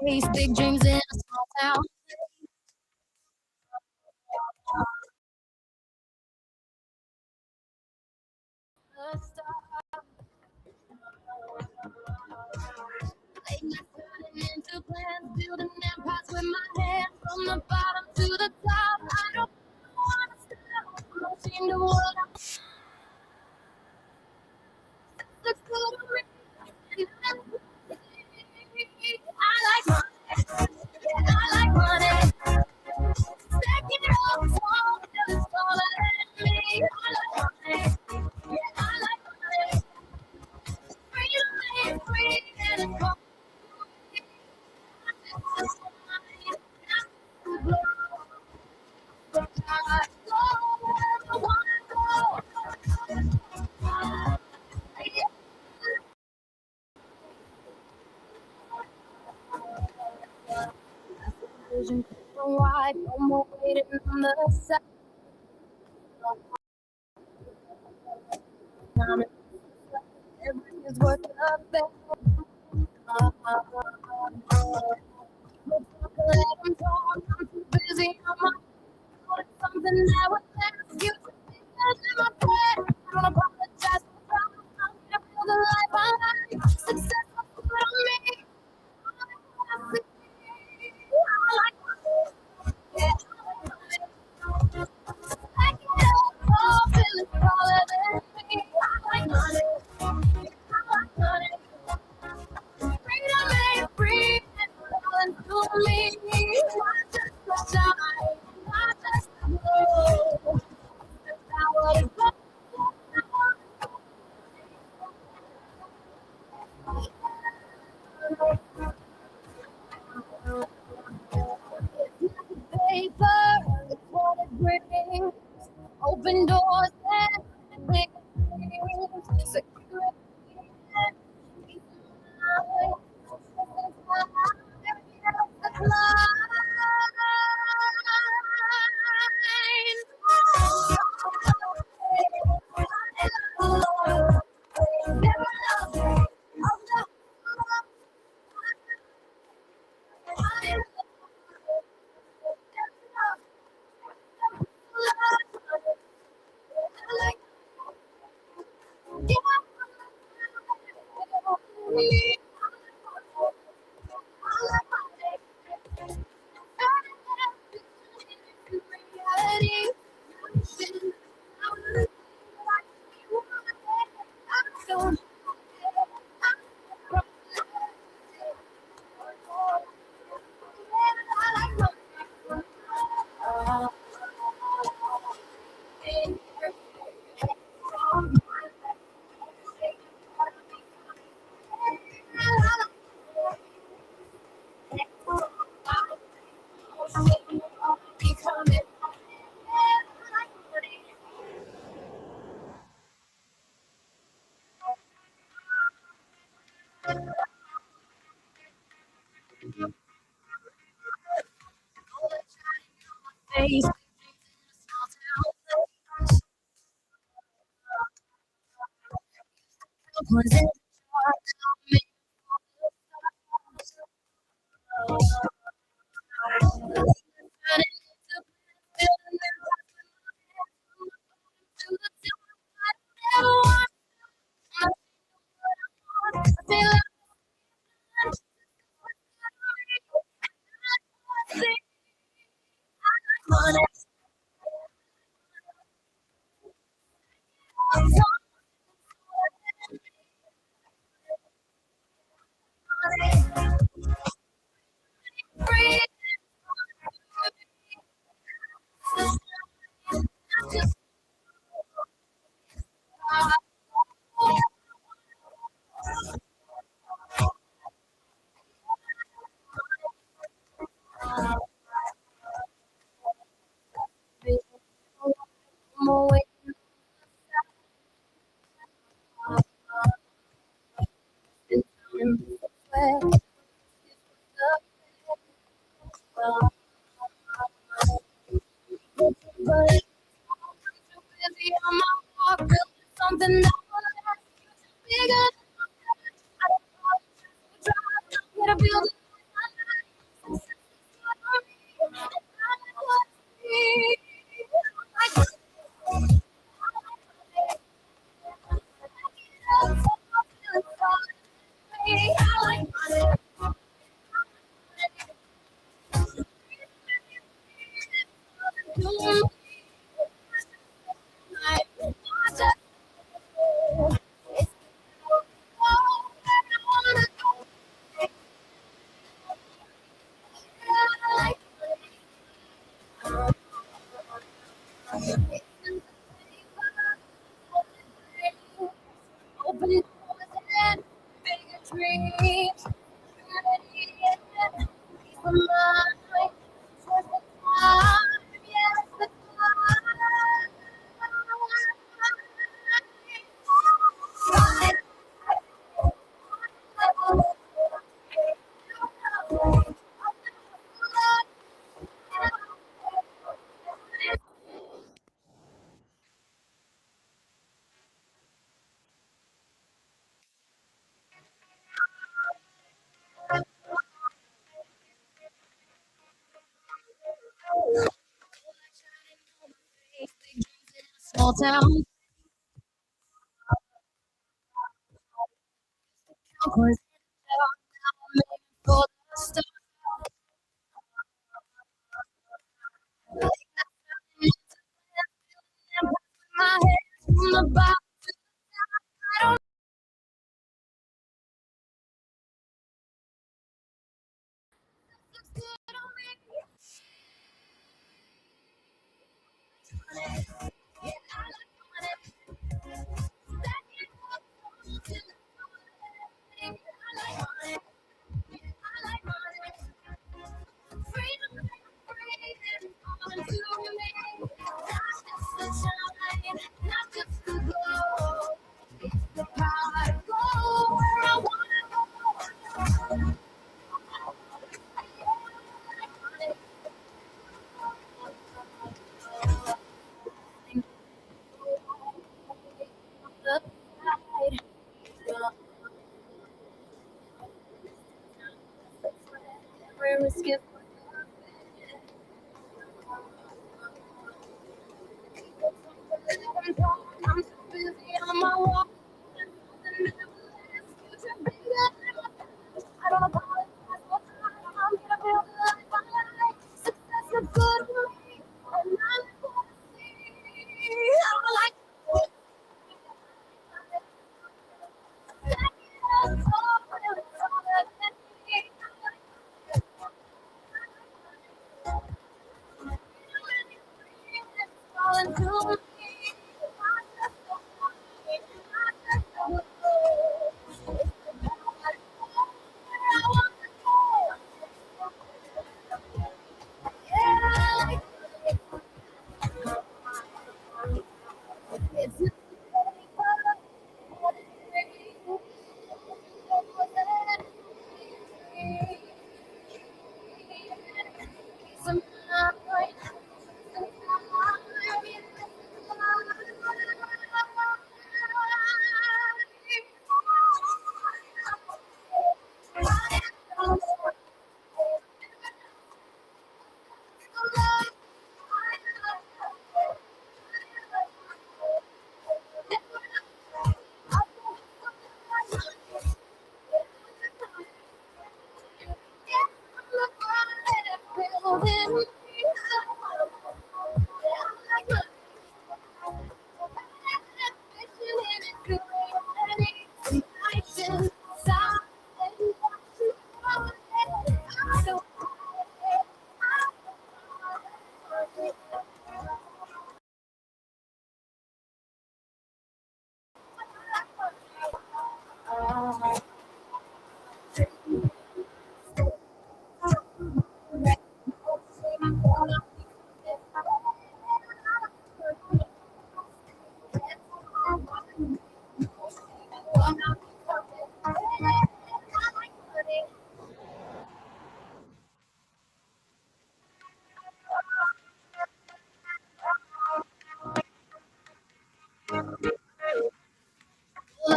Face big dreams in a small town. Turning into plans, building empires with my hands from the bottom to the top. I don't wanna stop. I'm not seeing the world. Looks good on me. I like money. Yeah, I like money. Stacking it up tall till it's taller than me. I like money. Yeah, I like money. Free to live free and it's cold. Vision wide, no more waiting on the side. Everything's worth a bit. Let them talk. I'm too busy on my own. It's something that would last you to be in my bed. I don't apologize for problems. I'm gonna build a life I like. Success looks good on me. I like money. Yeah, I like money. I get up, oh, feeling taller than me. I like money. Yeah, I like money. Freedom ain't free, it's falling to me. Not just the shine, not just the glow. The power is gone. Paper, it's what it brings. Open doors and big things. Security and peace of face. Was it busy on my walk, building something that will last. Bigger than I don't know, drive, I'm gonna build it with my life. Success is good for me, and I want to be. I like money. Open doors and bigger dreams. Purity and peace of mind. Towards the time, yes, the small town. Concourse. For the stuff my head from the bottom. Not just the glow, it's the power to go where I wanna go. Risk it. I'm too busy on my walk. I don't apologize for time. I'm gonna build a life I like. Success is good for me, and I'm gonna see. I'm like, it's all real, it's all that falling to me.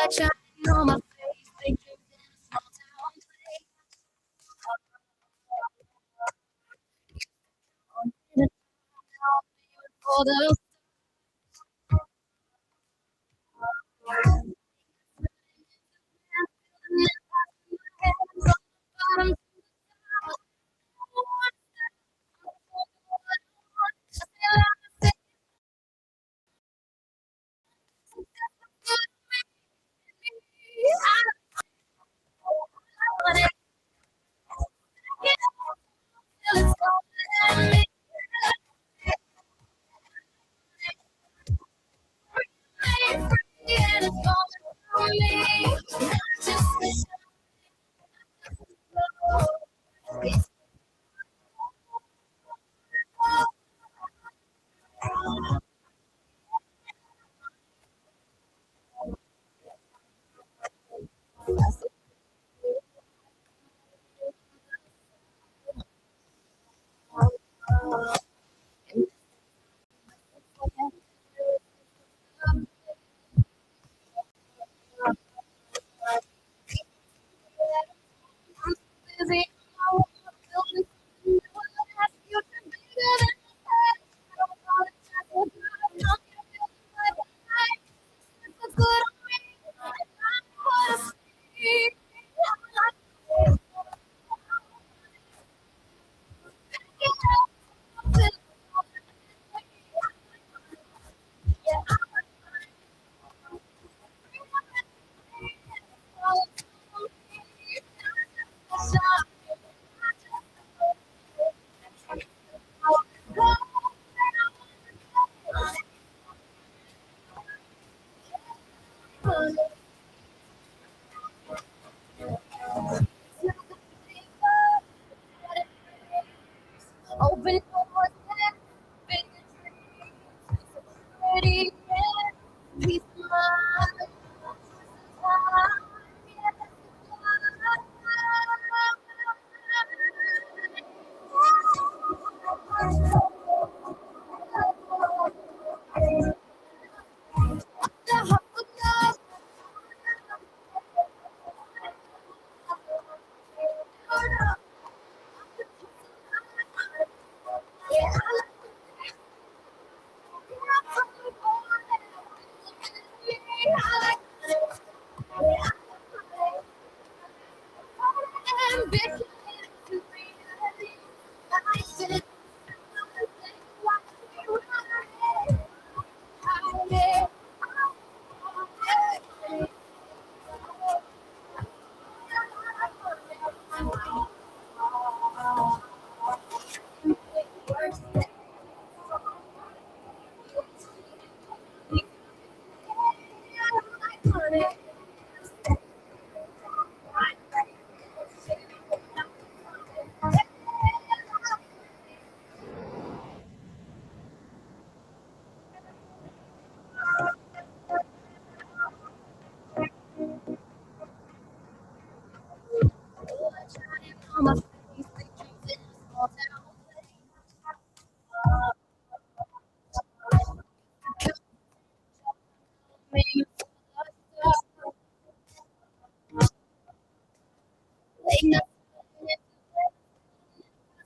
Moonlight shining on my face, pictures in a small town place. In a town beautiful, the bottom. Open doors and big pretty peace of mind.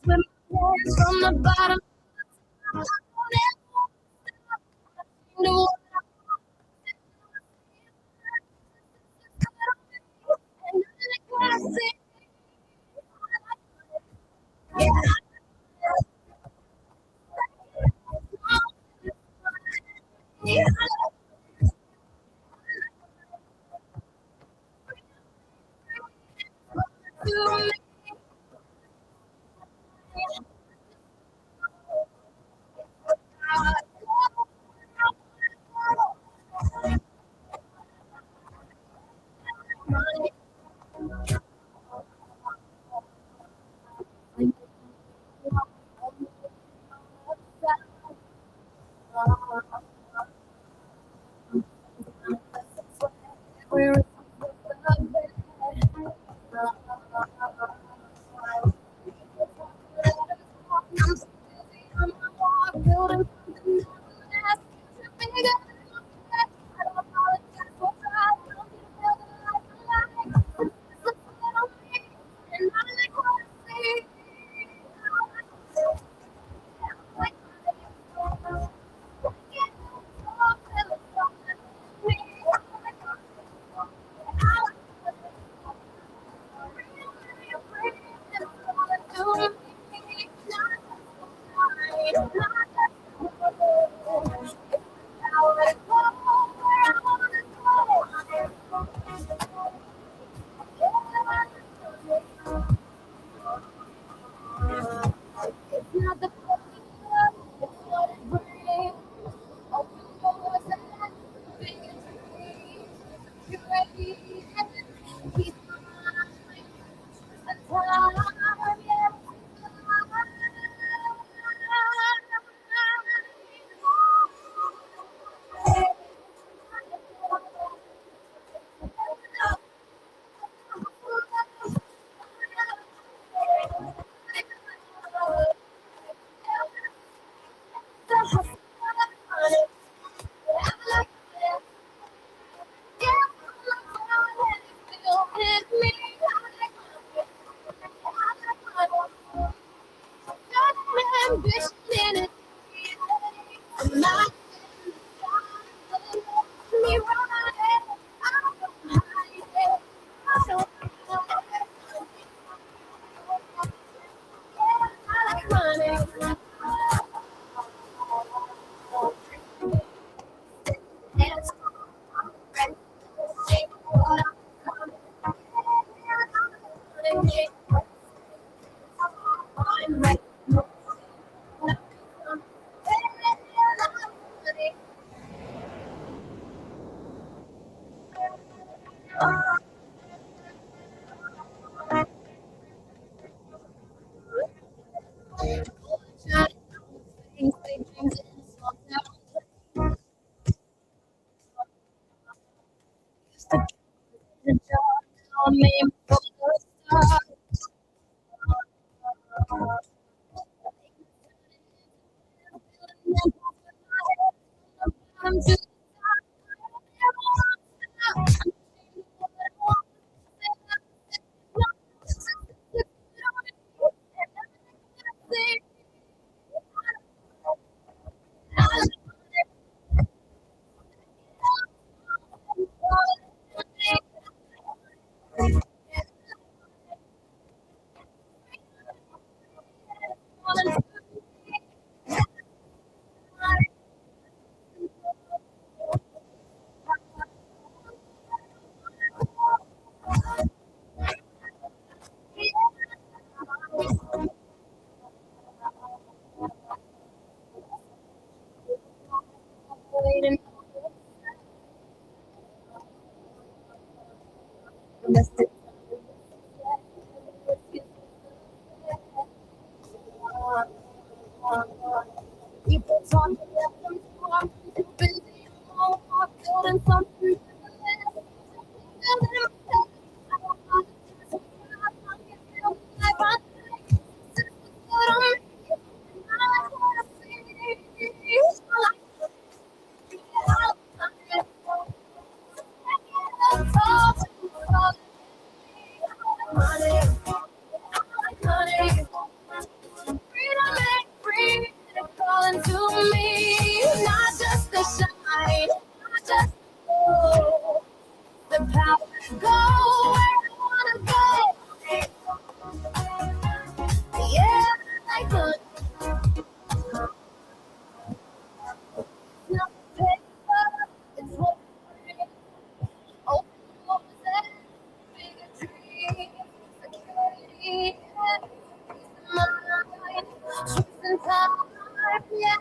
From the bottom. Not me running. I don't hide it. I don't I like running. It's I'm ready. People talking about them I'm too busy. I'm building something. Calling to me, not just the shine, not just the power to go where I wanna go. Yeah, I could not paper. It's what open doors and bigger dreams, security, and mind, truth and time. Yeah,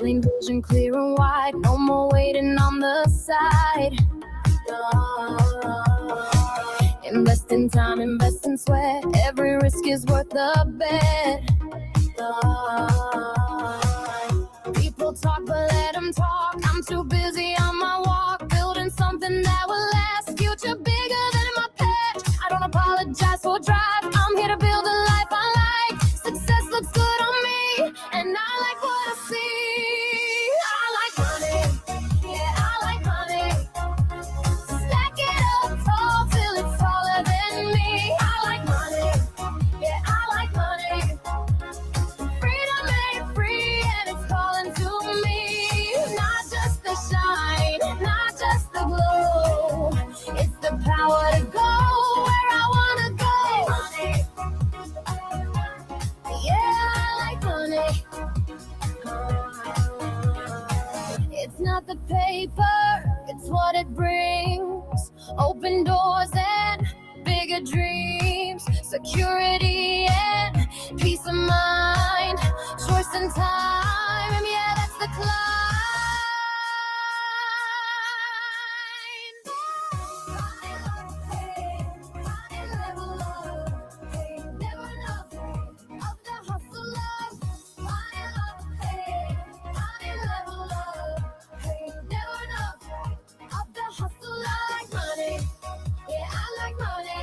Lane vision clear and wide, no more waiting on the side. Invest in time, invest in sweat, every risk is worth the bet. People talk, but let them talk. I'm too busy on my walk, building something that will last. Future bigger than my past. I don't apologize for drive. I'm here to build a life I like. Success looks good on me, and I like what I see. I like money, yeah, I like money. Stack it up tall till it's taller than me. I like money, yeah, I like money. Freedom ain't free and it's calling to me. Not just the shine, not just the glow. It's the power to go where I wanna go. Yeah, I like money. It's not the paper, it's what it brings. Open doors and bigger dreams. Security and peace of mind. Choice and time, yeah, that's the climb. Level up, never enough of the hustle life. Level up, never enough of the hustle life. Money, yeah, I like money.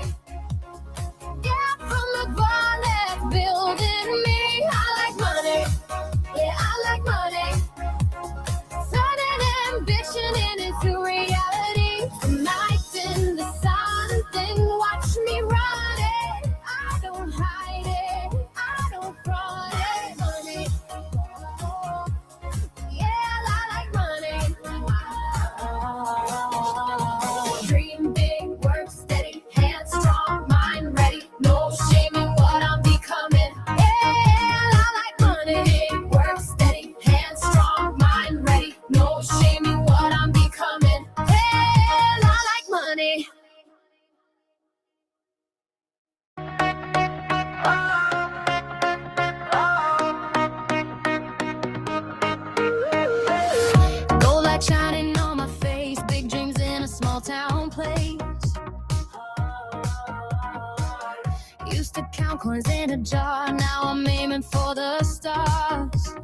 Yeah, from the bar that's building me. I like money, yeah, I like money. Turning ambition into reality. Nights in the sun, then watch me run it. I don't hide it, I don't front it. Money, yeah, I like money. Dream big, work steady, hands strong, mind ready. No shame in what I'm becoming. Yeah, I like money. Big, work steady, hands strong, mind ready. No shame in what I'm becoming. Yeah, I like money. Gold light shining on my face, big dreams in a small town place. Used to count coins in a jar, now I'm aiming for the stars.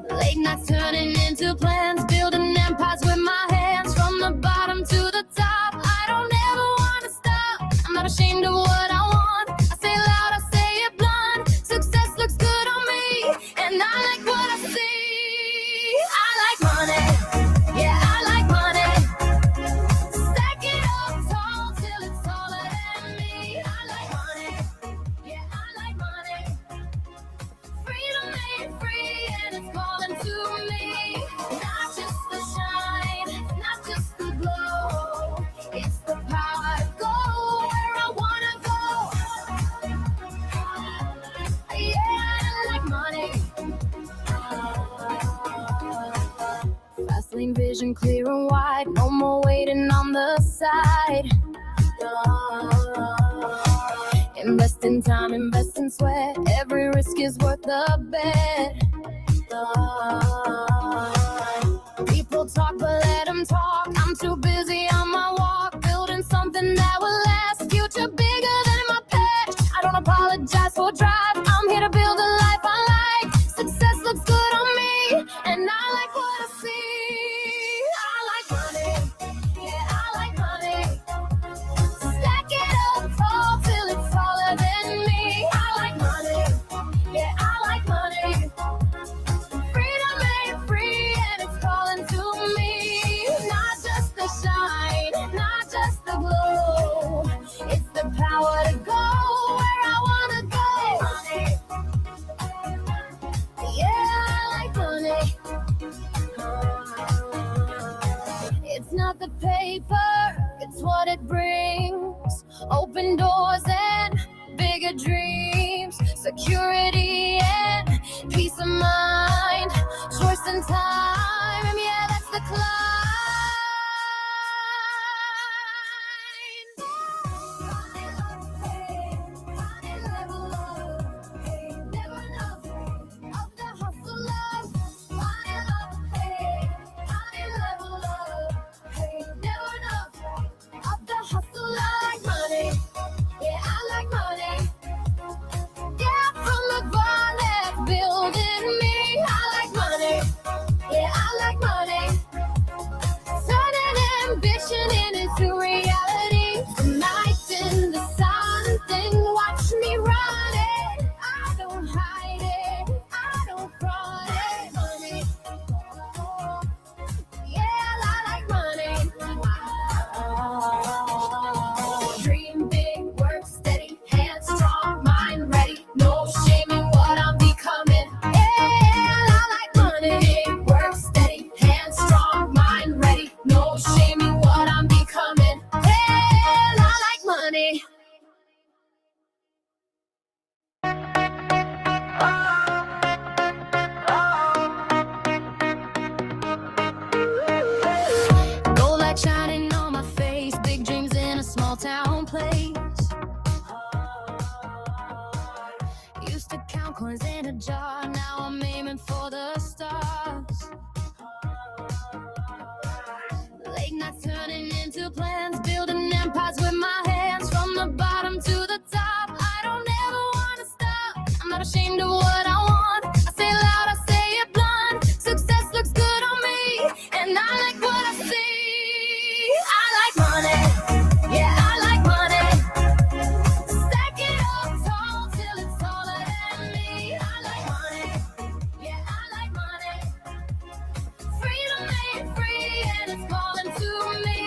Late nights turning into plans, building empires with my hands. From the bottom to the top, I don't ever want to stop. I'm not ashamed of what I want, I say it loud, I say it blunt. Success looks good on me, and I like what I see. I like money, yeah, I like money. Stack it up tall till it's taller than me. I like money, yeah, I like money. Freedom ain't free and it's calling to me. Not just the shine, not just the glow. It's the power to go where I wanna go. Yeah, I like money. Fast lane vision clear and wide, no more waiting on the side. Invest in time, invest in sweat, every risk is worth the bet. People talk, but let them talk. I'm too busy on my walk, building something that will last. Future bigger than my past. I don't apologize for drive. I'm here to build a life I like. Success looks good on me, and I like what I see. I like money, yeah, I like money. Stack it up tall till it's taller than me. I like money, yeah, I like money. Freedom ain't free and it's calling to me. Not just the shine, not just the glow. It's the power to go where I wanna go. Yeah, I like money. It's not the paper, it's what it brings. Open doors and bigger dreams. Security and peace of mind. Choice and time, yeah, that's the climb. Level up, never enough of the count coins in a jar. Now I'm aiming for the stars. Late nights turning into plans, building empires with my hands. From the bottom to the top, I don't ever want to stop. I'm not ashamed of what I want. I say it loud, I say it blunt. Success looks good on me, and I like what I see. I like money, yeah, I like money. Stack it up tall till it's taller than me. I like money, yeah, I like money. Freedom ain't free and it's calling to me.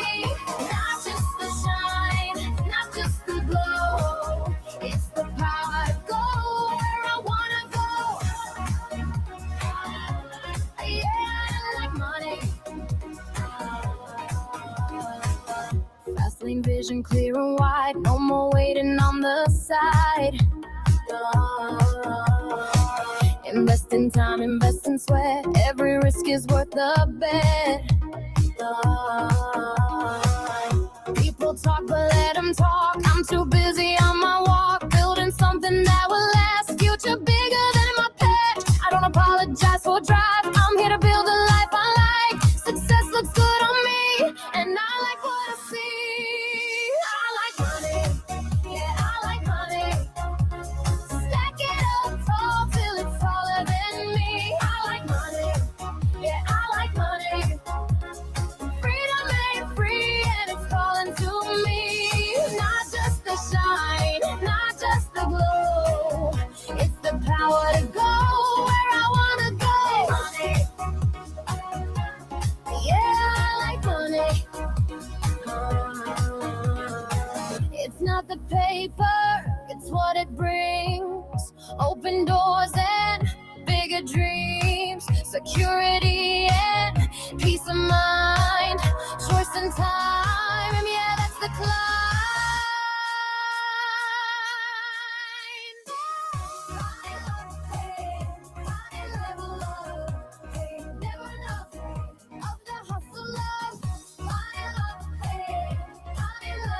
Not just the shine, not just the glow. It's the power to go where I wanna go. Yeah, I like money. Fast lane vision clear and wide. No more waiting on the side. Invest in time, invest in sweat. Every risk is worth the bet. People talk, but let them talk. I'm too busy on my walk, building something that will last. Future bigger than my past. I don't apologize for drive. I'm here to build a life I like. Success looks good on me, and I like what I see. I like money, yeah, I like money. Stack it up tall till it's taller than me. I like money, yeah, I like money. Freedom ain't free and it's calling to me. Not just the shine, not just the glow. It's the power to go where I wanna go. Yeah, I like money. It's not the paper, it's what it brings. Open doors and bigger dreams. Security and peace of mind. Choice and time, and yeah, that's the climb. Level up, never enough of the hustle up.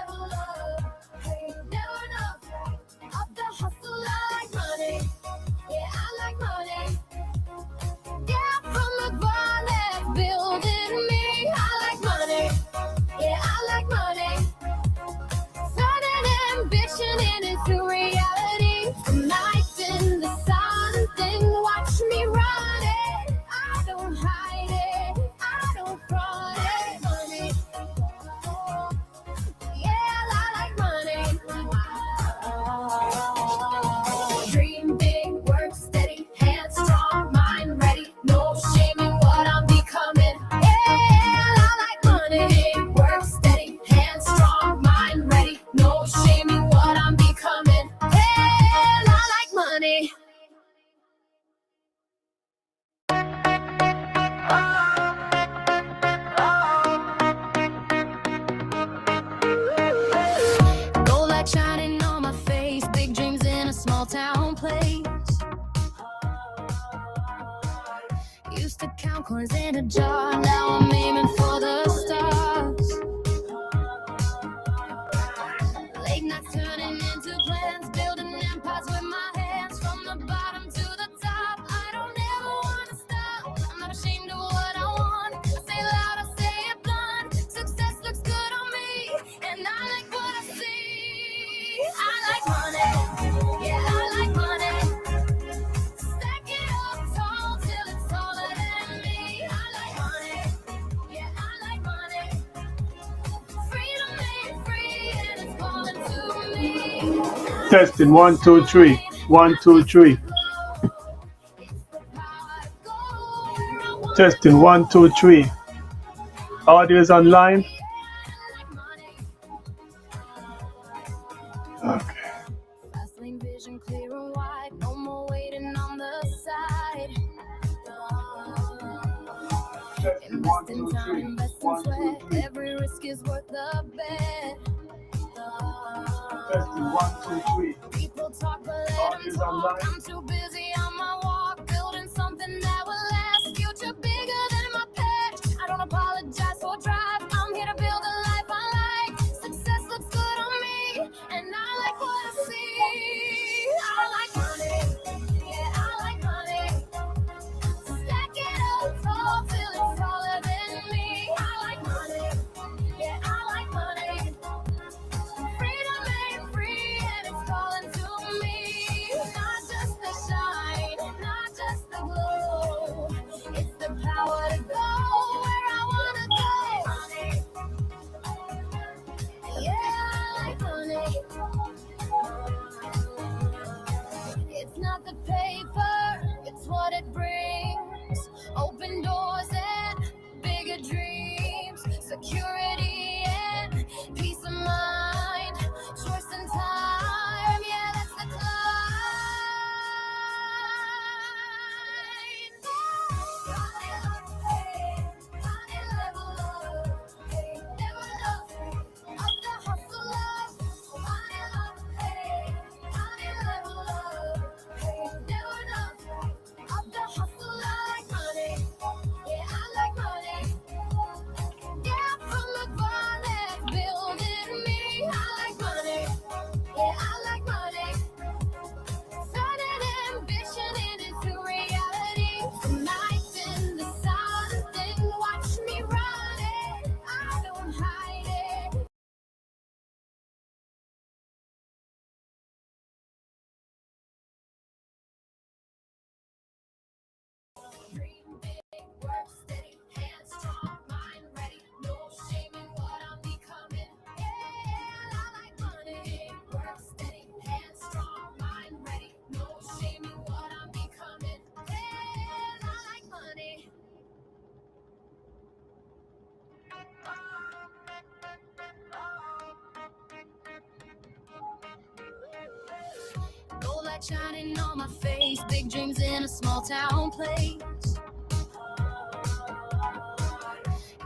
Level up, never enough of the hustle. I like money, yeah, I like money. Yeah, from the ground that's building me. I like money, yeah, I like money. Turning ambition into reality. Nights in the sun, then watch me run it. I don't hide it, I don't front it. Money, yeah, I like money. Dream big, work steady, hands strong, mind ready. No shame in what I'm becoming. Yeah, I like money. Big, work steady, hands strong, mind ready. No shame in what I'm becoming. Yeah, I like money. Gold light shining on my face. Big dreams in a small town place. Used to count coins in a jar. Now I'm aiming for the stars. Late nights turning into plans, building empires with my hands. From the bottom to the top, I don't ever want to stop. I'm not ashamed of what I want. I say it loud, I say it blunt. Success looks good on me, and I like what I see. I like money, yeah, I like money. Stack it up tall till it's taller than me. I like money, yeah, I like money. Freedom ain't free and it's calling to me. Testing 1, 2, 3. 1, 2, 3. Testing 1, 2, 3. Audio is online. Okay. Fast lane vision clear and wide. No more waiting on the side. Invest in time, invest in sweat. Every risk is worth the bet. Testing 1, 2, 3. People talk, but let Audio them is talk. online. I'm too busy on my walk, building something that will last. Future bigger than my past. I don't apologize for drive. I'm here to build a life I like. Success looks good on me, and I like what I see. I like money, not the paper, it's what it brings. Open doors and bigger dreams, security and peace of mind, choice and time, yeah, that's the climb. Dream big, work steady, hands strong, mind ready. No shame in what I'm becoming. Yeah, I like money. Work steady, hands strong, mind ready. No shame in what I'm becoming. Yeah, I like money. Gold light shining on my face, big dreams in a small town place.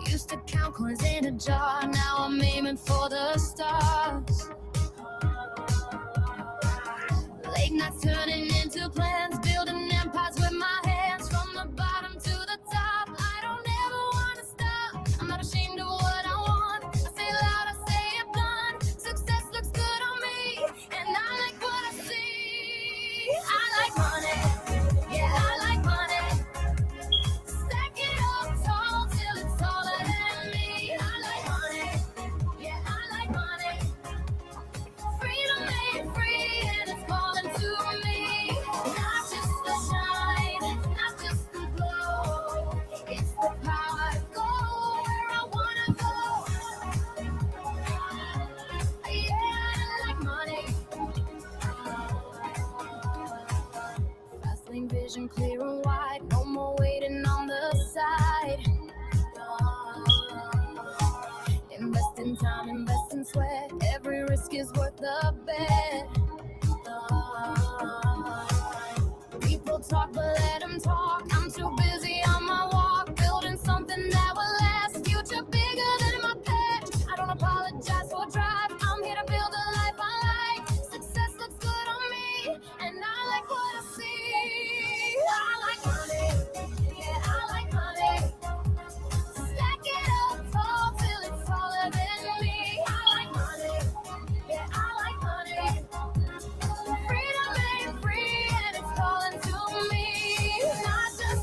Used to count coins in a jar, now I'm aiming for the stars. Late nights turning into plans, building empires with my hands. From the bottom to the top, I don't ever wanna stop. I'm not ashamed of what I want, I say it loud, I say it blunt. Success looks good on me, and I like what I see. I like money, yeah, I like money. Stack it up tall till it's taller than me. I like money, yeah, I like money. Freedom ain't free and it's calling to me. Not just the shine, not just the glow. It's the power to go where I wanna go. Yeah, I like money. Fast lane vision clear and wide, no more waiting on the side. Invest in time, invest in sweat, every risk is worth the bet. People talk, but let them talk. I'm too busy on my walk, building something that will last. Future bigger than my past. I don't apologize for drive, I'm here to build a life I like. Success looks good on me, and I like what I see. I like money, yeah, I like money. Stack it up tall till it's taller than me. I like money, yeah, I like money. Freedom ain't free and it's calling to me. Not just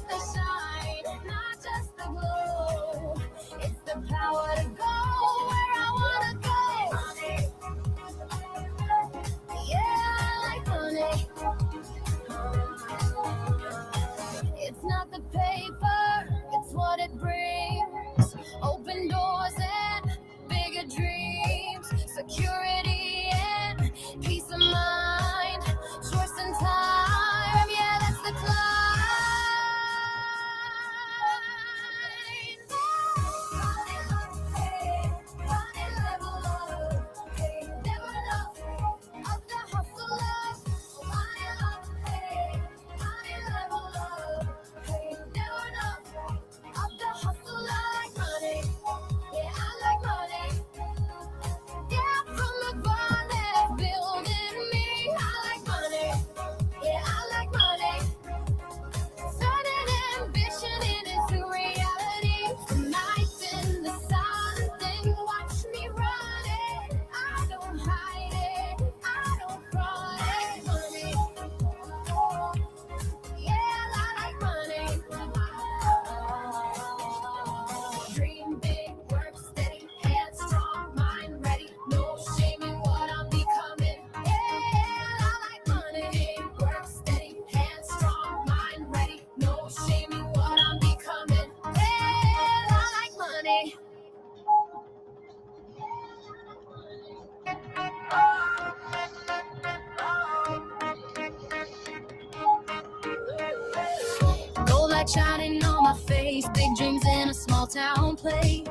light shining on my face. Big dreams in a small town place.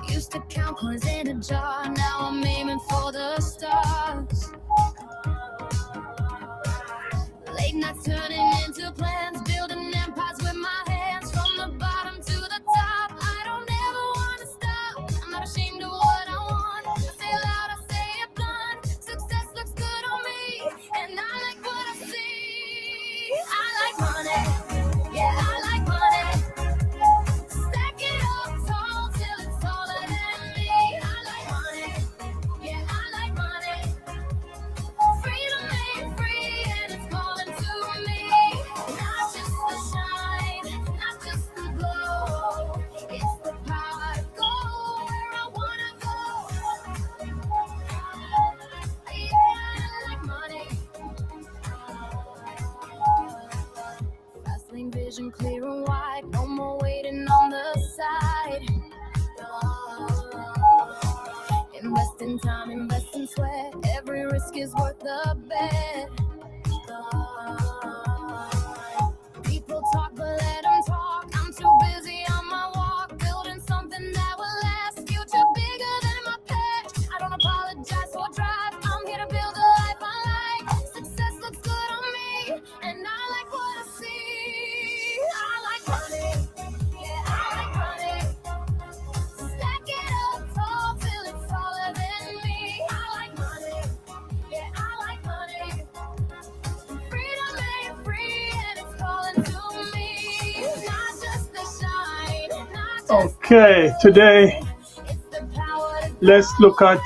Used to count coins in a jar, now I'm aiming for the stars. Late nights turning into plans, building empires with my hands. From the bottom to the top, I don't ever want to stop. I'm not ashamed of what I want. I say it loud, I say it blunt. Success looks good on me, and I like what I see. I like money, yeah, I like money. Stack it up tall till it's taller than me. I like money, yeah, I like money. Freedom ain't free and it's calling to me. Not just the shine, not just the glow. It's the power to go where I wanna go. Yeah, I like money. Fast lane vision clear and wide, no more waiting on the side. Invest in time, invest in sweat. Every risk is worth the bet. People talk, but let them talk. I'm too busy on my walk, building something that will last. Future bigger than my past. I don't apologize for drive. I'm here to build a life I like. Success looks good on me, and I like what I see. I like money, yeah, I like money. Stack it up tall till it's taller than me. I like money, yeah, I like money. Freedom ain't free and it's calling to me. Not just the shine, not just Okay, today it's the power to let's look at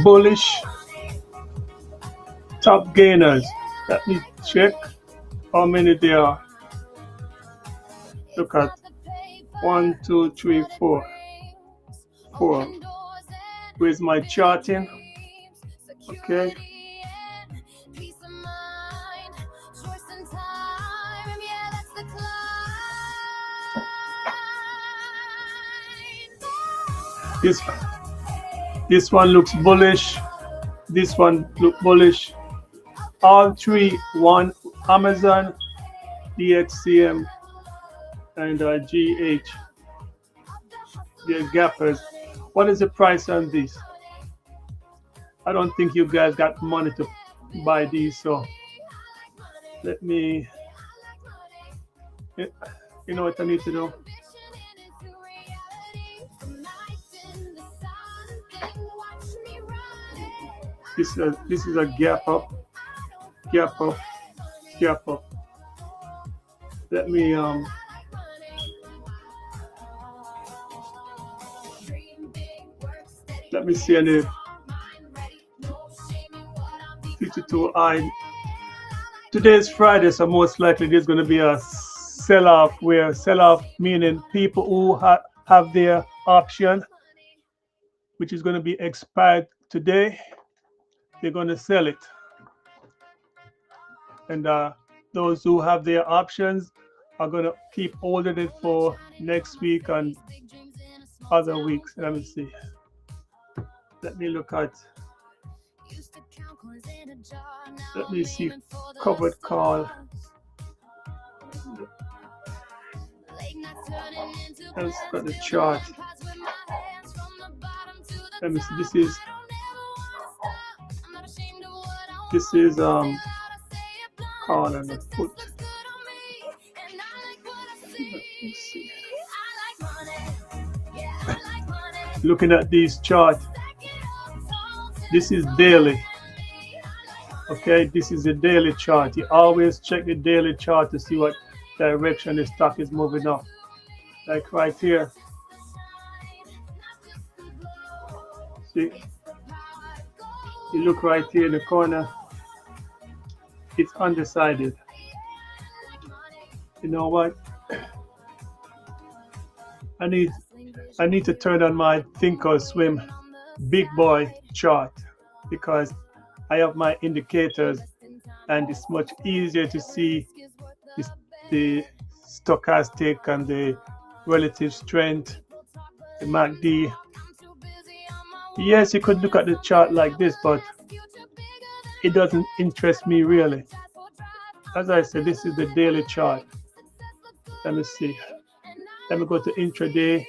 bullish top gainers. Let me check how many there are. Look at 1, 2, 3, 4. 4. Where's my charting? Okay. Peace of mind, choice and time, yeah, that's the climb. This one looks bullish. This one look bullish. All three, one Amazon, DXCM, and GH. They're gappers. What is the price on this? I don't think you guys got money to buy these, so let me. You know what I need to do? This is a gap up, gap up, gap up. Let me see any 52 I. Today is Friday, so most likely there's going to be a sell-off. Where sell-off meaning people who have their option, which is going to be expired today, they're going to sell it. And those who have their options are going to keep holding it for next week and other weeks. Let me see. Let me look at. Let me see. Covered call. Let's got the chart. Let me see. This is call and a put. Let's see. Looking at these charts. This is daily. Okay, this is a daily chart. You always check the daily chart to see what direction the stock is moving up. Like right here. See? You look right here in the corner. It's undecided. You know what? I need to turn on my Thinkorswim big boy chart because I have my indicators and it's much easier to see the stochastic and the relative strength, the MACD. Yes, you could look at the chart like this, but it doesn't interest me really. As I said, this is the daily chart. Let me see. Let me go to intraday.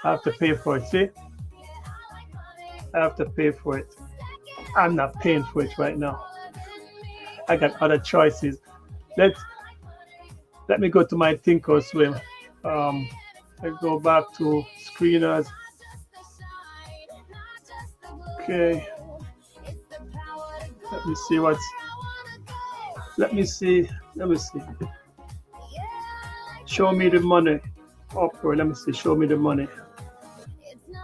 I have to pay for it. See? I have to pay for it. I'm not paying for it right now. I got other choices. Let's let me go to my Thinkorswim. Let's go back to screeners. Okay. Let me see what's. Let me see. Let me see. Show me the money. Upward. Let me see. Show me the money.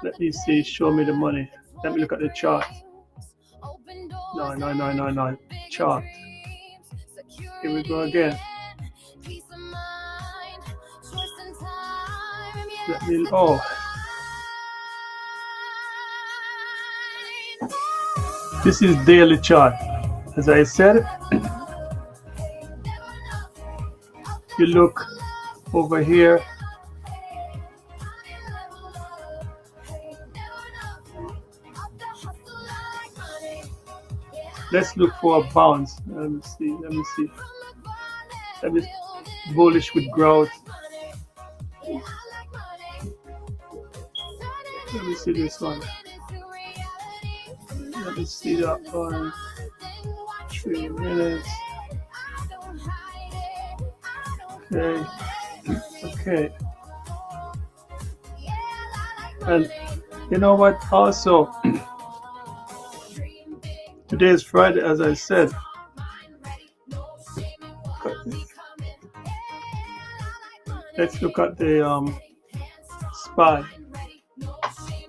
Let me see. Show me the money. Let me look at the chart. No. Chart. Here we go again. Let me. Oh. This is daily chart. As I said, you look over here. Let's look for a bounce. Let me see. Let me bullish with growth. Let me see this one. Let me see that one. 3 minutes. Okay. And you know what? Also, today is Friday, as I said. Let's look at the SPY.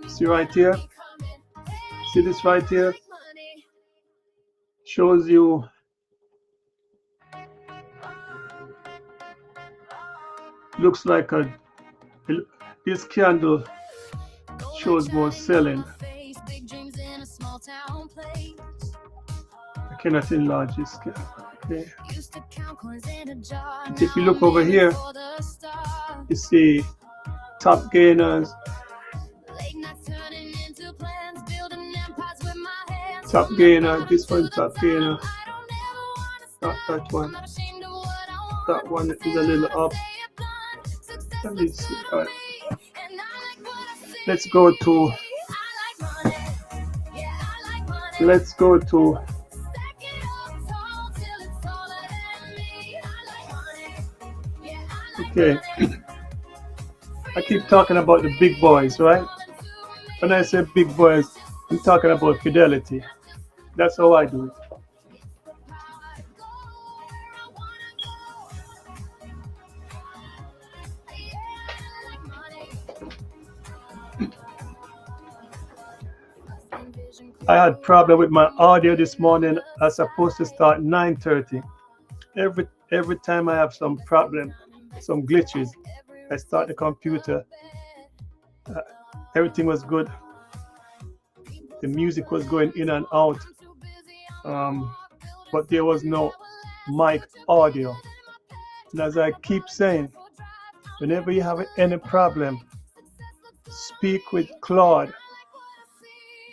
See right here? See this right here? Shows you looks like this candle shows more selling. I cannot enlarge this. Okay. If you look over here, you see top gainers. Top gainer, this one top gainer. Not that one. That one is a little up. Let me see. All right. Let's go to. Okay. I keep talking about the big boys, right? When I say big boys, I'm talking about Fidelity. That's how I do it. I had problem with my audio this morning. I was supposed to start 9:30. Every time I have some problem, some glitches, I start the computer. Everything was good. The music was going in and out, but there was no mic audio. And as I keep saying, whenever you have any problem, speak with Claude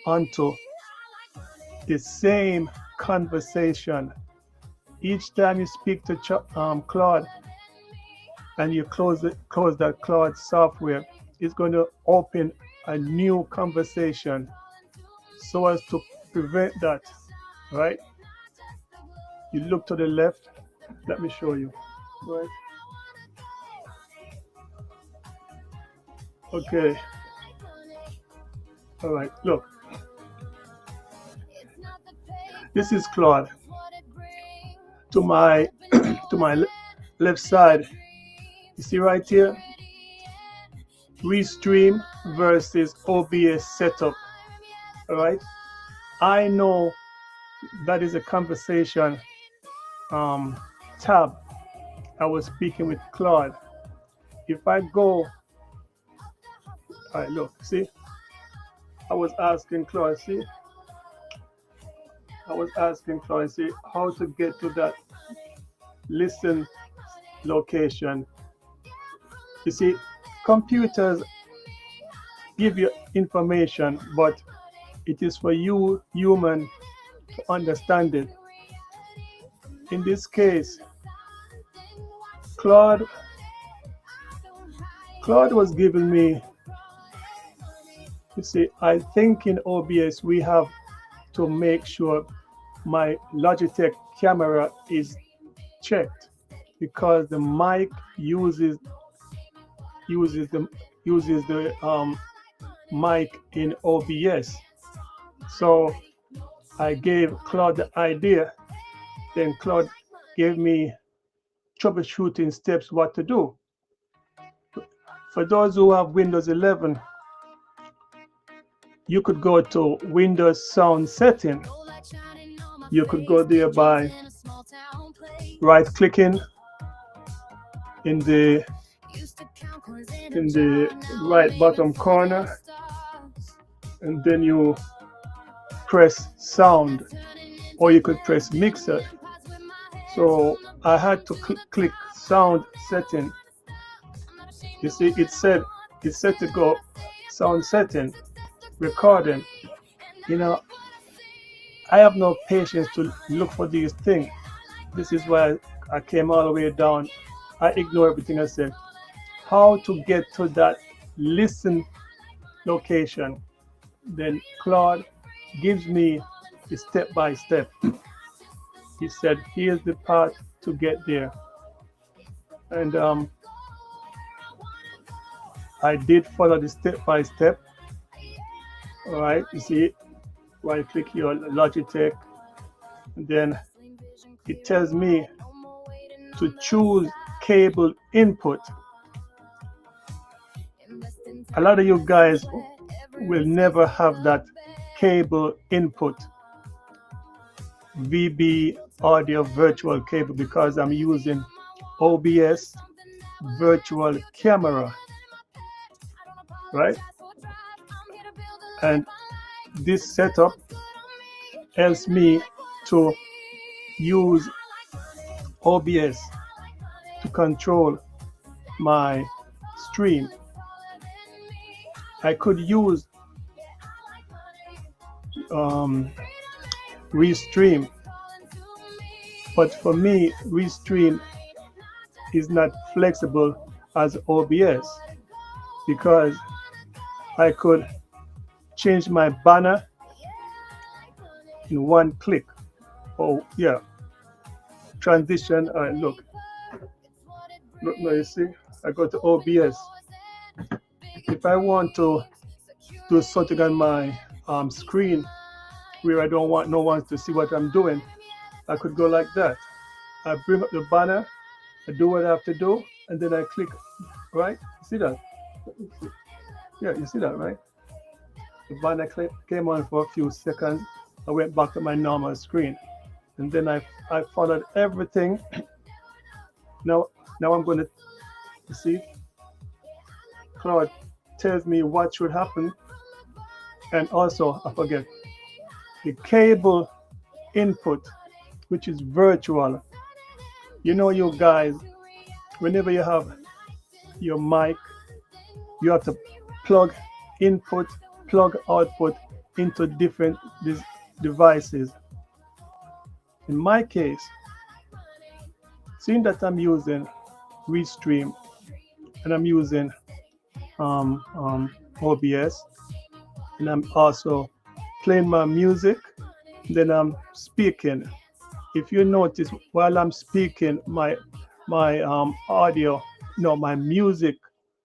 onto the same conversation. Each time you speak to Claude and you close that Claude software, it's going to open a new conversation so as to prevent that, right? You look to the left. Let me show you, right? Okay. All right, look. This is Claude. To my left side, you see right here, Restream versus OBS setup. All right, I know that is a conversation tab. I was speaking with Claude. If I go, all right, look, see, I was asking Claude, see, how to get to that listen location. You see, computers give you information, but it is for you, human, to understand it. in this case, Claude Claude was giving me, you see, I think in OBS we have to make sure my Logitech camera is checked because the mic uses the uses the mic in OBS. So I gave Claude the idea, then Claude gave me troubleshooting steps what to do. For those who have Windows 11, you could go to Windows Sound Setting. You could go there by right clicking in the right bottom corner, and then you press sound, or you could press mixer. So I had to click sound setting. You see, it's set to go sound setting, recording. You know, I have no patience to look for these things. This is why I came all the way down. I ignore everything I said. How to get to that listen location. Then Claude gives me the step by step. He said, here's the path to get there. And I did follow the step by step. All right, you see, right click here, Logitech, and then it tells me to choose cable input. A lot of you guys will never have that cable input, VB audio virtual cable, because I'm using OBS virtual camera, right? And this setup helps me to use OBS to control my stream. I could use Restream, but for me, Restream is not flexible as OBS because I could change my banner in one click. Oh yeah, transition. Look now, you see, I go to OBS. If I want to do something on my screen where I don't want no one to see what I'm doing, I could go like that. I bring up the banner, I do what I have to do, and then I click, right? You see that? Yeah, you see that, right? The banner came on for a few seconds. I went back to my normal screen, and then I followed everything. Now I'm going to, you see, Claude tells me what should happen, and also I forget the cable input, which is virtual. You know, you guys, whenever you have your mic, you have to plug input, plug output into different devices. In my case, seeing that I'm using Restream and I'm using OBS, and I'm also playing my music, then I'm speaking. If you notice, while I'm speaking, my audio, no, my music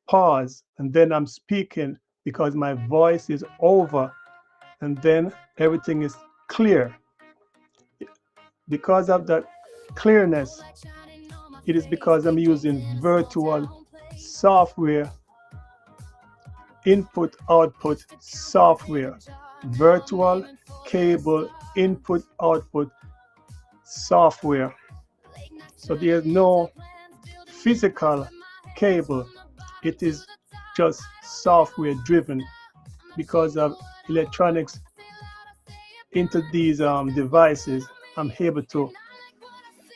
pause, and then I'm speaking because my voice is over, and then everything is clear. Because of that clearness, it is because I'm using virtual software, input output software, virtual cable input output software. So there's no physical cable, it is just software driven. Because of electronics into these devices, I'm able to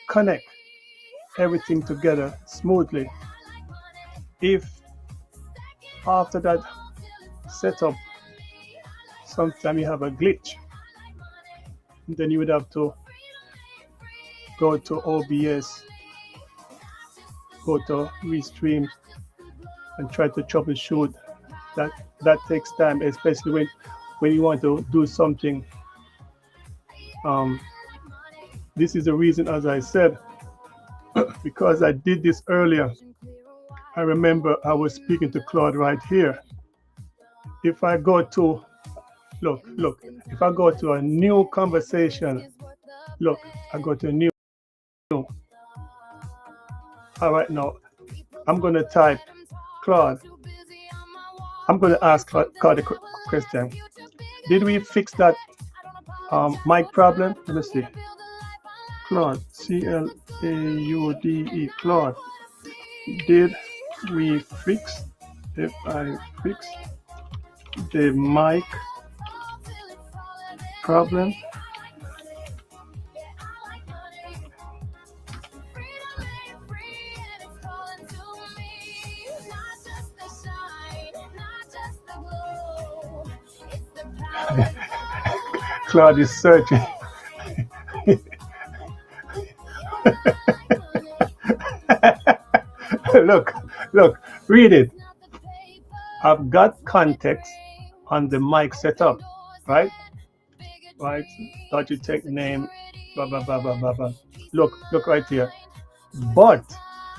connect everything together smoothly. If after that setup sometimes you have a glitch, then you would have to go to OBS, go to Restream, and try to troubleshoot. That that takes time, especially when you want to do something. Um, this is the reason, as I said, because I did this earlier. I remember I was speaking to Claude right here. If I go to look, if I go to a new conversation, look, I go to a new. All right, now I'm going to type Claude. I'm going to ask Claude a question. Did we fix that mic problem? Let me see. Claude, Claude, Claude. Did we fix, if I fix the mic problem? Claude is searching. look, read it. I've got context on the mic setup, right? Right? Logitech name, blah, blah, blah, blah, blah, blah. Look right here. But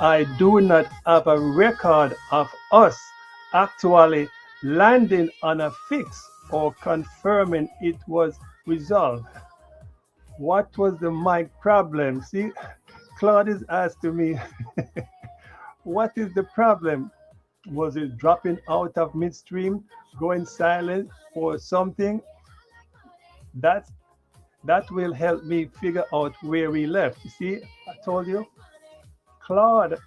I do not have a record of us actually landing on a fix or confirming it was resolved. What was the mic problem? See, Claude is asking me, what is the problem? Was it dropping out of midstream, going silent, or something? That will help me figure out where we left. You see, I told you, Claude,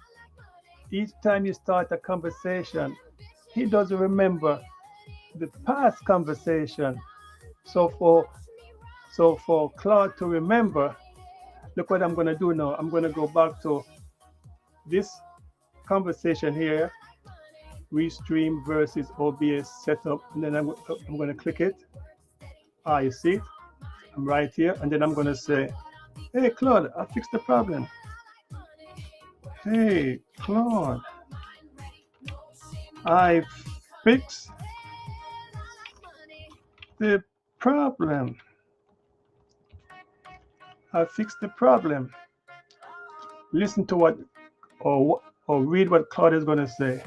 each time you start a conversation, he doesn't remember the past conversation. So for Claude to remember, look what I'm going to do now. I'm going to go back to this conversation here, Restream versus OBS setup, and then I'm going to click it. You see it? I'm right here, and then I'm going to say, hey, Claude, I fixed the problem. Hey, Claude, I fixed the problem. I fixed the problem. Listen to what, or read what Claude is going to say.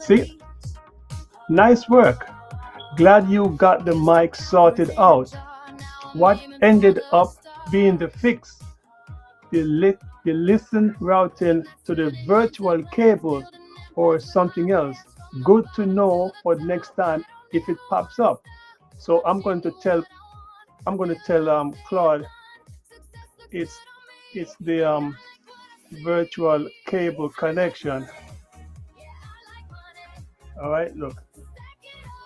See? Nice work. Glad you got the mic sorted out. What ended up being the fix? The listen routing to the virtual cable or something else. Good to know for next time if it pops up. So I'm going to tell Claude it's the virtual cable connection. All right, look,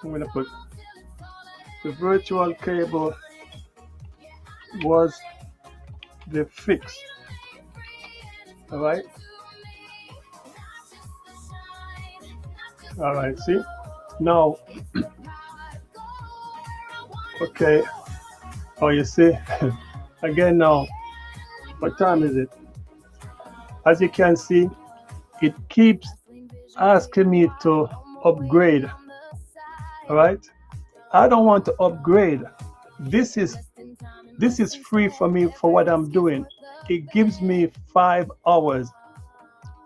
I'm going to put the virtual cable was the fix. All right, see now. Okay, you see again now, what time is it? As you can see, it keeps asking me to upgrade. All right, I don't want to upgrade. This is free for me for what I'm doing. It gives me 5 hours.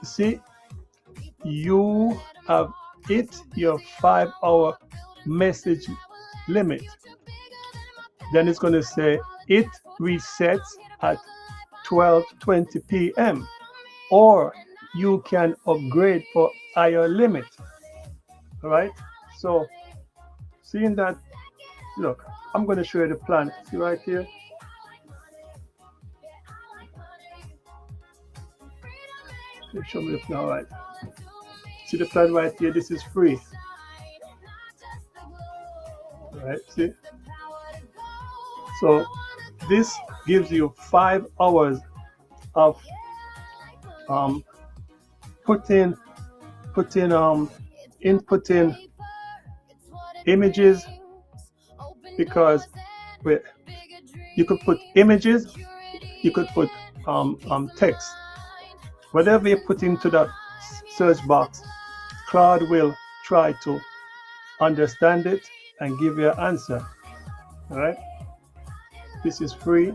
You see, you have hit your 5-hour message limit. Then it's going to say it resets at 12:20 p.m. or you can upgrade for higher limit. All right, so seeing that, look, I'm going to show you the plan. See right here. Show me the plan. All right, see the plan right here. This is free. All right, see. So this gives you 5 hours of inputting images, because where you could put images, you could put text, whatever you put into that search box, Claude will try to understand it and give you an answer. All right, this is free.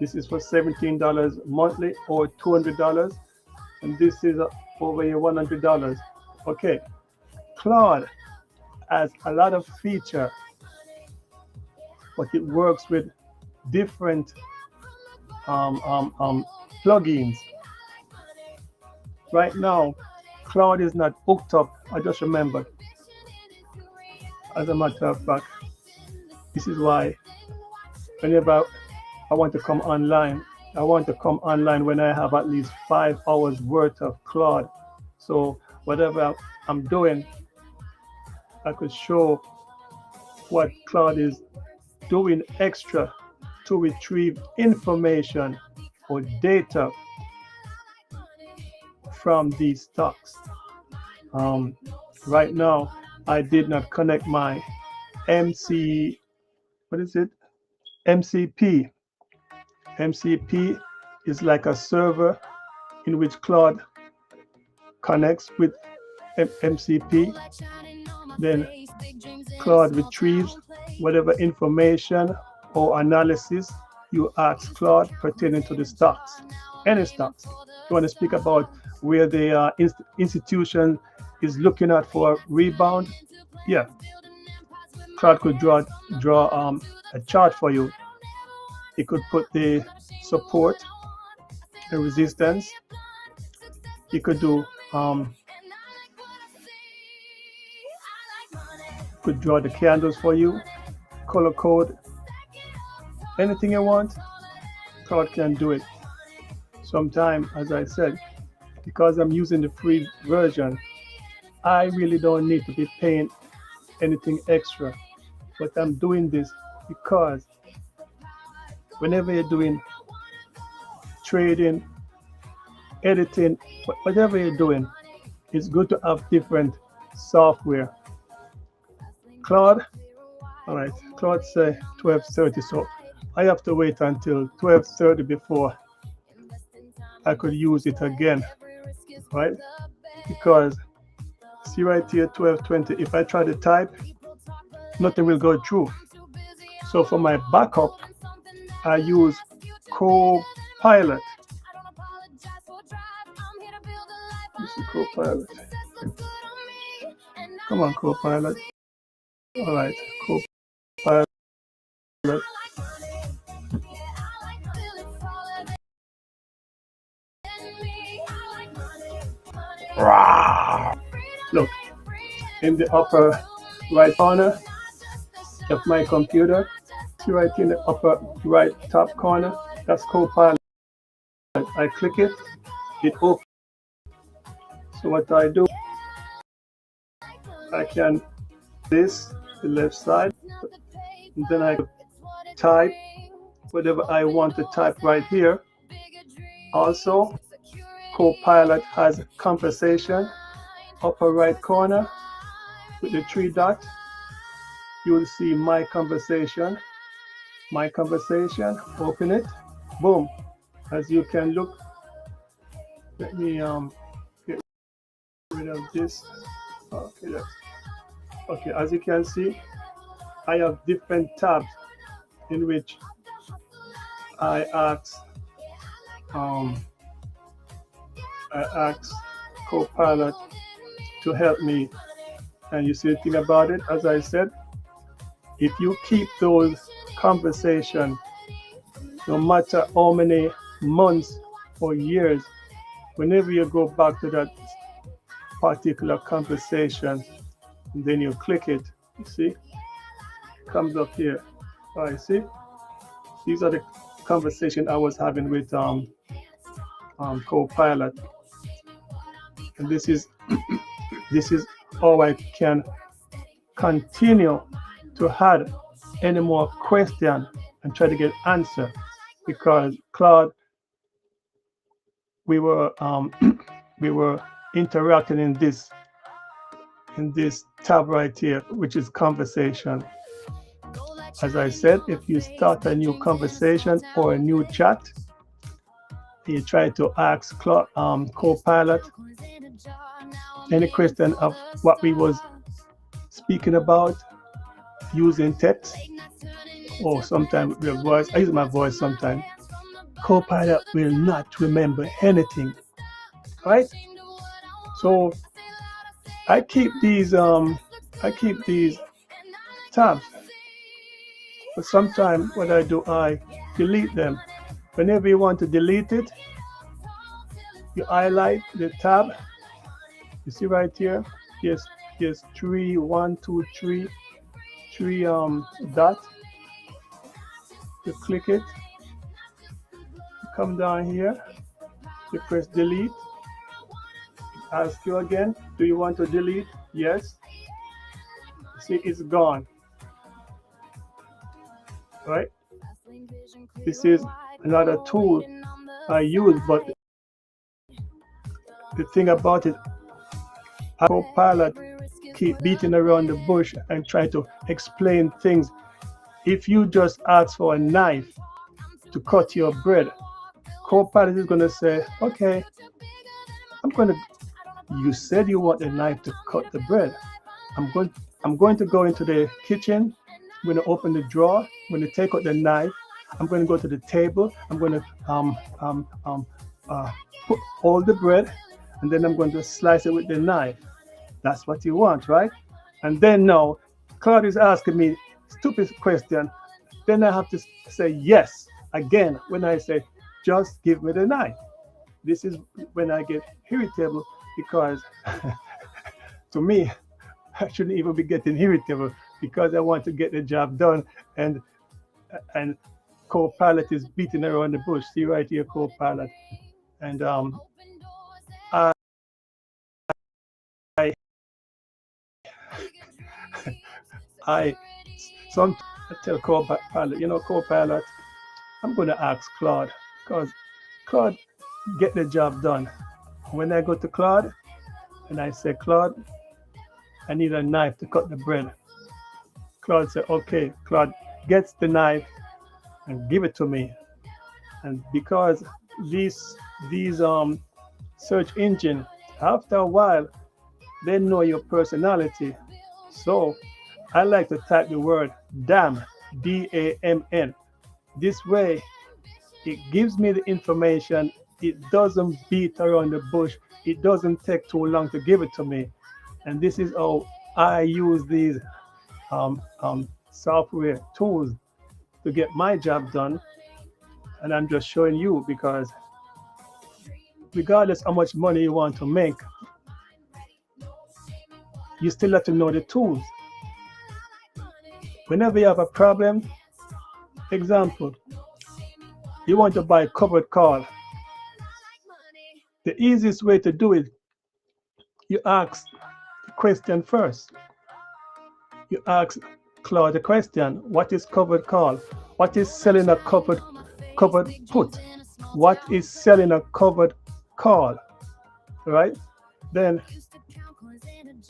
This is for $17 monthly or $200, and this is over your $100. Okay, Claude has a lot of feature, but it works with different plugins. Right now, Claude is not hooked up. I just remembered. As a matter of fact, this is why whenever I want to come online, I want to come online when I have at least 5 hours worth of Claude. So whatever I'm doing, I could show what Claude is doing extra to retrieve information or data from these stocks. Right now, I did not connect my MCP. MCP is like a server in which Claude connects with MCP. Then Claude retrieves whatever information or analysis you ask Claude pertaining to the stocks, any stocks. You want to speak about where the institution is looking at for rebound? Yeah, Claude could draw a chart for you. It could put the support and resistance. You could do could draw the candles for you, color code, anything you want. Claude can do it. Sometimes, as I said, because I'm using the free version, I really don't need to be paying anything extra. But I'm doing this because whenever you're doing trading, editing, whatever you're doing, it's good to have different software. Claude, all right, Claude say 12:30, so I have to wait until 12:30 before I could use it again, right? Because see right here, 12:20, if I try to type, nothing will go through. So for my backup, I use Copilot. This is Copilot. Come on, Copilot. All right, Copilot. Look, in the upper right corner of my computer, see right in the upper right top corner, that's Copilot. I click it, it opens. So what I do, I can this the left side, and then I type whatever I want to type right here. Also, Copilot has conversation, upper right corner with the 3 dots. You will see my conversation. My conversation, open it, boom. As you can look, let me get rid of this. Okay, as you can see, I have different tabs in which I ask Copilot to help me. And you see the thing about it, as I said, if you keep those conversations, no matter how many months or years, whenever you go back to that particular conversation, and then you click it, you see, it comes up here. All right, see, these are the conversation I was having with Copilot, and this is this is how I can continue to add any more question and try to get answer, because Claude, we were we were interacting in this tab right here, which is conversation. As I said, if you start a new conversation or a new chat, you try to ask Copilot any question of what we was speaking about using text or sometimes with voice. I use my voice sometimes. Copilot will not remember anything, right? So I keep these tabs, but sometimes what I do, I delete them. Whenever you want to delete it, you highlight the tab. You see right here, there's three, one, two, three dot. You click it, you come down here, you press delete. Ask you again, do you want to delete? Yes. See, it's gone. Right? This is another tool I use, but the thing about it, Copilot keep beating around the bush and try to explain things. If you just ask for a knife to cut your bread, Copilot is going to say, okay, you said you want a knife to cut the bread. I'm going to go into the kitchen. I'm going to open the drawer. I'm going to take out the knife. I'm going to go to the table. I'm going to put all the bread, and then I'm going to slice it with the knife. That's what you want, right? And then now, Claude is asking me stupid question. Then I have to say yes again when I say, just give me the knife. This is when I get irritable because to me, I shouldn't even be getting irritable because I want to get the job done, and Copilot is beating around the bush. See right here, Copilot, and I tell Copilot, Copilot, I'm going to ask Claude because Claude get the job done. When I go to Claude and I say, Claude, I need a knife to cut the bread. Claude said, okay. Claude gets the knife and give it to me. And because these search engine, after a while, they know your personality. So I like to type the word damn, D-A-M-N. This way, it gives me the information. It doesn't beat around the bush. It doesn't take too long to give it to me. And this is how I use these software tools to get my job done. And I'm just showing you because regardless how much money you want to make, you still have to know the tools. Whenever you have a problem, example, you want to buy covered call. The easiest way to do it, you ask the question first. You ask Claude the question, what is covered call? What is selling a covered put? What is selling a covered call? Right? Then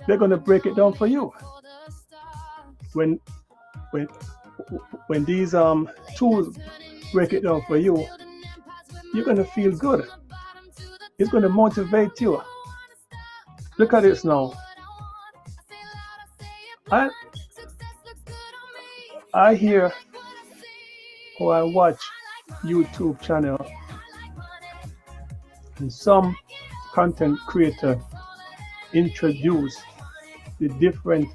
they're going to break it down for you. When these tools break it down for you, you're going to feel good. It's going to motivate you. Look at this now. I hear or I watch YouTube channel and some content creator introduce the different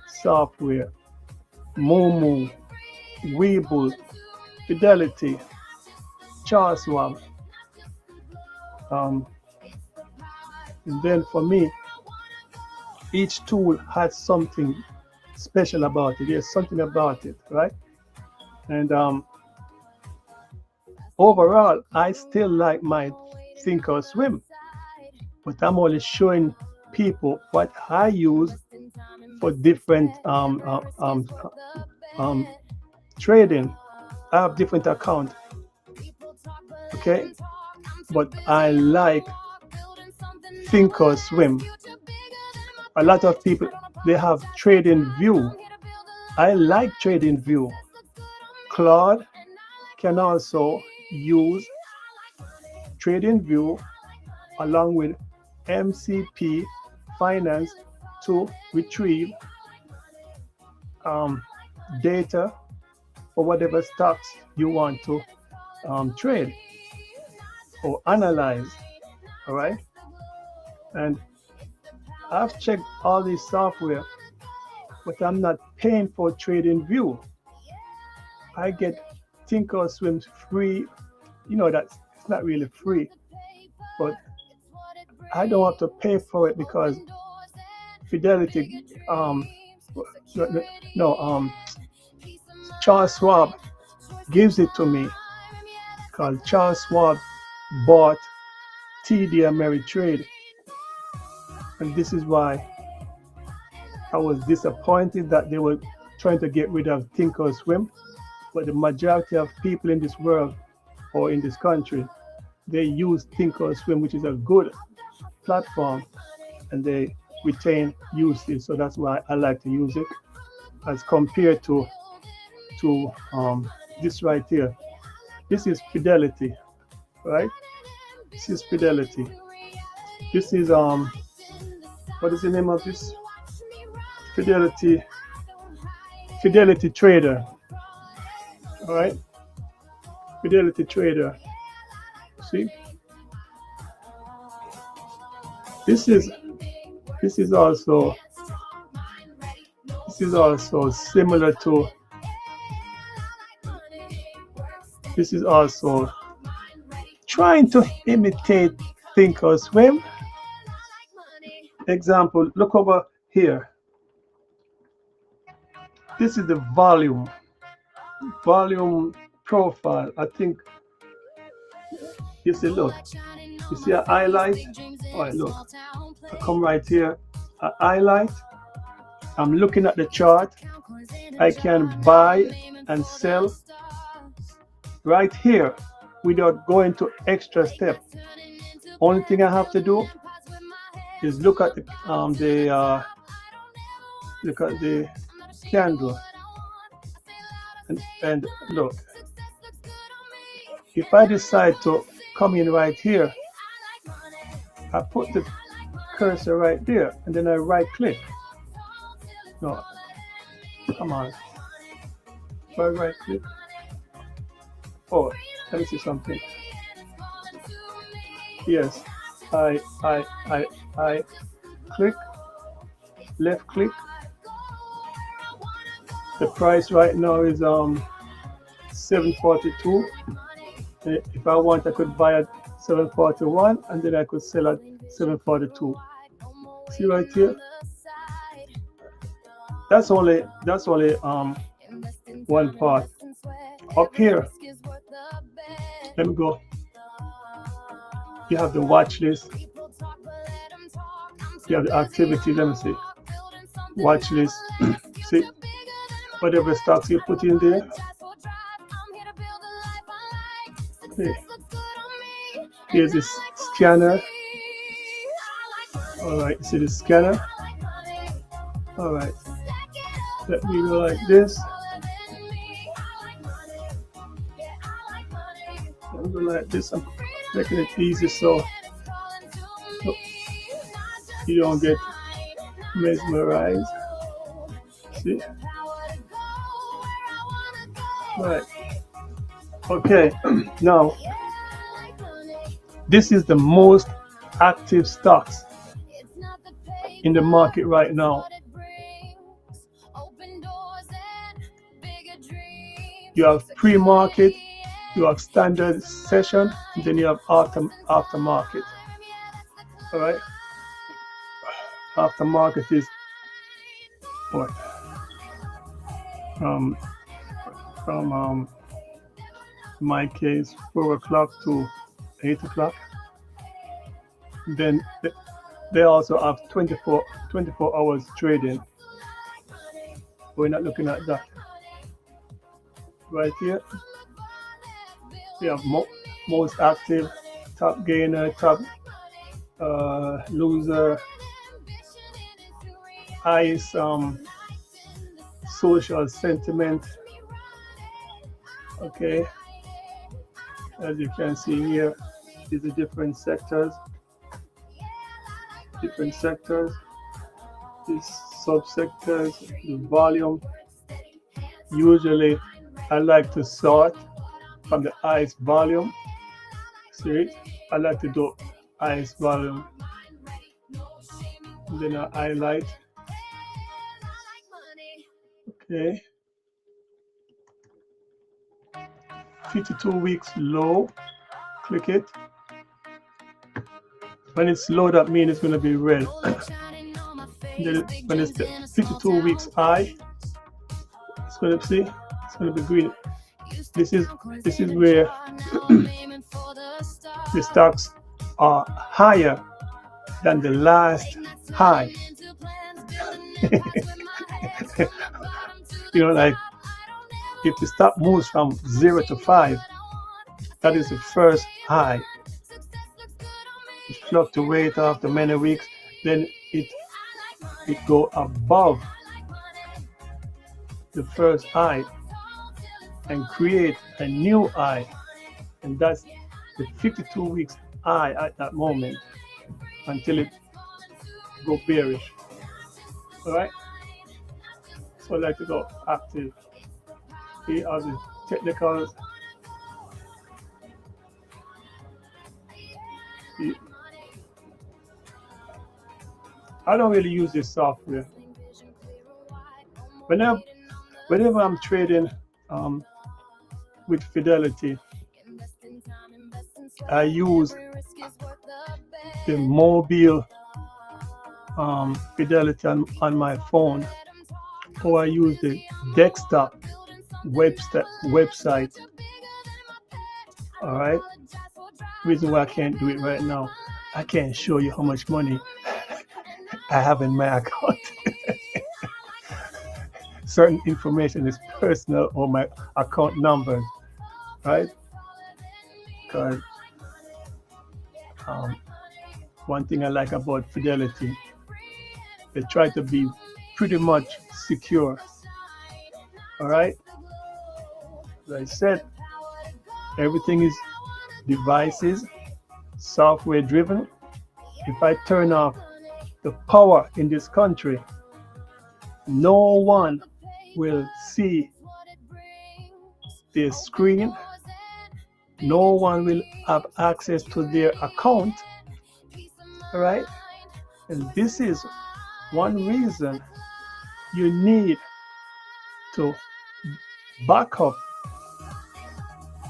software, Momo, Webull, Fidelity, Thinkorswim. And then for me, each tool has something special about it. There's something about it, right? And overall, I still like my Thinkorswim, but I'm only showing people what I use for different trading. I have different accounts, okay? But I like Thinkorswim. A lot of people, they have trading view. I like TradingView. Claude can also use TradingView along with MCP Finance to retrieve um, data for whatever stocks you want to trade or analyze. All right. And I've checked all these software, but I'm not paying for TradingView. I get Thinkorswim free. You know that it's not really free, but I don't have to pay for it because Fidelity, no, no, Charles Schwab gives it to me because Charles Schwab bought TD Ameritrade, and this is why I was disappointed that they were trying to get rid of Thinkorswim. But the majority of people in this world or in this country, they use Thinkorswim, which is a good platform, and they retain usage. So that's why I like to use it as compared to this right here. This is Fidelity, right? This is Fidelity. This is what is the name of this? Fidelity Trader. All right, Fidelity Trader. See, this is also similar to. This is also trying to imitate Thinkorswim. Example, look over here. This is the volume profile. I think you see, look, you see a highlight. All right, look, I come right here, a highlight. I'm looking at the chart. I can buy and sell right here without going to extra step. Only thing I have to do is look at the candle and look. If I decide to come in right here, I put the cursor right there and then I right click. No, come on. If I right click. Oh, let me see something. Yes, I click, left click. The price right now is 742. If I want, I could buy at 741 and then I could sell at 742. See right here? That's only one part. Up here, let me go. You have the watch list. You have the activity. Let me see. Watch list. See, whatever stocks you put in there. Okay. Here's this scanner. All right, see the scanner. All right. Let me go like this. I'll go like this. I'm making it easy so you don't get mesmerized. See? Right. Okay. Now, this is the most active stocks in the market right now. You have pre-market, you have standard session, and then you have aftermarket. All right. Aftermarket is what? From my case, 4 o'clock to 8 o'clock. Then they also have 24 hours trading. We're not looking at that. Right here, we have most active, top gainer, top loser, highest social sentiment. Okay, as you can see here, these are different sectors, these subsectors, the volume. Usually, I like to sort from the highest volume. See it? I like to do highest volume. Then I highlight. Okay. 52 weeks low. Click it. When it's low, that means it's going to be red. Then when it's the 52 weeks high, it's going to see. It's going to be green. This is where the stocks are higher than the last high. Like if the stock moves from 0 to 5, that is the first high. It fluctuates after many weeks, then it go above the first high and create a new high, and that's the 52 weeks high at that moment until it go bearish. All right. So I like to go active. Here are the technicals. I don't really use this software. Whenever I'm trading with Fidelity, I use the mobile Fidelity on my phone, or I use the desktop website. All right. Reason why I can't do it right now, I can't show you how much money I have in my account. Certain information is personal, or my account numbers, right? Because one thing I like about Fidelity, they try to be pretty much secure. All right. As I said, everything is devices, software driven. If I turn off the power in this country, no one will see their screen. No one will have access to their account. All right. And this is one reason you need to back up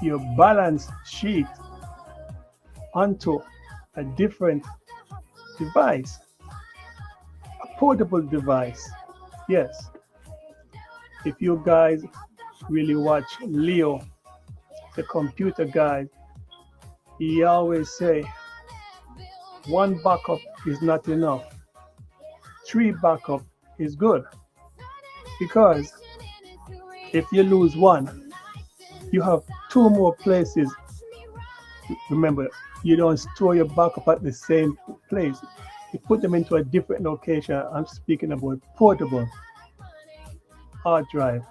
your balance sheet onto a different device, a portable device. Yes. If you guys really watch Leo, the computer guy, he always say, one backup is not enough. 3 backup is good. Because if you lose one, you have 2 more places. Remember, you don't store your backup at the same place. You put them into a different location. I'm speaking about portable hard drive.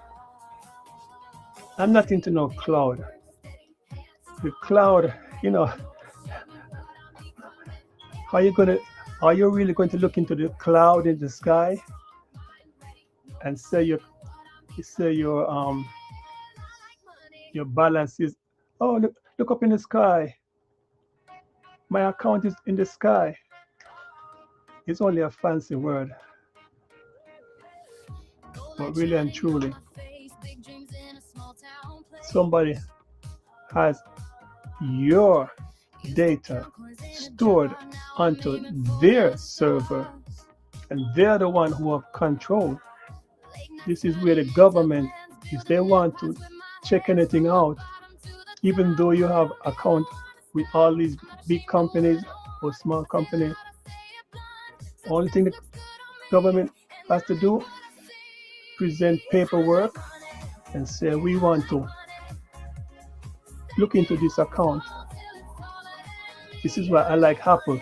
I'm not into no cloud. The cloud, are you really going to look into the cloud in the sky and say your balance is, oh, look up in the sky, my account is in the sky? It's only a fancy word, but really and truly, somebody has your data stored onto their server, and they're the one who have control. This is where the government, if they want to check anything out, even though you have account with all these big companies or small companies, only thing the government has to do, present paperwork and say, we want to look into this account. This is why I like Apple.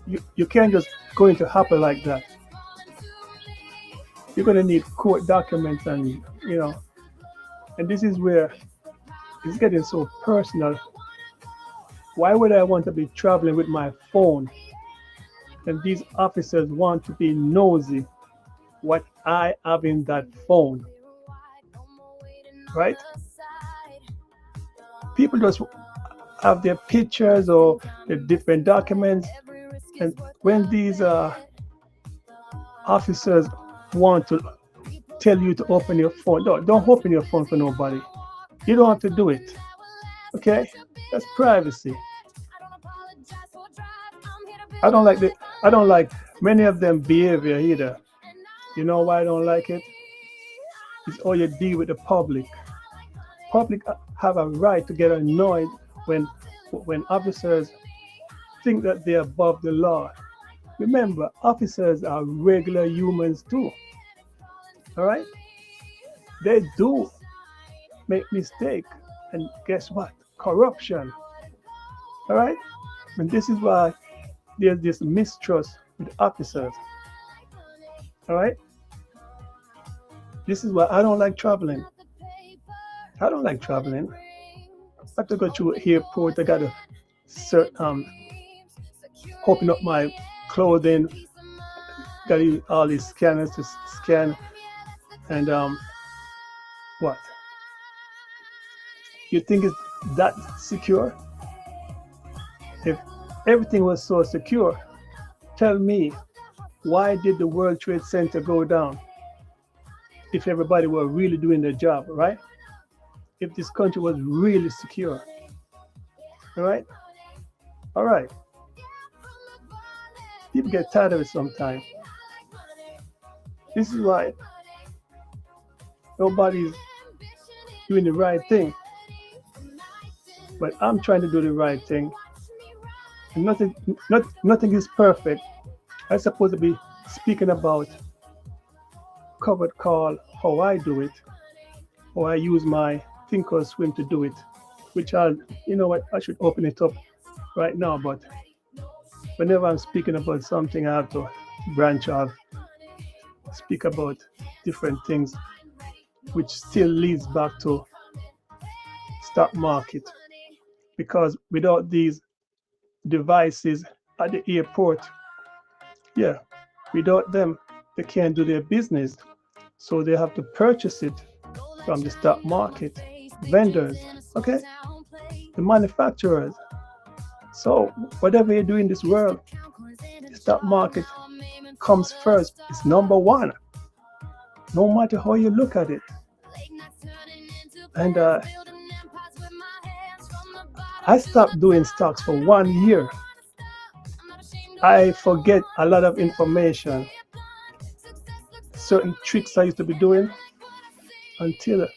You can't just go into Apple like that. you're gonna need court documents, and and this is where it's getting so personal. Why would I want to be traveling with my phone and these officers want to be nosy what I have in that phone, right? People just have their pictures or the different documents, and when these officers want to tell you to open your phone, don't open your phone for nobody. You don't have to do it. Okay? That's privacy. I don't like the I don't like many of them behavior either. You know why I don't like it? It's all you deal with the public. Public have a right to get annoyed when officers think that they're above the law. Remember, officers are regular humans too. All right? They do make mistake, and guess what? Corruption. All right? And this is why there's this mistrust with officers. All right? This is why I don't like traveling. I don't like traveling. I have to go through airport. I gotta open up my clothing. Gotta use all these scanners to scan. And what? You think it's that secure? If everything was so secure, tell me, why did the World Trade Center go down? If everybody were really doing their job, right? If this country was really secure, all right? All right. People get tired of it sometimes. This is why nobody's doing the right thing. But I'm trying to do the right thing. And nothing is perfect. I'm supposed to be speaking about covered call, how I do it, how I use my Thinkorswim to do it, which you know what, I should open it up right now, but whenever I'm speaking about something, I have to branch off, speak about different things, which still leads back to stock market. Because without these devices at the airport, yeah, without them, they can't do their business. So they have to purchase it from the stock market, vendors, okay, the manufacturers. So whatever you do in this world, the stock market comes first. It's number one, no matter how you look at it. And I stopped doing stocks for 1 year. I forget a lot of information, certain tricks I used to be doing, until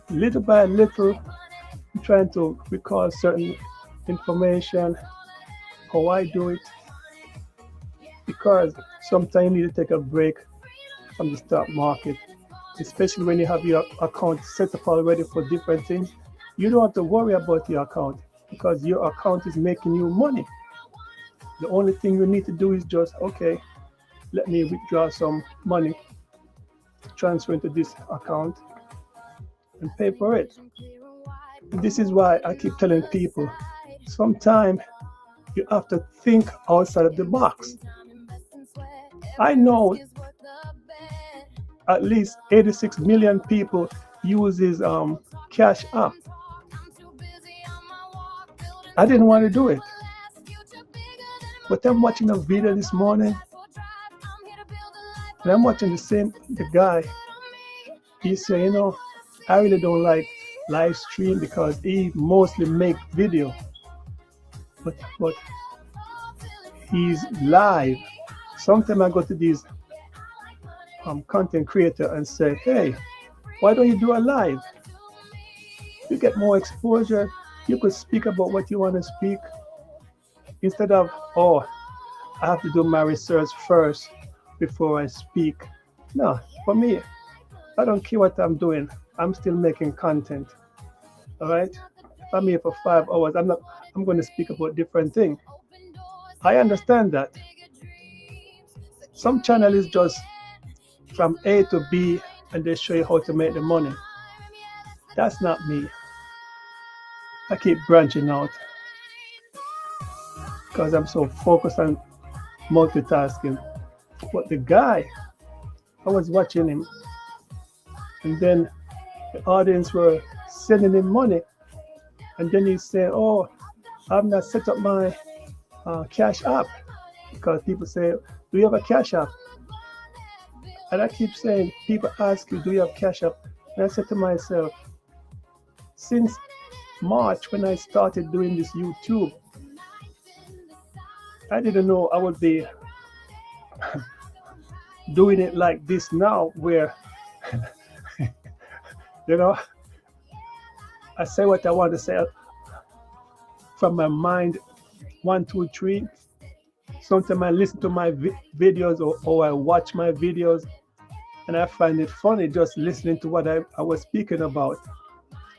little by little, I'm trying to recall certain information, how I do it, because sometimes you need to take a break from the stock market, especially when you have your account set up already for different things. You don't have to worry about your account because your account is making you money. The only thing you need to do is just, okay, let me withdraw some money, transfer into this account, and pay for it. This is why I keep telling people, sometimes you have to think outside of the box. I know at least 86 million people uses Cash App. I didn't want to do it. But I'm watching a video this morning, and I'm watching the guy. He said, I really don't like live stream because he mostly make video. But he's live. Sometimes I go to these content creator and say, hey, why don't you do a live? You get more exposure. You could speak about what you want to speak instead of, I have to do my research first before I speak. No, for me, I don't care what I'm doing. I'm still making content. All right? If I'm here for 5 hours, I'm going to speak about different things. I understand that. Some channel is just from A to B and they show you how to make the money. That's not me. I keep branching out because I'm so focused on multitasking. But the guy, I was watching him, and then the audience were sending him money, and then he said, "Oh, I've not set up my Cash App," because people say, "Do you have a Cash App?" And I keep saying, people ask you, "Do you have Cash App?" And I said to myself, since March when I started doing this YouTube, I didn't know I would be doing it like this now, where you know, I say what I want to say from my mind, 1, 2, 3. Sometimes I listen to my videos, or I watch my videos, and I find it funny just listening to what I was speaking about.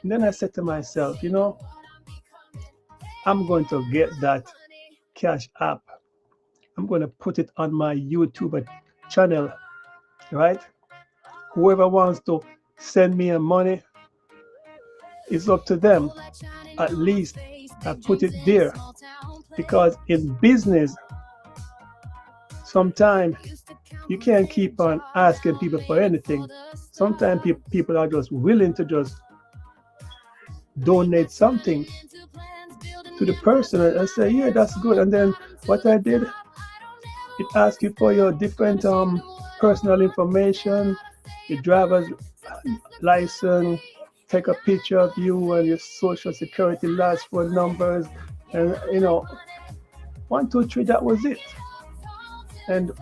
And then I said to myself, I'm going to get that Cash App. I'm going to put it on my YouTube channel, right? Whoever wants to send me money, it's up to them. At least I put it there, because in business, sometimes you can't keep on asking people for anything. Sometimes people are just willing to just donate something to the person and say, yeah, that's good. And then what I did, it asks you for your different personal information, your driver's license, take a picture of you and your social security, last 4 numbers, and 1, 2, 3, that was it. And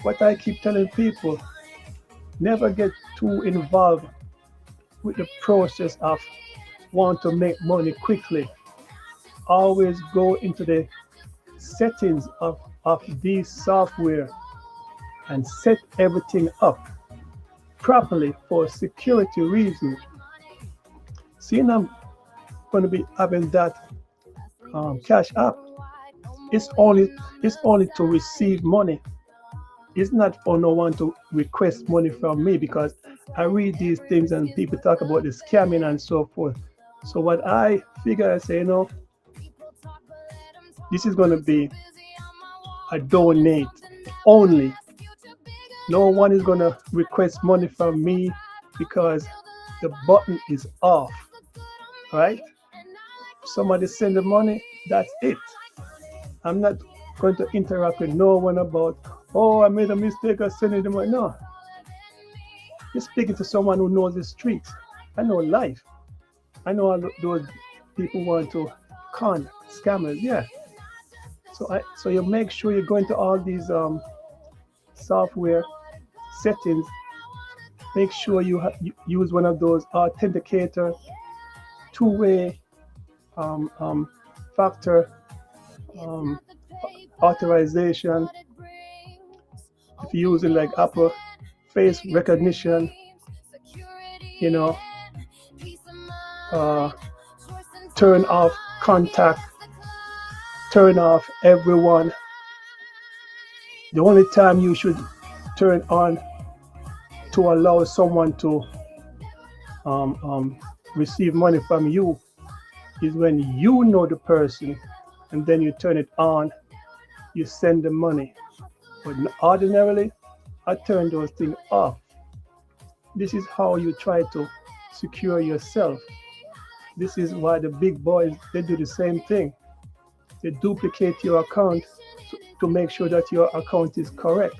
what I keep telling people, never get too involved with the process of want to make money quickly. Always go into the settings of these software and set everything up properly for security reasons. Seeing I'm going to be having that Cash App, it's only to receive money. It's not for no one to request money from me, because I read these things and people talk about the scamming and so forth. So what I figure, I say, this is going to be a donate only. No one is going to request money from me because the button is off, right? Somebody send the money, that's it. I'm not going to interact with no one about, oh, I made a mistake of sending the money. No. You're speaking to someone who knows the streets. I know life. I know all those people want to con scammers, yeah. So you make sure you go into all these software settings. Make sure you use one of those authenticator, two-way factor authorization. If you're using like Apple face recognition, turn off contact, turn off everyone. The only time you should turn on to allow someone to receive money from you is when you know the person, and then you turn it on, you send the money. But ordinarily, I turn those things off. This is how you try to secure yourself. This is why the big boys, they do the same thing. They duplicate your account to make sure that your account is correct.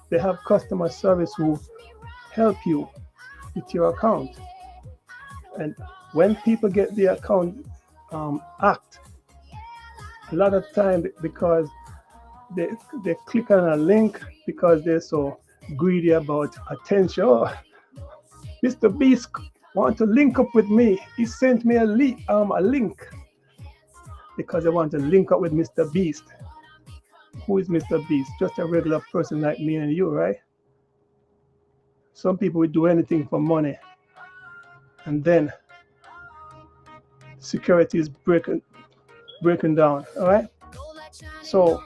They have customer service who help you with your account. And when people get the account hacked, a lot of time, because they click on a link because they're so greedy about attention. Oh, Mr. Beast want to link up with me. He sent me a link because they want to link up with Mr. Beast. Who is Mr. Beast? Just a regular person like me and you, right? Some people would do anything for money, and then security is breaking down. All right. So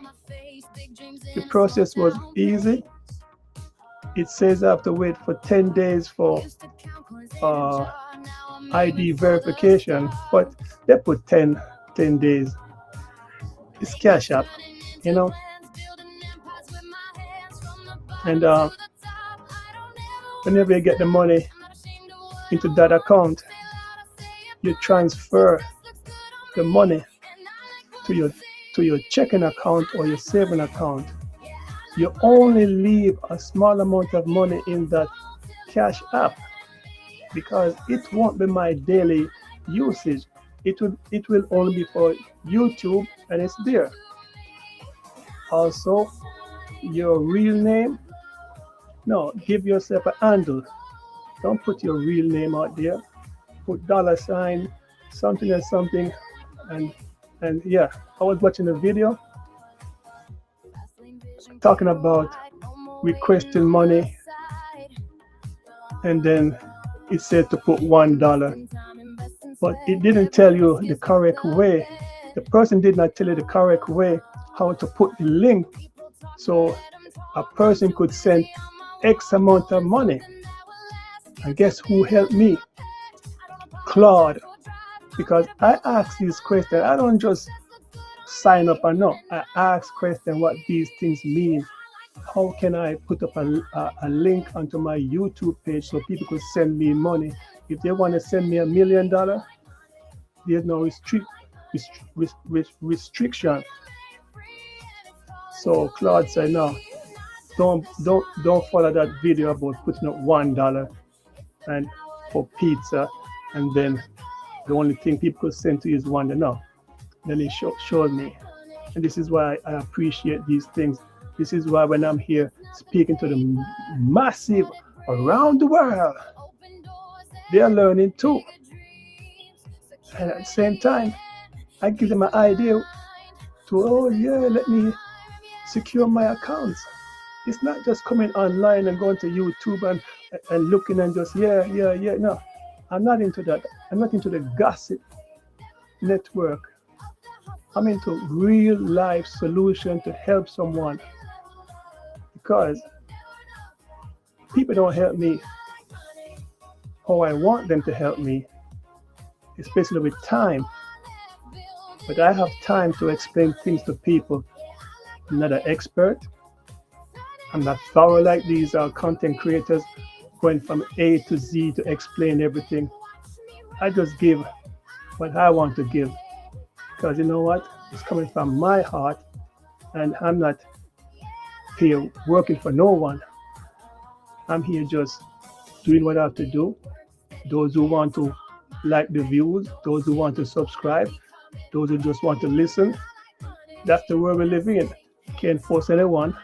the process was easy. it says I have to wait for 10 days for ID verification, but they put 10 days. It's Cash App, you know. And whenever you get the money into that account, you transfer the money to your checking account or your saving account. You only leave a small amount of money in that Cash App because it won't be my daily usage. It will only be for YouTube, and it's there. Also, your real name. No, give yourself a handle. Don't put your real name out there. Put $, something and something, and yeah. I was watching a video talking about requesting money, and then it said to put $1, but it didn't tell you the correct way. The person did not tell you the correct way how to put the link, so a person could send X amount of money. And guess who helped me? Claude. Because I ask these questions. I don't just sign up and no. I ask questions what these things mean. How can I put up a link onto my YouTube page so people could send me money? If they want to send me $1 million, there's no restriction. So Claude said, no, don't follow that video about putting up $1 and for pizza, and then the only thing people could send to you is $1. No. Then he showed me, and this is why I appreciate these things. This is why when I'm here speaking to the massive around the world, they are learning too. And at the same time, I give them an idea to, oh yeah, let me secure my accounts. It's not just coming online and going to YouTube and looking and just, yeah. No, I'm not into that. I'm not into the gossip network. I'm into real life solution to help someone, because people don't help me how I want them to help me, especially with time. But I have time to explain things to people. I'm not an expert. I'm not thorough like these content creators going from A to Z to explain everything. I just give what I want to give, because you know what? It's coming from my heart, and I'm not here working for no one. I'm here just doing what I have to do. Those who want to like the views, those who want to subscribe, those who just want to listen, that's the world we live in. Can't force anyone.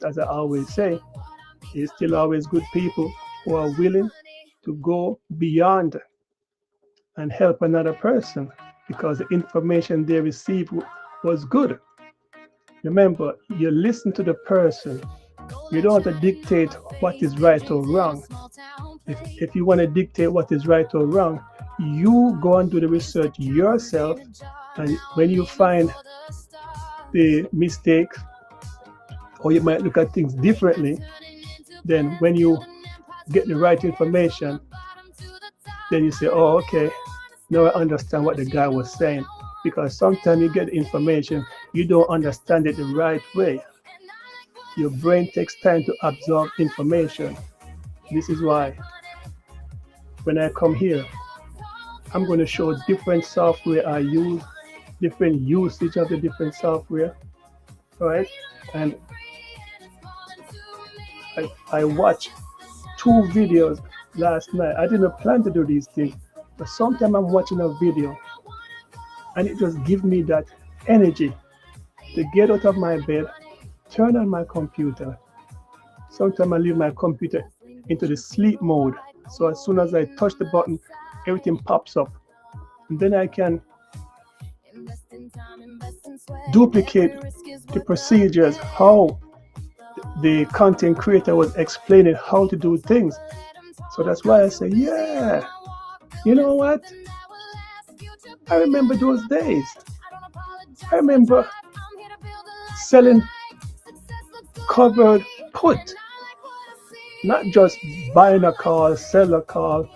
As I always say, there's still always good people who are willing to go beyond and help another person because the information they received was good. Remember, you listen to the person. You don't have to dictate what is right or wrong. If you want to dictate what is right or wrong, you go and do the research yourself, and when you find the mistakes, or you might look at things differently, then when you get the right information, then you say, oh, okay, now I understand what the guy was saying. Because sometimes you get information, you don't understand it the right way. Your brain takes time to absorb information. This is why when I come here, I'm going to show different software I use, different usage of the different software, right? And I watched 2 videos last night. I didn't plan to do these things, but sometimes I'm watching a video and it just gives me that energy to get out of my bed, turn on my computer. Sometimes I leave my computer into the sleep mode. So as soon as I touch the button, everything pops up. And then I can duplicate the procedures, how the content creator was explaining how to do things. So that's why I say, yeah, you know what? I remember those days. I remember selling covered put. not just buying a call, sell a call,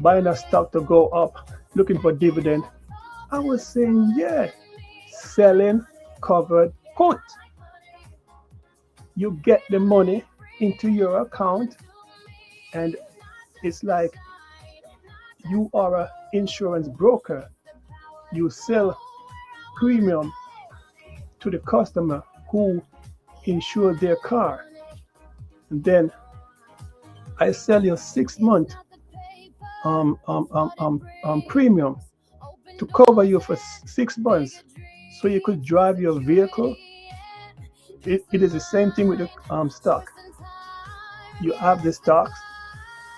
buying a stock to go up, looking for dividend. I was saying, yeah, selling covered put. You get the money into your account, and it's like you are an insurance broker. You sell premium to the customer who insured their car. And then I sell you 6 month premium to cover you for 6 months so you could drive your vehicle. It is the same thing with the stock. You have the stocks,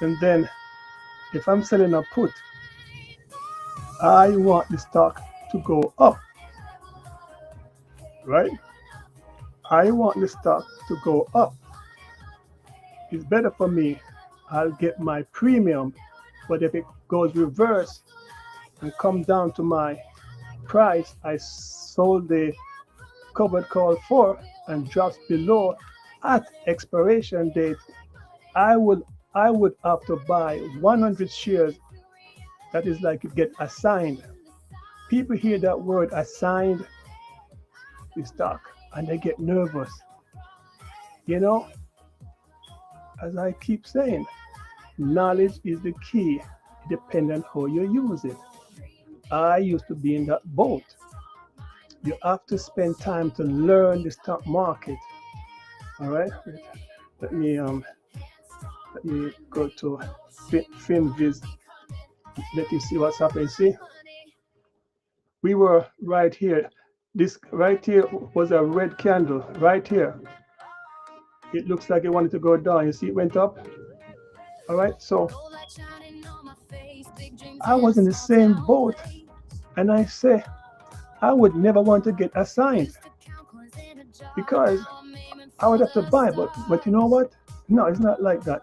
and then if I'm selling a put, I want the stock to go up, right? I want the stock to go up. It's better for me. I'll get my premium, but if it goes reverse and come down to my price I sold the covered call for and drops below at expiration date, I would have to buy 100 shares. That is like you get assigned. People hear that word assigned the stock and they get nervous. You know, as I keep saying, knowledge is the key, depending on how you use it. I used to be in that boat. You have to spend time to learn the stock market. All right. Let me go to FinViz. Let you see what's happening. See, we were right here. This right here was a red candle right here. It looks like it wanted to go down. You see, it went up. All right. So I was in the same boat, and I say I would never want to get assigned because I would have to buy. But you know what? No, it's not like that.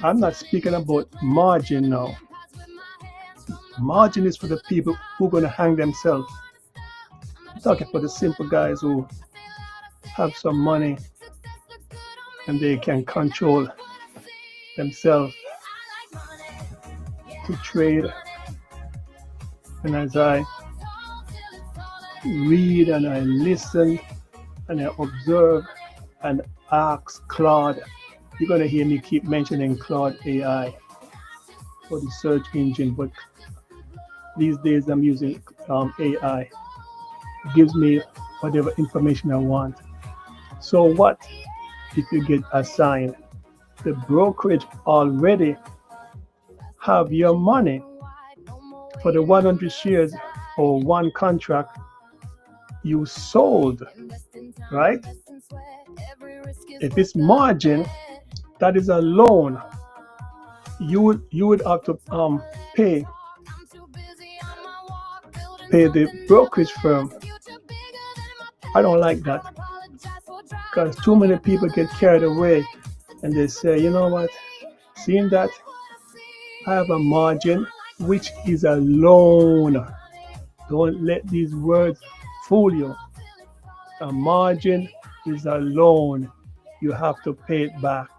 I'm not speaking about margin now. Margin is for the people who are going to hang themselves. I'm talking for the simple guys who have some money and they can control themselves to trade. And as I read and I listen and I observe and ask Claude, you're going to hear me keep mentioning Claude AI for the search engine, but these days I'm using AI. It gives me whatever information I want. So what if you get assigned? The brokerage already have your money for the 100 shares or one contract you sold, right? If it's margin, that is a loan. You would have to pay the brokerage firm. I don't like that because too many people get carried away and they say, you know what, seeing that I have a margin, which is a loan. Don't let these words fool you. A margin is a loan. You have to pay it back.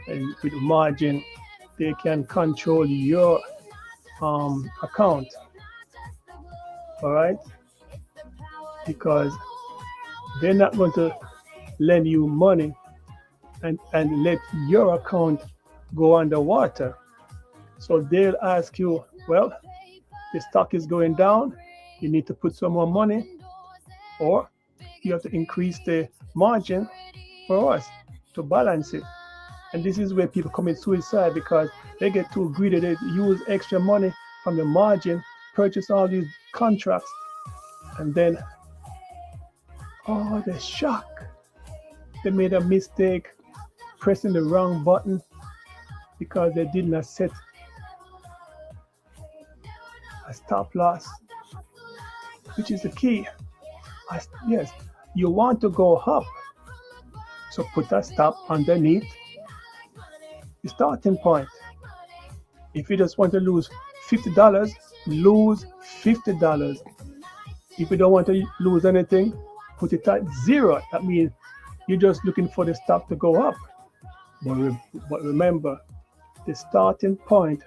And with margin, they can control your account. All right? Because they're not going to lend you money and let your account go underwater. So they'll ask you, well, the stock is going down, you need to put some more money, or you have to increase the margin for us to balance it. And this is where people commit suicide because they get too greedy. They use extra money from the margin, purchase all these contracts, and then, oh, the shock. They made a mistake pressing the wrong button because they did not set a stop loss, which is the key. Yes, you want to go up, so put a stop underneath the starting point. If you just want to lose $50, lose $50. If you don't want to lose anything, put it at zero. That means You're just looking for the stock to go up. But remember, the starting point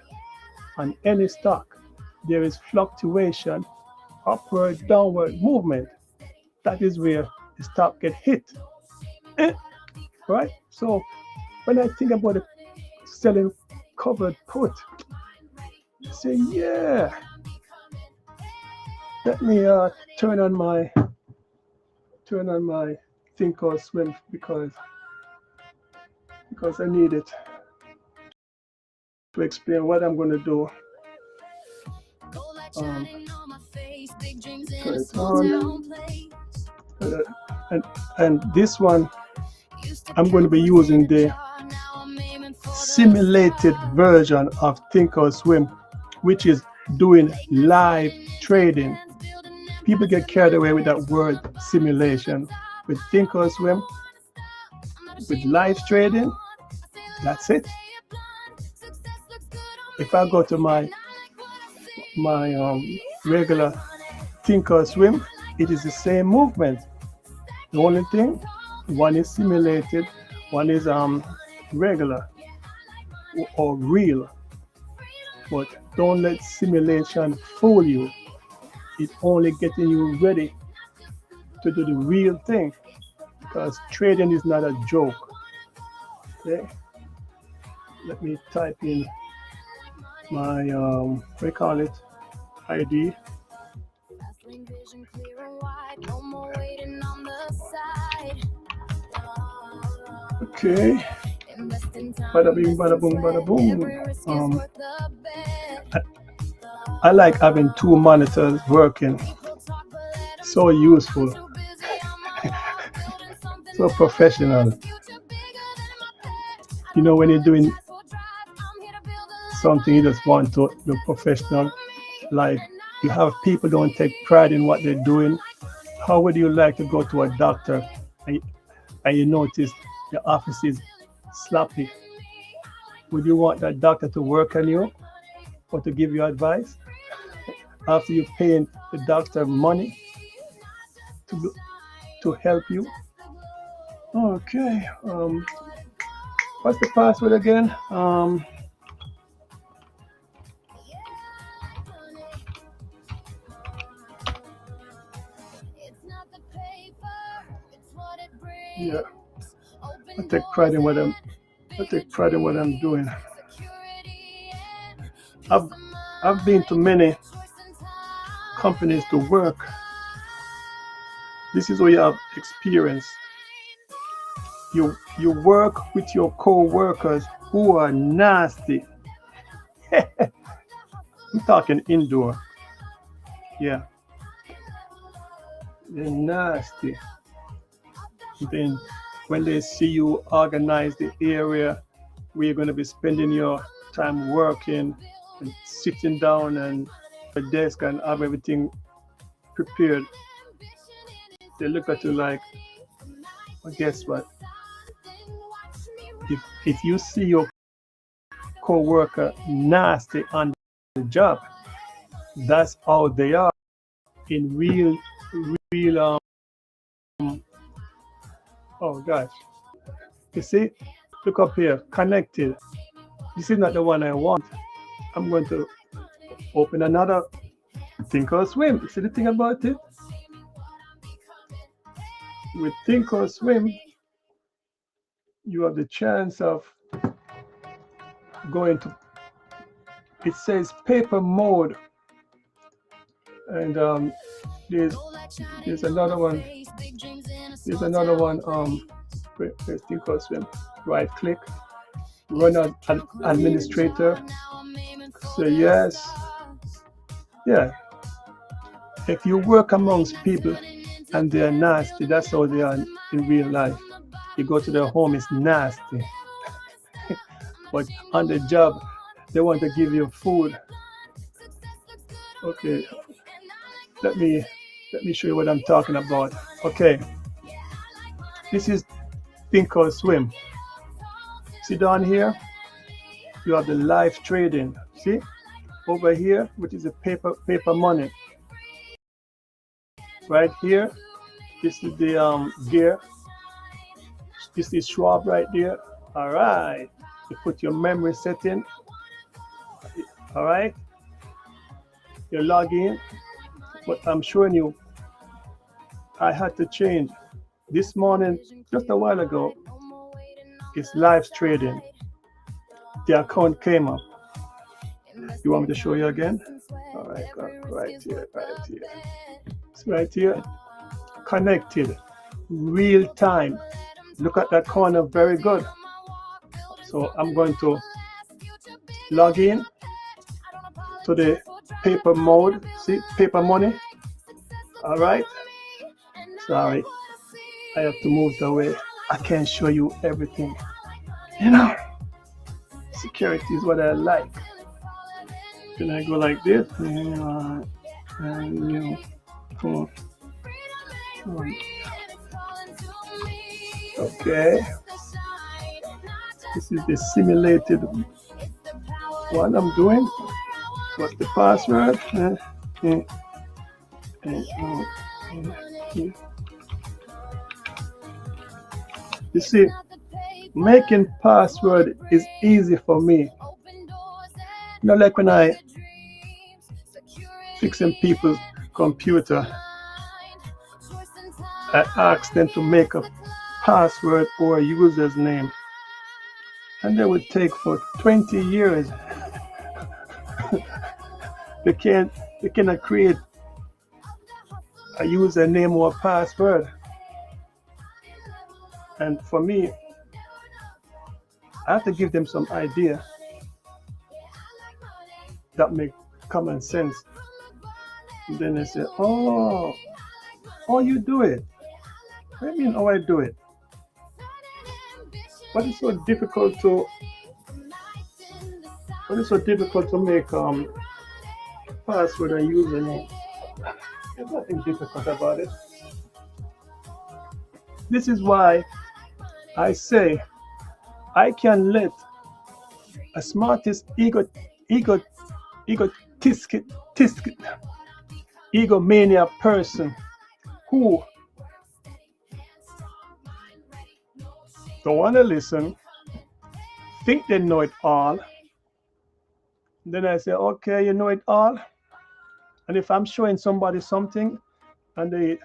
on any stock, there is fluctuation, upward, downward movement. That is where the stock get hit. Eh, right? So when I think about the selling covered put, I say, yeah, let me turn on my Thinkorswim because I need it to explain what I'm going to do. Turn it on. And, and this one, I'm going to be using the simulated version of Thinkorswim, which is doing live trading. People get carried away with that word simulation. With Thinkorswim, with live trading, that's it. If I go to my regular Thinkorswim, it is the same movement. The only thing, one is simulated, one is regular or real. But don't let simulation fool you. It's only getting you ready to do the real thing, because trading is not a joke. Okay, let me type in my what do you call it, ID. Okay, bada bing, bada boom, bada boom. I like having two monitors working. So useful, so professional. You know, when you're doing something, you just want to look professional. Like, you have people don't take pride in what they're doing. How would you like to go to a doctor and you notice the office is sloppy? Would you want that doctor to work on you or to give you advice after you're paying the doctor money to help you? Okay. What's the password again? Yeah. I take pride in what I'm doing. I've been to many companies to work. This is where you have experience. You work with your co-workers who are nasty. I'm talking indoor. Yeah. They're nasty. Then when they see you organize the area where you're going to be spending your time working and sitting down and a desk and have everything prepared, they look at you like, well, guess what? If you see your co-worker nasty on the job, that's how they are in real oh gosh. You see, look up here, connected. This is not the one I want. I'm going to open another Thinkorswim. You see the thing about it? With Thinkorswim, you have the chance of going to, it says paper mode, and there's another one. There's Thinkorswim. Right click, run as an administrator. Say yes. Yeah. If you work amongst people and they're nasty, that's how they are in real life. You go to their home, it's nasty. But on the job, they want to give you food. Okay, let me show you what I'm talking about. Okay, this is Thinkorswim. See down here, you have the live trading. See over here, which is the paper money. Right here, this is the gear. You see Schwab right there. All right. You put your memory setting. All right. You log in. But I'm showing you, I had to change. This morning, just a while ago, it's live trading. The account came up. You want me to show you again? All right, right here, right here. It's right here. Connected. Real time. Look at that corner, very good. So I'm going to log in to the paper mode. See, paper money. All right. Sorry, I have to move the way. I can't show you everything. You know, security is what I like. Then I go like this. And you know, okay. This is the simulated one I'm doing. What's the password? You see, making password is easy for me. You know, like when I fixing people's computer, I ask them to make a password or a user's name, and they would take for 20 years. They cannot create a username or a password. And for me, I have to give them some idea that make common sense. And then they say, oh, you do it. What do you mean, oh, I do it? What is so difficult to make password and username? There's nothing difficult about it. This is why I say I can let a smartest egomania person who don't want to listen, think they know it all. Then I say, okay, you know it all. And if I'm showing somebody something and they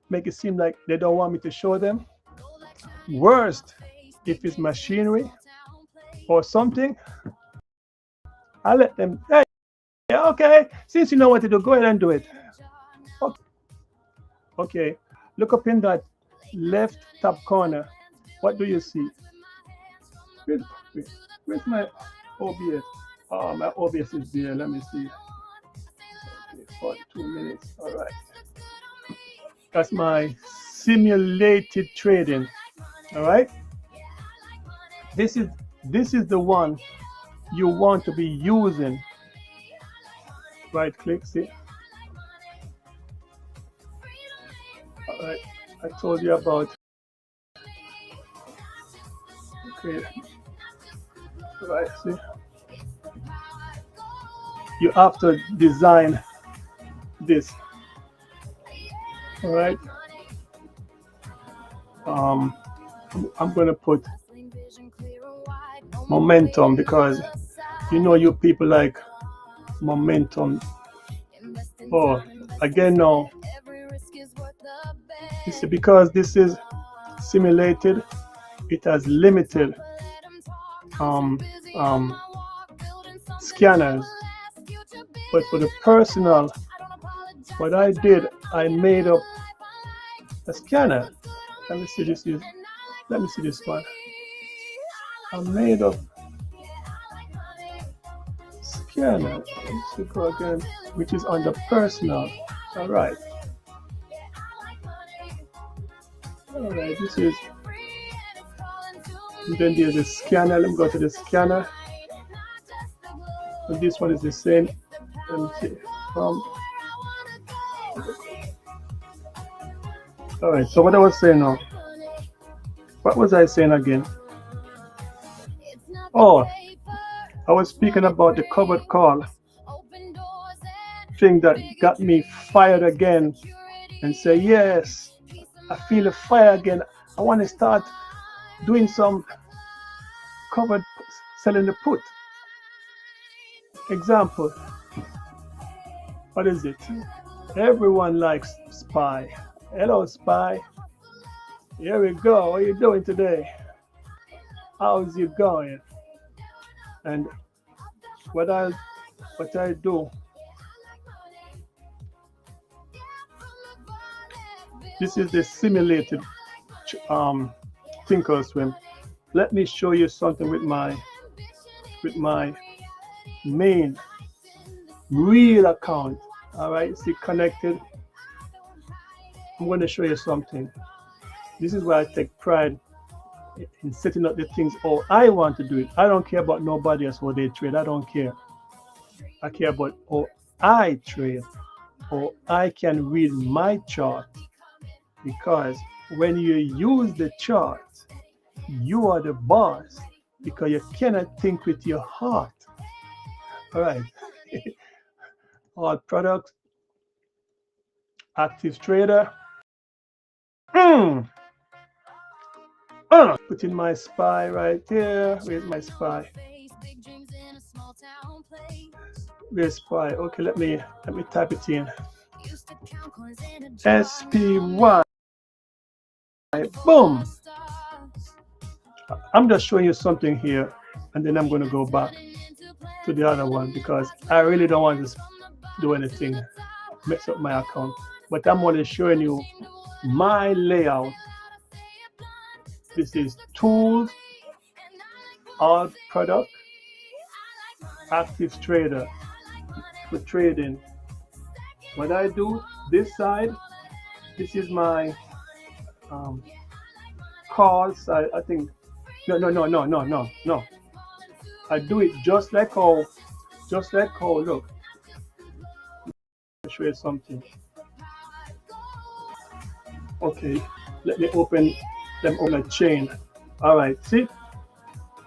make it seem like they don't want me to show them, worst, if it's machinery or something, I let them, hey, yeah, okay, since you know what to do, go ahead and do it. Okay, look up in that left top corner. What do you see? Where's my OBS? Oh, my OBS is there. Let me see. Okay, 42 minutes. All right. That's my simulated trading. All right. This is the one you want to be using. Right click. See. All right. I told you about. Okay. All right. See. You have to design this. All right. I'm going to put momentum because you know you people like momentum. Oh, again now. You see, because this is simulated, it has limited scanners. But for the personal, what I did, I made up a scanner. Let me see this one. I made up scanner. Let's go again, which is on the personal. All right. All right. This is. And then there's a scanner. Let me go to the scanner. And this one is the same. Let me see. All right. So what I was saying now. What was I saying again? Oh, I was speaking about the covered call thing that got me fired again, and say yes, I feel a fire again. I want to start doing some covered selling the put. Example, what is it? Everyone likes Spy. Hello, Spy. Here we go. What are you doing today? How's you going? And what I what I do. This is the simulated um, Thinkorswim. Let me show you something with my main real account. All right, see connected. I'm going to show you something. This is where I take pride in setting up the things how I want to do it. I don't care about nobody else how they trade. I don't care. I care about how I trade, how I can read my chart. Because when you use the chart, you are the boss because you cannot think with your heart. All right. All products, active trader. Put in my spy right here. Where's my spy? Where's spy? Okay, let me type it in. SPY. Boom. I'm just showing you something here, and then I'm going to go back to the other one because I really don't want to do anything, mess up my account. But I'm only showing you my layout. This is tools, all product, active trader for trading. What I do, this side, this is my call side. I think no. I do it just like how look. I'll show you something. Okay, let me open them on a chain. All right, see,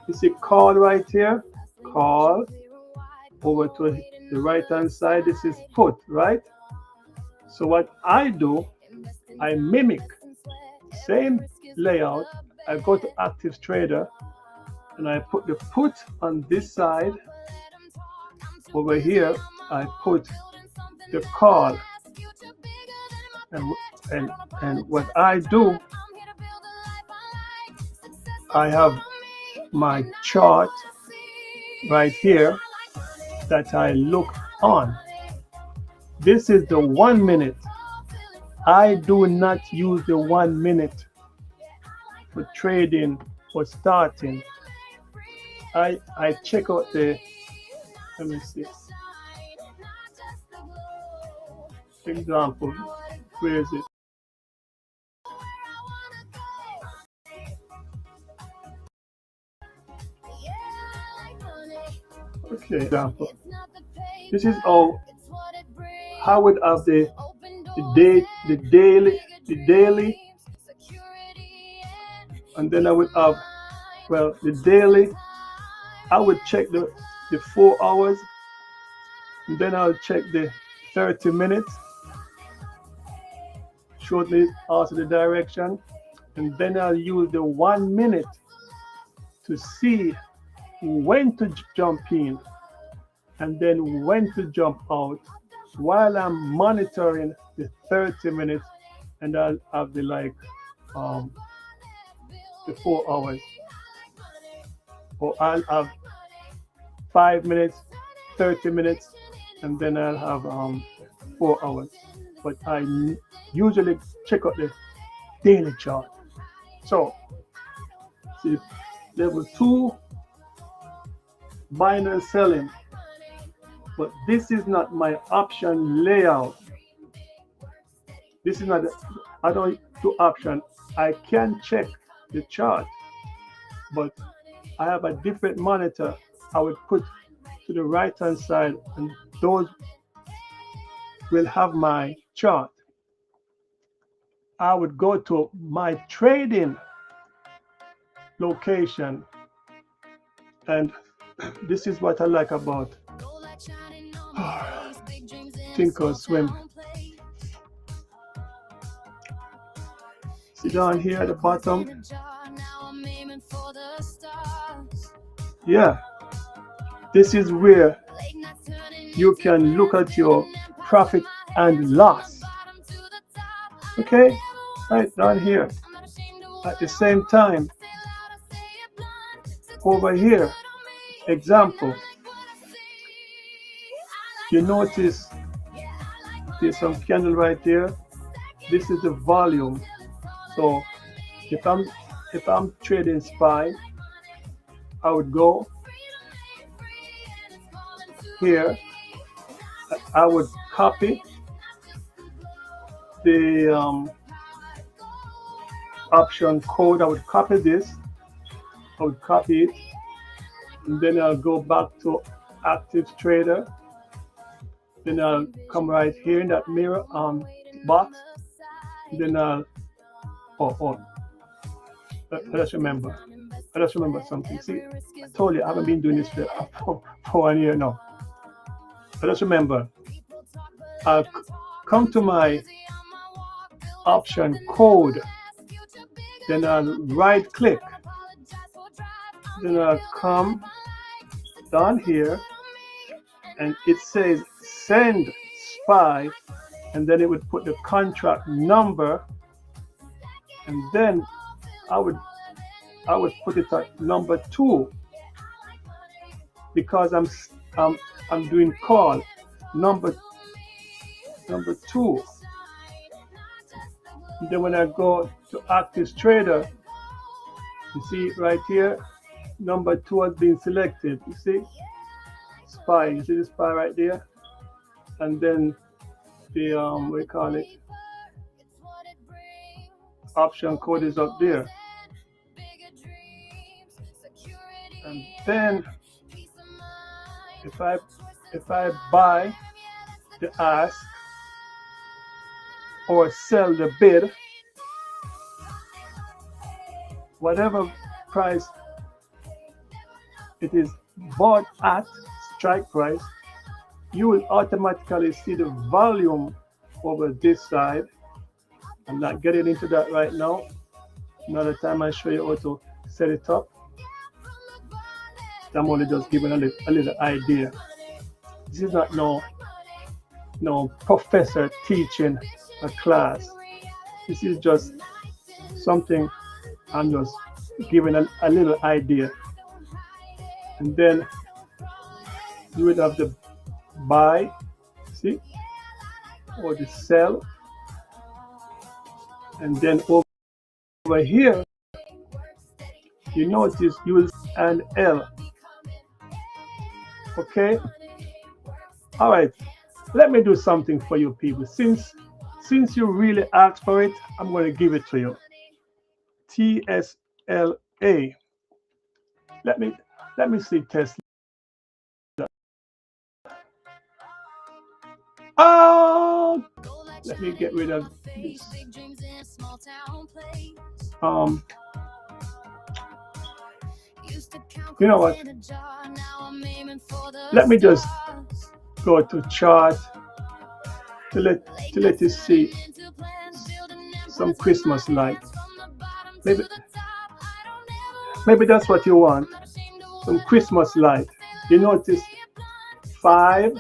you see call right here, call over to the right hand side. This is put, right? So what I do, I mimic same layout. I go to active trader and I put the put on this side. Over here I put the call, and what I do, I have my chart right here that I look on. This is the 1 minute. I do not use the 1 minute for trading or starting. I check out the, let me see, example, where is it? Okay, example. This is how I would have the daily, and then I would have, well, the daily. I would check the 4 hours, and then I'll check the 30 minutes, shortly after the direction, and then I'll use the 1 minute to see when to jump in and then when to jump out while I'm monitoring the 30 minutes, and I'll have the the 4 hours, or I'll have 5 minutes, 30 minutes, and then I'll have 4 hours. But I usually check out the daily chart. So see, level 2, buying and selling. But this is not my option layout. This is not, I don't do option. I can check the chart, but I have a different monitor I would put to the right hand side, and those will have my chart. I would go to my trading location, and this is what I like about Thinkorswim. See down here at the bottom, Yeah, this is where you can look at your profit and loss. Okay, right down here. At the same time, over here, example, you notice there's some candle right there. This is the volume. So if I'm trading SPY, I would go here. I would copy the option code. I would copy this. I would copy it, and then I'll go back to active trader. Then I'll come right here in that mirror box. Then I'll let's remember. Let's remember something. See, I told you I haven't been doing this for 1 year now. But let's remember. I'll come to my option code. Then I'll right click. Then I'll come down here, and it says send SPY, and then it would put the contract number, and then I would put it at number 2 because I'm doing call number 2. And then when I go to active trader, you see right here, number 2 has been selected. You see SPY. You see the SPY right there, and then the we call it option code is up there. And then if I buy the ask or sell the bid, whatever price it is bought at strike price, you will automatically see the volume over this side. I'm not getting into that right now. Another time I show you how to set it up. I'm only just giving a little idea. This is not no professor teaching a class. This is just something I'm just giving a little idea. And then you would have the buy, see, or the sell, and then over here you notice you will an L. Okay, all right, let me do something for you people. Since you really asked for it, I'm going to give it to you. TSLA. Let me see Tesla. Oh, let me get rid of this. You know what? Let me just go to chart to let you see some Christmas lights. Maybe that's what you want. Some Christmas light. You notice 5.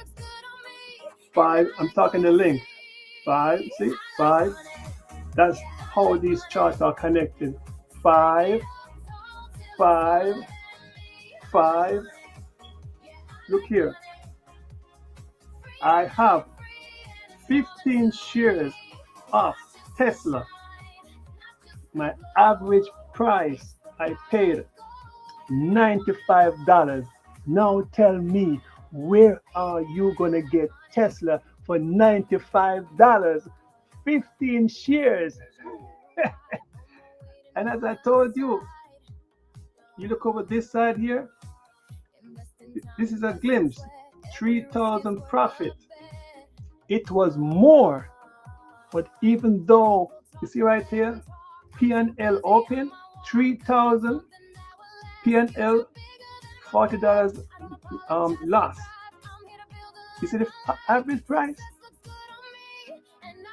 I'm talking the link. 5. See 5. That's how these charts are connected. 5. Look here. I have 15 shares of Tesla. My average price I paid $95. Now tell me, where are you gonna get Tesla for $95? 15 shares. And as I told you, you look over this side here. This is a glimpse. 3,000 profit. It was more, but even though you see right here, P&L open 3,000, P&L $40 loss. You see the average price?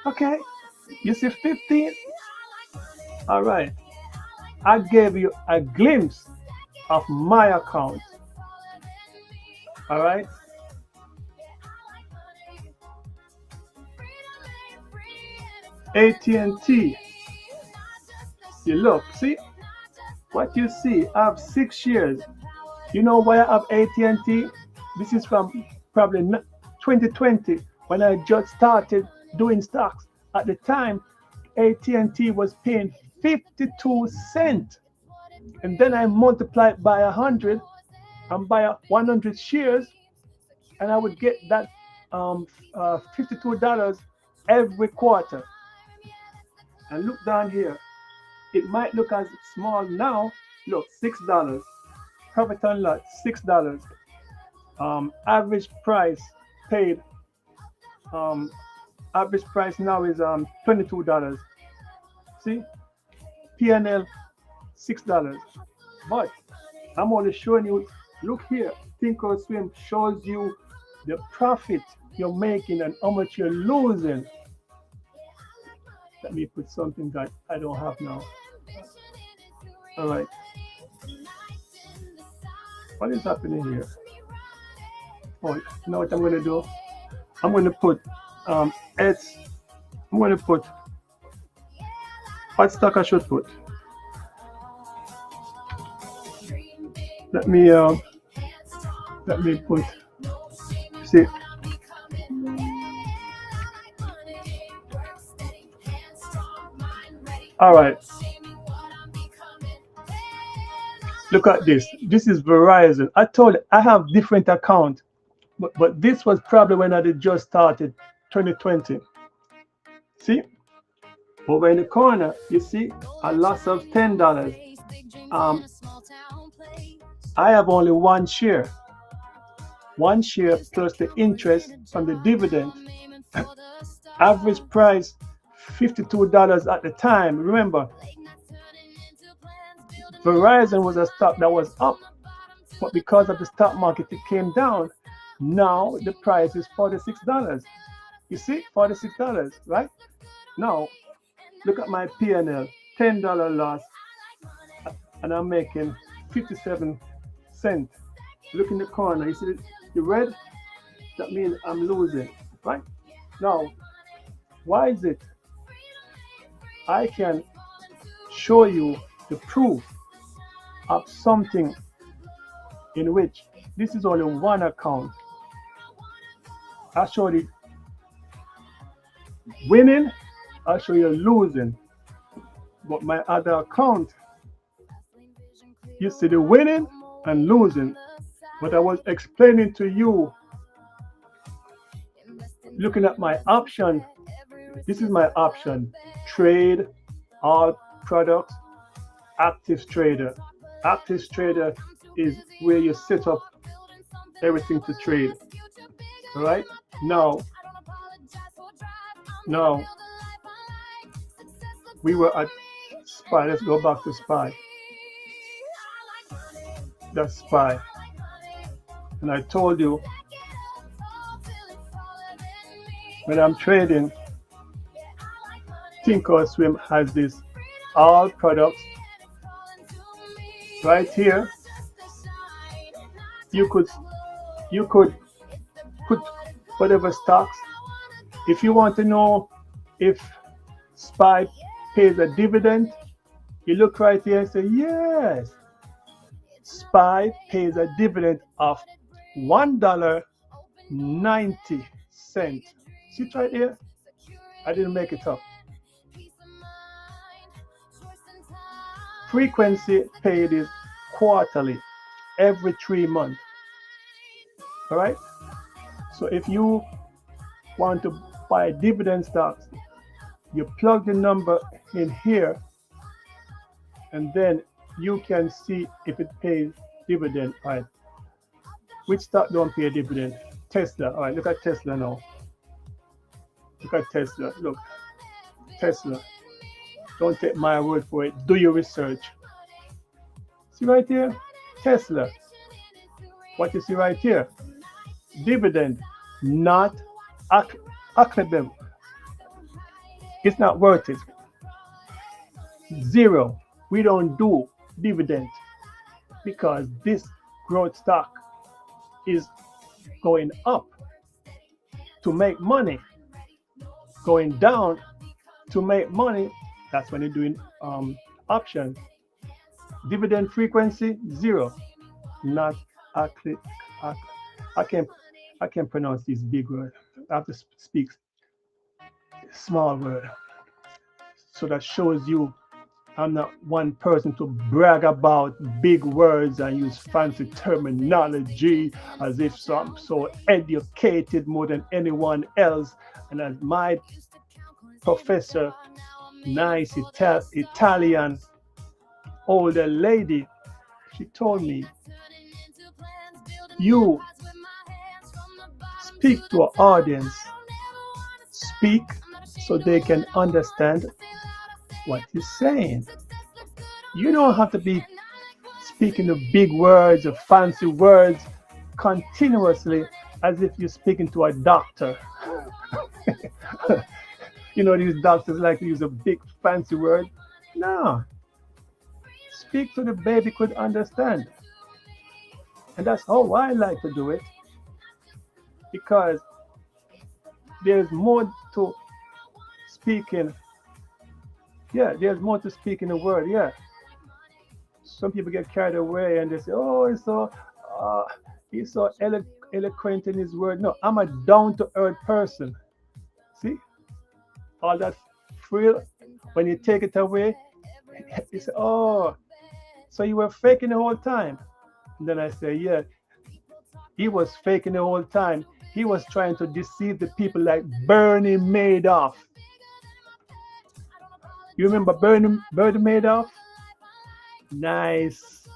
Okay, you see 15. All right, I gave you a glimpse of my account. All right. AT&T. You look, see what you see. I have 6 shares. You know why I have AT&T? This is from probably 2020 when I just started doing stocks. At the time, AT&T was paying 52 cents, and then I multiplied by 100 and buy 100 shares, and I would get that $52 every quarter. And look down here. It might look as small now. Look, $6. Profit and loss, $6. Average price paid. Um, average price now is $22. See, PNL $6. But I'm only showing you. Look here. Thinkorswim shows you the profit you're making and how much you're losing. Let me put something that I don't have now. All right. What is happening here? Oh, you know what I'm going to do? I'm going to put S. I'm going to put what stock I should put. Let me put. See. All right. Look at this. This is Verizon. I told you I have different account, but this was probably when I did just started 2020. See, over in the corner, you see a loss of $10. I have only one share plus the interest from the dividend. Average price $52 at the time. Remember, Verizon was a stock that was up, but because of the stock market, it came down. Now the price is $46. You see, $46, right? Now, look at my P&L, $10 loss, and I'm making 57 cents. Look in the corner, you see the red? That means I'm losing, right? Now, why is it? I can show you the proof of something in which this is only one account. I showed it winning, I show you losing. But my other account, you see the winning and losing. But I was explaining to you, looking at my option. This is my option. Trade all products, active trader. Active trader is where you set up everything to trade. All right. Now we were at SPY. Let's go back to SPY. That's SPY. And I told you when I'm trading, Thinkorswim has this all products right here. You could put whatever stocks. If you want to know if SPY pays a dividend, you look right here and say, yes, SPY pays a dividend of $1.90. See it right here? I didn't make it up. Frequency paid is quarterly, every 3 months. All right? So if you want to buy dividend stocks, you plug the number in here, and then you can see if it pays dividend. All right. Which stock don't pay a dividend? Tesla. All right, look at Tesla now. Look at Tesla. Look, Tesla. Don't take my word for it. Do your research. See right here? Tesla. What you see right here? Dividend, not academic. It's not worth it. Zero. We don't do dividend because this growth stock is going up to make money, going down to make money. That's when you're doing option. Dividend frequency 0. Not actually. I can I can pronounce these big words. I have to speak small word. So that shows you I'm not one person to brag about big words and use fancy terminology as if I'm so educated more than anyone else. And as my professor, nice Italian older lady, she told me, you speak to an audience, speak so they can understand what you're saying. You don't have to be speaking the big words or fancy words continuously as if you're speaking to a doctor. You know, these doctors like to use a big fancy word. No. Speak so the baby could understand. And that's how I like to do it. Because there's more to speaking. Yeah, there's more to speak in the word. Yeah. Some people get carried away and they say, oh, he's so eloquent in his word. No, I'm a down-to-earth person. See? All that frill, when you take it away, you say, oh, so you were faking the whole time. And then I say, yeah, he was faking the whole time. He was trying to deceive the people like Bernie Madoff. You remember Bernie Madoff? Nice,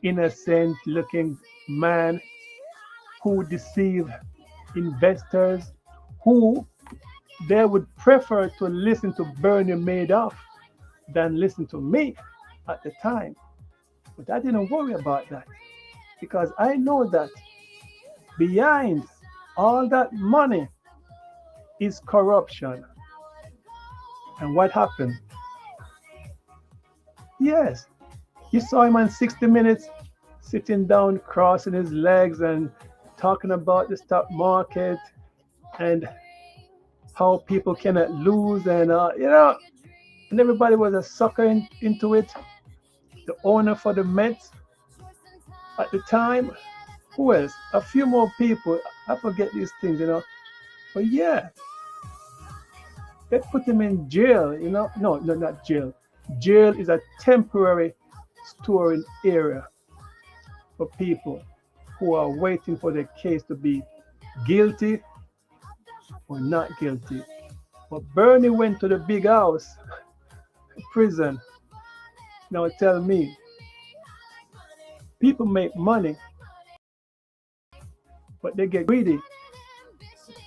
innocent looking man who deceived investors, who they would prefer to listen to Bernie Madoff than listen to me at the time. But I didn't worry about that because I know that behind all that money is corruption. And what happened? Yes, you saw him on 60 Minutes sitting down, crossing his legs and talking about the stock market and how people cannot lose and and everybody was a sucker into it. The owner for the Mets at the time, who else? A few more people. I forget these things, But yeah, they put him in jail, No, not jail. Jail is a temporary storing area for people who are waiting for their case to be guilty or not guilty. But Bernie went to the big house, prison. Now tell me, people make money, but they get greedy.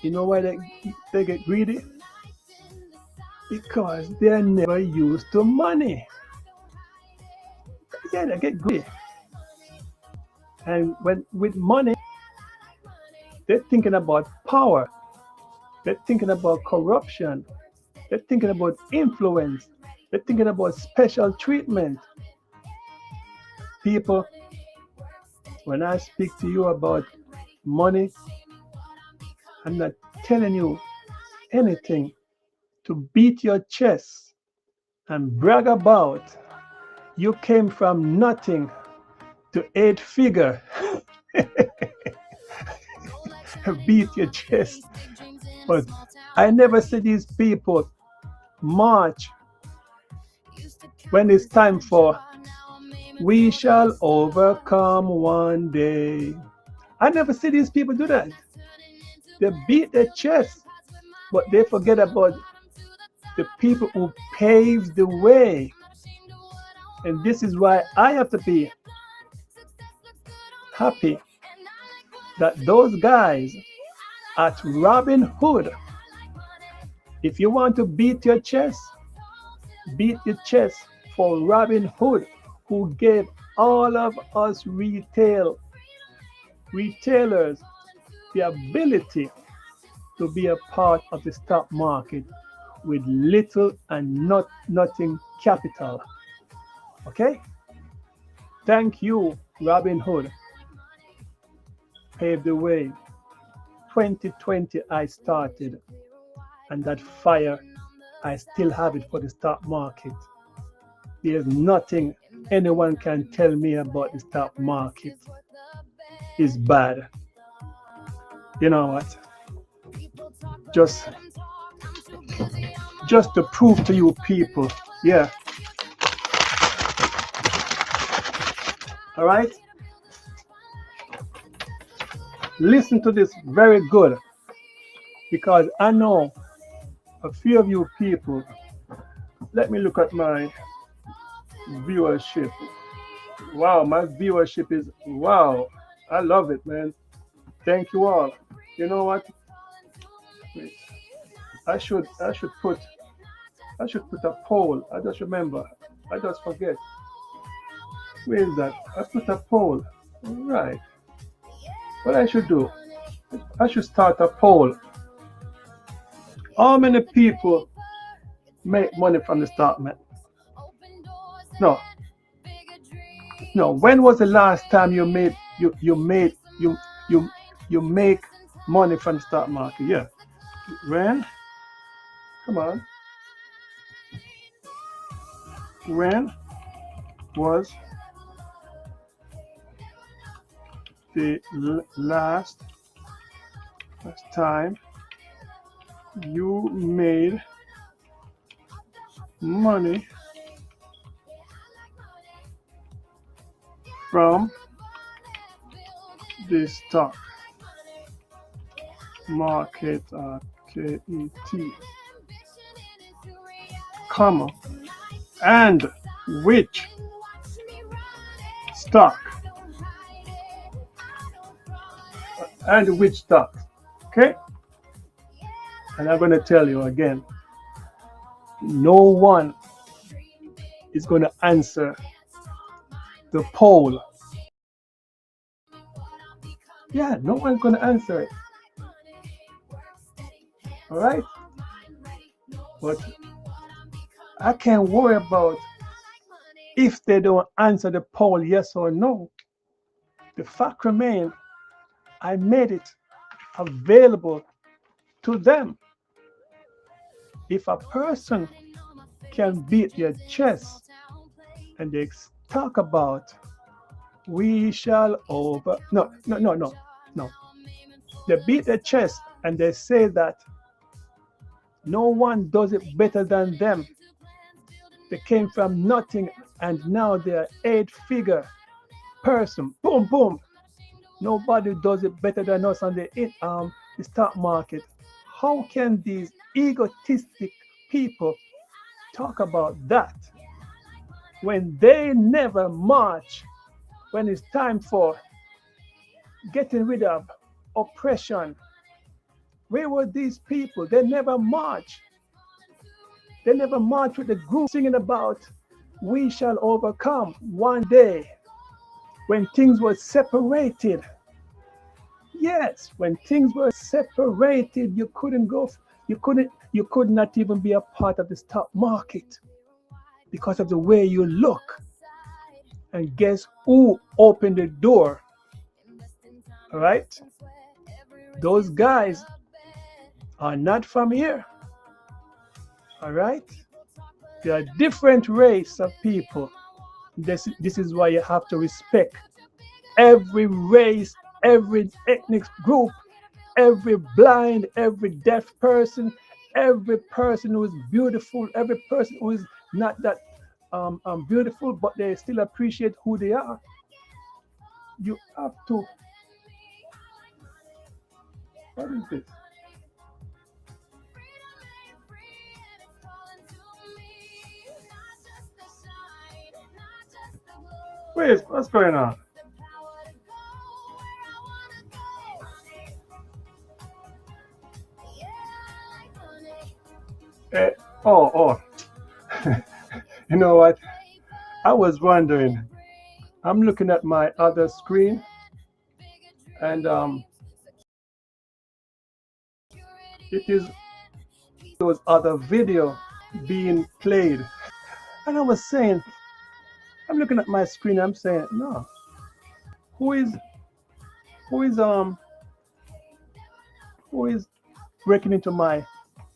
You know why they get greedy? Because they're never used to money. Yeah, they get greedy. And with money, they're thinking about power. They're thinking about corruption. They're thinking about influence. They're thinking about special treatment. People, when I speak to you about money, I'm not telling you anything to beat your chest and brag about. You came from nothing to 8-figure. Beat your chest. But I never see these people march when it's time for we shall overcome one day. I never see these people do that. They beat their chest, but they forget about the people who paved the way. And this is why I have to be happy that those guys at Robin Hood, if you want to beat your chest for Robin Hood, who gave all of us retailers the ability to be a part of the stock market with little and nothing capital. Okay? Thank you, Robin Hood. Paved the way. 2020 I started, and that fire, I still have it for the stock market. There's nothing anyone can tell me about the stock market is bad. You know what? Just just to prove to you people, yeah, all right? Listen to this very good, because I know a few of you people. Let me look at my viewership. Wow, my viewership is wow. I love it, man. Thank you all. You know what? I should put a poll. I just remember. I just forget. Where is that? I put a poll. Right. What I should do? I should start a poll. How many people make money from the stock market? No, no. When was the last time you make money from the stock market? Yeah. When? Come on. When was the last time you made money from the stock market? KET, comma, and which stock? And which stock? Okay? And I'm going to tell you again, no one is going to answer the poll. Yeah, no one's going to answer it. All right? But I can't worry about if they don't answer the poll yes or no. The fact remains, I made it available to them. If a person can beat their chest and they talk about we shall over no. They beat their chest and they say that no one does it better than them. They came from nothing and now they're 8-figure person. Boom, boom. Nobody does it better than us on the stock market. How can these egotistic people talk about that when they never march when it's time for getting rid of oppression? Where were these people? They never march. They never march with the group singing about we shall overcome one day when things were separated. Yes, when things were separated, you could not even be a part of the stock market because of the way you look. And guess who opened the door? All right? Those guys are not from here. All right? They are a different race of people. This is why you have to respect every race, every ethnic group, every blind, every deaf person, every person who is beautiful, every person who is not that beautiful, but they still appreciate who they are. You have to. What is this? Wait, what's going on? Oh. You know what? I was wondering. I'm looking at my other screen, and it is those other video being played. And I was saying, I'm looking at my screen. I'm saying, no. Who is who is breaking into my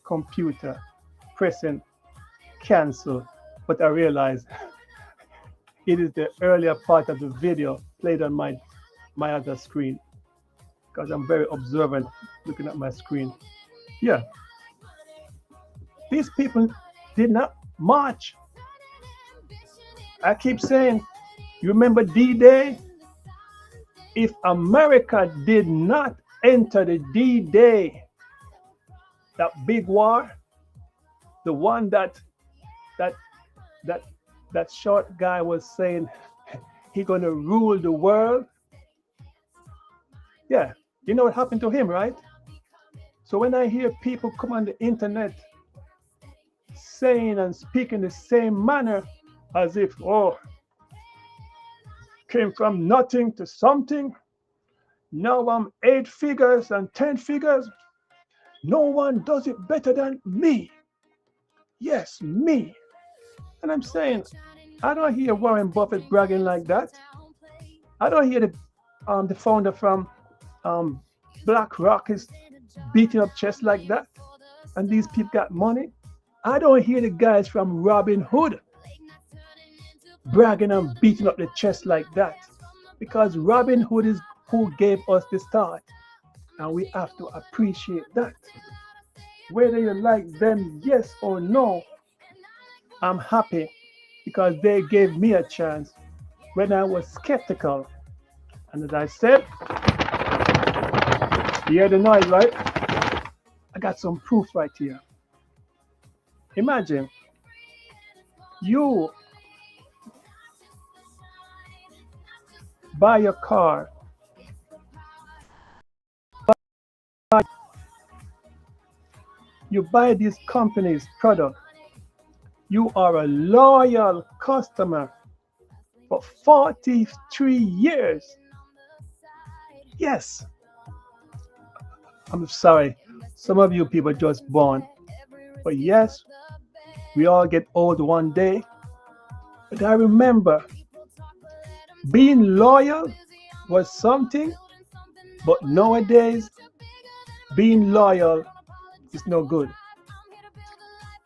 computer, pressing cancel, but I realize it is the earlier part of the video played on my other screen because I'm very observant looking at my screen. Yeah, these people did not march. I keep saying, you remember D-Day? If America did not enter the D-Day, that big war, the one that that that short guy was saying he gonna rule the world. Yeah, you know what happened to him, right? So when I hear people come on the internet saying and speaking the same manner as if, oh, came from nothing to something, now I'm 8 figures and 10 figures. No one does it better than me. Yes, me. And I'm saying, I don't hear Warren Buffett bragging like that. I don't hear the founder from BlackRock is beating up chest like that. And these people got money. I don't hear the guys from Robin Hood bragging and beating up the chest like that. Because Robin Hood is who gave us the start. And we have to appreciate that. Whether you like them, yes or no, I'm happy because they gave me a chance when I was skeptical. And as I said, you hear the noise, right? I got some proof right here. Imagine you buy your car, you buy this company's product, you are a loyal customer for 43 years. Yes. I'm sorry, some of you people just born. But yes, we all get old one day. But I remember being loyal was something, but nowadays, being loyal is no good.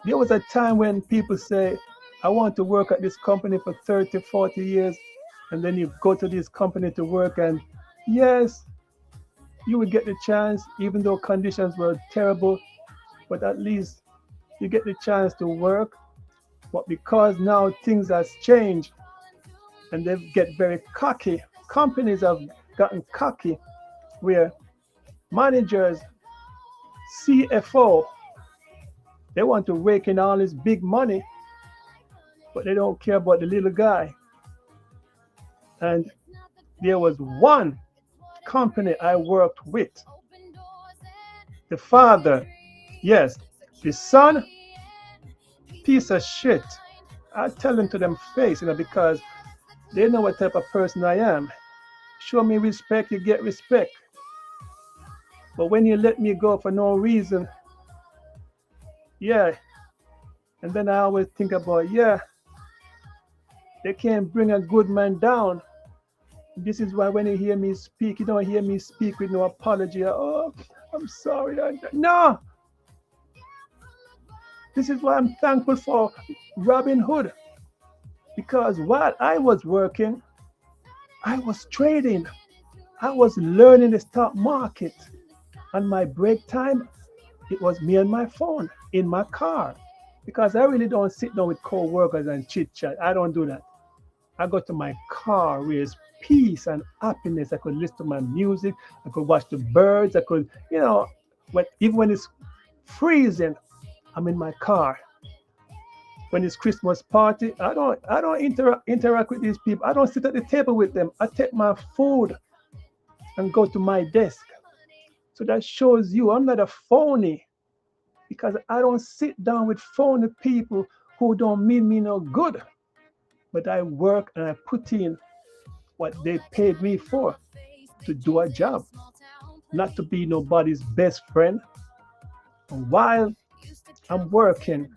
There was a time when people say, I want to work at this company for 30, 40 years, and then you go to this company to work, and yes, you would get the chance, even though conditions were terrible, but at least you get the chance to work. But because now things has changed, and they get very cocky, companies have gotten cocky, where managers, CFO, they want to rake in all this big money, but they don't care about the little guy. And there was one company I worked with. The father, yes, the son, piece of shit. I tell them to them face, because they know what type of person I am. Show me respect, you get respect. But when you let me go for no reason, yeah. And then I always think about, yeah, they can't bring a good man down. This is why when you hear me speak, you don't hear me speak with no apology. Oh, I'm sorry. No. This is why I'm thankful for Robin Hood. Because while I was working, I was trading. I was learning the stock market. On my break time, it was me and my phone in my car. Because I really don't sit down with co-workers and chit-chat. I don't do that. I go to my car where it's peace and happiness. I could listen to my music. I could watch the birds. I could, even when it's freezing, I'm in my car. When it's Christmas party, I don't interact with these people. I don't sit at the table with them. I take my food and go to my desk. So that shows you I'm not a phony, because I don't sit down with phony people who don't mean me no good. But I work and I put in what they paid me for, to do a job, not to be nobody's best friend. And while I'm working,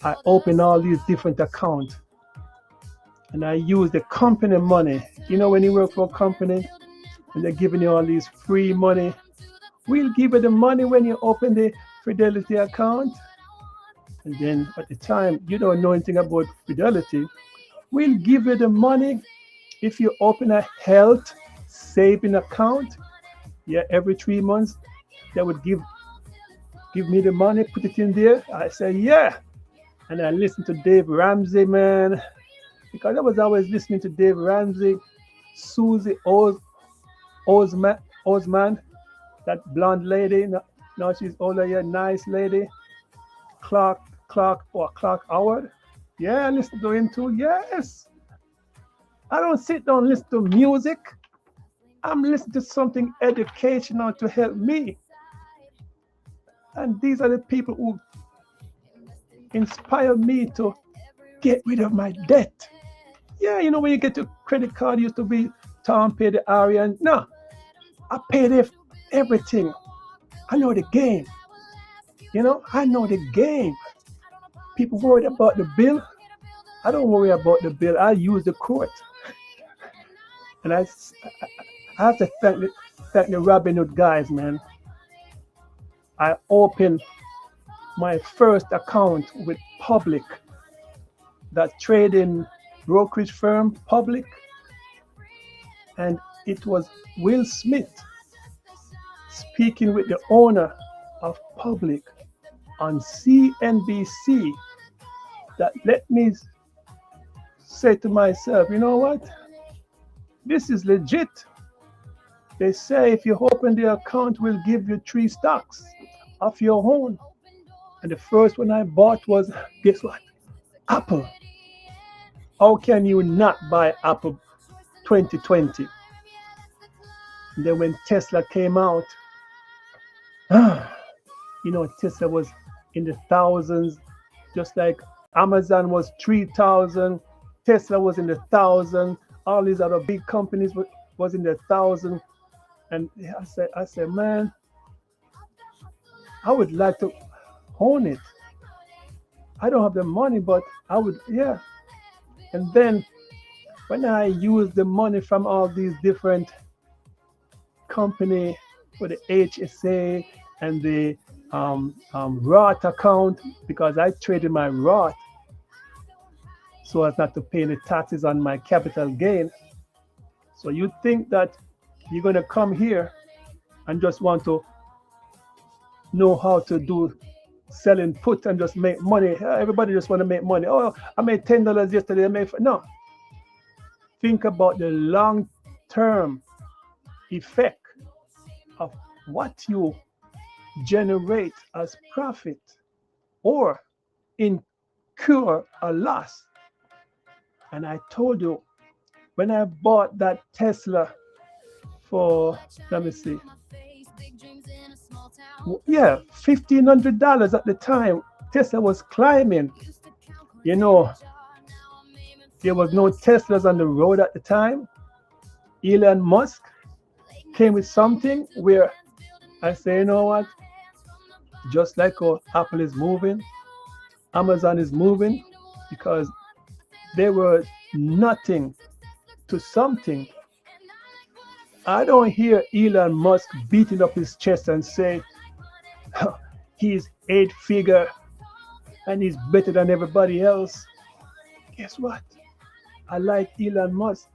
I open all these different accounts and I use the company money. When you work for a company and they're giving you all these free money, We'll give you the money when you open the Fidelity account. And then at the time, you don't know anything about Fidelity. We'll give you the money if you open a health saving account. Yeah, every 3 months, they would give me the money, put it in there. I said, yeah. And I listened to Dave Ramsey, man, because I was always listening to Dave Ramsey, Susie Osman, that blonde lady. Now she's older, yeah, nice lady. Clark Howard. Yeah, I listen to him too. Yes. I don't sit down and listen to music. I'm listening to something educational to help me. And these are the people who inspire me to get rid of my debt. Yeah, you know, when you get a credit card, used to be Tom pay the area. No, I paid everything. I know the game. You know, I know the game. People worried about the bill. I don't worry about the bill. I use the court. And I have to thank the Robin Hood guys, man. I opened my first account with Public, that trading brokerage firm, Public. And it was Will Smith speaking with the owner of Public on CNBC that let me say to myself, you know what? This is legit. They say if you open the account, we'll give you 3 stocks of your own. And the first one I bought was, guess what? Apple. How can you not buy Apple 2020? And then when Tesla came out, you know, Tesla was in the thousands, just like Amazon was 3,000, Tesla was in the thousand, all these other big companies was in the thousand. And I said, man, I would like to own it. I don't have the money, but I would, yeah. And then when I use the money from all these different companies for the HSA and the Roth account, because I traded my Roth so as not to pay any taxes on my capital gain. So you think that you're going to come here and just want to know how to do selling put and just make money. Everybody just want to make money. Oh, I made $10 yesterday. No. Think about the long-term effect of what you generate as profit or incur a loss. And I told you, when I bought that Tesla for, let me see, yeah, $1,500 at the time, Tesla was climbing. You know, there was no Teslas on the road at the time. Elon Musk came with something where I say, you know what? Just like how Apple is moving, Amazon is moving, because they were nothing to something. I don't hear Elon Musk beating up his chest and say he's 8-figure and he's better than everybody else. Guess what? I like Elon Musk.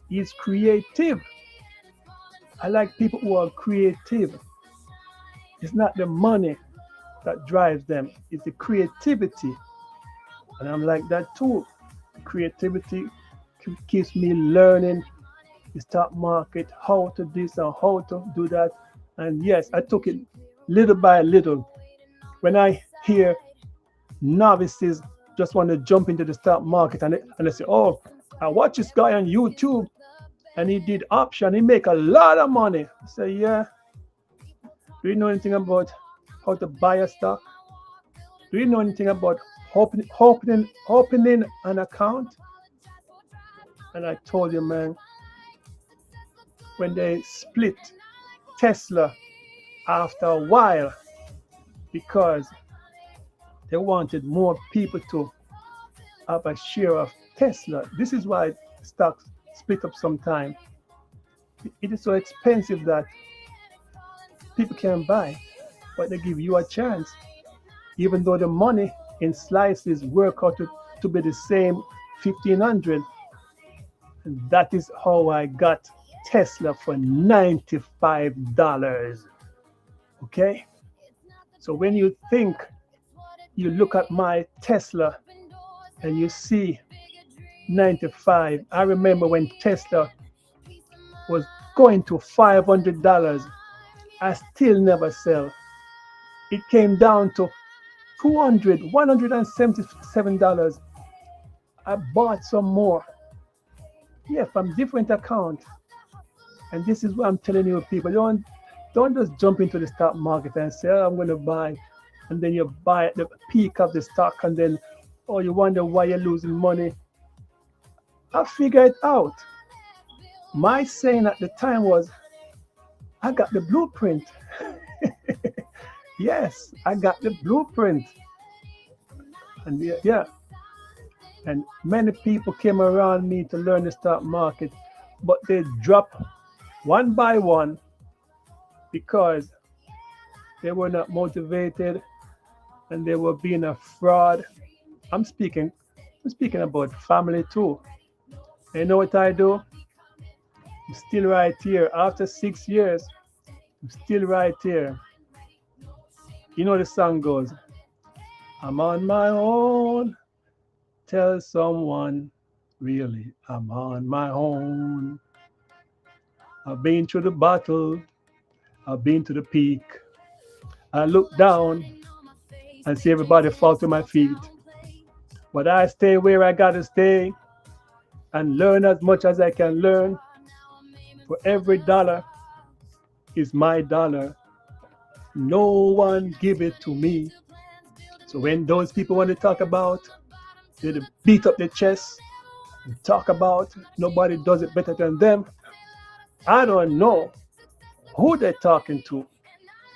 He's creative. I like people who are creative. It's not the money that drives them. It's the creativity. And I'm like that too. Creativity keeps me learning the stock market, how to this and how to do that. And yes, I took it little by little. When I hear novices just want to jump into the stock market and they say, oh, I watch this guy on YouTube and he did option, he make a lot of money. I say, yeah. Do you know anything about how to buy a stock? Do you know anything about opening an account? And I told you, man, when they split Tesla after a while, because they wanted more people to have a share of Tesla. This is why stocks split up sometime. It is so expensive that people can buy, but they give you a chance, even though the money in slices work out to be the same 1500. And that is how I got Tesla for $95. Okay? So when you think, you look at my Tesla and you see 95. I remember when Tesla was going to $500. I still never sell. It came down to $177. I bought some more. Yeah, from different account. And this is what I'm telling you, people. Don't just jump into the stock market and say, oh, I'm going to buy. And then you buy at the peak of the stock and then, oh, you wonder why you're losing money. I figured it out. My saying at the time was, I got the blueprint. Yes, I got the blueprint. And yeah, and many people came around me to learn the stock market, but they dropped one by one because they were not motivated and they were being a fraud. I'm speaking about family too. You know what I do? I'm still right here. After 6 years, I'm still right here. You know the song goes, I'm on my own. Tell someone, really, I'm on my own. I've been through the battle. I've been to the peak. I look down and see everybody fall to my feet. But I stay where I gotta stay and learn as much as I can learn. For every dollar is my dollar. No one give it to me. So when those people want to talk about, they beat up their chest and talk about nobody does it better than them, I don't know who they're talking to,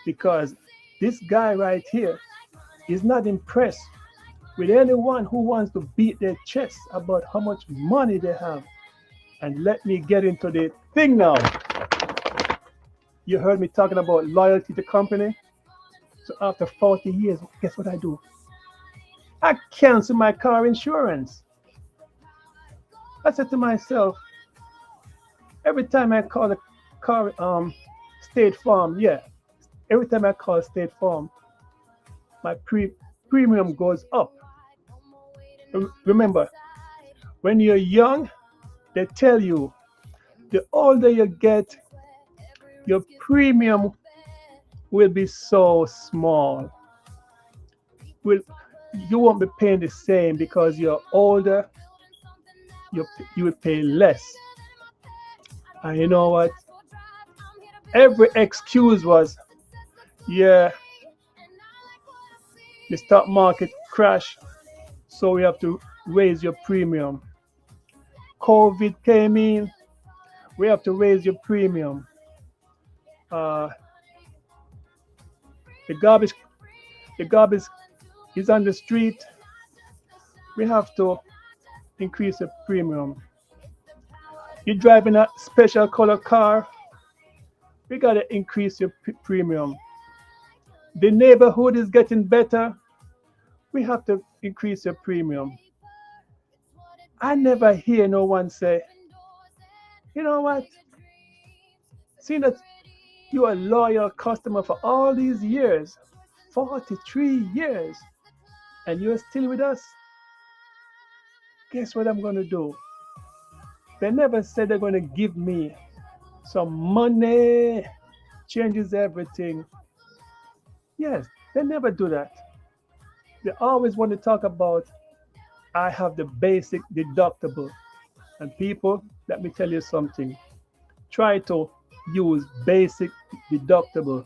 because this guy right here is not impressed with anyone who wants to beat their chest about how much money they have. And let me get into the thing now. You heard me talking about loyalty to company. So after 40 years, guess what I do? I cancel my car insurance. I said to myself, every time I call the car State Farm, every time I call State Farm, my premium goes up. Remember, when you're young, they tell you the older you get, your premium will be so small. You won't be paying the same because you're older, you will pay less. And you know what? Every excuse was, the stock market crashed, so we have to raise your premium. COVID came in, we have to raise your premium. The garbage is on the street. We have to increase the premium. You're driving a special color car. We got to increase your premium. The neighborhood is getting better. We have to increase your premium. I never hear no one say, you know what? Seeing that you're a loyal customer for all these years, 43 years, and you're still with us, guess what I'm going to do? They never said they're going to give me some money, changes everything. Yes, they never do that. They always want to talk about, I have the basic deductible. And people, let me tell you something. Try to use basic deductible.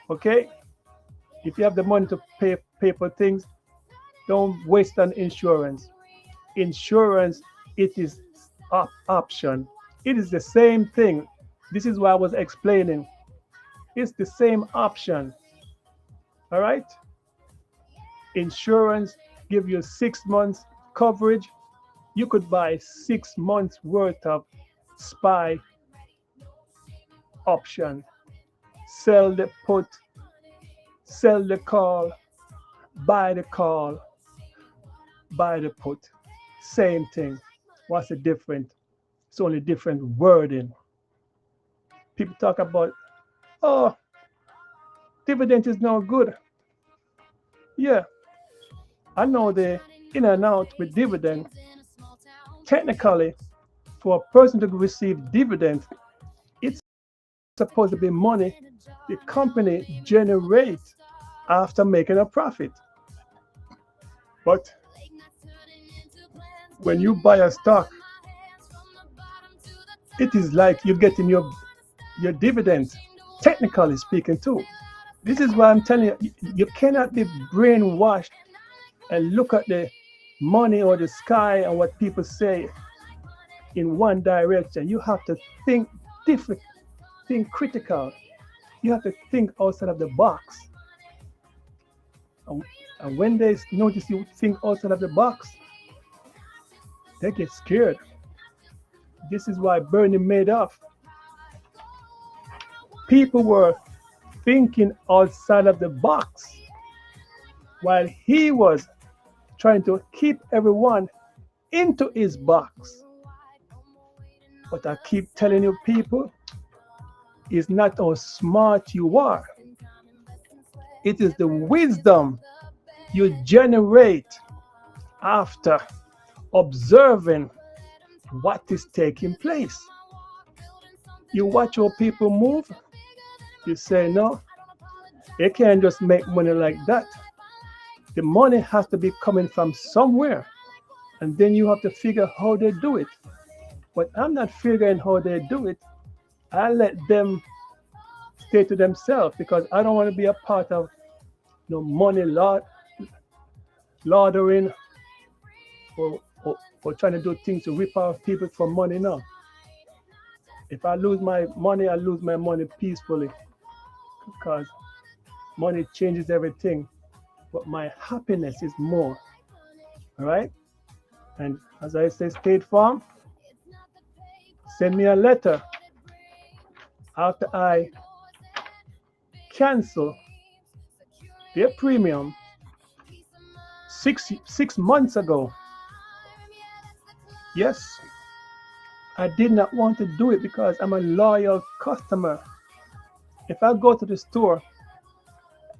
Okay? If you have the money to pay for things, don't waste on insurance. Insurance, it is option. It is the same thing. This is what I was explaining. It's the same option. All right? Insurance give you 6 months coverage. You could buy 6 months worth of SPY option. sell the put, sell the call, buy the call, buy the put. Same thing. What's the difference? It's only different wording. People talk about, oh, dividend is now good. Yeah, I know the in and out with dividend. Technically, for a person to receive dividend, it's supposed to be money the company generates after making a profit. But when you buy a stock, it is like you're getting your dividends, technically speaking, too. This is why I'm telling you, you cannot be brainwashed and look at the money or the sky and what people say in one direction. You have to think different, think critical. You have to think outside of the box. And when they notice you think outside of the box, they get scared. This is why Bernie Madoff, people were thinking outside of the box while he was trying to keep everyone into his box. But I keep telling you, people, it's not how smart you are. It is the wisdom you generate after observing what is taking place. You watch how people move, you say, no, they can't just make money like that. The money has to be coming from somewhere. And then you have to figure how they do it. But I'm not figuring how they do it. I let them stay to themselves because I don't want to be a part of money laundering or trying to do things to rip off people for money. No. If I lose my money, I lose my money peacefully because money changes everything. But my happiness is more. All right? And as I say, State Farm, send me a letter after I cancel their premium six months ago. Yes, I did not want to do it because I'm a loyal customer. If I go to the store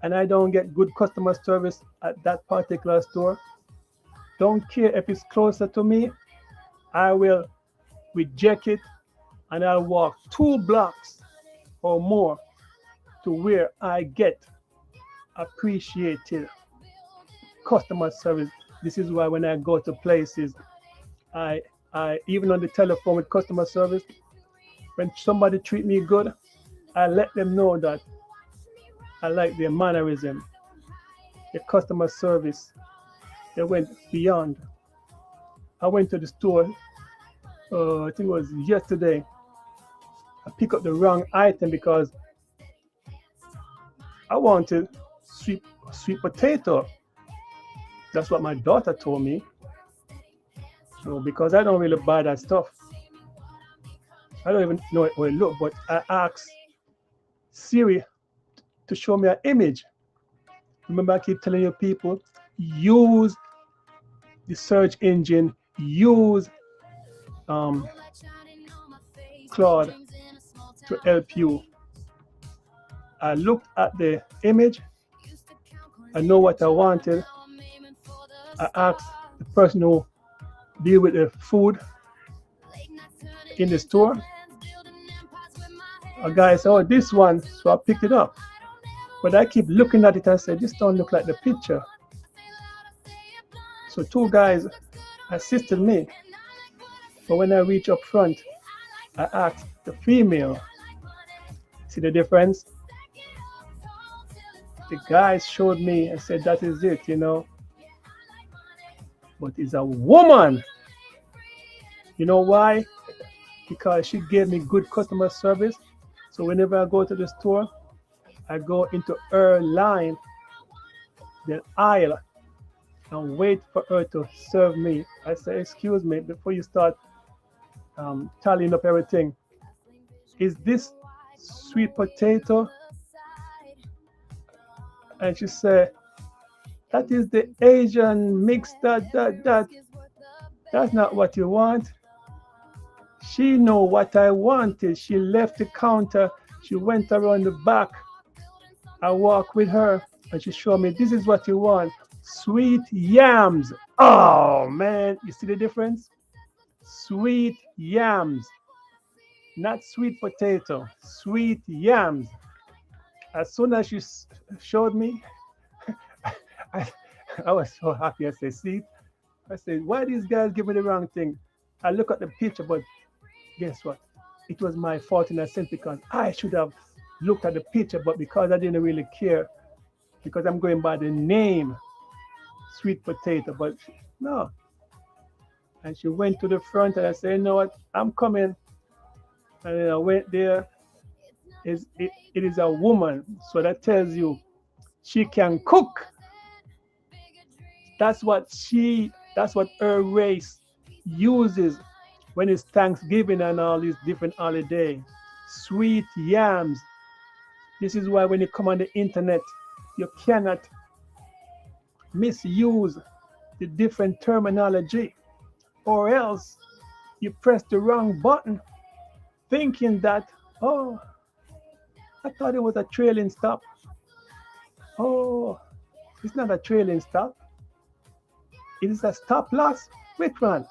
and I don't get good customer service at that particular store, don't care if it's closer to me, I will reject it and I'll walk 2 blocks or more to where I get appreciated customer service. This is why when I go to places, I even on the telephone with customer service, when somebody treat me good, I let them know that I like their mannerism, the customer service. They went beyond. I went to the store, I think it was yesterday. I picked up the wrong item because I wanted sweet potato. That's what my daughter told me. So because I don't really buy that stuff, I don't even know how it looks, but I asked Siri to show me an image. Remember, I keep telling you people, use the search engine, use Claude to help you. I looked at the image, I know what I wanted. I asked the person who deal with the food in the store. A guy said, oh, this one, so I picked it up. But I keep looking at it and said, this don't look like the picture. So 2 guys assisted me. But when I reach up front, I asked the female, see the difference? The guys showed me and said, that is it, But it's a woman. You know why? Because she gave me good customer service. So whenever I go to the store, I go into her line, the aisle, and wait for her to serve me. I say, excuse me, before you start tallying up everything, is this sweet potato And she said, that is the Asian mix that. That's not what you want. She know what I wanted. She left the counter. She went around the back. I walked with her and she showed me this is what you want. Sweet yams. Oh man, you see the difference? Sweet yams, not sweet potato. Sweet yams. As soon as she showed me, I, I was so happy. I said, see, I said, why these guys give me the wrong thing? I look at the picture, but guess what? It was my fault in a sense because I should have looked at the picture, but because I didn't really care, because I'm going by the name, sweet potato. But no. And she went to the front and I said, you know what? I'm coming. And then I went there. It is a woman. So that tells you she can cook. That's what her race uses when it's Thanksgiving and all these different holidays. Sweet yams. This is why when you come on the internet, you cannot misuse the different terminology, or else you press the wrong button thinking that, oh, I thought it was a trailing stop. Oh, it's not a trailing stop. It is a stop loss. Which one?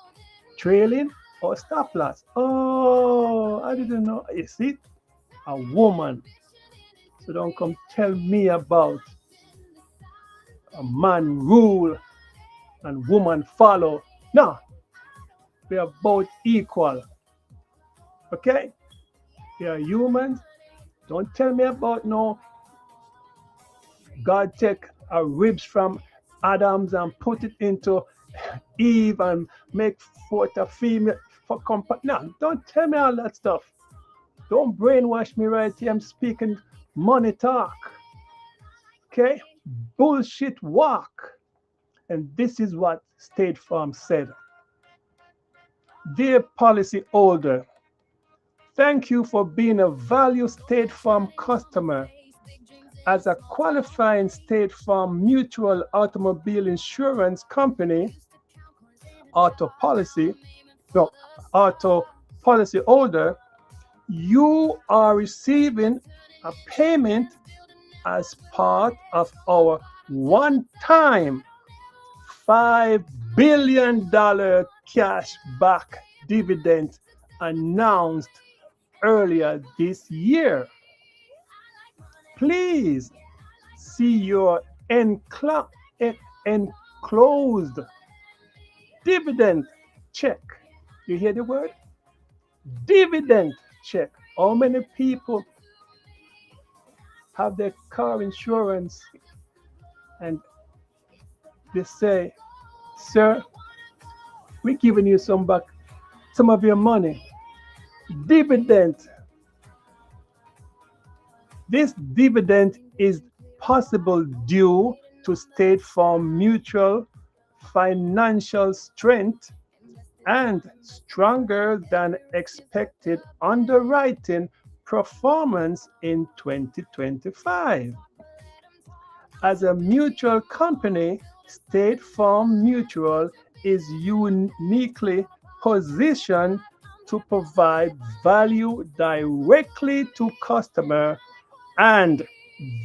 Trailing or stop loss? Oh, I didn't know. You see, a woman. So don't come tell me about a man rule and woman follow. No, we are both equal. Okay? We are humans. Don't tell me about no God take a ribs from Adams and put it into Eve and make forth a female for no, don't tell me all that stuff. Don't brainwash me right here. I'm speaking money talk. Okay? Bullshit walk. And this is what State Farm said. Dear policyholder, thank you for being a value State Farm customer. As a qualifying State Farm mutual automobile insurance company, auto policy, no, auto policy holder, you are receiving a payment as part of our one-time $5 billion cash back dividend announced earlier this year. Please see your enclosed dividend check. You hear the word? Dividend check. How many people have their car insurance and they say, sir, we're giving you some back, some of your money. Dividend. This dividend is possible due to State Farm Mutual financial strength and stronger than expected underwriting performance in 2025. As a mutual company, State Farm Mutual is uniquely positioned to provide value directly to customer, and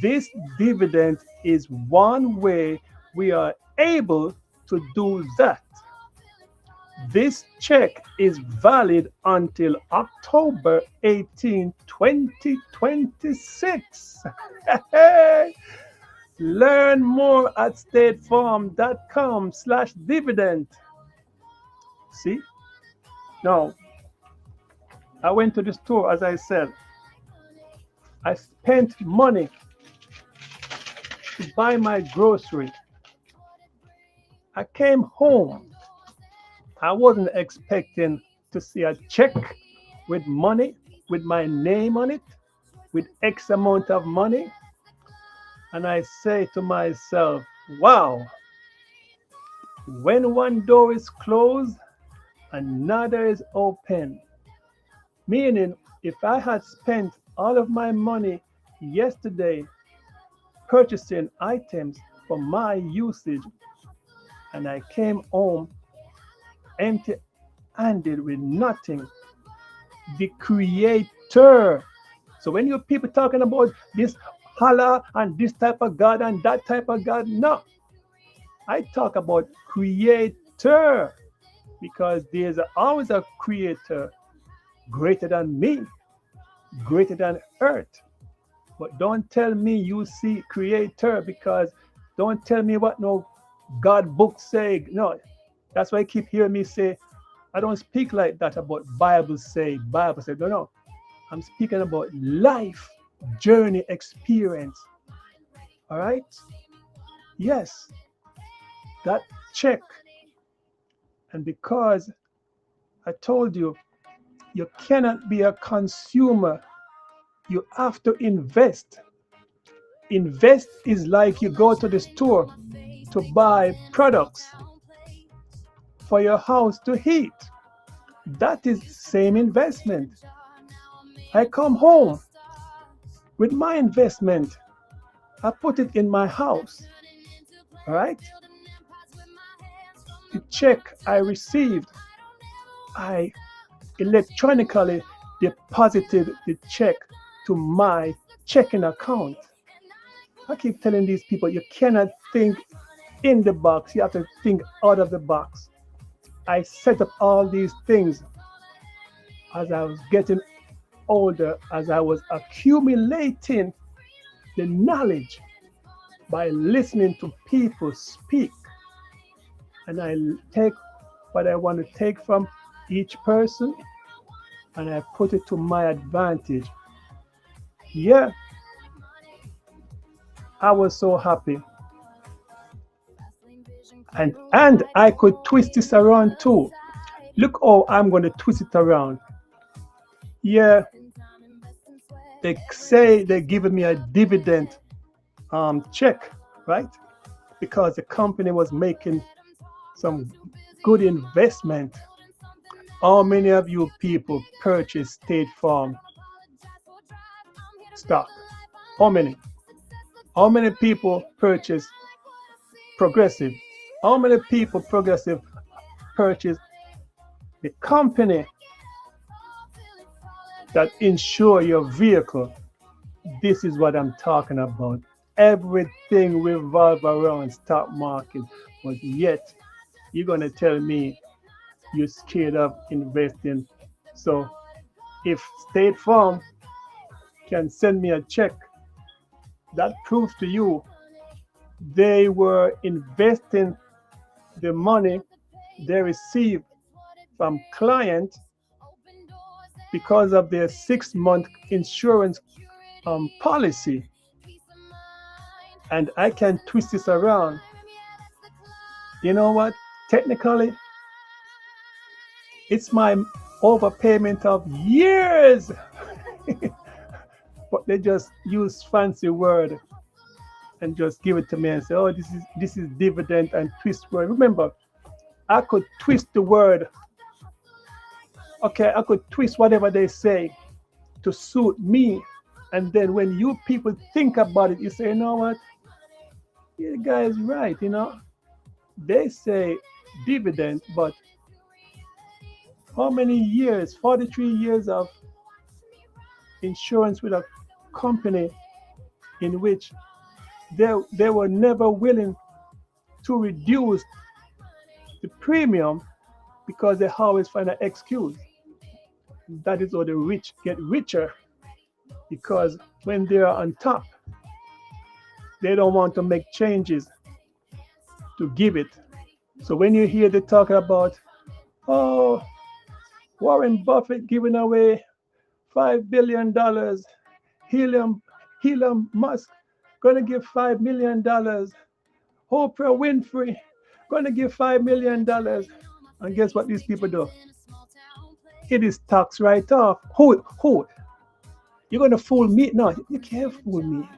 this dividend is one way we are able to do that. This check is valid until October 18, 2026. Learn more at statefarm.com/dividend. See? Now, I went to the store, as I said. I spent money to buy my grocery. I came home. I wasn't expecting to see a check with money, with my name on it, with X amount of money. And I say to myself, wow, when one door is closed, another is open. Meaning, if I had spent all of my money yesterday purchasing items for my usage, and I came home empty handed with nothing. The creator. So when you people talking about this Allah and this type of God and that type of God, no. I talk about creator because there's always a creator greater than me, greater than earth. But don't tell me you see creator because don't tell me what no God book say. No, that's why I keep hearing me say, I don't speak like that about Bible say, Bible say. No, no. I'm speaking about life, journey, experience. All right? Yes, that check. And because I told you, you cannot be a consumer. You have to invest. Invest is like you go to the store to buy products for your house to heat. That is the same investment. I come home with my investment. I put it in my house. All right? The check I received, I electronically deposited the check to my checking account. I keep telling these people you cannot think in the box, you have to think out of the box. I set up all these things as I was getting older, as I was accumulating the knowledge by listening to people speak. And I take what I want to take from each person and I put it to my advantage. Yeah, I was so happy. And I could twist this around too. Look how I'm going to twist it around. Yeah, they say they're giving me a dividend check, right? Because the company was making some good investment. How many of you people purchase State Farm stock? How many? How many people purchase Progressive? How many people Progressive purchase the company that insure your vehicle? This is what I'm talking about. Everything revolves around stock market, but yet you're gonna tell me you're scared of investing. So if State Farm can send me a check, that proves to you they were investing the money they received from clients because of their 6-month insurance policy. And I can twist this around. You know what? Technically, it's my overpayment of years. But they just use fancy word and just give it to me and say, oh, this is dividend, and twist word. Remember, I could twist the word. Okay, I could twist whatever they say to suit me. And then when you people think about it, you say, you know what? Yeah, the guy is right, you know. They say dividend, but how many years? 43 years of insurance with a company in which they were never willing to reduce the premium because they always find an excuse. That is how the rich get richer, because when they are on top, they don't want to make changes to give it. So when you hear they talk about, oh, Warren Buffett giving away $5 billion, Elon Musk gonna give $5 million, Oprah Winfrey gonna give $5 million, and guess what these people do? It is tax write-off. Who? You're gonna fool me? No, you can't fool me.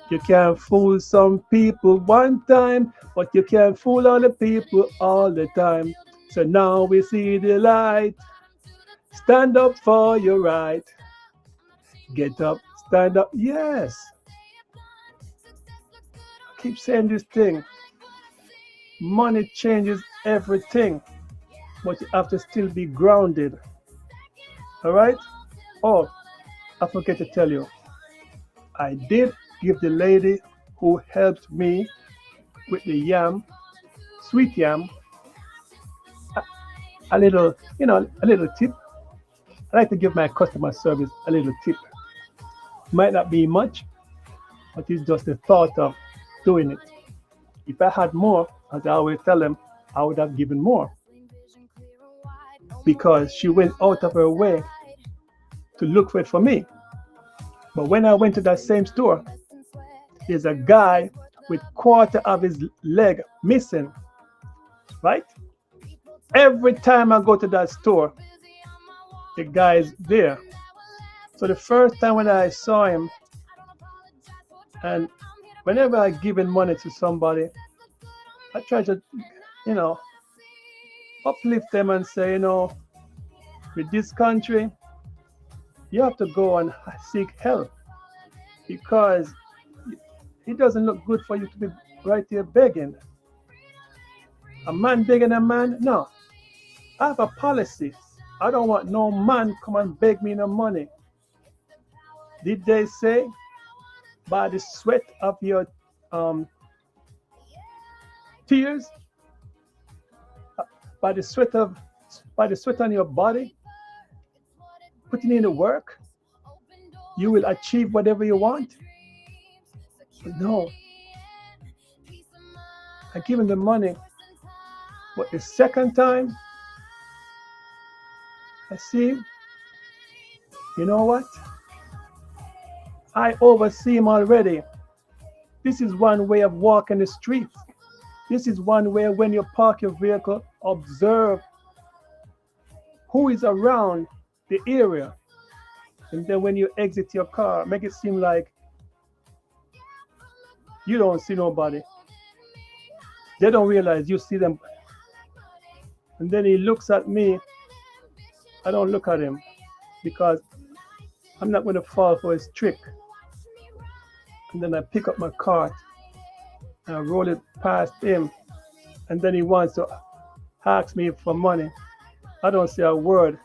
You can fool some people one time, but you can't fool all the people all the time. So now we see the light. Stand up for your right. Get up, stand up. Yes. keep saying this thing. Money changes everything, but you have to still be grounded. All right? Oh, I forget to tell you, I did give the lady who helped me with the yam, sweet yam, a little, a little tip. I like to give my customer service a little tip. Might not be much, but it's just the thought of doing it. If I had more, as I always tell them, I would have given more because she went out of her way to look for it for me. But when I went to that same store, there's a guy with quarter of his leg missing, right? Every time I go to that store, the guy is there. So the first time when I saw him, and whenever I give in money to somebody, I try to, you know, uplift them and say, with this country, you have to go and seek help because it doesn't look good for you to be right here begging. A man begging a man? No. I have a policy. I don't want no man come and beg me no money. Did they say by the sweat of your tears, by the sweat on your body, putting in the work, you will achieve whatever you want? But no. I give him the money, but the second time I see him, you know what? I oversee him already. This is one way of walking the streets. This is one way when you park your vehicle, observe who is around the area. And then when you exit your car, make it seem like you don't see nobody. They don't realize you see them. And then he looks at me. I don't look at him because I'm not going to fall for his trick. And then I pick up my cart and I roll it past him. And then he wants to ask me for money. I don't say a word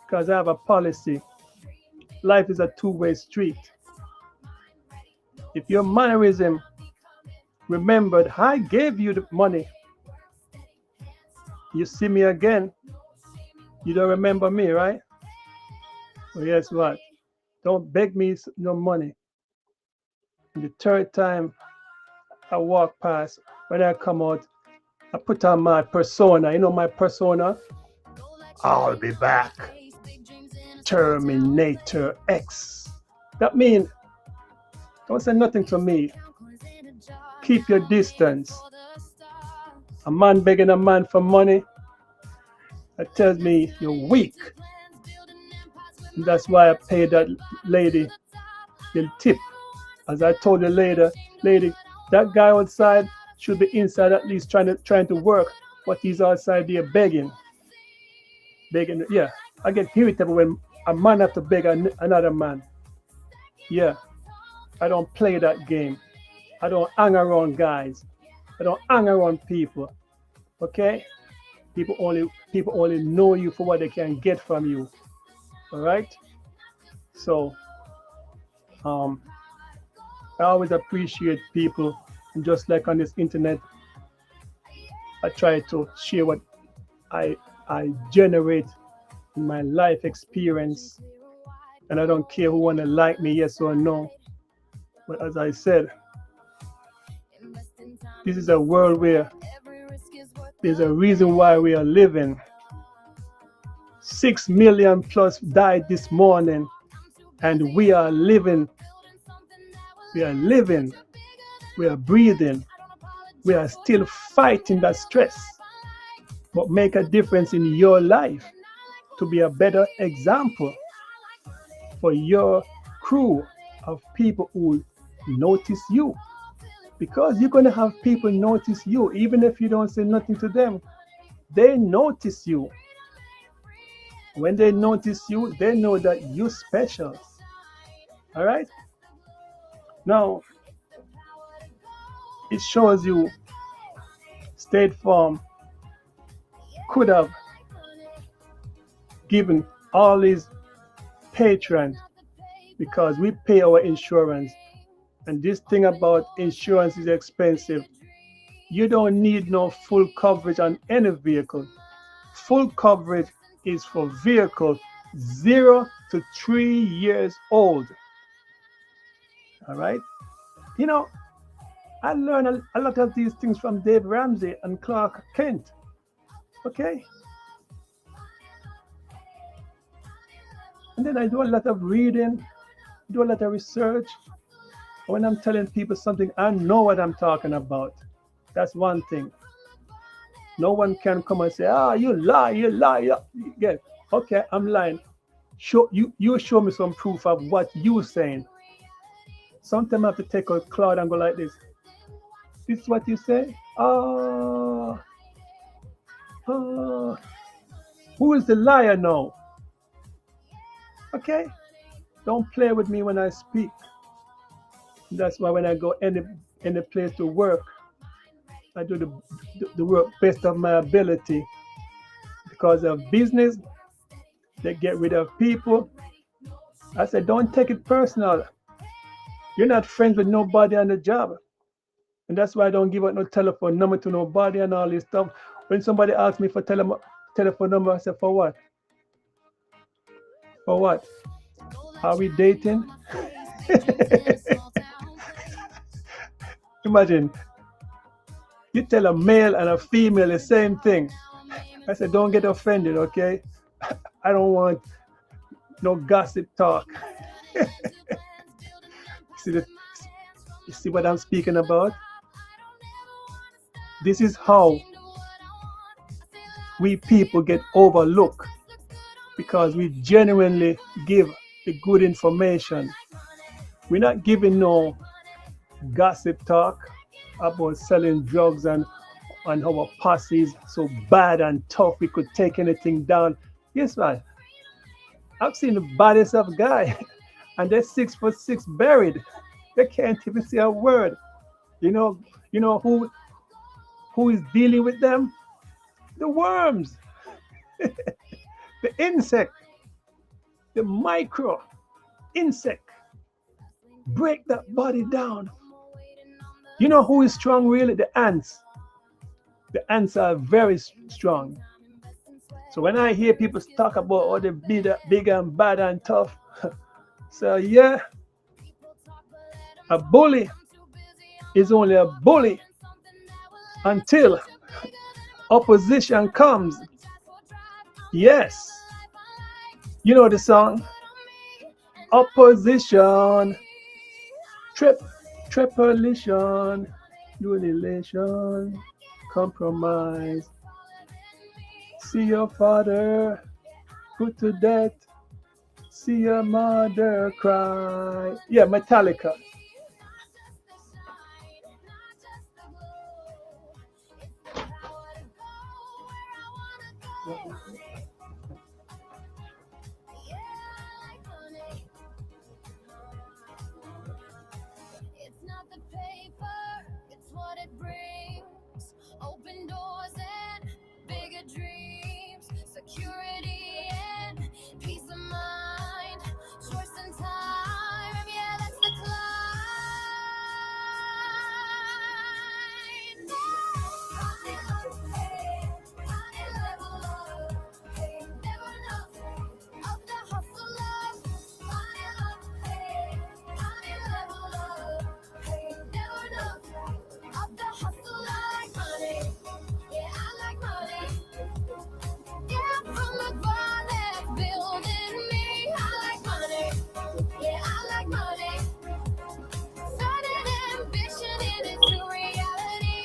because I have a policy. Life is a two-way street. If your mannerism remembered, I gave you the money. You see me again, you don't remember me, right? Well, guess what? Don't beg me no money. And the third time I walk past, when I come out, I put on my persona. You know my persona? I'll be back. Terminator X. That means don't say nothing to me. Keep your distance. A man begging a man for money, that tells me you're weak. And that's why I paid that lady the tip. As I told the lady, that guy outside should be inside at least trying to work, but he's outside there begging. Yeah, I get irritable when a man have to beg another man. Yeah, I don't play that game. I don't hang around guys. I don't hang around people. Okay? People only know you for what they can get from you. All right? So, I always appreciate people, and just like on this internet, I try to share what I generate in my life experience, and I don't care who wanna like me, yes or no. But as I said, this is a world where there's a reason why we are living. 6 million plus died this morning, and we are living. We are living. We are breathing. We are still fighting that stress. But make a difference in your life to be a better example for your crew of people who notice you. Because you're going to have people notice you, even if you don't say nothing to them. They notice you. When they notice you, they know that you're special. All right? Now, It shows you State Farm could have given all these patrons because we pay our insurance. And this thing about insurance is expensive. You don't need no full coverage on any vehicle. Full coverage is for vehicles 0 to 3 years old. All right. You know, I learned a lot of these things from Dave Ramsey and Clark Kent. Okay. And then I do a lot of reading, do a lot of research. When I'm telling people something, I know what I'm talking about. That's one thing. No one can come and say, "Ah, you lie, you lie." Yeah, okay, I'm lying. You show me some proof of what you're saying. Sometimes I have to take a cloud and go like this. This is what you say? Oh, who is the liar now? Okay? Don't play with me when I speak. That's why when I go any place to work, I do the work best of my ability. Because of business, they get rid of people. I said, don't take it personal. You're not friends with nobody on the job. And that's why I don't give out no telephone number to nobody and all this stuff. When somebody asks me for telephone number, I say, for what? For what? Are we dating? Imagine, you tell a male and a female the same thing. I said, don't get offended, okay? I don't want no gossip talk. You see what I'm speaking about? This is how we people get overlooked because we genuinely give the good information. We're not giving no gossip talk about selling drugs and how our posse is so bad and tough we could take anything down. Guess what? I've seen the baddest of guy and they're 6'6" buried. They can't even say a word. You know who is dealing with them? The worms, the insect, the micro insect. Break that body down. You know who is strong really? The ants. The ants are very strong. So when I hear people talk about all the big and bad and tough, so yeah, a bully is only a bully until opposition comes. Yes. You know the song? Opposition. Trepidation. Duelation. Compromise. See your father put to death. See your mother cry. Yeah, Metallica. It's not the paper, it's what it brings. Open doors and bigger dreams. Security and peace of mind. Choice and time, yeah, that's the climb. High level up, hey, never enough of the hustle life. High level up, hey, never enough of the hustle life. Money, yeah, I like money. Yeah, from the bar that's building me. I like money, yeah, I like money. Started ambition and into reality.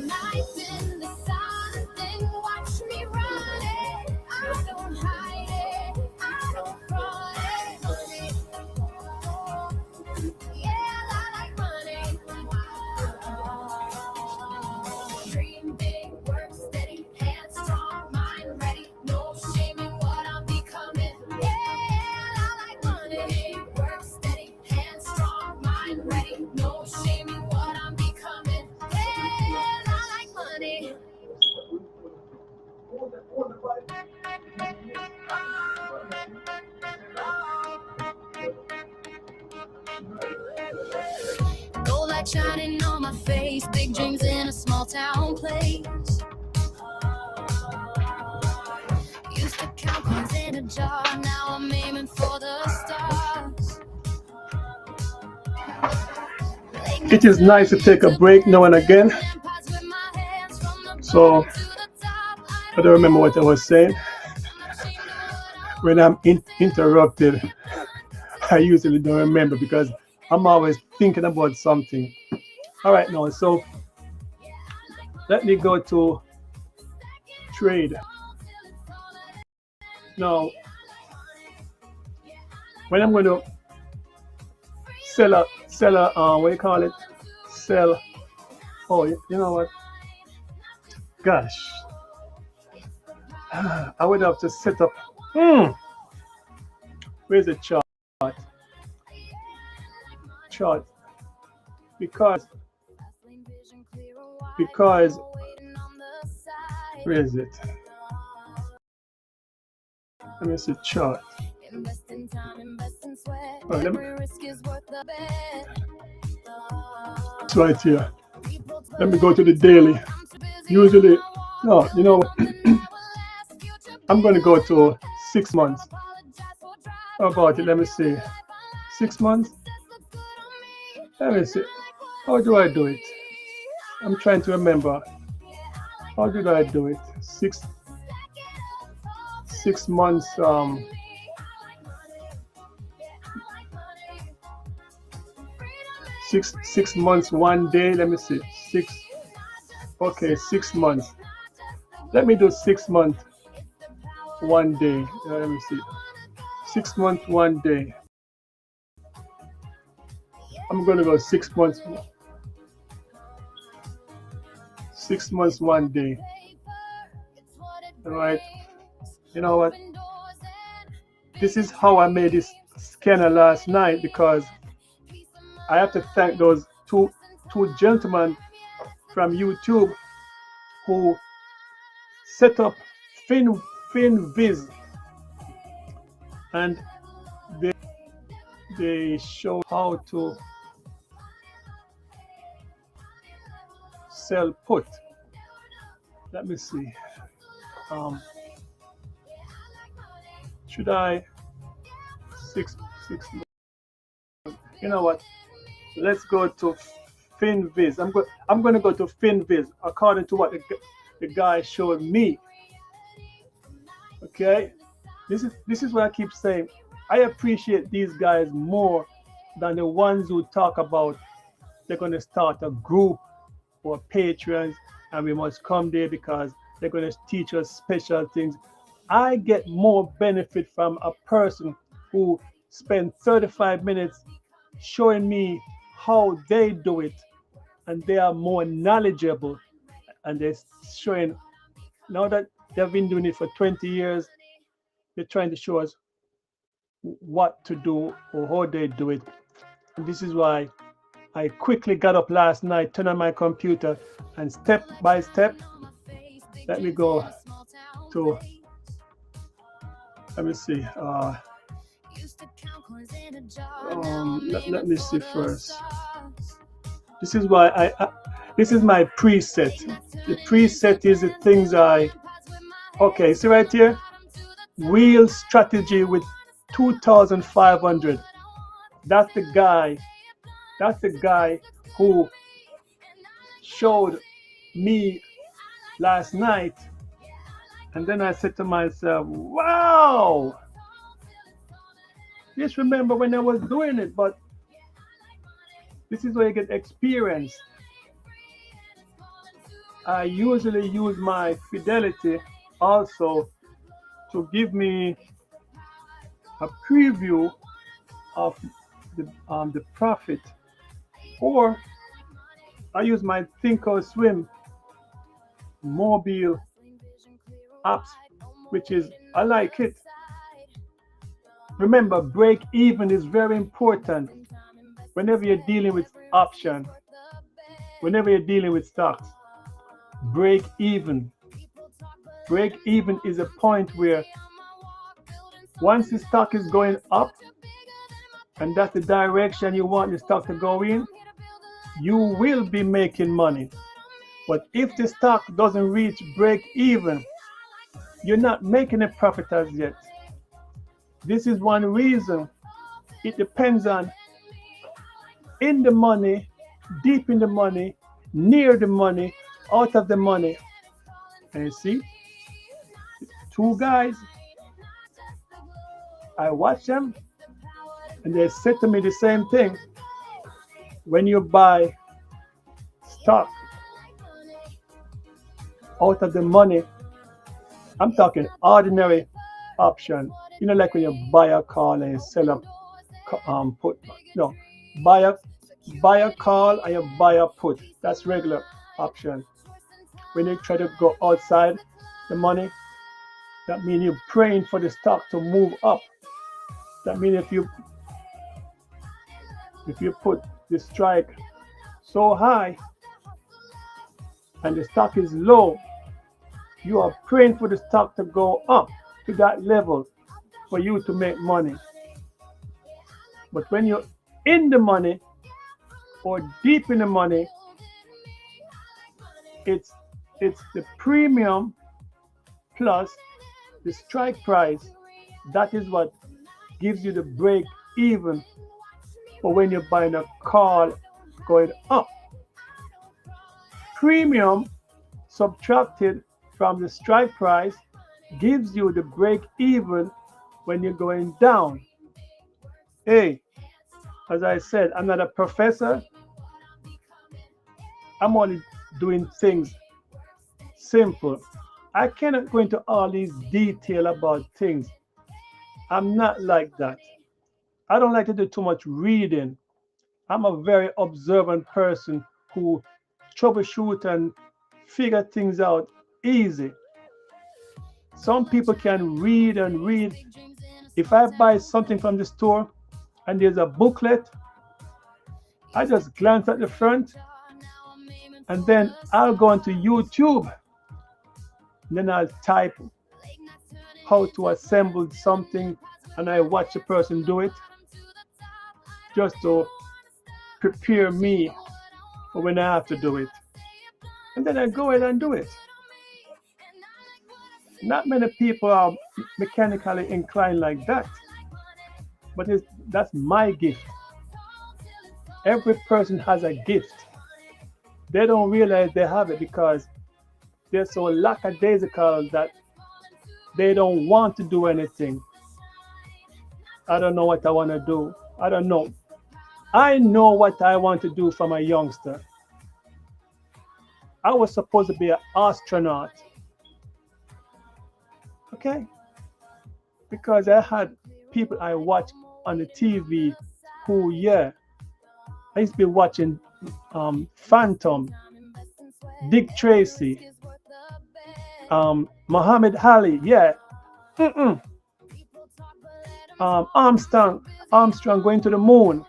Life in the sun, then watch me run it. I don't hide it, I don't front it. Money, yeah, I like money. Dream big, work steady, hands strong, mind ready. No shame in what I'm becoming. Yeah, I like money. Work steady, hands strong, mind ready. No shame in what I'm becoming. Yeah, Gold light shining on my face, big dreams in a small town place. Used to count coins in a jar, now I'm aiming for the stars. It is nice to take a break now and again. So I don't remember what I was saying. When I'm interrupted, I usually don't remember because I'm always thinking about something. All right, now, so let me go to trade. Now, when I'm going to sell a, what do you call it? Sell. Oh, you know what? Gosh, I would have to set up. Where's the chart? Chart. Because where is it? Let me see chart. Oh, it's right here. Let me go to the daily. Usually, no, you know what? I'm going to go to 6 months. How about it? Let me see. 6 months? Let me see. How do I do it? I'm trying to remember. How did I do it? 6 months. 6 months, 1 day. Let me see. 6. Okay, 6 months. Let me do 6 months, 1 day. Let me see. 6 months, 1 day. I'm gonna go 6 months. 6 months, 1 day. All right. You know what? This is how I made this scanner last night because I have to thank those two gentlemen from YouTube who set up FinViz, and they show how to sell put. Let me see. Should I 6 months? You know what? Let's go to FinViz. I'm going to go to FinViz according to what the guy showed me. Okay, this is what I keep saying. I appreciate these guys more than the ones who talk about they're going to start a group or patrons and we must come there because they're going to teach us special things. I get more benefit from a person who spent 35 minutes showing me how they do it, and they are more knowledgeable, and they're showing now that they've been doing it for 20 years, they're trying to show us what to do or how they do it. And this is why I quickly got up last night, turned on my computer, and step by step, let me go to, let me see, let me see first. This is why this is my preset. The preset is the things okay, see right here, wheel strategy with 2,500. That's the guy who showed me last night, and then I said to myself, wow, just remember when I was doing it, but this is where you get experience. I usually use my Fidelity also to give me a preview of the profit, or I use my Thinkorswim mobile apps, which is, I like it. Remember, break even is very important whenever you're dealing with option, whenever you're dealing with stocks. Break even. Break even is a point where once the stock is going up, and that's the direction you want the stock to go in, you will be making money. But if the stock doesn't reach break even, you're not making a profit as yet. This is one reason. It depends on in the money, deep in the money, near the money, out of the money. And you see, two guys, I watch them and they said to me the same thing. When you buy stock out of the money, I'm talking ordinary option. You know, like when you buy a car and you sell a put. No, buy a buy a call and you buy a put. That's regular option. When you try to go outside the money, that means you're praying for the stock to move up. That means if you put the strike so high and the stock is low, you are praying for the stock to go up to that level for you to make money. But when you're in the money or deep in the money, it's the premium plus the strike price. That is what gives you the break even for when you're buying a call going up. Premium subtracted from the strike price gives you the break even when you're going down. Hey, as I said, I'm not a professor. I'm only doing things simple. I cannot go into all these detail about things. I'm not like that. I don't like to do too much reading. I'm a very observant person who troubleshoot and figure things out easy. Some people can read and read. If I buy something from the store and there's a booklet, I just glance at the front and then I'll go into YouTube. And then I'll type how to assemble something and I watch the person do it just to prepare me for when I have to do it. And then I go ahead and do it. Not many people are mechanically inclined like that, but that's my gift. Every person has a gift. They don't realize they have it because they're so lackadaisical that they don't want to do anything. I don't know what I want to do. I don't know. I know what I want to do from a youngster. I was supposed to be an astronaut. Okay? Because I had people I watched on the TV who, yeah, I used to be watching Phantom, Dick Tracy, Muhammad Ali, yeah. Armstrong going to the moon,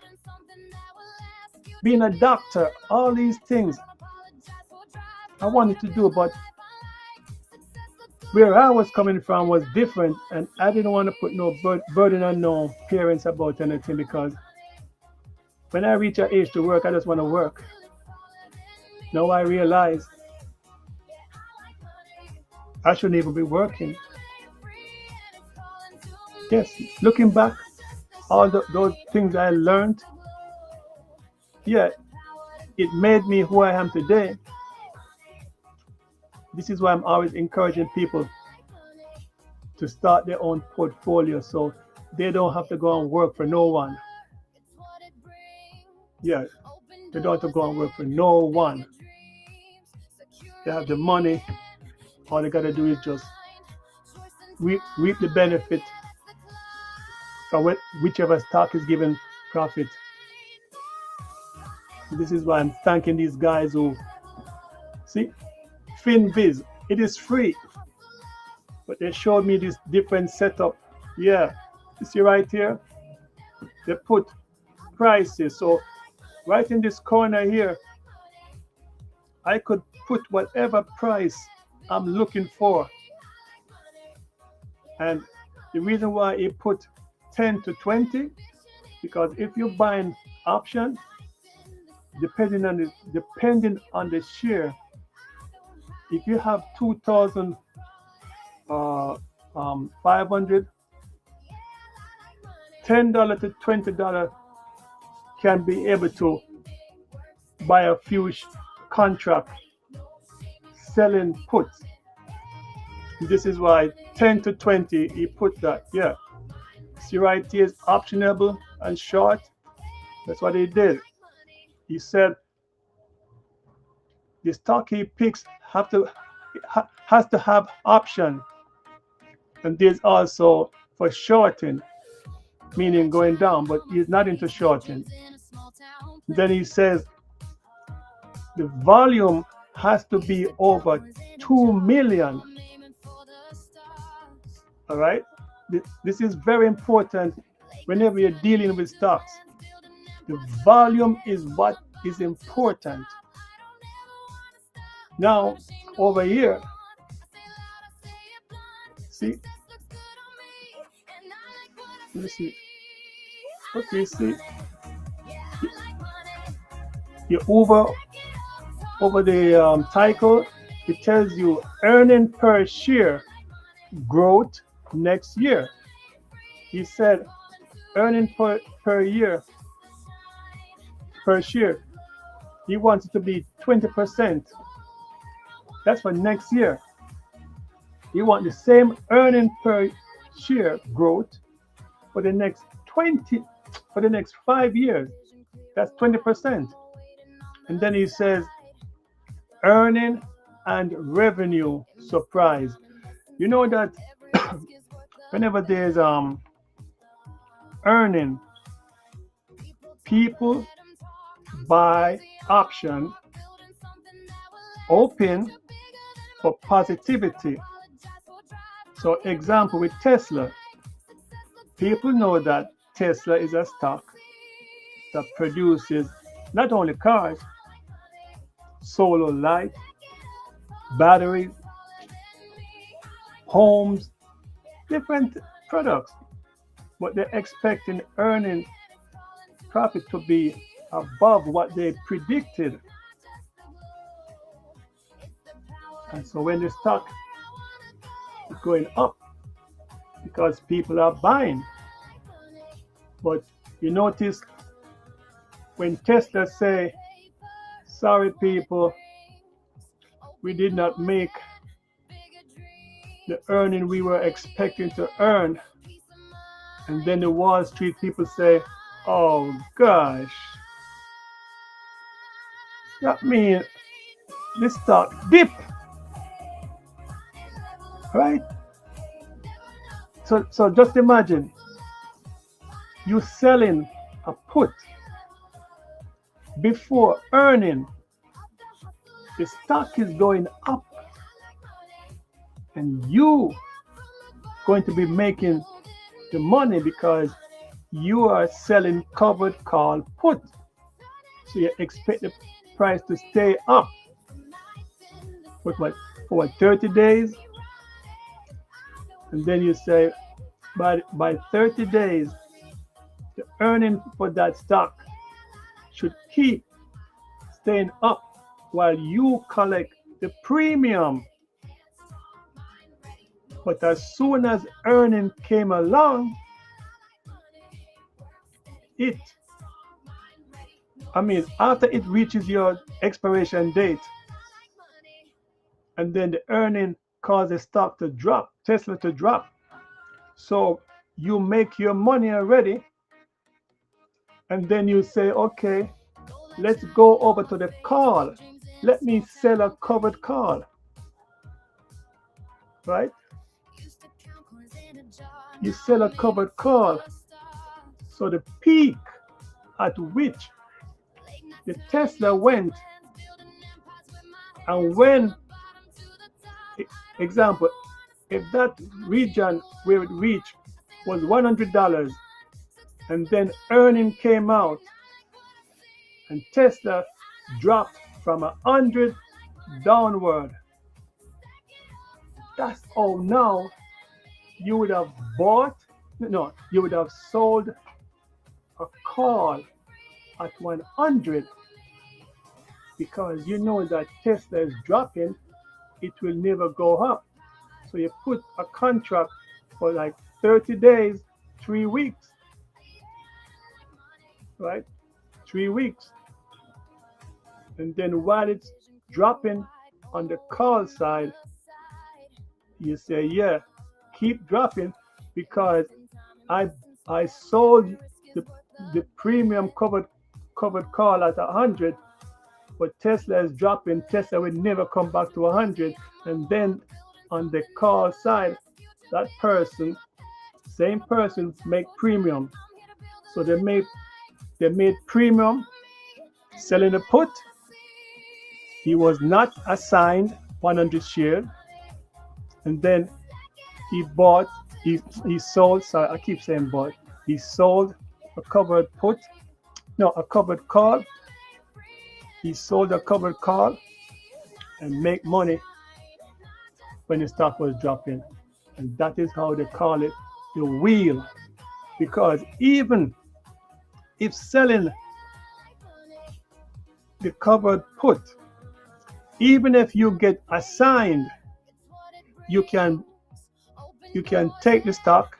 being a doctor, all these things I wanted to do, but where I was coming from was different, and I didn't want to put no burden on no parents about anything because when I reach an age to work, I just want to work. Now I realize I shouldn't even be working. Yes, looking back, all those things I learned, yeah, it made me who I am today. This is why I'm always encouraging people to start their own portfolio so they don't have to go and work for no one. Yeah, they don't have to go and work for no one. They have the money. All they got to do is just reap the benefit from whichever stock is giving profit. This is why I'm thanking these guys who, see, FinViz, it is free, but they showed me this different setup. Yeah, you see right here, they put prices. So right in this corner here, I could put whatever price I'm looking for. And the reason why he put 10 to 20, because if you buy an option, depending on the share, if you have 2,000 500, $10 to $20 can be able to buy a few contract selling puts. This is why 10 to 20 he put that. Yeah. See right here is optionable and short. That's what he did. He said the stock he picks has to have option, and there's also for shorting, meaning going down, but he's not into shorting. Then he says the volume has to be over 2 million. All right, this is very important whenever you're dealing with stocks. The volume is what is important. Now over here, see, let me see. Okay, see, you over the title, it tells you earning per share growth next year. He said earning per year per share. He wants it to be 20%. That's for next year. He wants the same earning per share growth for the next 5 years. That's 20%. And then he says earning and revenue surprise. You know that whenever there's earning, people buy option open for positivity. So example with Tesla, people know that Tesla is a stock that produces not only cars, solar light, batteries, homes, different products, but they're expecting earning profit to be above what they predicted. And so when the stock is going up, because people are buying. But you notice when Tesla say, sorry people, we did not make the earning we were expecting to earn. And then the Wall Street people say, oh gosh, that means this stock dip, right? So just imagine you selling a put before earning. The stock is going up and you going to be making the money because you are selling covered call put. So you expect the price to stay up for what 30 days, and then you say by 30 days the earning for that stock should keep staying up while you collect the premium. But as soon as earning came along, after it reaches your expiration date, and then the earning caused the stock to drop, Tesla to drop. So you make your money already, and then you say, okay, let's go over to the call. Let me sell a covered call, right? You sell a covered call. So the peak at which the Tesla went, and when, example, if that region where it reached was $100, and then earning came out, and Tesla dropped from 100 downward, that's how now you would have bought, no, you would have sold a call at 100 because you know that Tesla is dropping, it will never go up. So you put a contract for like 30 days, 3 weeks, right? 3 weeks. And then while it's dropping on the call side, you say, yeah, keep dropping because I I sold the, the premium covered call at 100, but Tesla is dropping. Tesla will never come back to 100. And then on the call side, that person, same person, make premium. So they made premium selling a put. He was not assigned 100 shares, and then he bought, he sold. Sorry, I keep saying bought. He sold a covered put, no, a covered call. He sold a covered call and make money when the stock was dropping, and that is how they call it the wheel. Because even if selling the covered put, even if you get assigned, you can take the stock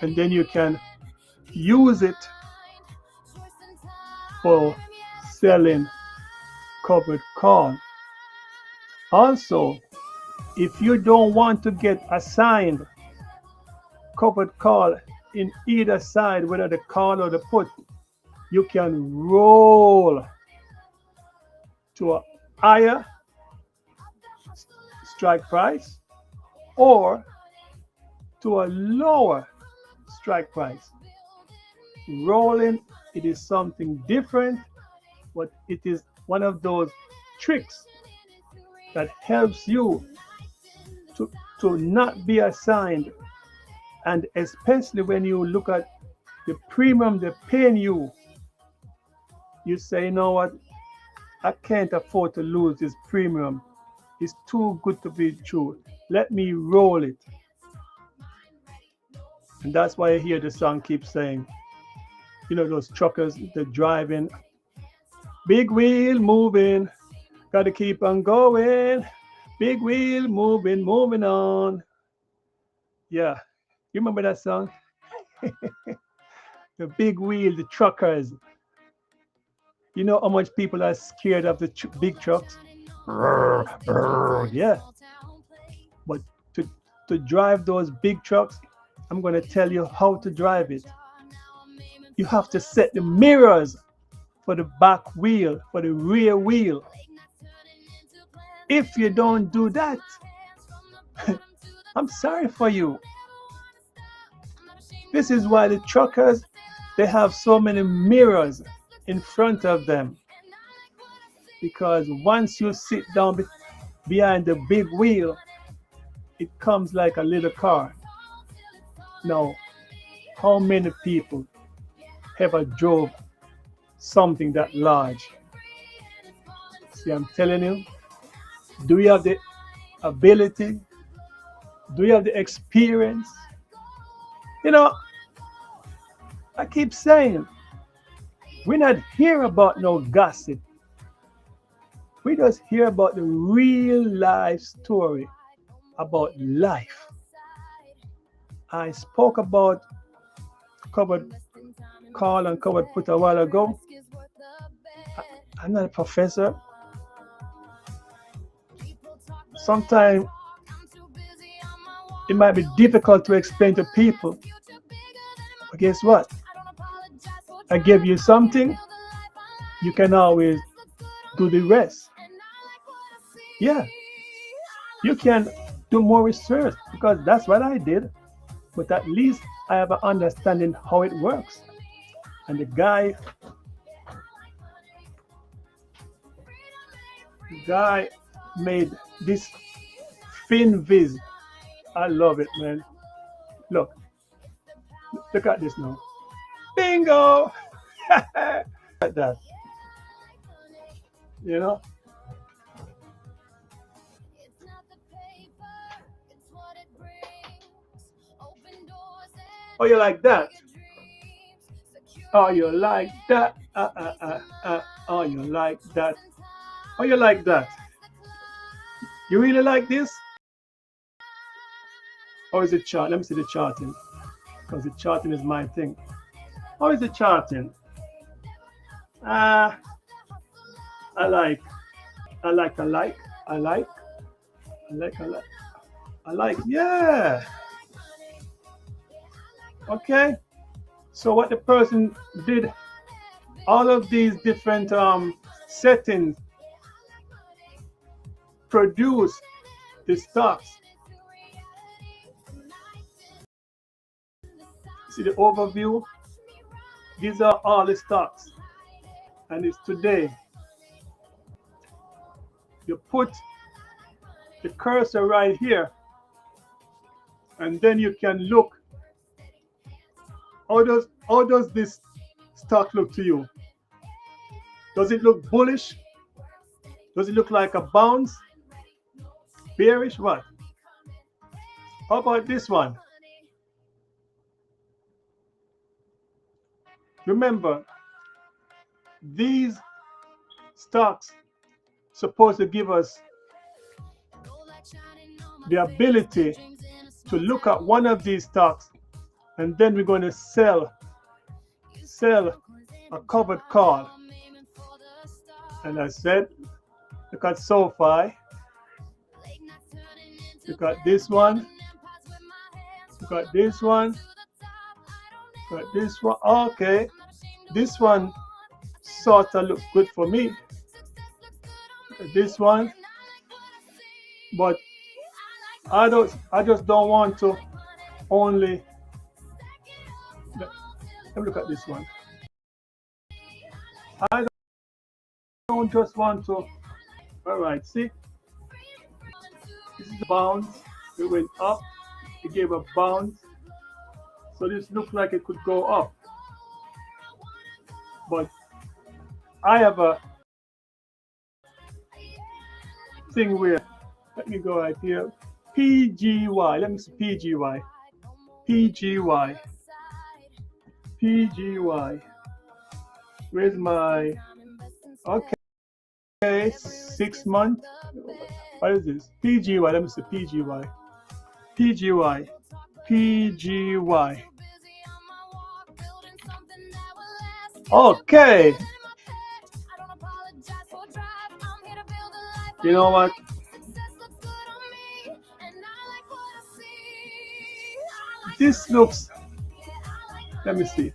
and then you can use it for selling covered call. Also, if you don't want to get assigned covered call in either side, whether the call or the put, you can roll to a higher strike price or to a lower strike price. Rolling, it is something different, but it is one of those tricks that helps you to not be assigned. And especially when you look at the premium they're paying you, you say, you know what, I can't afford to lose this premium. It's too good to be true. Let me roll it. And that's why I hear the song keep saying, you know, those truckers, they're driving, big wheel moving, gotta keep on going, big wheel moving, moving on. Yeah, you remember that song? The big wheel, the truckers. You know how much people are scared of the big trucks? Yeah. But to drive those big trucks, I'm going to tell you how to drive it. You have to set the mirrors for the back wheel, for the rear wheel. If you don't do that, I'm sorry for you. This is why the truckers, they have so many mirrors in front of them. Because once you sit down behind the big wheel, it comes like a little car. Now, how many people ever drove something that large? See, I'm telling you, do you have the ability? Do you have the experience? You know, I keep saying, we're not here about no gossip. We just hear about the real life story about life. I spoke about covered call and covered put a while ago. I'm not a professor. Sometimes it might be difficult to explain to people. But guess what? I give you something, you can always do the rest. Yeah, you can do more research because that's what I did. But at least I have an understanding how it works. And the guy made this FinViz. I love it, man. Look at this now. Bingo! Like that. You know? Oh, you like that? Oh, you like that? Oh, you like that? Oh, you like that? You really like this? Or is it chart? Let me see the charting, because the charting is my thing. How is the charting? Ah, I like, I like, I like, I like, I like, I like, I like. Yeah. Okay. So what the person did, all of these different settings produce the stocks. See the overview? These are all the stocks. And it's today. You put the cursor right here, and then you can look. How does this stock look to you? Does it look bullish? Does it look like a bounce? Bearish? What? How about this one? Remember, these stocks supposed to give us the ability to look at one of these stocks, and then we're going to sell a covered call. And I said, look at SoFi, look at this one, look at this one, look at this one. Okay, this one sort of look good for me. This one, but I just don't want to only. Let me look at this one. I don't just want to. All right, see, this is the bounce. It went up. It gave a bounce. So this looks like it could go up. But I have a thing where, let me go right here. PGY. Let me see PGY. PGY. PGY. Where's my, okay, 6 months. What is this? PGY. Let me see PGY. PGY. PGY. Okay. You know what? This looks, let me see.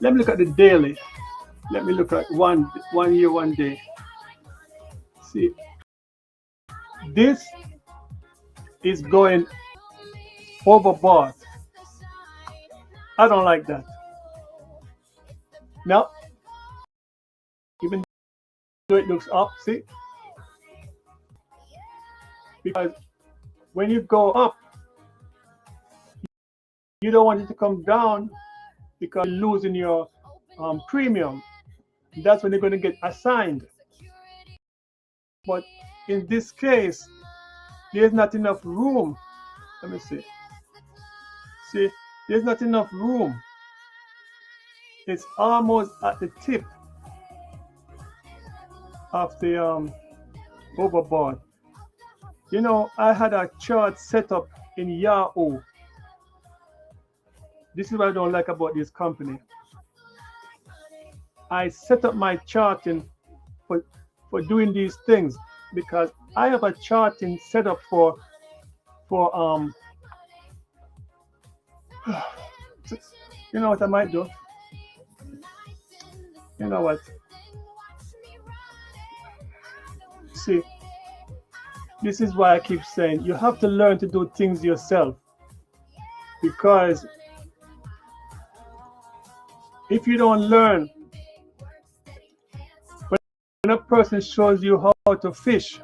Let me look at the daily. Let me look at one year, 1 day. See, this is going overboard. I don't like that. Now, even though it looks up, see? Because when you go up, you don't want it to come down because you're losing your premium. That's when they're going to get assigned. But in this case, there's not enough room. Let me see. See, there's not enough room. It's almost at the tip of the overboard. You know, I had a chart set up in Yahoo. This is what I don't like about this company. I set up my charting for doing these things because I have a charting set up for you know what I might do? You know what? See, this is why I keep saying you have to learn to do things yourself, because if you don't learn, when a person shows you how to fish,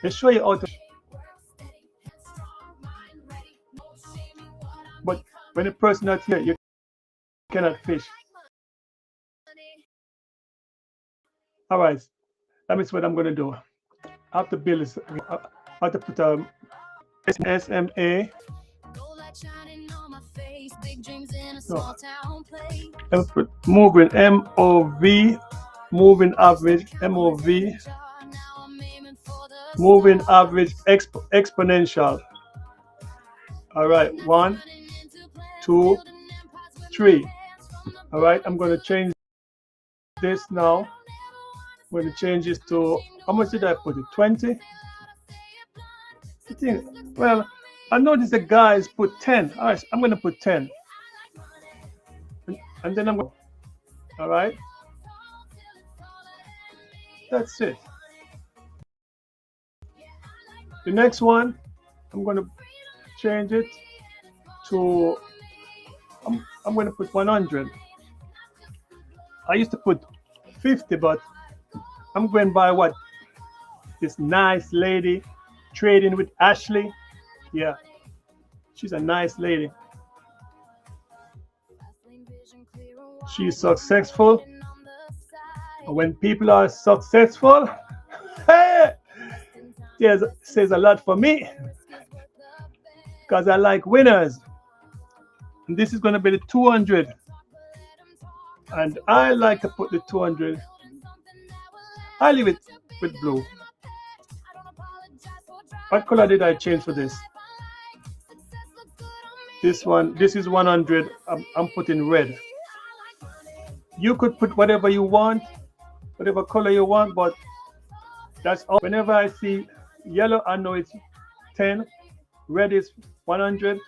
they show you how to fish. But when a person not here, you cannot fish. All right, that means what I'm going to do. I have to build this. I have to put a SMA No. Let me put moving MOV, moving average MOV, moving average exponential. All right, 1, 2, 3. All right, I'm going to change this now. I'm going to change this to, how much did I put it? 20? I think, well, I noticed the guys put 10. All right, I'm going to put 10. And then I'm going to, all right. That's it. The next one, I'm going to change it to, I'm going to put 100. I used to put 50, but I'm going by what this nice lady trading with Ashley. Yeah, she's a nice lady. She's successful. When people are successful, it says a lot for me because I like winners. And this is going to be the 200. And I like to put the 200. I leave it with blue. What color did I change for this? This one, this is 100. I'm putting red. You could put whatever you want, whatever color you want, but that's all. Whenever I see yellow, I know it's 10. Red is 100.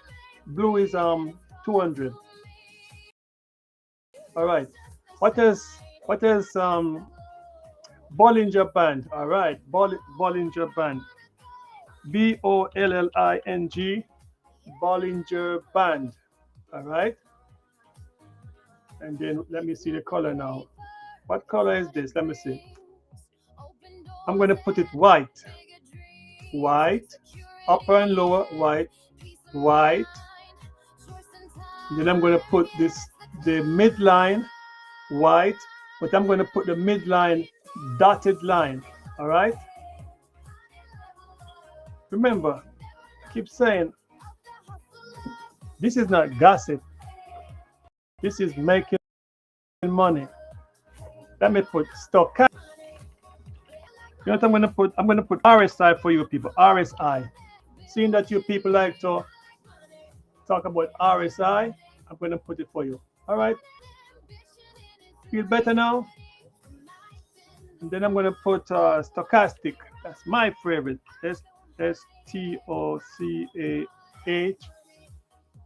Blue is 200. All right. What is Bollinger Band? All right, Bollinger Band. BOLLING, Bollinger Band. All right. And then let me see the color now. What color is this? Let me see. I'm going to put it white. White. Upper and lower, white. White. And then I'm going to put the midline white, but I'm going to put the midline dotted line. All right. Remember, I keep saying this is not gossip. This is making money. Let me put stock. You know what I'm going to put? I'm going to put RSI for you people. RSI. Seeing that you people like to talk about RSI, I'm going to put it for you. All right. Feel better now? And then I'm going to put stochastic. That's my favorite. STOCAH.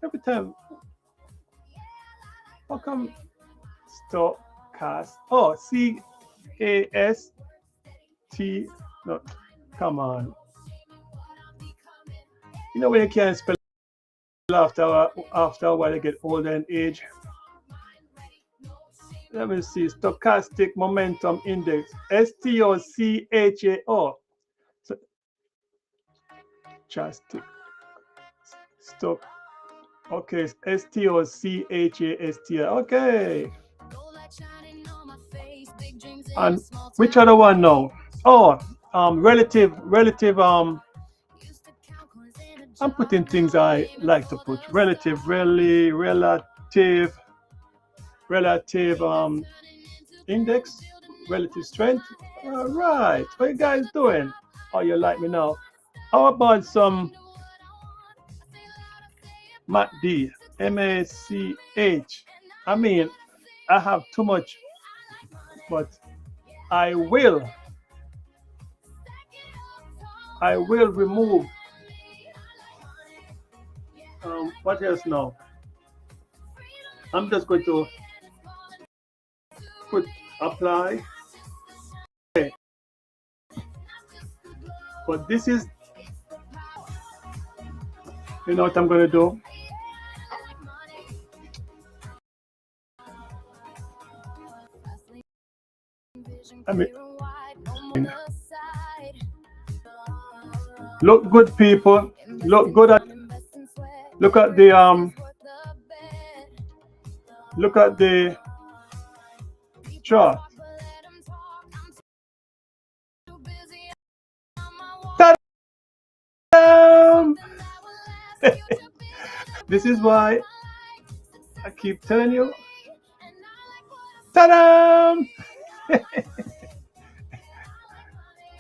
Every time. How come stochast? Oh, CAST. No, come on. You know when you can't spell after a while you get older and age. Let me see. Stochastic momentum index. STOCHAO. So, chastic. Stock. Okay, STOCHAST. Okay. And which other one now? Oh, relative. I'm putting things I like to put. Relative index, relative strength. All right. What you guys doing? Oh, you like me now? How about some MACD? MACH. I mean, I have too much, but I will remove. What else now? I'm just going to put apply. Okay. But this is, you know what I'm going to do? I mean, look good, people. Look good at. Look at the chart. Ta-da! This is why I keep telling you. Ta-da!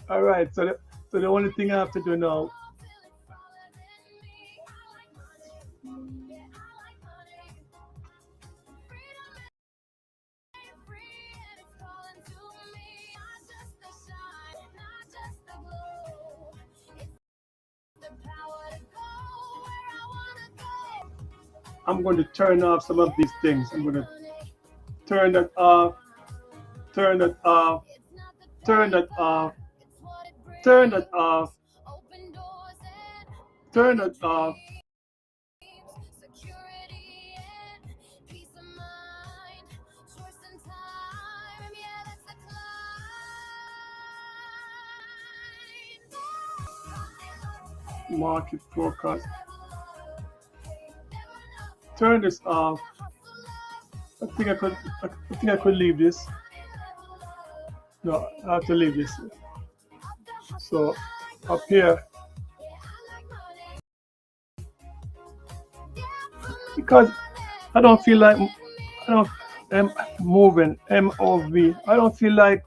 All right, so the only thing I have to do now, I'm going to turn off some of these things. I'm going to turn that off, turn that off, turn that off, turn that off, turn that off. Market forecast. Turn this off. I think I could leave this. No, I have to leave this. So up here, because I don't feel like I don't moving MOV. I don't feel like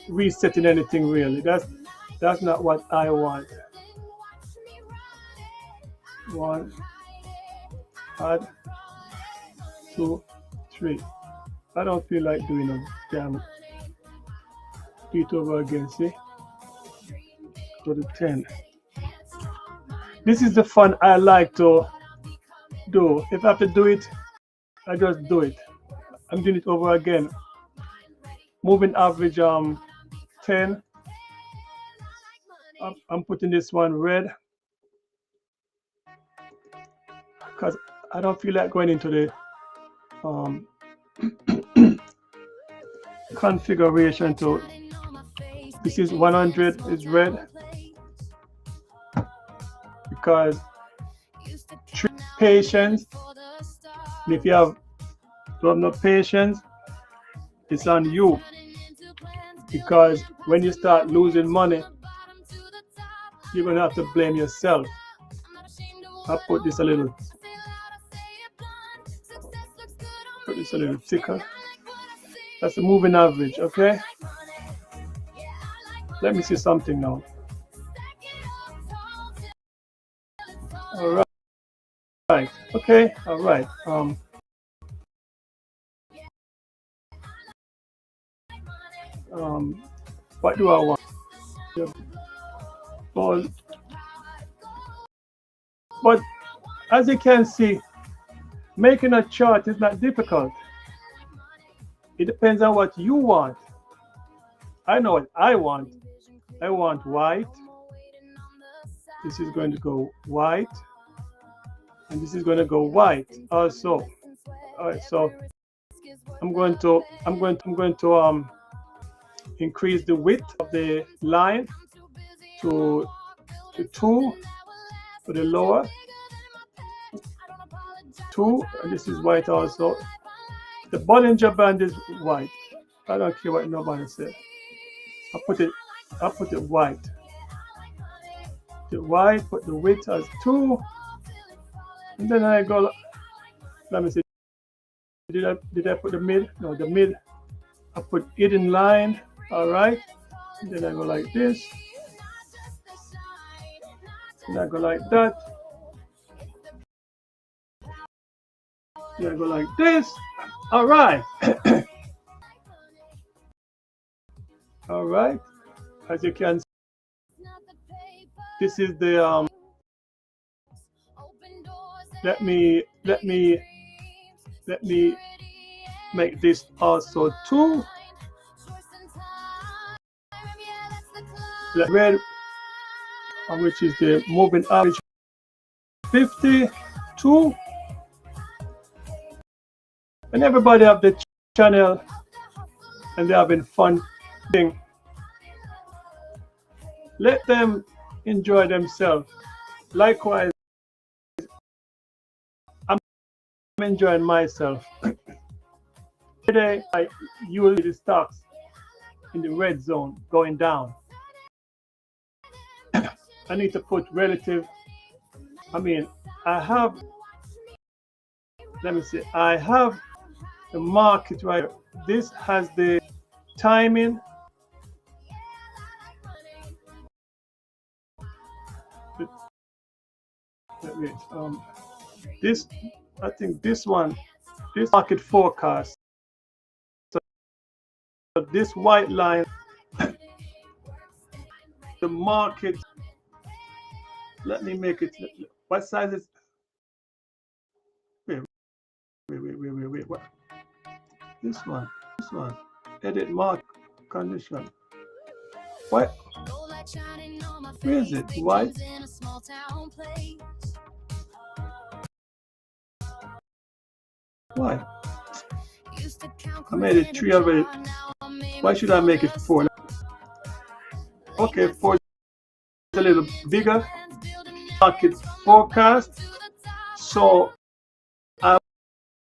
resetting anything really. That's not what I want. One, add, 2, 3. I don't feel like doing a damn. Do it over again. See, go to 10. This is the fun I like to do. If I have to do it, I just do it. I'm doing it over again. Moving average 10. I'm putting this one red because I don't feel like going into the configuration to. This is 100 is red because patience. And if you don't have no patience, it's on you. Because when you start losing money, you're gonna have to blame yourself. I'll put this a little thicker. That's the moving average, okay? Let me see something now. All right. Okay. All right. What do I want? But as you can see, making a chart is not difficult. It depends on what you want. I know what I want. I want white. This is going to go white, and this is going to go white also. All right, so I'm going to increase the width of the line to 2 for the lower 2, and this is white also. The Bollinger Band is white. I don't care what nobody said. I put it white. The white, put the width as 2, and then I go. Let me see. Did I put the mid? No, the mid. I put it in line. All right. And then I go like this. And I go like that. Then I go like this. All right. All right. As you can see, this is the let me make this also 2. The red, which is the moving average 52. And everybody have the channel and they're having fun thing. Let them enjoy themselves. Likewise, I'm enjoying myself. Today I use the stocks in the red zone going down. I need to put relative. I have let me see. I have the market right here. This has the timing. Wait, this, I think this one, this market forecast. So this white line, the market. Let me make it. What size is? Wait, wait. What? This one. This one. Edit market condition. What? Where is it? White. Why? I made it 3 already. Why should I make it 4? Okay, 4 is a little bigger. Market forecast. So I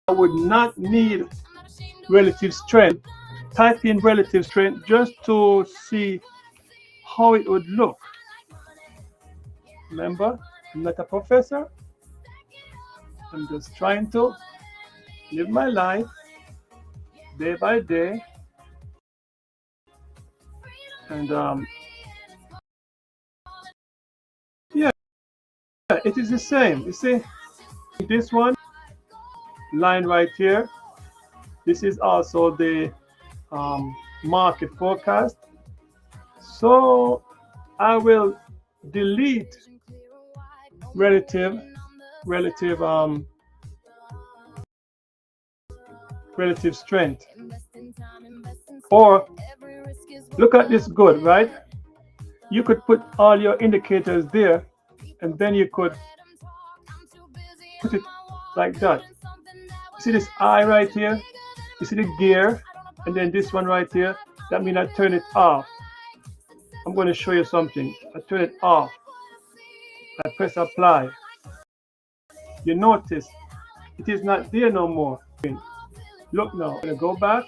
would not need relative strength. Type in relative strength just to see how it would look. Remember, I'm not a professor. I'm just trying to live my life day by day. And yeah, it is the same. You see, this one line right here. This is also the market forecast. So I will delete relative strength. Or look at this good, right? You could put all your indicators there, and then you could put it like that. See this eye right here? You see the gear, and then this one right here? That means I turn it off. I'm going to show you something. I turn it off. I press apply. You notice it is not there no more. Look now, I'm going to go back.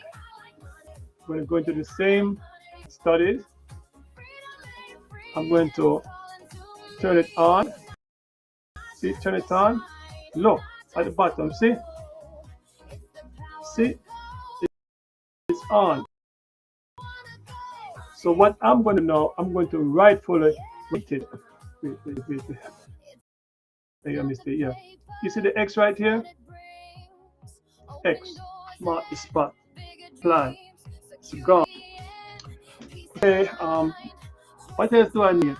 I'm going to go into the same studies. I'm going to turn it on. See, turn it on. Look at the bottom. See? See? It's on. So what I'm going to know, I'm going to rightfully wait it. Wait. Make a mistake. Yeah. You see the X right here? X. Mark the spot. Apply. It's gone. Okay. What else do I need?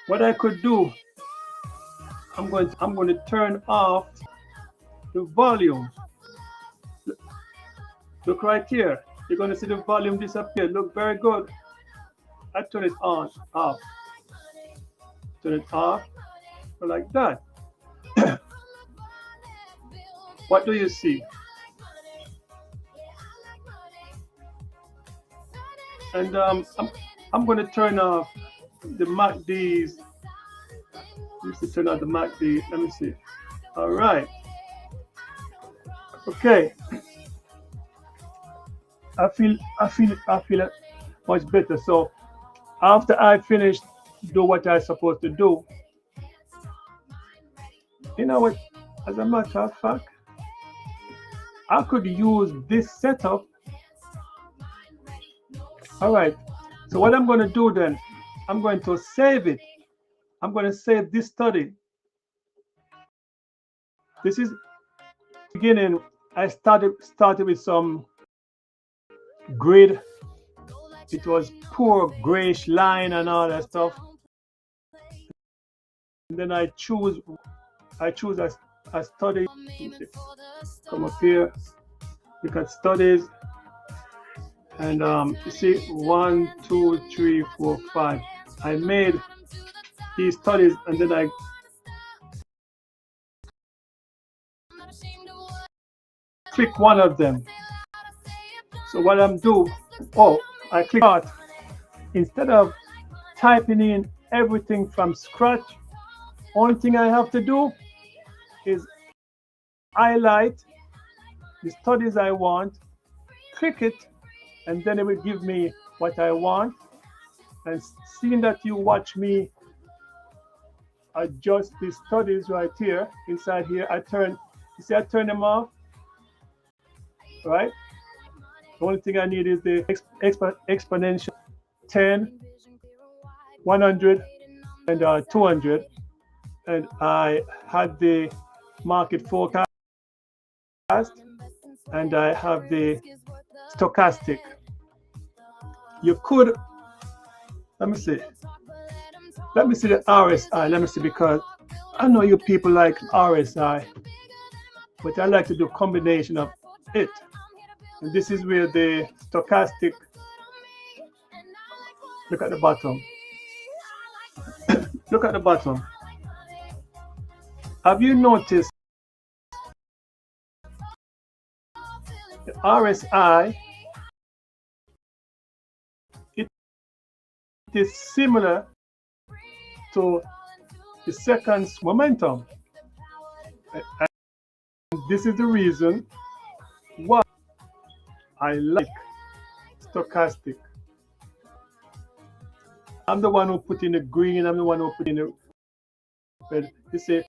What I could do, I'm going to turn off the volume. Look right here. You're going to see the volume disappear. Look very good. I turn it on, off. Turn it off, like that. What do you see? And I'm going to turn off the MACDs. Let me turn off the MACD. Let me see. All right. Okay. I feel it much better. So after I finish do what I'm supposed to do, you know what? As a matter of fact, I could use this setup. All right. So what I'm going to do then, I'm going to save it. I'm going to save this study. This is beginning. I started with some grid. It was poor grayish line and all that stuff. And then I choose a study. Come up here. Look at studies. And you see 1, 2, 3, 4, 5. I made these studies and then I click one of them. So what I'm doing, I click out. Instead of typing in everything from scratch, only thing I have to do is highlight the studies I want, click it, and then it will give me what I want. And seeing that you watch me adjust the studies right here. Inside here, you see I turn them off, right? The only thing I need is the exponential 10, 100, and 200. And I had the market forecast, and I have the stochastic. You could, let me see. Let me see the RSI. Let me see, because I know you people like RSI, but I like to do combination of it. And this is where the stochastic, look at the bottom. Look at the bottom. Have you noticed the RSI? It is similar to the second's momentum. And this is the reason why I like stochastic. I'm the one who put in the green, I'm the one who put in the red. You see,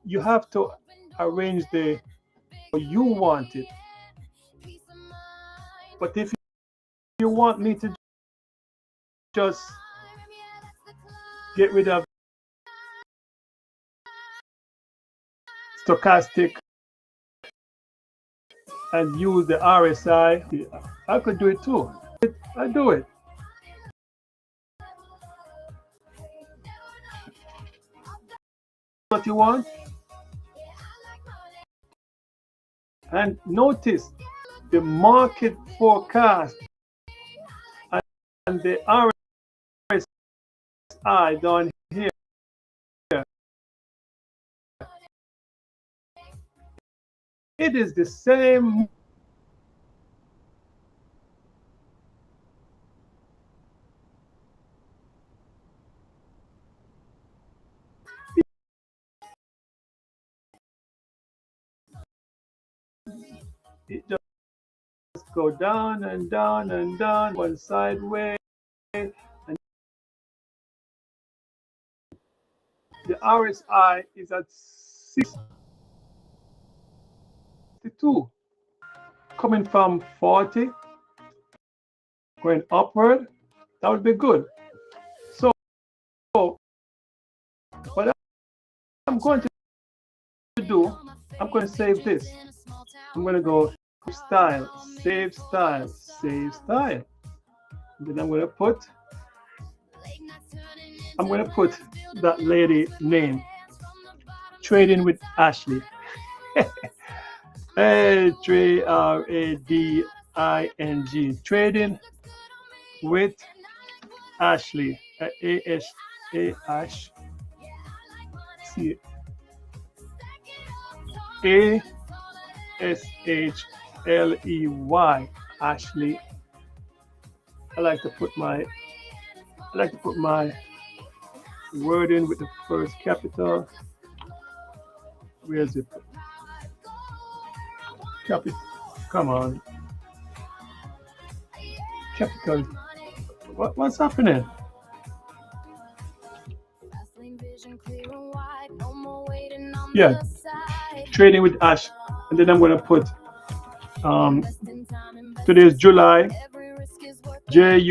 you have to arrange the you want it. But if you want me to just get rid of stochastic and use the RSI, I could do it too. I do it. What you want? And notice the market forecast and the RSI down here. It is the same. It just go down and down and down, one sideways, and the RSI is at 62, coming from 40, going upward. That would be good. So what I'm going to do, I'm going to save this. I'm going to go style, save style, save style. And then I'm going to put that lady name, Trading with Ashley. Trading, Trading with Ashley. Ash. See, ASHLEY, Ashley. I like to put my word in with the first capital. Where is it? Capital. Come on. Capital. What's happening? Yeah. Trading with Ash. And then I'm going to put today is July, July,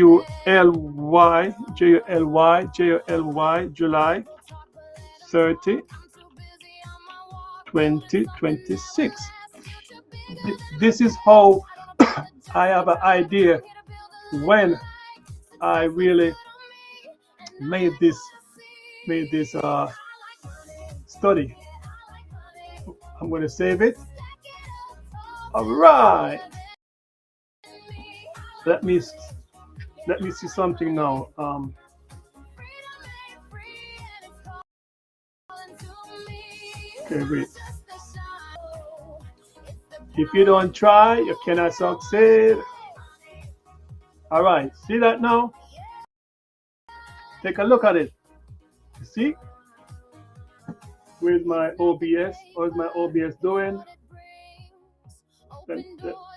July 30, 2026. This is how I have an idea when I really made this study. I'm going to save it. All right. Let me see something now. Okay, wait. If you don't try, you cannot succeed. All right, see that now? Take a look at it. You see? Where's my OBS? How's my OBS doing?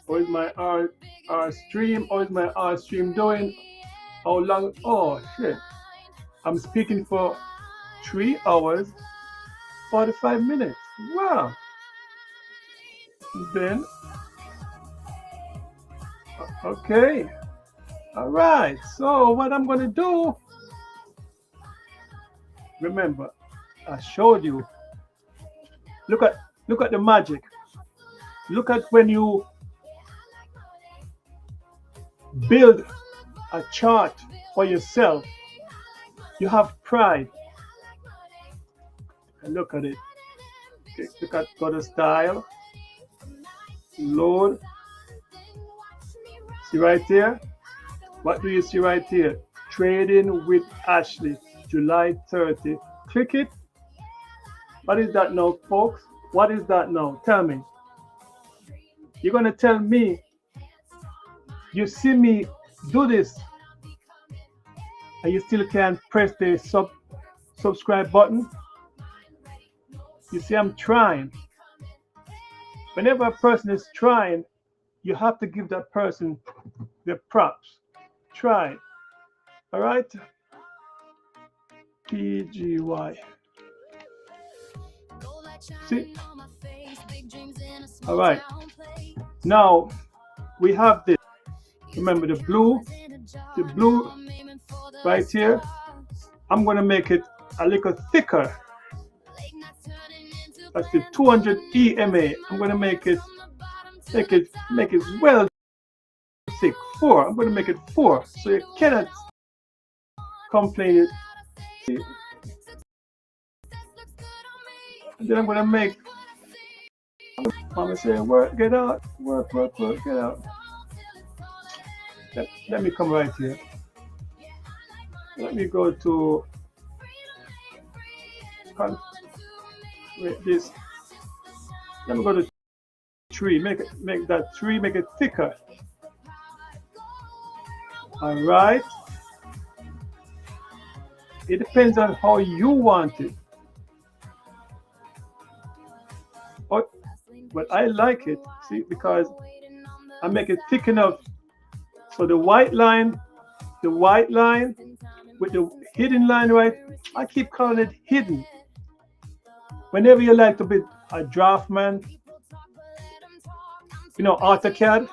How's my R stream? How's my R stream doing? How long? Oh shit! I'm speaking for 3 hours 45 minutes. Wow. Then, okay. All right. So what I'm going to do, remember, I showed you. Look at the magic. Look at when you build a chart for yourself. You have pride. And look at it. Okay, look at go to style. Load. See right there? What do you see right here? Trading with Ashley, July 30. Click it. What is that now, folks? What is that now? Tell me. You're going to tell me you see me do this and you still can't press the subscribe button? You see, I'm trying. Whenever a person is trying, you have to give that person the props. Try. All right? PGY. See? All right. Now we have this. Remember the blue right here. I'm going to make it a little thicker. That's the 200 EMA. I'm going to make it well thick. 4. I'm going to make it 4. So you cannot complain it. See? And then I'm going to make. Mama say, work, get out, work, get out. Let me come right here. Let me go to this. Let me go to 3. Make that 3, make it thicker. All right. It depends on how you want it. But I like it, see, because I make it thick enough. So the white line with the hidden line, right? I keep calling it hidden. Whenever you like to be a draftman, AutoCAD,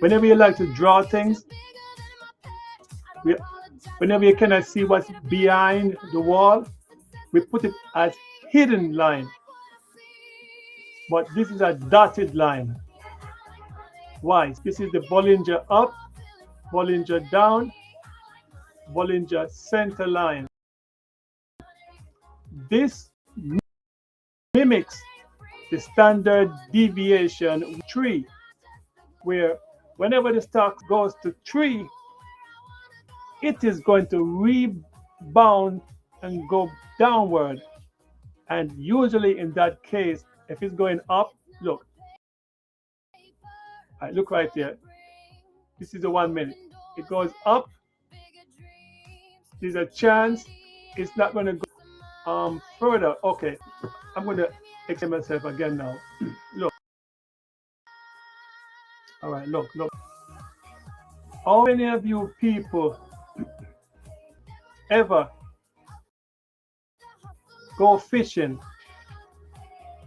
whenever you like to draw things, whenever you cannot see what's behind the wall, we put it as hidden line. But this is a dotted line. Why? This is the Bollinger up, Bollinger down, Bollinger center line. This mimics the standard deviation 3, where whenever the stock goes to 3, it is going to rebound and go downward. And usually in that case, if it's going up, look. All right, look right there. This is the 1 minute. It goes up. There's a chance it's not going to go further. Okay, I'm going to explain myself again now. Look. All right, look. How many of you people ever go fishing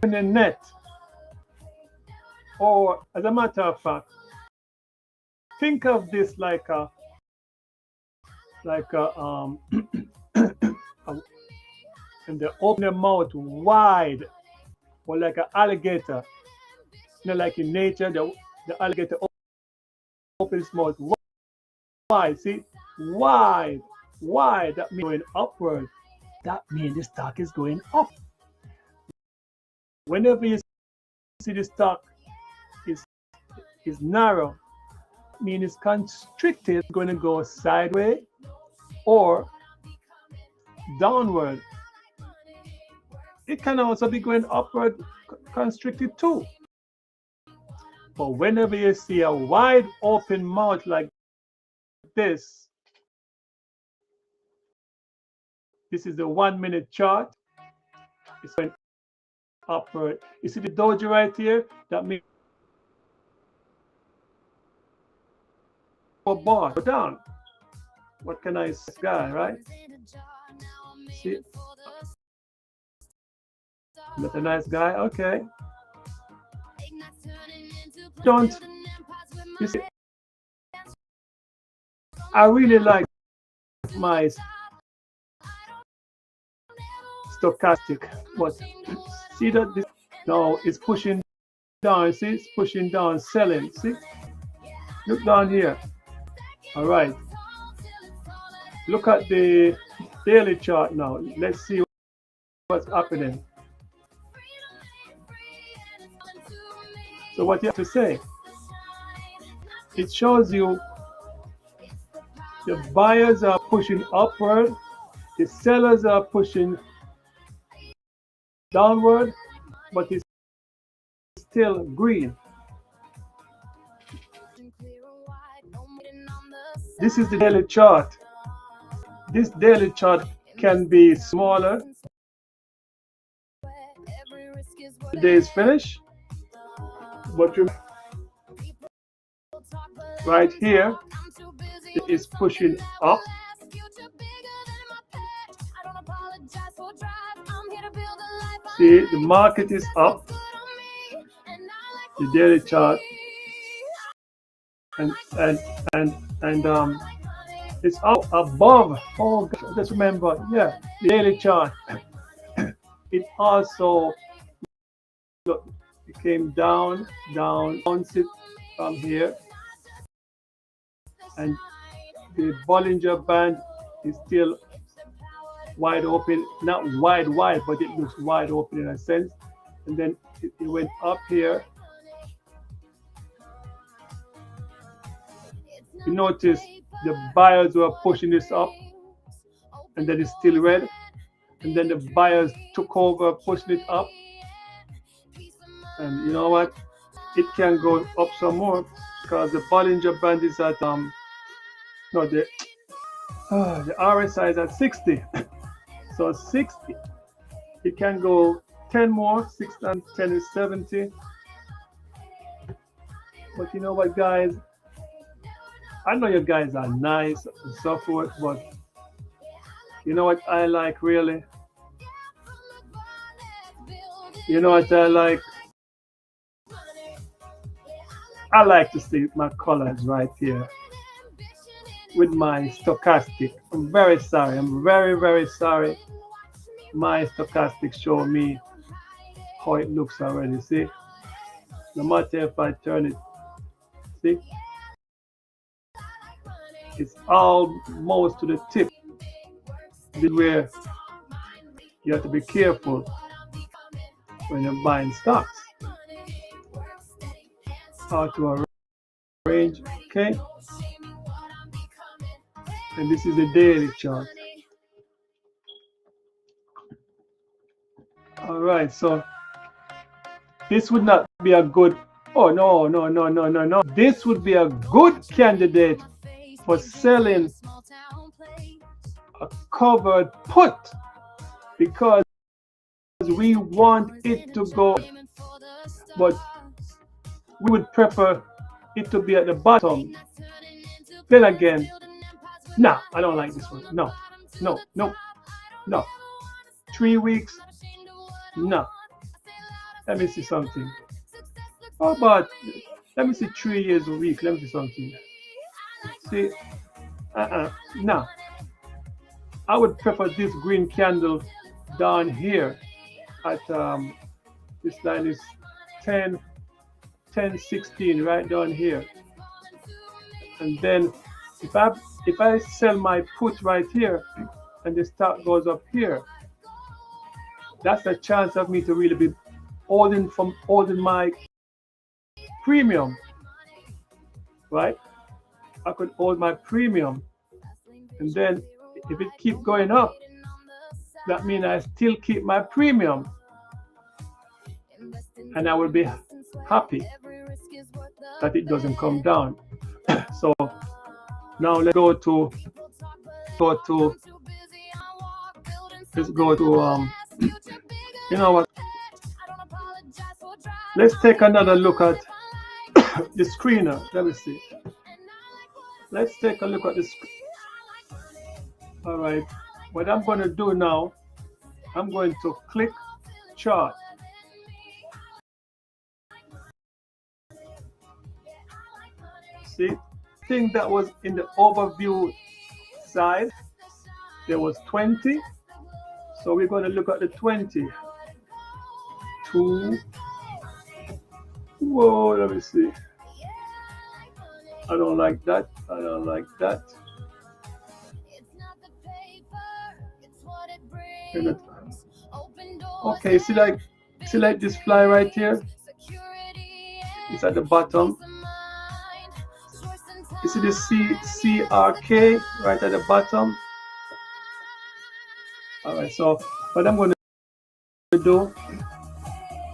in the net? Or, as a matter of fact, think of this like a and they open their mouth wide, or like an alligator. Like in nature, the alligator opens its mouth wide. See, wide. That means going upward. That means the stock is going up. Whenever you see the stock is narrow, means it's constricted, going to go sideways or downward. It can also be going upward, constricted too. But whenever you see a wide open mouth like this is the 1 minute chart. It's going upward. You see the doji right here? That means go bar, go down. What can I say, guy, right? See, not a nice guy. Okay, don't you see? I really like my stochastic, but see that this now is pushing down. See, it's pushing down, selling. See, look down here. All right, look at the daily chart now. Let's see what's happening. So what you have to say? It shows you the buyers are pushing upward, the sellers are pushing downward, but it's still green. This is the daily chart. This daily chart can be smaller. The day is finished, but right here it is pushing up. See, the market is up. The daily chart and it's up above. Oh, just remember, yeah, the daily chart. It also look, it came down, bounced it from here, and the Bollinger Band is still wide open, not wide, but it looks wide open in a sense. And then it went up here. You notice the buyers were pushing this up, and then it's still red. And then the buyers took over, pushing it up. And you know what? It can go up some more because the Bollinger Band is at no, the RSI is at 60. So 60, it can go 10 more. 6 and 10 is 70. But you know what, guys? I know you guys are nice and so forth, but you know what I like really? You know what I like? I like to see my colors right here with my stochastic. I'm very sorry. I'm very, very sorry. My stochastic show me how it looks already. See? No matter if I turn it, see? It's almost to the tip. This is where you have to be careful when you're buying stocks. Auto range, okay? And this is the daily chart. All right, so this would not be a good, oh no. This would be a good candidate for selling a covered put because we want it to go, but we would prefer it to be at the bottom. Then again, no, I don't like this one. No. 3 weeks, no. Let me see something. How about, let me see 3 years a week. Let me see something. See, no. I would prefer this green candle down here at this line is 10, 16 right down here. And then if I sell my put right here and the stock goes up here, that's a chance of me to really be holding my premium, right? I could hold my premium, and then if it keep going up, that means I still keep my premium, and I will be happy that it doesn't come down. So now let's go to you know what, let's take another look at the screener. Let me see. Let's take a look at the All right. What I'm going to do now, I'm going to click chart. See, thing that was in the overview side, there was 20. So we're going to look at the 20. 2. Whoa, let me see. I don't like that. I don't like that. Okay, see like this fly right here? It's at the bottom. You see the CRK right at the bottom? Alright, so what I'm going to do,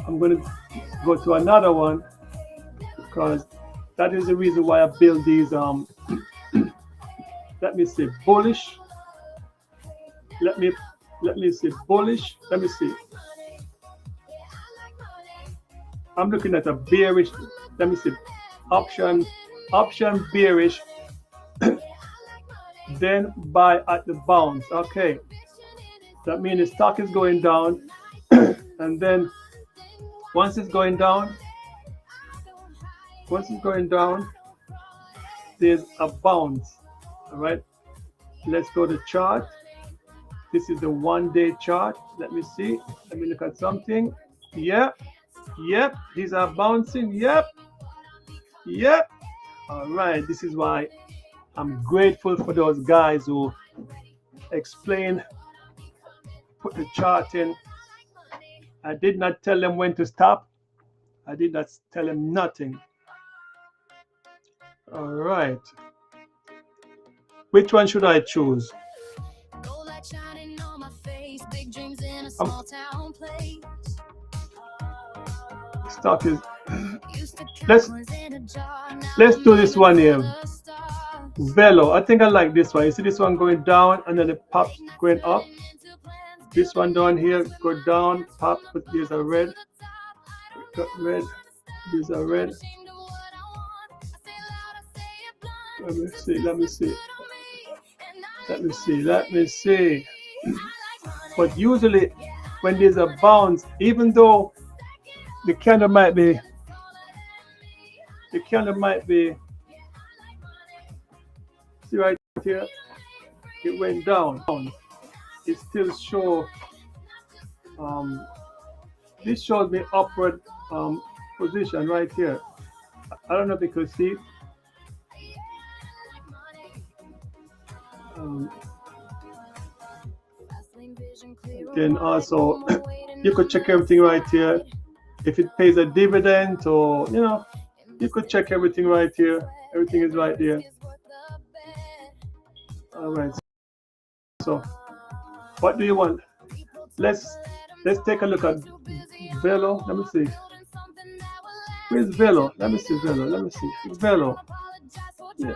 I'm going to go to another one because that is the reason why I build these let me say bullish. Let me say bullish. Let me see. I'm looking at a bearish. Let me see. Option bearish. Then buy at the bounce. Okay. That means the stock is going down, and then once it's going down, there's a bounce. All right. Let's go to chart. This is the 1 day chart. Let me see. Let me look at something. Yep. These are bouncing. Yep. All right. This is why I'm grateful for those guys who explain, put the chart in. I did not tell them when to stop. I did not tell them nothing. All right. Which one should I choose? Stock is. Let's do this one here. Velo. I think I like this one. You see this one going down and then the pops going up. This one down here go down, pop. But there's a red. Got red. There's a red. Let me see. But usually when there's a bounce, even though the candle might be see right here, it went down. It still shows this shows me upward position right here. I don't know if you can see. Then also you could check everything right here. If it pays a dividend, or you could check everything right here. Everything is right there. All right. So what do you want? Let's take a look at Velo. Let me see. Where's Velo? Let me see Velo. Let me see. Velo. Yeah.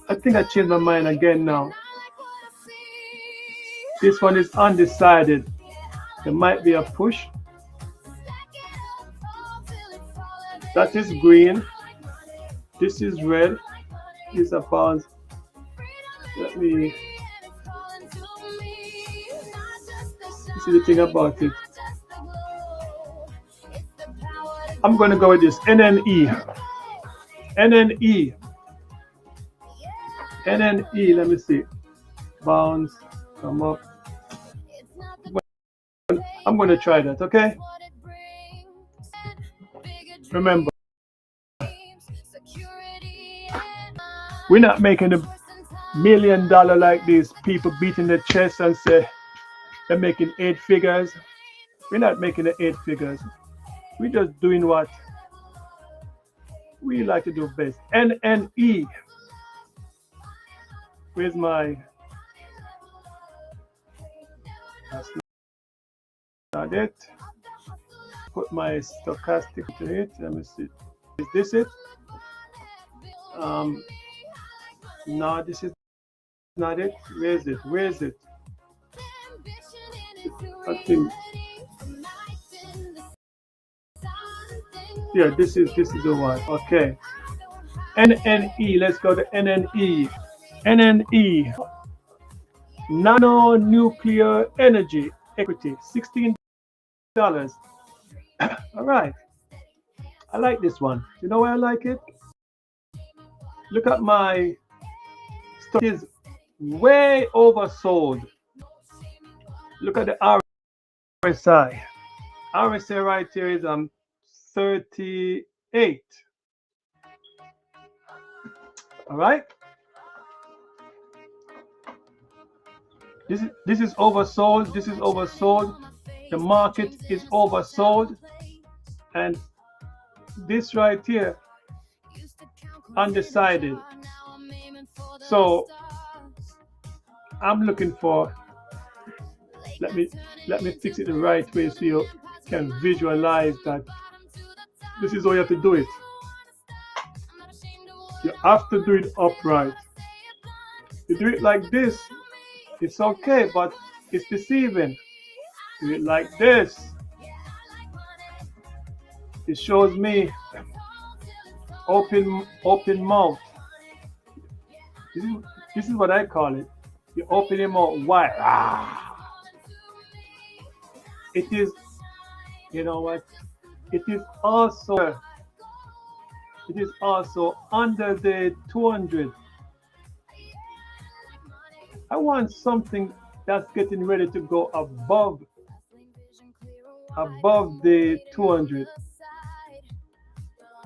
I think I changed my mind again now. This one is undecided. There might be a push. That is green. This is red. This is a bounce. Let me see the thing about it. I'm going to go with this NNE. Let me see. Bounce. Come up. I'm going to try that, okay? Remember, we're not making $1 million like these people beating their chest and say they're making 8 figures. We're not making the 8 figures. We're just doing what we like to do best. NNE. Where's my... That's not it. Put my stochastic to it. Let me see. Is this it? No, this is not it. Where is it? I think. Yeah, this is the one. Okay. NNE. Let's go to NNE. NNE, Nano Nuclear Energy Equity, $16. All right, I like this one. You know why I like it? Look at my stock is way oversold. Look at the RSI. RSI right here is 38. All right. This is oversold. This is oversold. The market is oversold, and this right here undecided. So I'm looking for. Let me fix it the right way so you can visualize that. This is how you have to do it. You have to do it upright. You do it like this, it's okay, but it's deceiving. Do it like this. It shows me open mouth. This is what I call it. You open your mouth wide. It is, you know what? It is also under the 200. I want something that's getting ready to go above the 200.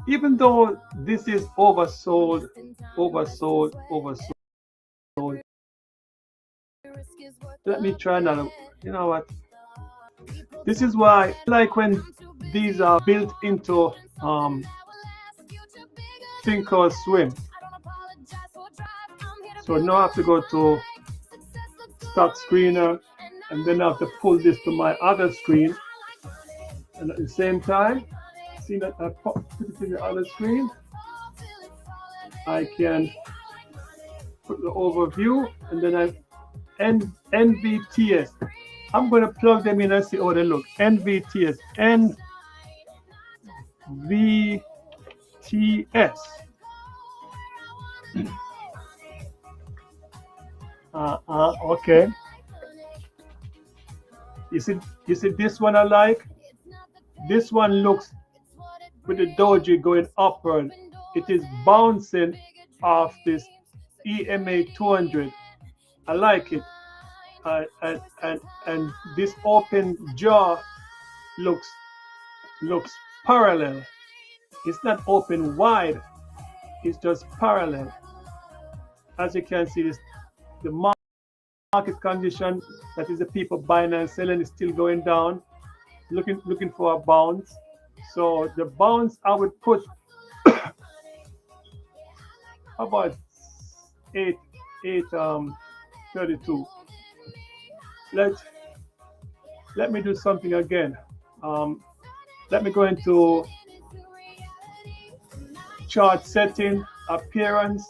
Even though this is oversold, let me try another. You know what? This is why I like when these are built into Thinkorswim. So now I have to go to stock screener, and then I have to pull this to my other screen, and at the same time, see that I put it in the other screen, I can put the overview, and then I NVTS. I'm going to plug them in and see how they look. NVTS. NVTS. Okay. You see this one I like? This one looks with the doji going upward. It is bouncing off this EMA 200. I like it. And this open jaw looks parallel. It's not open wide. It's just parallel. As you can see, the market condition, that is the people buying and selling, is still going down, looking for a bounce. So the bounce I would put about 832. Let me do something again. Let me go into chart setting, appearance.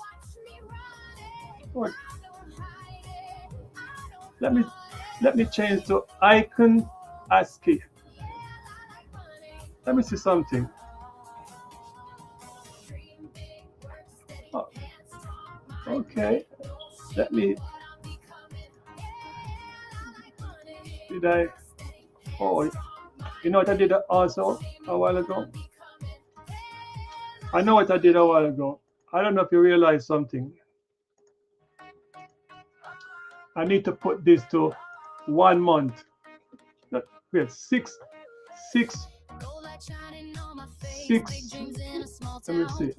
Let me change to icon ASCII. Let me see something. Oh, okay. Let me. Did I? Oh, you know what I did also a while ago? I know what I did a while ago. I don't know if you realize something. I need to put this to 1 month. Wait, six. Let me see.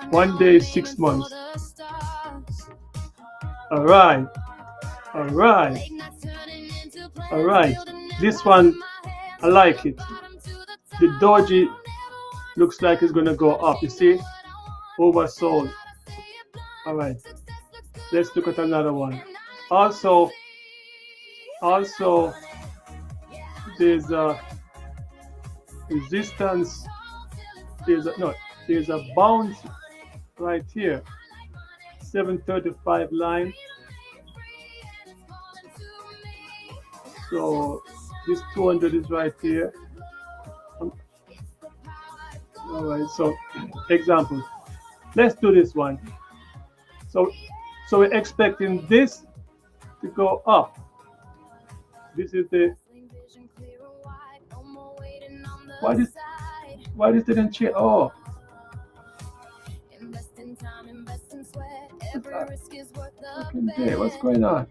One day, 6 months. All right. This one, I like it. The doji looks like it's gonna go up. You see, oversold. All right. Let's look at another one. Also, there's a resistance. There's a bounce right here. 735 line. So this 200 is right here. All right. So, example. Let's do this one. So, so we're expecting this to go up. This is the why this why this didn't change? Oh, Investing time, investing sweat, every risk is worth the fucking day. What's bet. going on?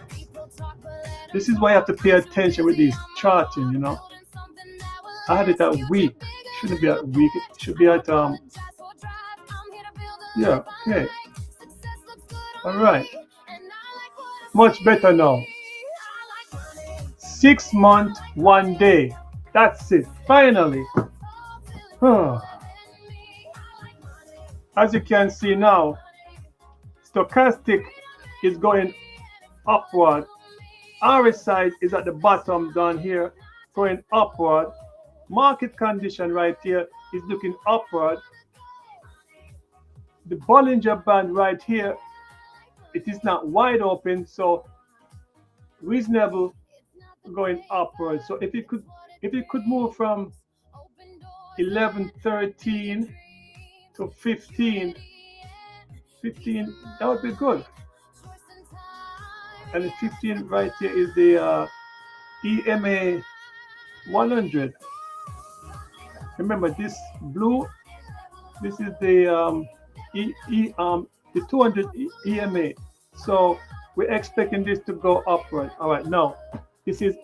People talk, but let 'em This is why you have to pay talk. attention with these charting. You know, Building something that will I had it last. at You week. think bigger Shouldn't be dreams at will week. It should be at apologize for drive. I'm here to build a Yeah. life I Okay. like. Success looks good All on right. me, and I like what I Much see. better now. I like money. 6 months, 1 day. That's it. Finally. Huh. As you can see now, stochastic is going upward. RSI is at the bottom down here, going upward. Market condition right here is looking upward. The Bollinger Band right here, it is not wide open, so reasonable going upward. So if it could move from 11.13 to 15, that would be good. And the 15 right here is the EMA 100. Remember this blue, this is the the 200 EMA. So we're expecting this to go upward. All right, now this is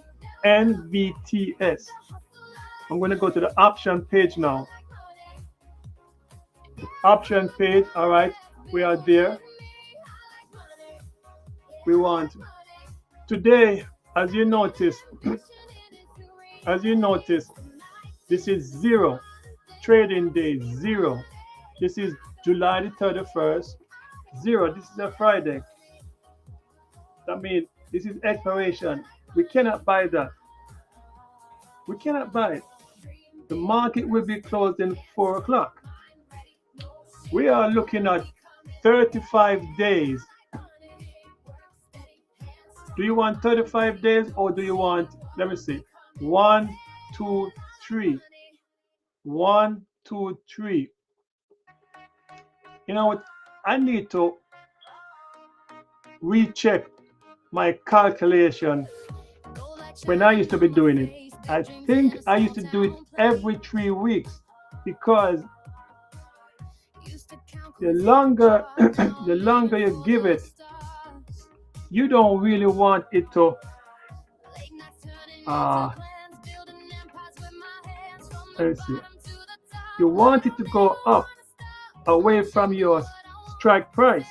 NVTS. I'm going to go to the option page now. Option page. All right, we are there. We want today, as you notice, this is zero. Trading day zero. This is July the 31st. Zero. This is a Friday. That means this is expiration. We cannot buy that. We cannot buy it. The market will be closed in 4 o'clock. We are looking at 35 days. Do you want 35 days or do you want, let me see, 1, 2, 3. 1, 2, 3. You know what? I need to recheck my calculation when I used to be doing it. I think I used to do it every 3 weeks because the longer the longer you give it, you don't really want it to let's see. You want it to go up away from your strike price.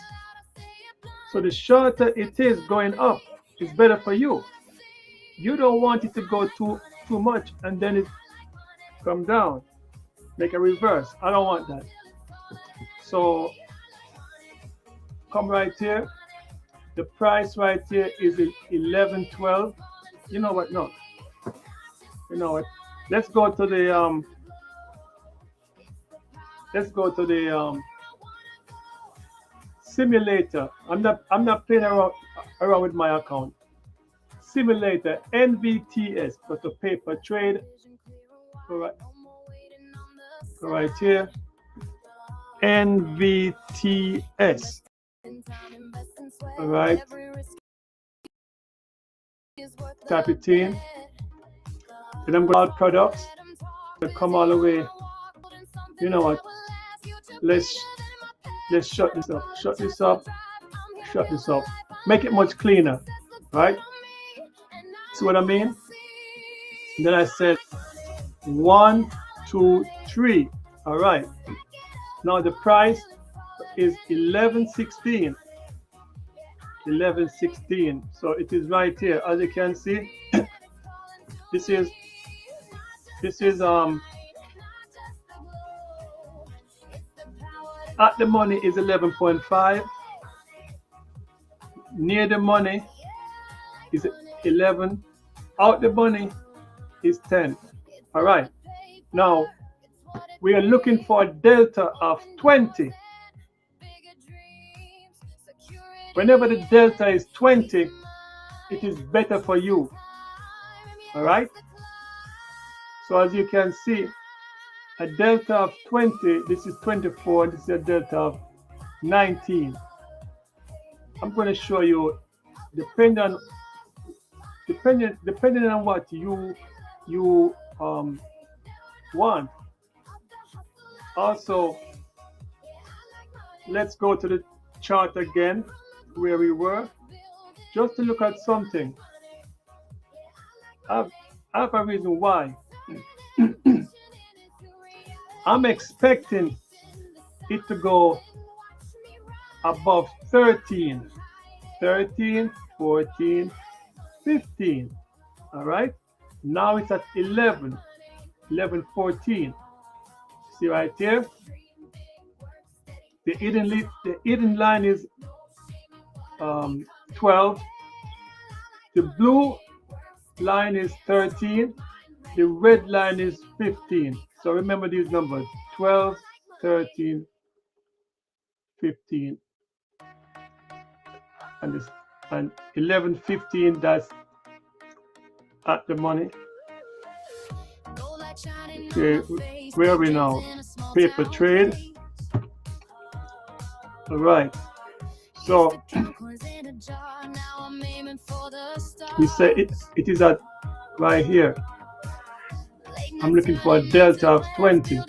So the shorter it is going up, it's better for you. You don't want it to go too much and then it come down, make a reverse. I don't want that. So come right here. The price right here is 11.12. You know what? No. You know what? Let's go to the simulator. I'm not playing around with my account. Simulator NVTS. Go to paper trade. Go right here. NVTS. All right. Type it in. Then I'm going to products. Come all the way. You know what? Let's shut this up. Shut this up. Shut this up. Make it much cleaner. Right? See what I mean? And then I said 1, 2, 3. All right. Now the price is 11.16. 11.16. So it is right here. As you can see, this is at the money is 11.5. Near the money is 11. Out the money is 10. All right. Now we are looking for a delta of 20. Whenever the delta is 20, it is better for you. All right. So as you can see, a delta of 20, this is 24, this is a delta of 19. I'm going to show you, depending on what you want. Also, let's go to the chart again where we were, just to look at something. I have a reason why. I'm expecting it to go above 13, 13, 14, 15. All right. Now it's at 11, 11, 14. See right here? The hidden line is 12. The blue line is 13. The red line is 15. So remember these numbers: 12, 13, 15, and 11, 15. That's at the money. Okay, where are we now? Paper trade. All right. So we say it is at right here. I'm looking for a delta of 20.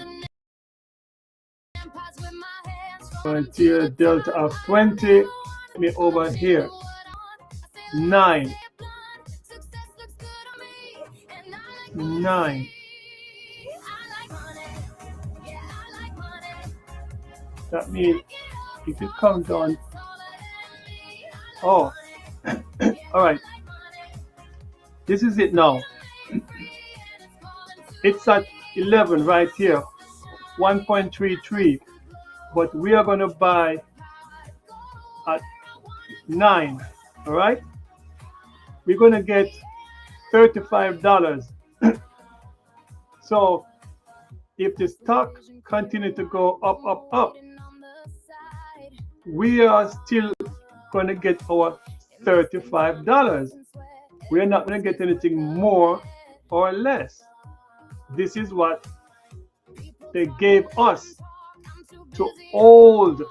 Right here, delta of 20. Me over here. 9. 9. That means if you come down, oh, all right. This is it now. It's at 11 right here, 1.33, but we are going to buy at 9. All right. We're going to get $35. So if the stock continue to go up, up, up, we are still going to get our $35. We are not going to get anything more or less. This is what they gave us to hold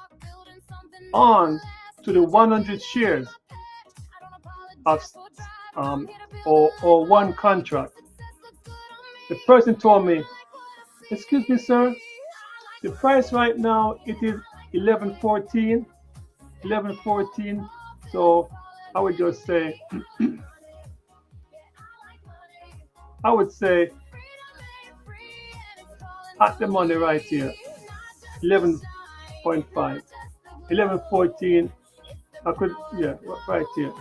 on to the 100 shares of or one contract. The person told me, "Excuse me, sir, the price right now it is 11.14, 11.14." So I would just say, I would say at the money right here, 11.5, 11.14. I could, yeah, right here.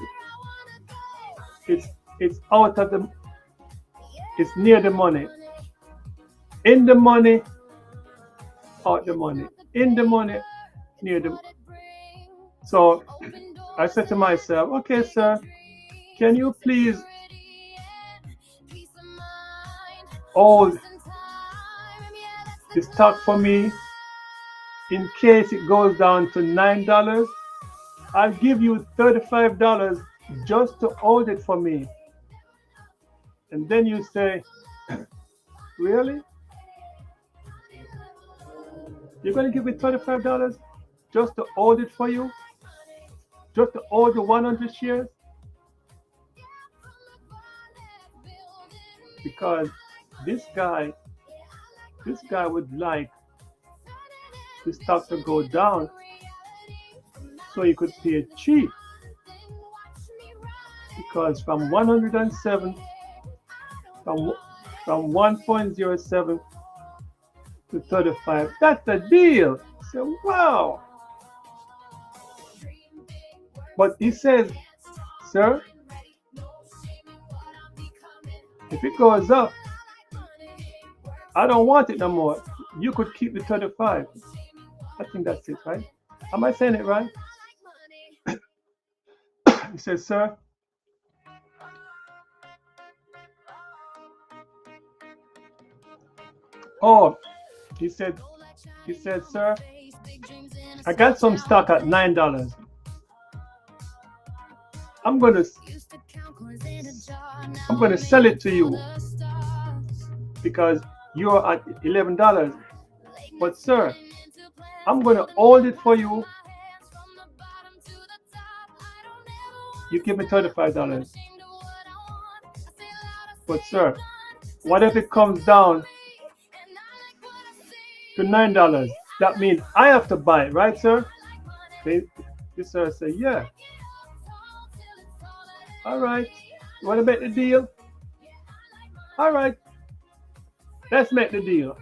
It's out of the, it's near the money. In the money, out the money. In the money, near the. So I said to myself, okay, sir, can you please hold the stock for me in case it goes down to $9? I'll give you $35 just to hold it for me. And then you say, really? You're going to give me $35 just to hold it for you? Just to hold the 100 shares? Because this guy would like the stock to go down so he could pay it cheap. Because from 107, from 1.07 to 35, that's the deal. So wow. But he says, sir, if it goes up, I don't want it no more. You could keep the 35. I think that's it, right? Am I saying it right? He says, sir, oh, he said, sir, I got some stock at $9. I'm gonna sell it to you because you're at $11. But sir, I'm gonna hold it for you. You give me $35. But sir, what if it comes down to $9? That means I have to buy it, right, sir? The sir say, yeah. All right. You want to make the deal? All right. Let's make the deal.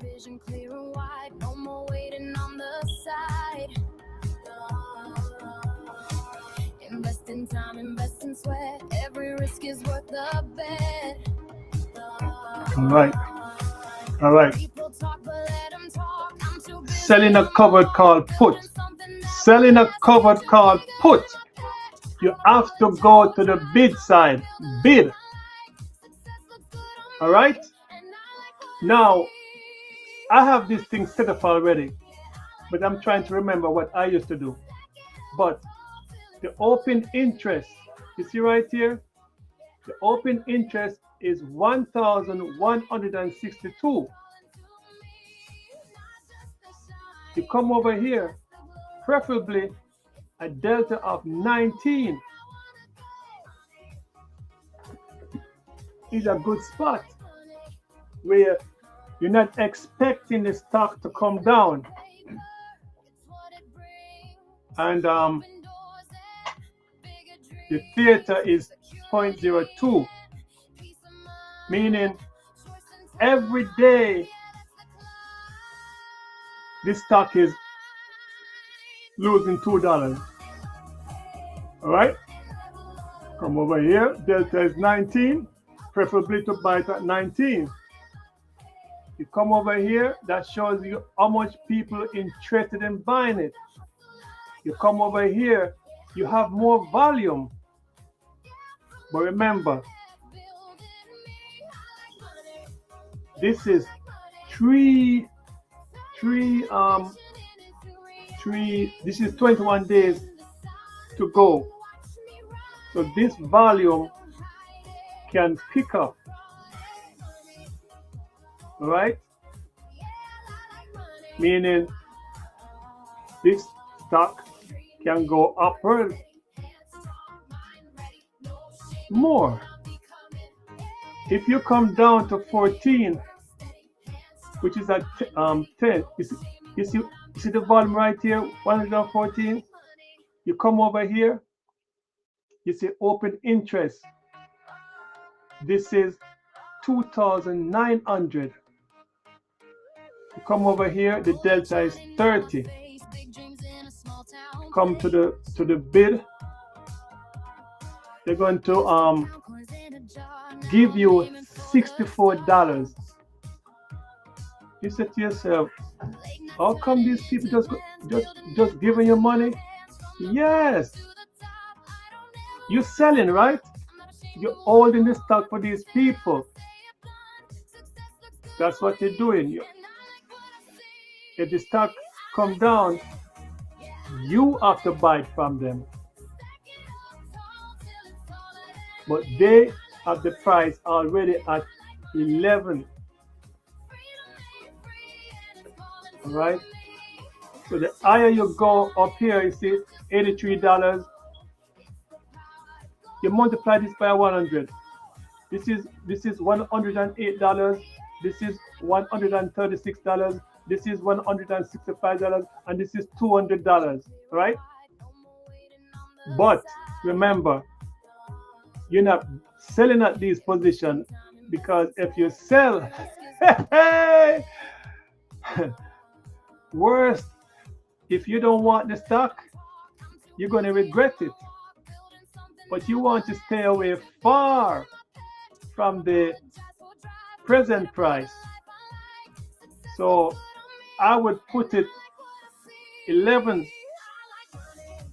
Vision clear and wide, no more waiting on the side. Invest in time, invest in sweat. Every risk is worth the bet. All right. All right. People talk, but let them talk. I'm too busy. Selling a covered call put. Selling a covered call put. You have to go to the bid side. Bid. All right. Now, I have this thing set up already, but I'm trying to remember what I used to do. But the open interest, you see right here, the open interest is 1,162. You come over here, preferably a delta of 19 is a good spot where you're not expecting the stock to come down. And the theta is 0.02, meaning every day this stock is losing $2. All right, come over here, delta is 19, preferably to buy it at 19. You come over here, that shows you how much people are interested in buying it. You come over here, you have more volume. But remember, this is this is 21 days to go. So this volume can pick up. All right, meaning this stock can go upward more. If you come down to 14, which is at 10, you see the volume right here, 114. You come over here, you see open interest. This is 2,900. You come over here, the delta is 30. Come to the bid. They're going to give you $64. You said to yourself, how come these people just giving you money? Yes, you're selling, right? You're holding the stock for these people. That's what you're doing. If the stock come down, you have to buy it from them. But they have the price already at 11. All right. So the higher you go up here, you see $83. You multiply this by 100. This is $108. This is $136. This is $165, and this is $200. Right? But remember, you're not selling at these positions, because if you sell, worse, if you don't want the stock, you're going to regret it. But you want to stay away far from the present price. So I would put it 11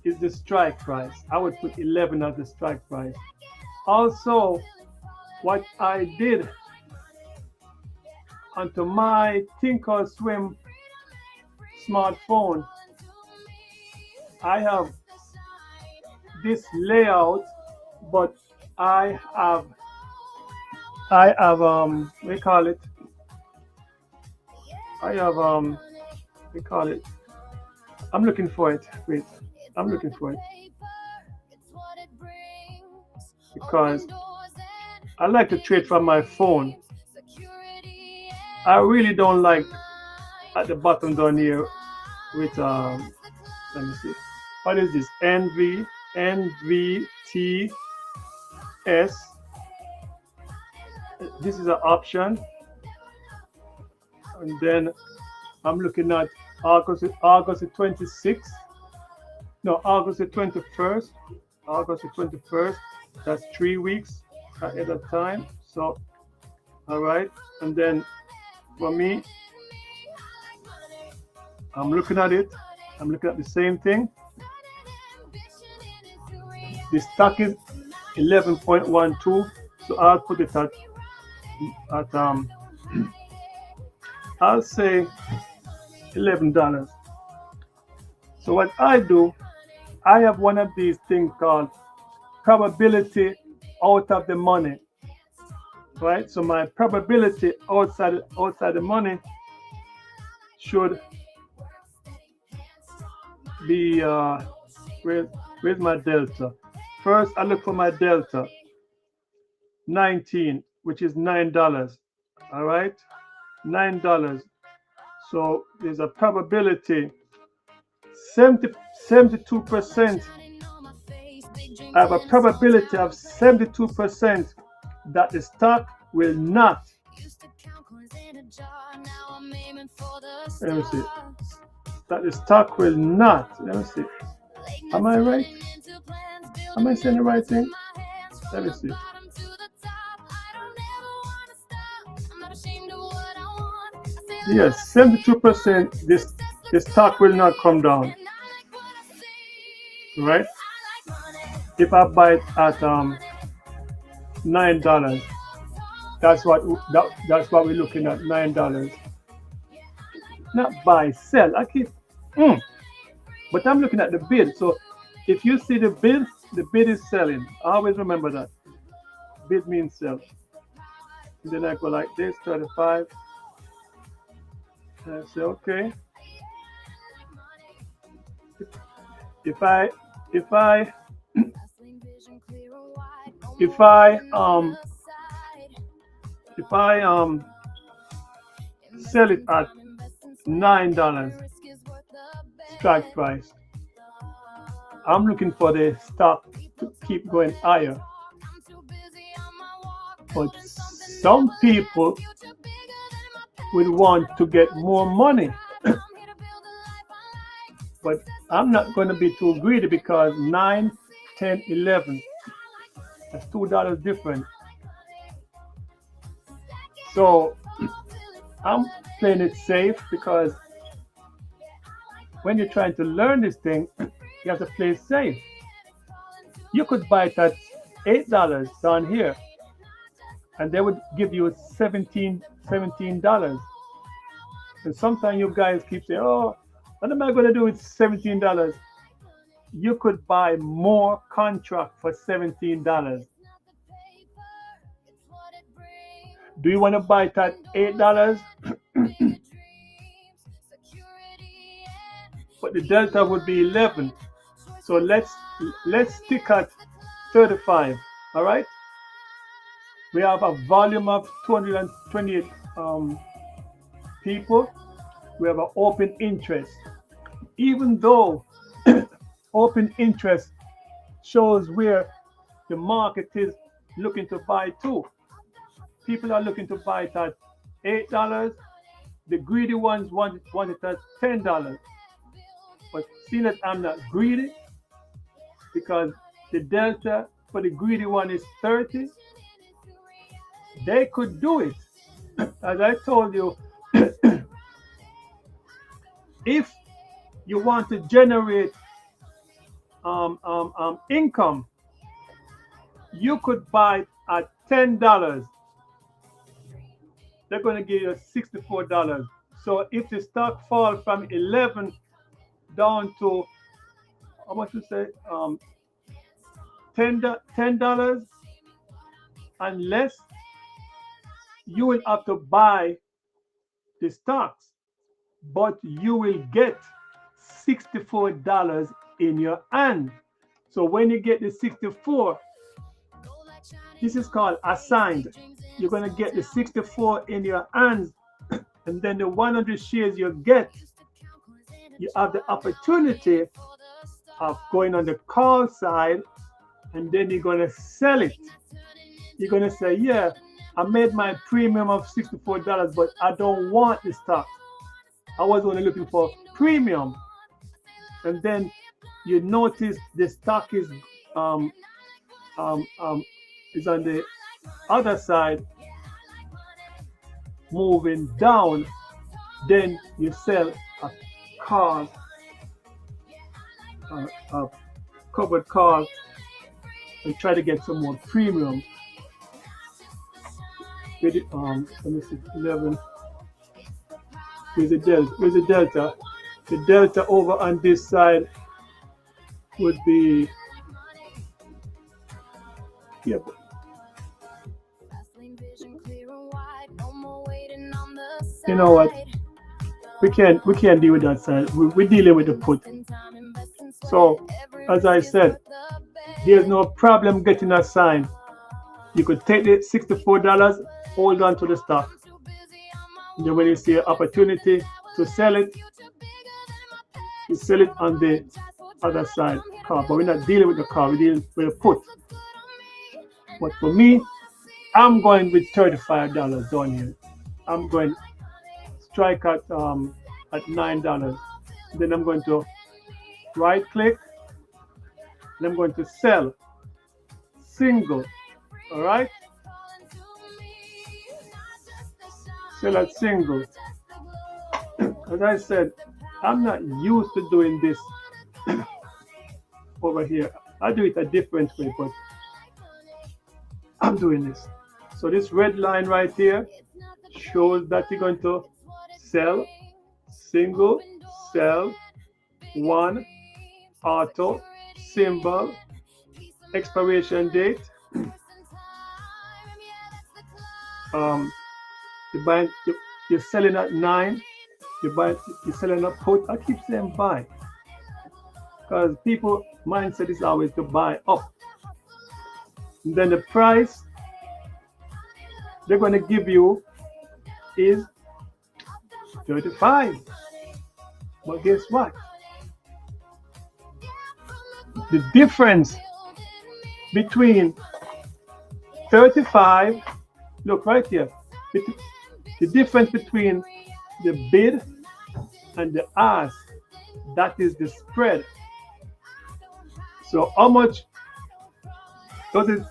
is the strike price. I would put 11 as the strike price. Also, what I did onto my Thinkorswim smartphone, I have this layout, but I have we call it I have we call it I'm looking for it. Wait, I'm looking for it because I like to trade from my phone. I really don't like at the bottom down here with let me see. What is this? NVTS. This is an option, and then I'm looking at August the 26th. No, August the 21st. August the 21st. That's 3 weeks ahead of time. So, all right. And then for me, I'm looking at it. I'm looking at the same thing. The stock is 11.12. So I'll put it at I'll say $11. So what I do, I have one of these things called probability out of the money, right? So my probability outside the money should be where's my delta? First, I look for my delta, 19, which is $9. All right, $9. So there's a probability 72%. I have a probability of 72% that the stock will not. Let me see. That the stock will not. Let me see. Am I right? Am I saying the right thing? Let me see. Yes, 72%. This stock will not come down. Right? If I buy it at $9, that's what we're looking at, $9. Not buy, sell. I keep, but I'm looking at the bid. So if you see the bid is selling. Always remember that. Bid means sell. And then I go like this, 35. And I say, okay. If I sell it at $9 strike price, I'm looking for the stock to keep going higher. But some people would want to get more money. But I'm not going to be too greedy because 9, 10, 11, that's $2 different. So I'm playing it safe because when you're trying to learn this thing, you have to play it safe. You could buy it at $8 down here, and they would give you $17. And sometimes you guys keep saying, "Oh, what am I going to do with $17?" You could buy more contract for $17. Do you want to buy it at $8? But the delta would be 11. So let's stick at 35. All right. We have a volume of 228 people. We have an open interest. Even though open interest shows where the market is looking to buy to. People are looking to buy it at $8. The greedy ones want it at $10. But seeing that I'm not greedy, because the delta for the greedy one is 30, they could do it. As I told you, if you want to generate income, You could buy it at $10. They're going to give you $64. So if the stock falls from 11 down to how much you say, $10 and less, you will have to buy the stocks, but you will get $64 in your hand. So when you get the 64, this is called assigned. You're going to get the 64 in your hands, and then the 100 shares you get, you have the opportunity of going on the call side, and then you're going to sell it. You're going to say, yeah, I made my premium of $64, but I don't want the stock. I was only looking for premium. And then you notice the stock is on the other side, moving down. Then you sell a call, a covered call, and try to get some more premium. Let me see, 11. Here's the delta. Here's the delta. The delta over on this side would be, yeah. You know what? We can't deal with that side. We're dealing with the put. So as I said, there's no problem getting a sign. You could take the $64, hold on to the stock. And then when you see an opportunity to sell it, you sell it on the other side car. But we're not dealing with the car, we're dealing with a put. But for me, I'm going with $35 down here. I'm going strike at $9. Then I'm going to right click, and I'm going to sell single. All right, sell at single. As I said, I'm not used to doing this over here. I do it a different way, but I'm doing this. So this red line right here shows that you're going to sell single, sell one, auto, symbol, expiration date. You're selling at 9. You're selling a put. I keep saying buy because people mindset is always to buy up. And then the price they're going to give you is 35. But guess what? The difference between 35, look right here, the difference between the bid and the ask, that is the spread. So how much do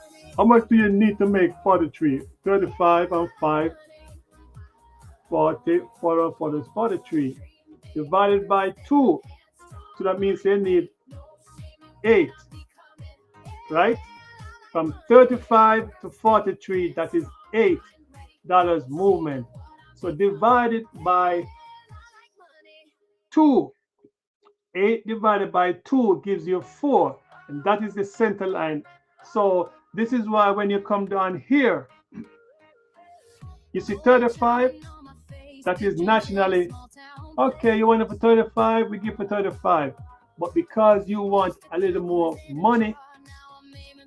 you need to make for the tree? 35 and 5, 40, 43 divided by 2. So that means you need 8, right? From 35 to 43, that is $8 movement. So divided by 2. 8 divided by 2 gives you 4, and that is the center line. So this is why when you come down here, you see 35, that is nationally, okay, you want it for 35, we give for 35. But because you want a little more money,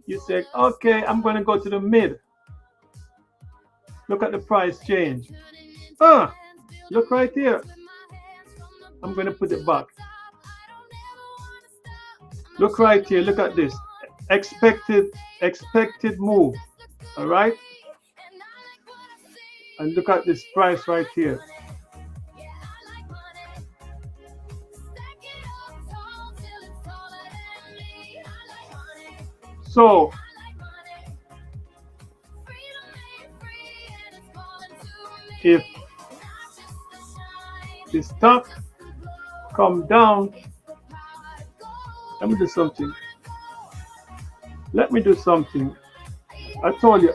you say, okay, I'm going to go to the mid. Look at the price change. Look right here. I'm going to put it back. Look right here. Look at this. Expected move. All right. And look at this price right here. So if the stock come down, let me do something. I told you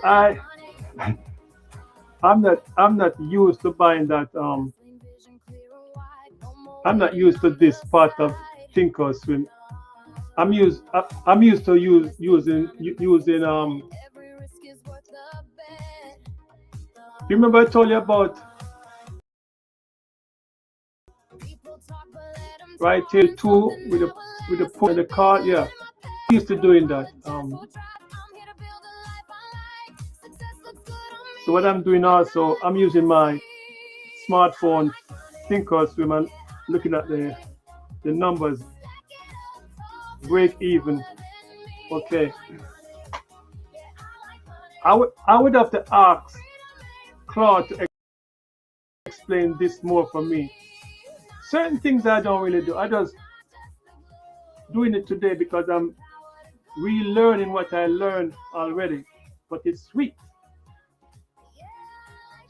I'm not used to buying that I'm not used to this part of Thinkorswim. I'm used to using remember I told you about right here two with the push and the card, yeah. I'm used to doing that. So what I'm doing also, I'm using my smartphone Thinkorswim and looking at the numbers, break even. Okay. I would have to ask Claude to explain this more for me. Certain things I don't really do. I just doing it today because I'm relearning what I learned already. But it's sweet.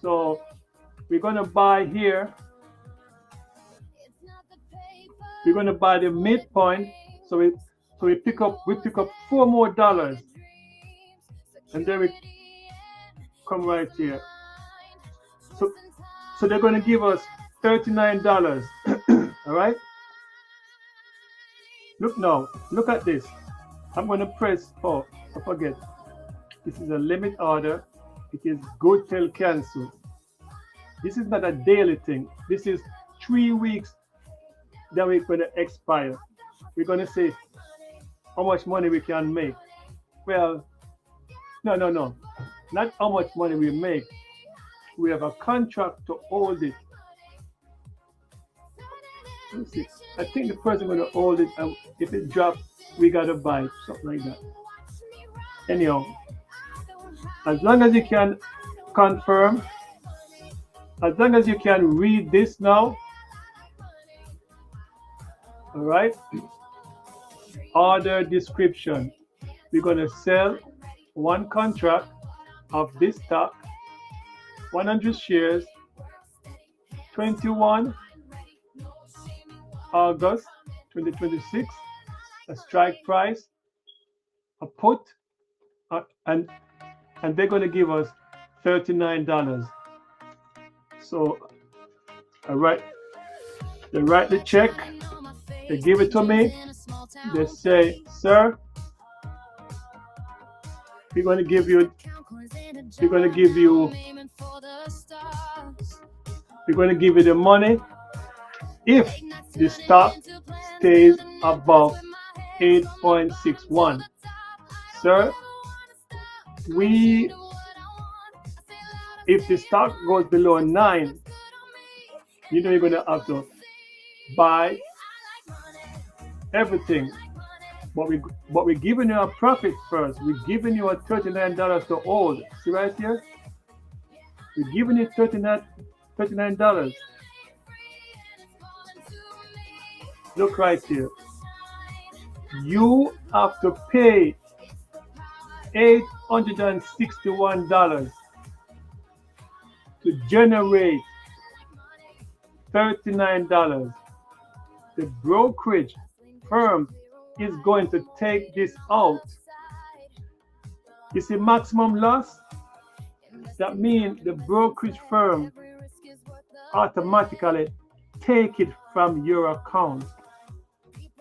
So we're gonna buy here. We're gonna buy the midpoint. So we pick up $4 more, and then we come right here. So so they're gonna give us $39. All right. Look now. Look at this. I'm gonna press. Oh, I forget. This is a limit order. It is good till cancel. This is not a daily thing. This is 3 weeks that we're gonna expire. We're gonna say how much money we can make. Well, no, no, no. Not how much money we make. We have a contract to hold it. Let's see. I think the person gonna hold it, and if it drops, we gotta buy it, something like that. Anyhow, as long as you can confirm, as long as you can read this now, all right. Order description. We're gonna sell one contract of this stock, 100 shares, 21 August 2026, a strike price, a put, and they're going to give us $39. So they write the check, they give it to me, they say, sir, we're going to give you we're going to give you we're going to give you the money if the stock stays above 8.61. Sir, if the stock goes below 9, you're going to have to buy everything. But we're giving you a profit first. We're giving you a $39 to hold. See right here? We're giving you $39. Look right here. You have to pay $861 to generate $39. The brokerage firm is going to take this out. You see maximum loss? That means the brokerage firm automatically take it from your account.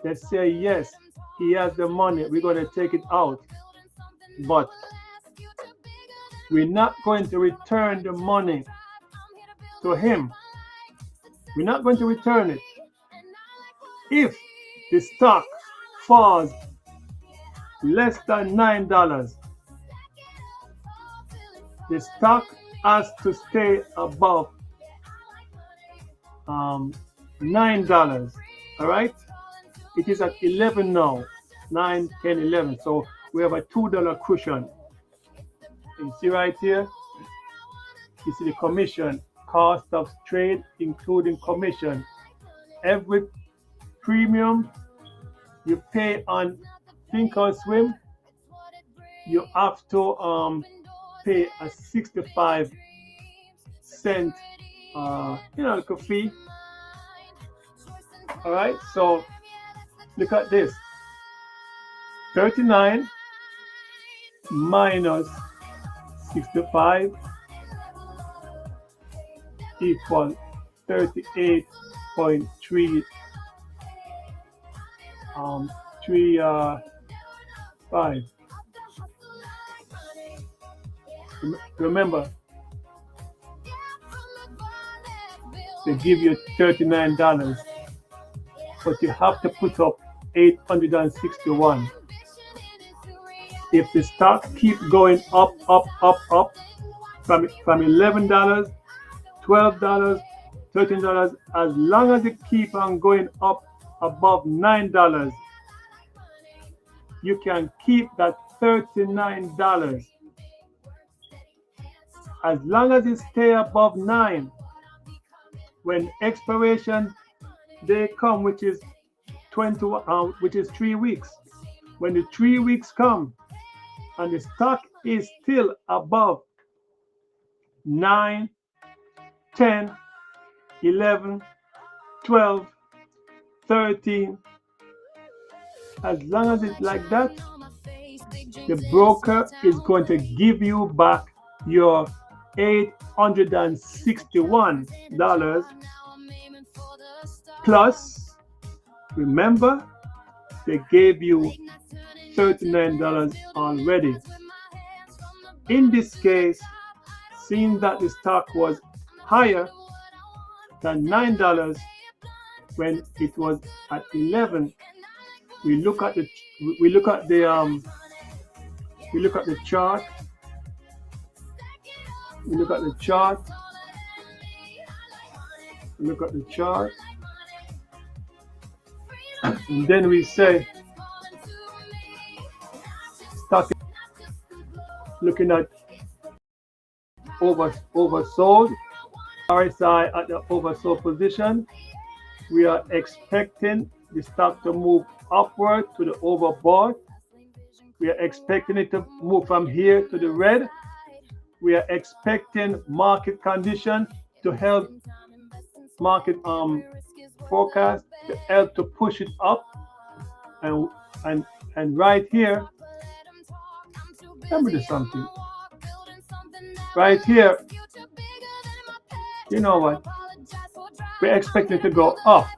They say, yes, he has the money, we're going to take it out. But we're not going to return the money to him. We're not going to return it. If the stock falls less than $9, the stock has to stay above $9. All right? It is at 11 now. 9, 10, 11. So we have a $2 cushion. You see right here? You see the commission, cost of trade, including commission. Every premium you pay on Thinkorswim, you have to pay a 65-cent like a fee. All right, so look at this. 39 minus 65 equal 38.3 5. Remember, they give you $39, but you have to put up 861. If the stock keep going up from $11, $12, $13, as long as it keep on going up above $9, you can keep that $39. As long as it stay above 9, when expiration day come, which is 3 weeks, when the 3 weeks come and the stock is still above 9, 10, 11, 12, 13, as long as it's like that, the broker is going to give you back your $861 plus, remember, they gave you $39 already. In this case, seeing that the stock was higher than $9 when it was at 11, we look at the chart. We look at the chart. Look at the chart. And then we say, stock looking at oversold. RSI at the oversold position. We are expecting the stock to move upward to the overbought. We are expecting it to move from here to the red. We are expecting market condition to help market forecast to help to push it up, and right here, let me do something. Right here, you know what? We're expecting it to go up.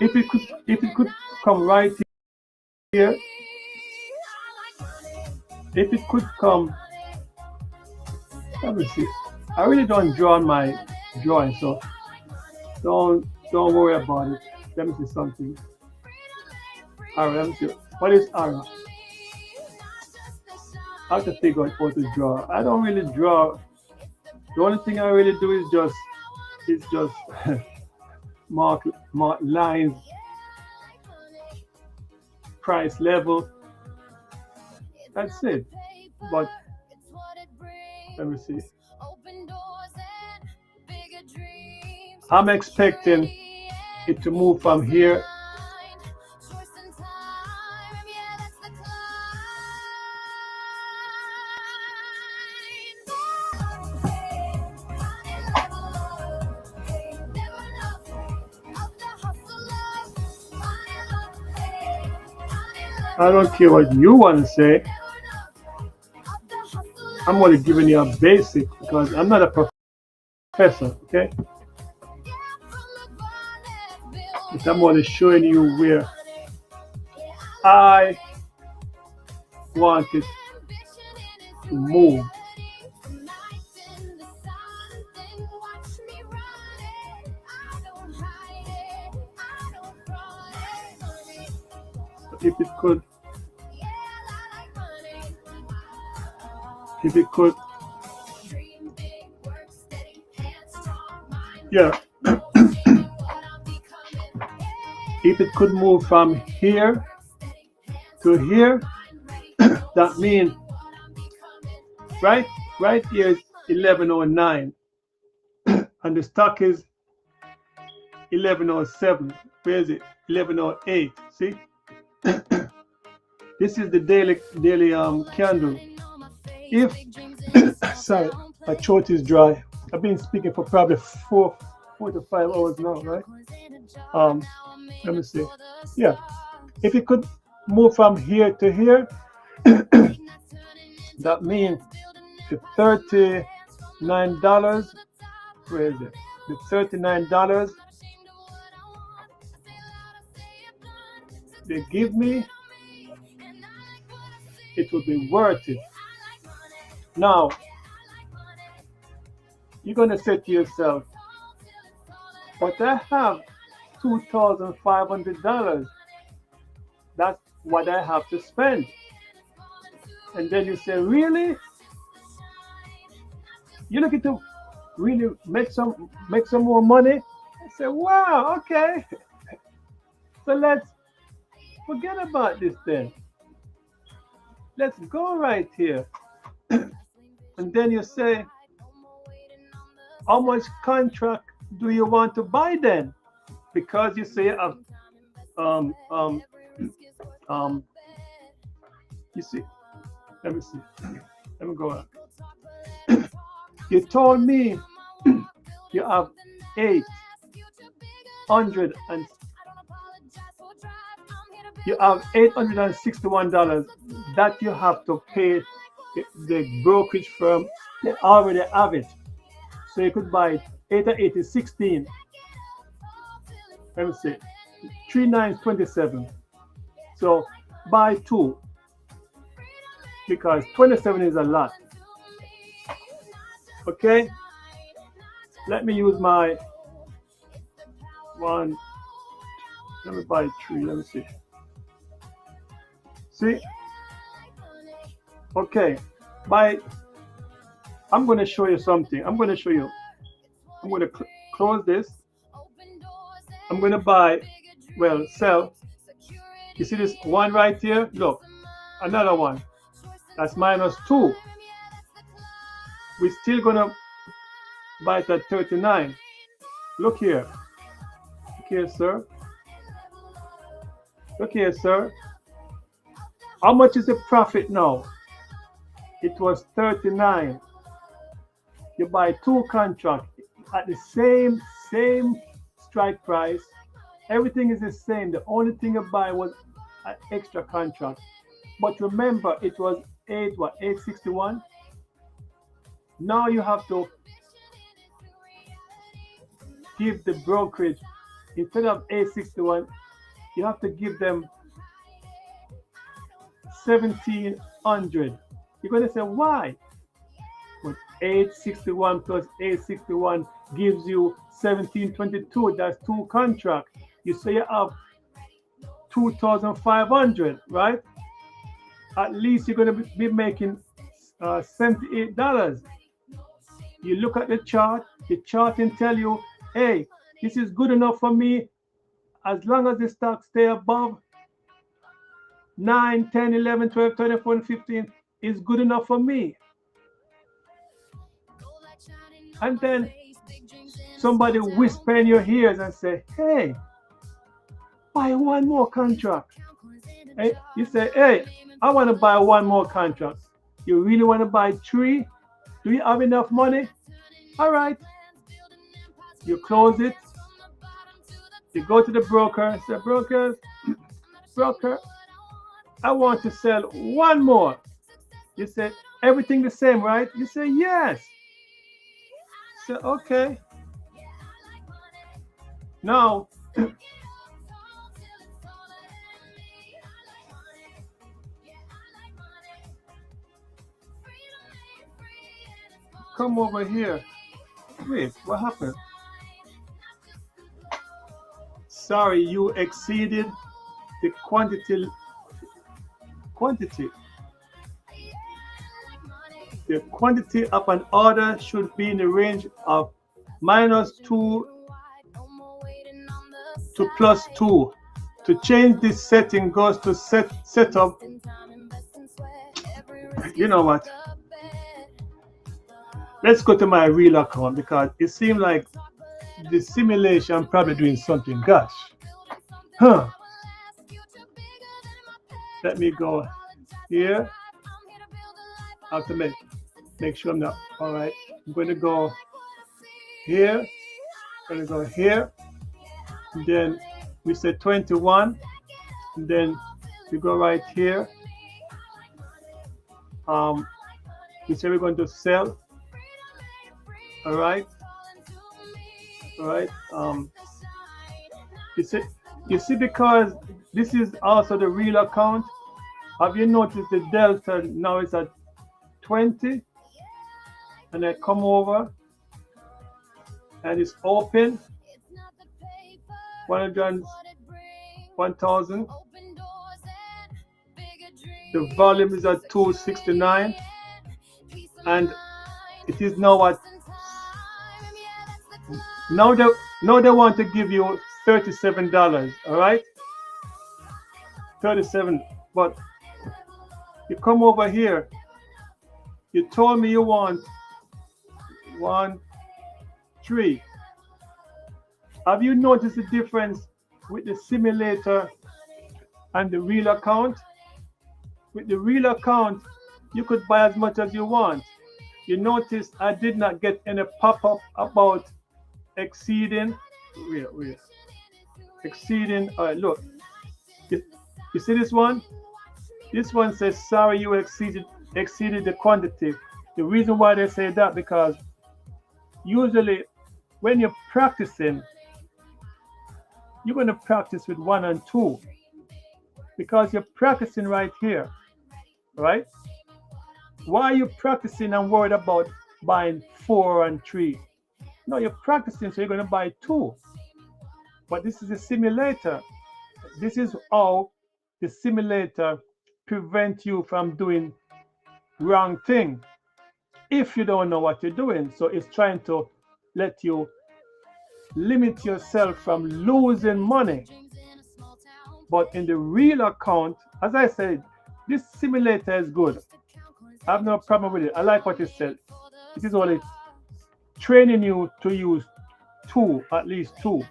If it could come right here, if it could come, let me see. I really don't draw on my drawing, so don't worry about it. Let me see something. Alright, let me see. What is ARA? I have to figure out how to draw. I don't really draw. The only thing I really do is just mark lines, price level. That's it. But let me see. I'm expecting it to move from here I don't care what you want to say. I'm only giving you a basic because I'm not a professor, okay? But I'm only showing you where I want it to move. If it could, yeah, if it could move from here to here, that means right here is 1109 and the stock is 1107. Where is it? 1108. See? This is the daily candle. If sorry, my throat is dry. I've been speaking for probably 4 to 5 hours now, right? Let me see. Yeah, if it could move from here to here, That means the $39, where is it? The $39 they give me, it will be worth it. Now, you're going to say to yourself, but I have $2,500. That's what I have to spend. And then you say, really? You're looking to really make some more money? I say, wow, okay. So let's forget about this then. Let's go right here. And then you say, how much contract do you want to buy then? Because you say um um you see, let me see. Let me go up. You told me you have 800 and you have $861 that you have to pay the brokerage firm. They already have it. So you could buy 8 and 8 is 16. Let me see. 3 9 is 27. So buy 2 because 27 is a lot. Okay? Let me use my one. Let me buy 3. Let me see. See? Okay. I'm going to show you something. I'm going to close this. I'm going to buy, sell. You see this one right here? Look, another one. That's -2. We're still going to buy it at 39. Look here. Look here, sir. Look here, sir. How much is the profit now? It was 39. You buy 2 contracts at the same strike price. Everything is the same. The only thing you buy was an extra contract. But remember, it was 861. Now you have to give the brokerage, instead of 861, you have to give them 1,700. You're going to say, why? But 861 plus 861 gives you 1,722. That's 2 contracts. You say you have 2,500, right? At least you're going to be making $78. You look at the chart can tell you, hey, this is good enough for me as long as the stock stay above 9, 10, 11, 12, 13, 14, 15 is good enough for me. And then somebody whisper in your ears and say, hey, buy 1 more contract. Hey, you say, hey, I want to buy 1 more contract. You really want to buy 3? Do you have enough money? All right. You close it. You go to the broker and say, broker, I want to sell 1 more. You say, everything the same, right? You say, yes. So, okay. Now, come over here. Wait, what happened? Sorry, you exceeded the quantity. The quantity of an order should be in the range of -2 to +2. To change this setting goes to setup. You know what? Let's go to my real account because it seems like the simulation probably doing something. Gosh. Let me go here. I have to make sure I'm not. All right. I'm going to go here. I'm going to go here. And then we say 21. And then we go right here. We say we're going to sell. All right. All right. You see, because this is also the real account. Have you noticed the delta now is at 20? And I come over and it's open 100, 1000. The volume is at 269 and it is now at now they want to give you $37, all right? 37, but you come over here. You told me you want 1, 3. Have you noticed the difference with the simulator and the real account? With the real account, you could buy as much as you want. You notice I did not get any pop-up about exceeding. Exceeding. All right, look. You see this one? This one says, sorry, you exceeded the quantity. The reason why they say that, because usually when you're practicing, you're going to practice with 1 and 2 because you're practicing right here, right? Why are you practicing and worried about buying 4 and 3? No, you're practicing, so you're going to buy 2. But this is a simulator. This is how the simulator prevents you from doing wrong thing if you don't know what you're doing. So it's trying to let you limit yourself from losing money. But in the real account, as I said, this simulator is good. I have no problem with it. I like what it said. It is only training you to use 2, at least 2.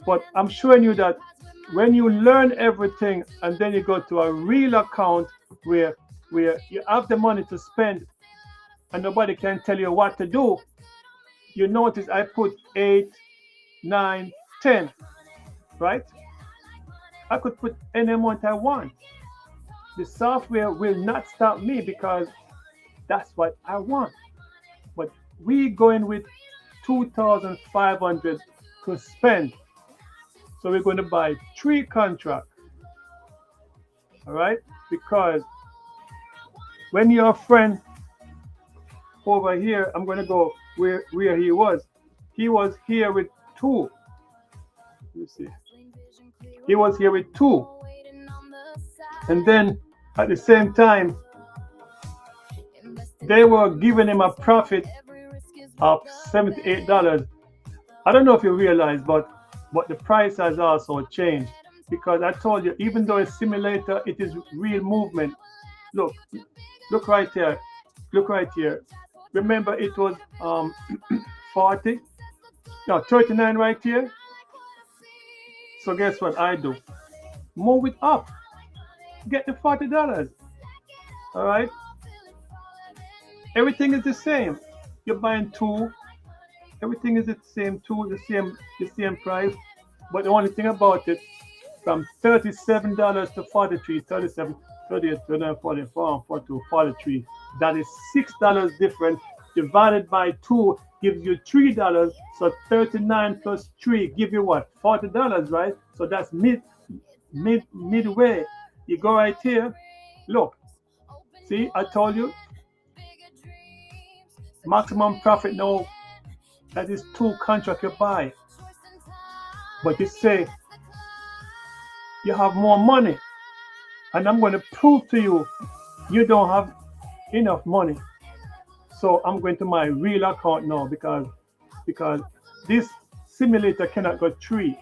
But I'm showing you that when you learn everything and then you go to a real account where you have the money to spend and nobody can tell you what to do, you notice I put 8, 9, 10, right? I could put any amount I want. The software will not stop me because that's what I want. But we going with 2,500 to spend. So we're going to buy 3 contracts. All right? Because when your friend over here, I'm going to go where he was. He was here with 2. Let me see. He was here with 2. And then at the same time, they were giving him a profit of $78. I don't know if you realize, but the price has also changed, because I told you, even though it's simulator, it is real movement. Look right here. Look right here. Remember, it was 39 right here. So guess what I do? Move it up. Get the $40. All right. Everything is the same. You're buying 2. Everything is the same, 2, the same price. But the only thing about it, from $37 to 43, 37, 38, 39, 44, 42, 43. That is $6 different. Divided by 2 gives you $3. So 39 plus 3 give you what? $40, right? So that's midway. You go right here. Look. See, I told you. Maximum profit now. That is 2 contracts you buy. But you say you have more money. And I'm going to prove to you you don't have enough money. So I'm going to my real account now because this simulator cannot go 3.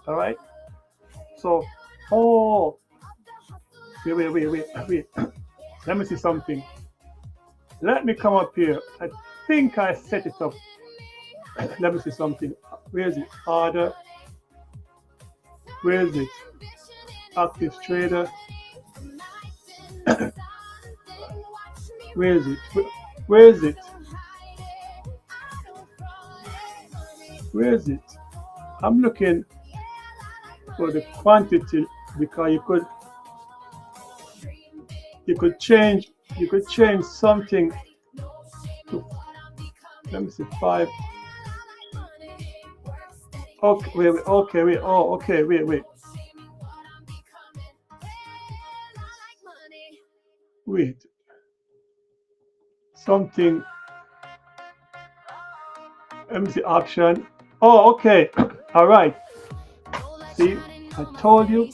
All right. So, wait. Let me see something. Let me come up here. I think I set it up. Let me see something. Where is it? Order. Where is it? Active trader. Where is it? Where is it? Where is it? I'm looking for the quantity because you could change You could change something to, let me see, 5. Okay, wait, okay, wait, oh, okay, wait. Wait, something, let me see, option. Oh, okay, all right. See, I told you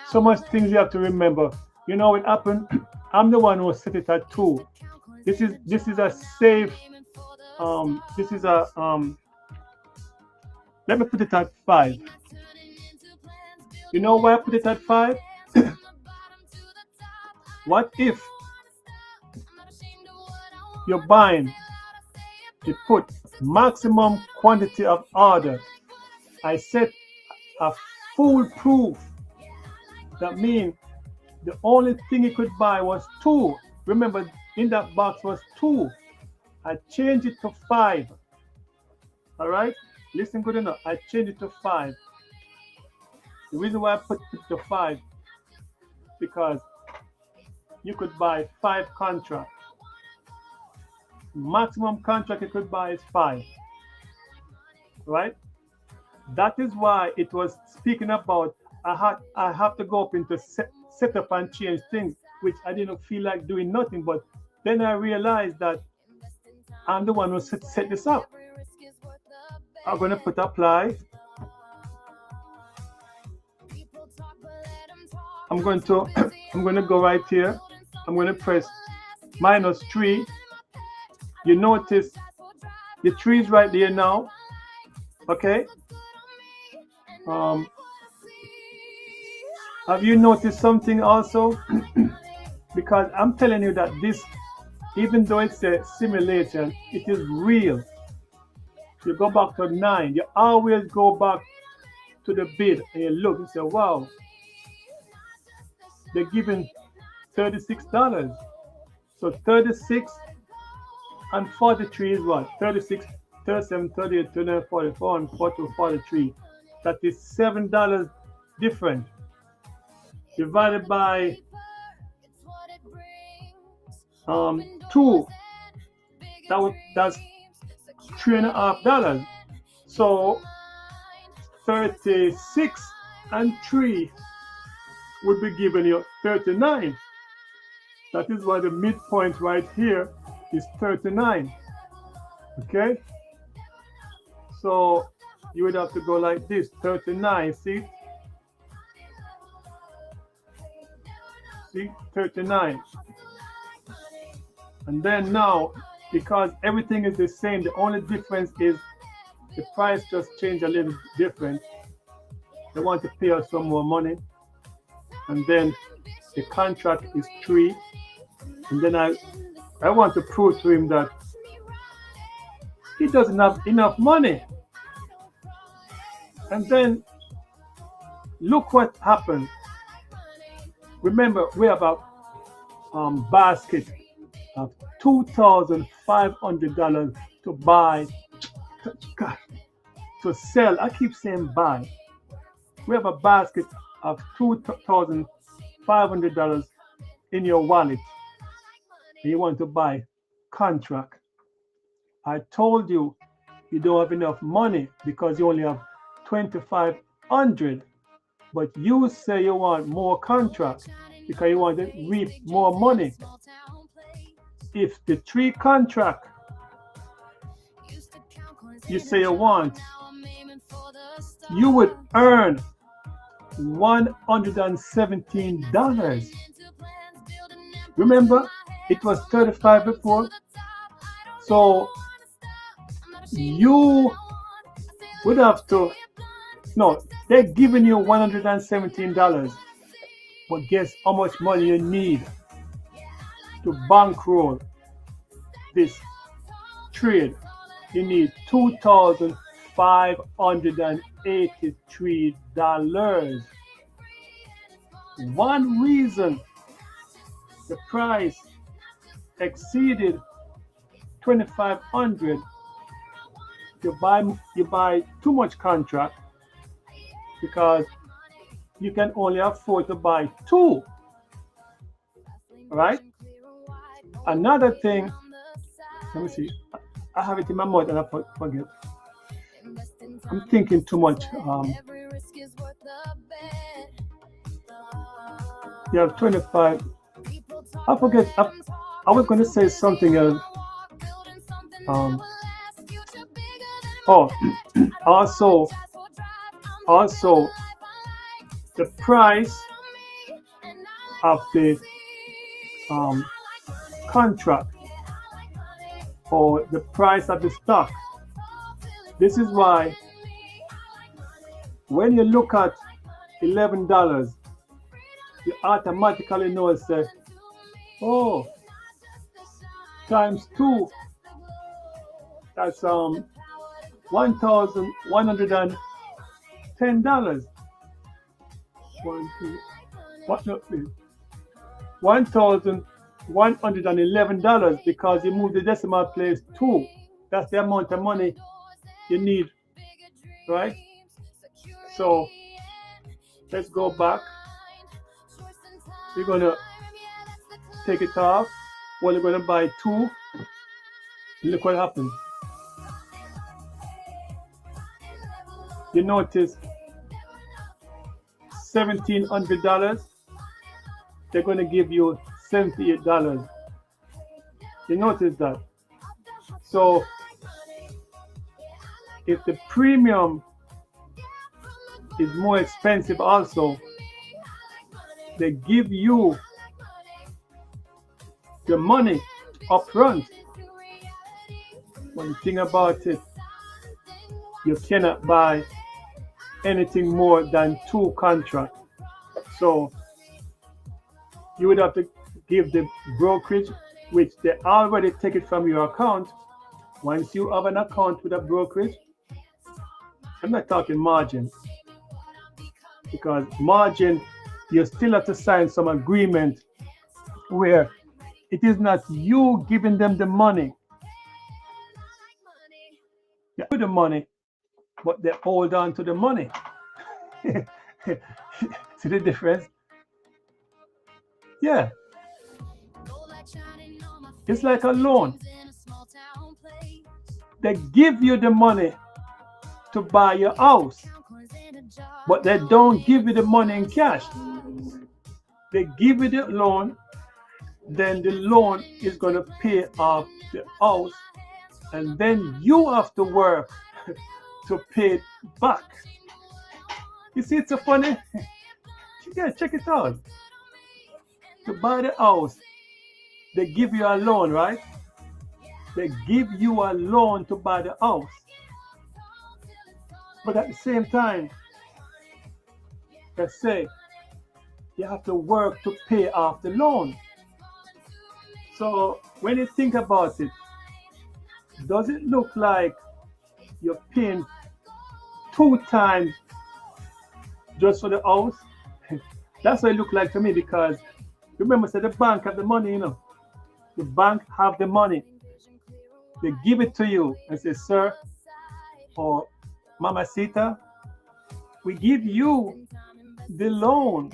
so much things you have to remember. You know what happened? I'm the one who set it at 2. This is a safe. This is a Let me put it at 5. You know why I put it at 5? What if you're buying, you put maximum quantity of order? I set a foolproof. That means the only thing you could buy was 2. Remember, in that box was 2. I changed it to 5. All right? Listen good enough. I changed it to 5. The reason why I put it to 5, because you could buy 5 contracts. Maximum contract you could buy is 5. Right? That is why it was speaking about I have to go up into set up and change things, which I didn't feel like doing nothing. But then I realized that I'm the one who set this up. I'm going to put apply. I'm going to I'm going to go right here. I'm going to press -3. You notice the 3 is right there now. Okay. Have you noticed something also? Because I'm telling you that this, even though it's a simulation, it is real. You go back to 9. You always go back to the bid and you look and say, wow, they're giving $36. So 36 and 43 is what? 36, 37, 38, 39, 44, and 42, 43. That is $7 different. Divided by 2. That's $3.50. So 36 and 3 would be giving you 39. That is why the midpoint right here is 39. Okay? So you would have to go like this, 39, see? See, 39. And then now, because everything is the same, the only difference is the price just changed a little different. They want to pay us some more money. And then the contract is 3. And then I want to prove to him that he doesn't have enough money. And then look what happened. Remember, we have a basket of $2,500 to buy, to sell. I keep saying buy. We have a basket of $2,500 in your wallet, and you want to buy contract. I told you you don't have enough money because you only have $2,500, but you say you want more contract because you want to reap more money. If the 3 contract you say you want, you would earn $117. Remember, it was 35 before. So you would have to, no, they're giving you $117. But guess how much money you need to bankroll this trade? You need $2,583. One reason the price exceeded 2,500, you buy too much contract because you can only afford to buy 2. right? Another thing, let me see. I have it in my mouth and I forget. I'm thinking too much. You have 25. I forget. I was going to say something else. Um, oh, also, also, the price of the um, contract or the price of the stock. This is why when you look at $11, you automatically know it's oh, times two. That's $1,110. One, two, what? No, $1,111 because you move the decimal place two. That's the amount of money you need, right? So let's go back. We're gonna take it off. Well, we're gonna buy two. Look what happens. You notice $1,700. They're gonna give you $78. You notice that. So if the premium is more expensive also, they give you the money up front. One thing about it, you cannot buy anything more than two contracts. So you would have to give the brokerage, which they already take it from your account. Once you have an account with a brokerage, I'm not talking margin, because margin, you still have to sign some agreement where it is not you giving them the money. You give the money, but they hold on to the money. See the difference? Yeah. It's like a loan. They give you the money to buy your house, but they don't give you the money in cash. They give you the loan, then the loan is going to pay off the house, and then you have to work to pay it back. You see, it's so funny. Yeah, check it out. To buy the house, they give you a loan, right? They give you a loan to buy the house. But at the same time, they say you have to work to pay off the loan. So when you think about it, does it look like you're paying 2 times just for the house? That's what it looked like to me, because remember, say the bank have the money, The bank have the money. They give it to you and say, sir, or Mamacita, we give you the loan.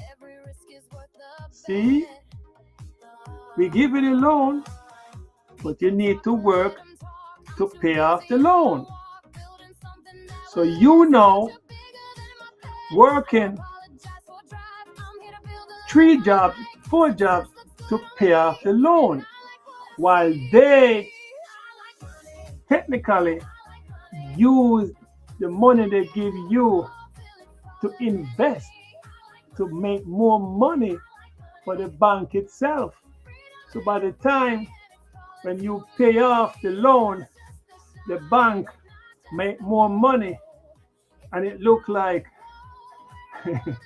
See? We give you the loan, but you need to work to pay off the loan. So you now working 3 jobs, 4 jobs to pay off the loan, while they technically use the money they give you to invest, to make more money for the bank itself. So by the time when you pay off the loan, the bank make more money, and it looks like it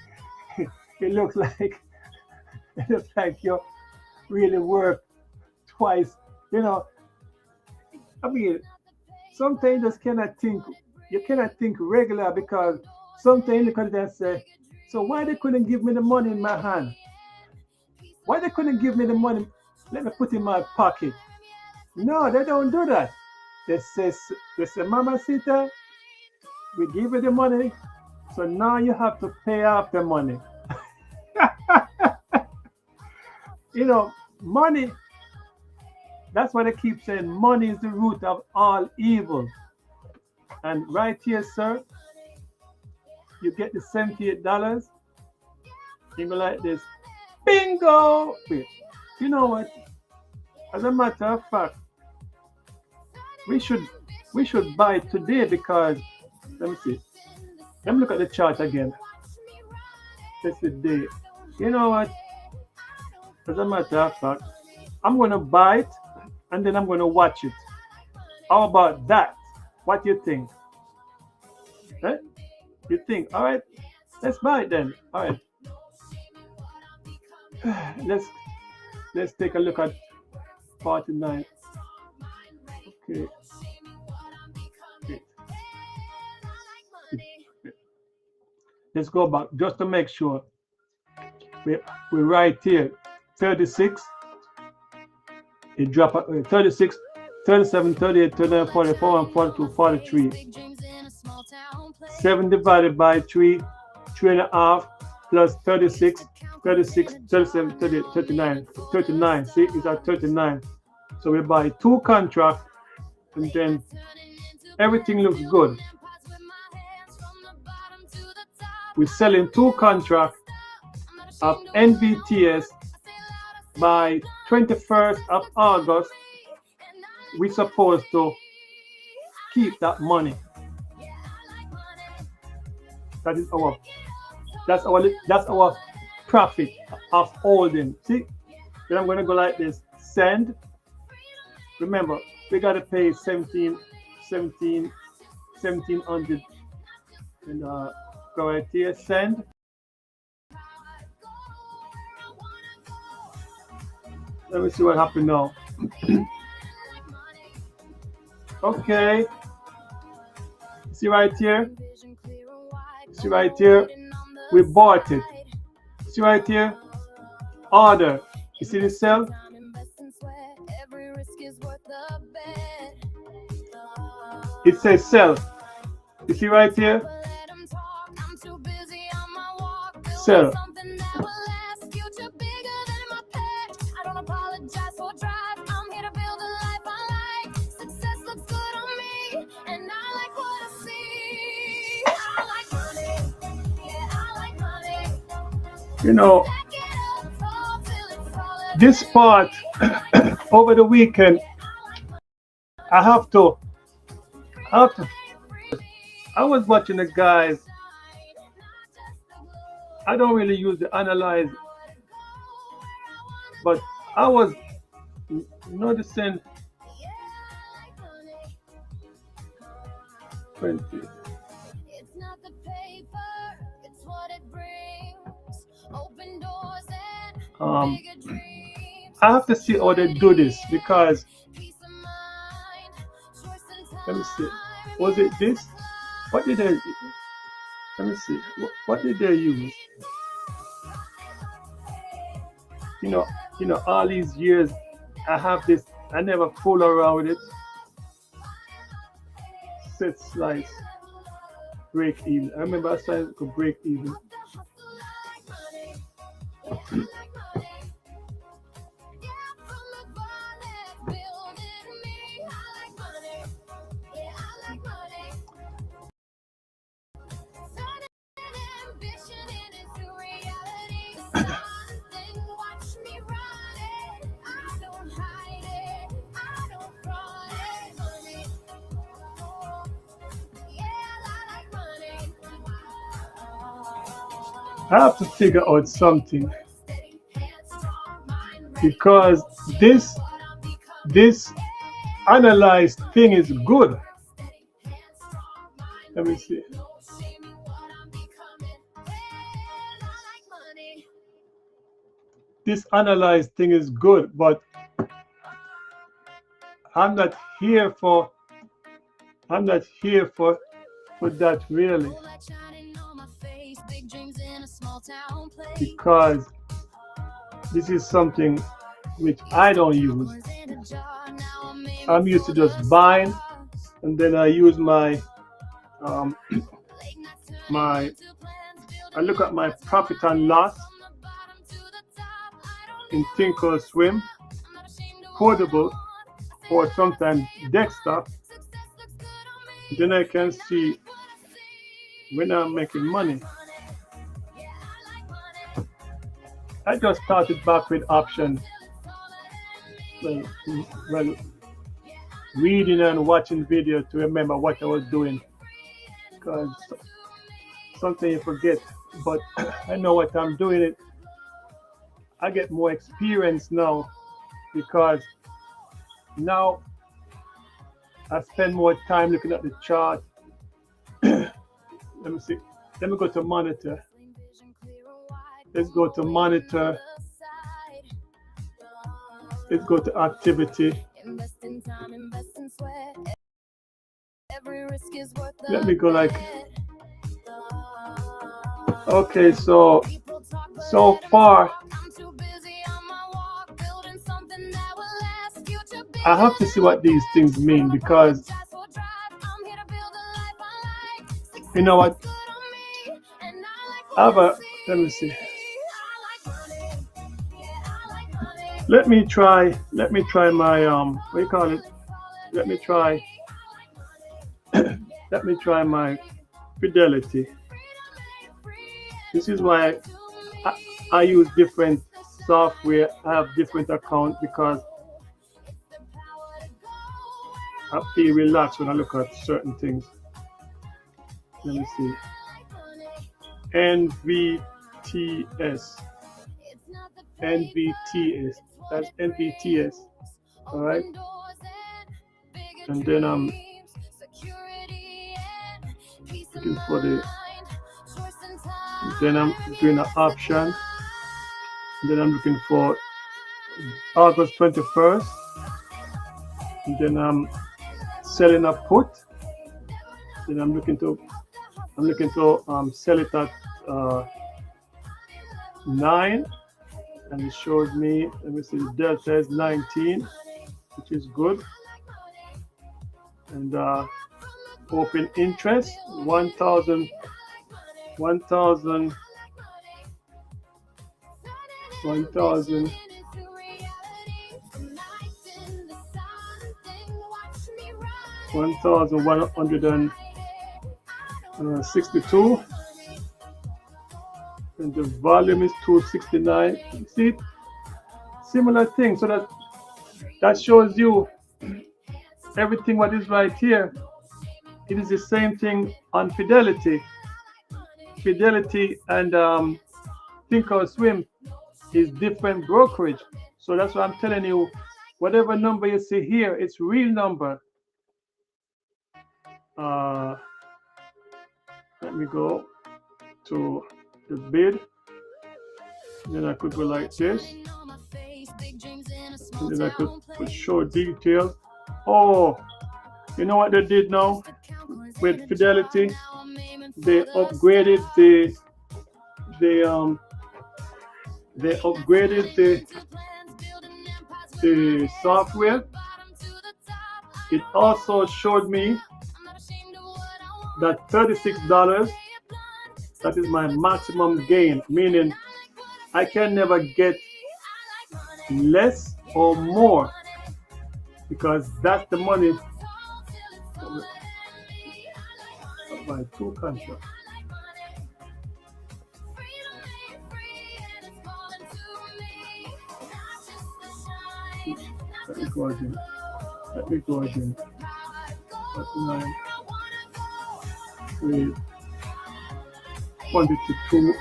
looks like you really work twice. I mean, sometimes you just cannot think. You cannot think regular, because sometimes you can just say, so why they couldn't give me the money in my hand? Why they couldn't give me the money? Let me put in my pocket. No, they don't do that. They say, Mamacita, we give you the money, so now you have to pay off the money. Money, that's why they keep saying money is the root of all evil. And right here, sir, you get the $78. You go like this. Bingo! Wait, you know what? As a matter of fact, we should we should buy it today because let me see. Let me look at the chart again. That's the day. You know what? As a matter of fact, I'm gonna buy it and then I'm gonna watch it. How about that? What do you think? Eh? You think? All right, let's buy it then. All right, let's let's take a look at 49. Okay. Okay. Let's go back just to make sure. We we're right here. 36. It drop 36, 37, 38, 39, 44, and 42, 43. 7 divided by 3, 3.5 plus 36, 36, 37, 38, 39, 39. See, it's at 39. So we buy 2 contracts and then everything looks good. We're selling 2 contracts of NVTS by 21st of August. We're supposed to keep that money. That is our profit of holding. See? Then I'm gonna go like this. Send. Remember, we gotta pay 1700 and go right here, send. Let me see what happened now. Okay. See right here? See right here? We bought it. See right here? Order. You see the cell? It says sell. You see right here? Sell. You know, this part over the weekend, I have to. I was watching the guys. I don't really use the analyze, but I was noticing 20. I have to see how they do this because let me see. Was it this? What did they? Let me see. What did they use? You know, all these years I have this. I never fool around with it. Set slice, break even. I remember I started to break even. I have to figure out something because this analyzed thing is good. Let me see. This analyzed thing is good, but I'm not here for that really. Because this is something which I don't use. I'm used to just buying, and then I use my I look at my profit and loss, in Thinkorswim, portable, or sometimes desktop. Then I can see when I'm making money. I just started back with option, well, well, reading and watching video to remember what I was doing, because something you forget. But I know what I'm doing. It. I get more experience now because now I spend more time looking at the chart. Let me see. Let me go to monitor. Let's go to monitor. Let's go to activity. Let me go like, okay, so far I have to see what these things mean, because you know what, I have a, let me see, let me try my what do you call it, let me try let me try my fidelity. This is why I use different software. I have different accounts because I feel relaxed when I look at certain things. Let me see. NVTS. NVTS. That's NVTS. All right. And then I'm looking for the. Then I'm doing an option. Then I'm looking for August 21st. And then I'm selling a put. Then I'm looking to sell it at 9, and it shows me. Let me see. The delta is 19, which is good. And open interest 1,000. 1,000 1,162, and the volume is 269. You see, similar thing. So that shows you everything what is right here. It is the same thing on Fidelity. Fidelity and Thinkorswim is different brokerage. So that's why I'm telling you, whatever number you see here, it's real number. Let me go to the bid. Then I could go like this. And then I could put show details. Oh, you know what they did now with Fidelity? They upgraded the software. It also showed me that $36, that is my maximum gain, meaning I can never get less or more, because that's the money. My two contracts. Let me go again. That's 9, 3, quantity 2.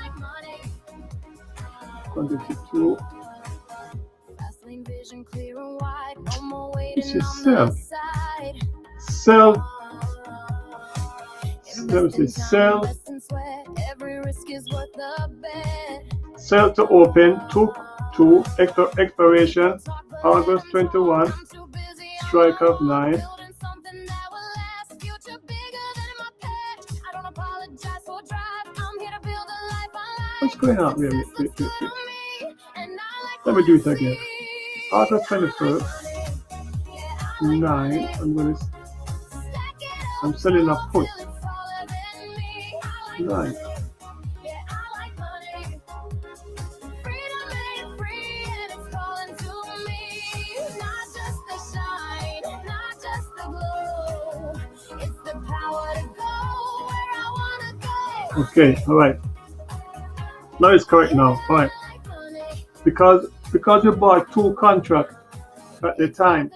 This is sell. Let me see. Sell to open. 2 expiration August 21. Strike of 9. What's going on? Wait. Let me do it again. August 21st. 9. I'm selling a put. 9. Okay, all right. Now it's correct now. All right. Because you bought two contracts at the time.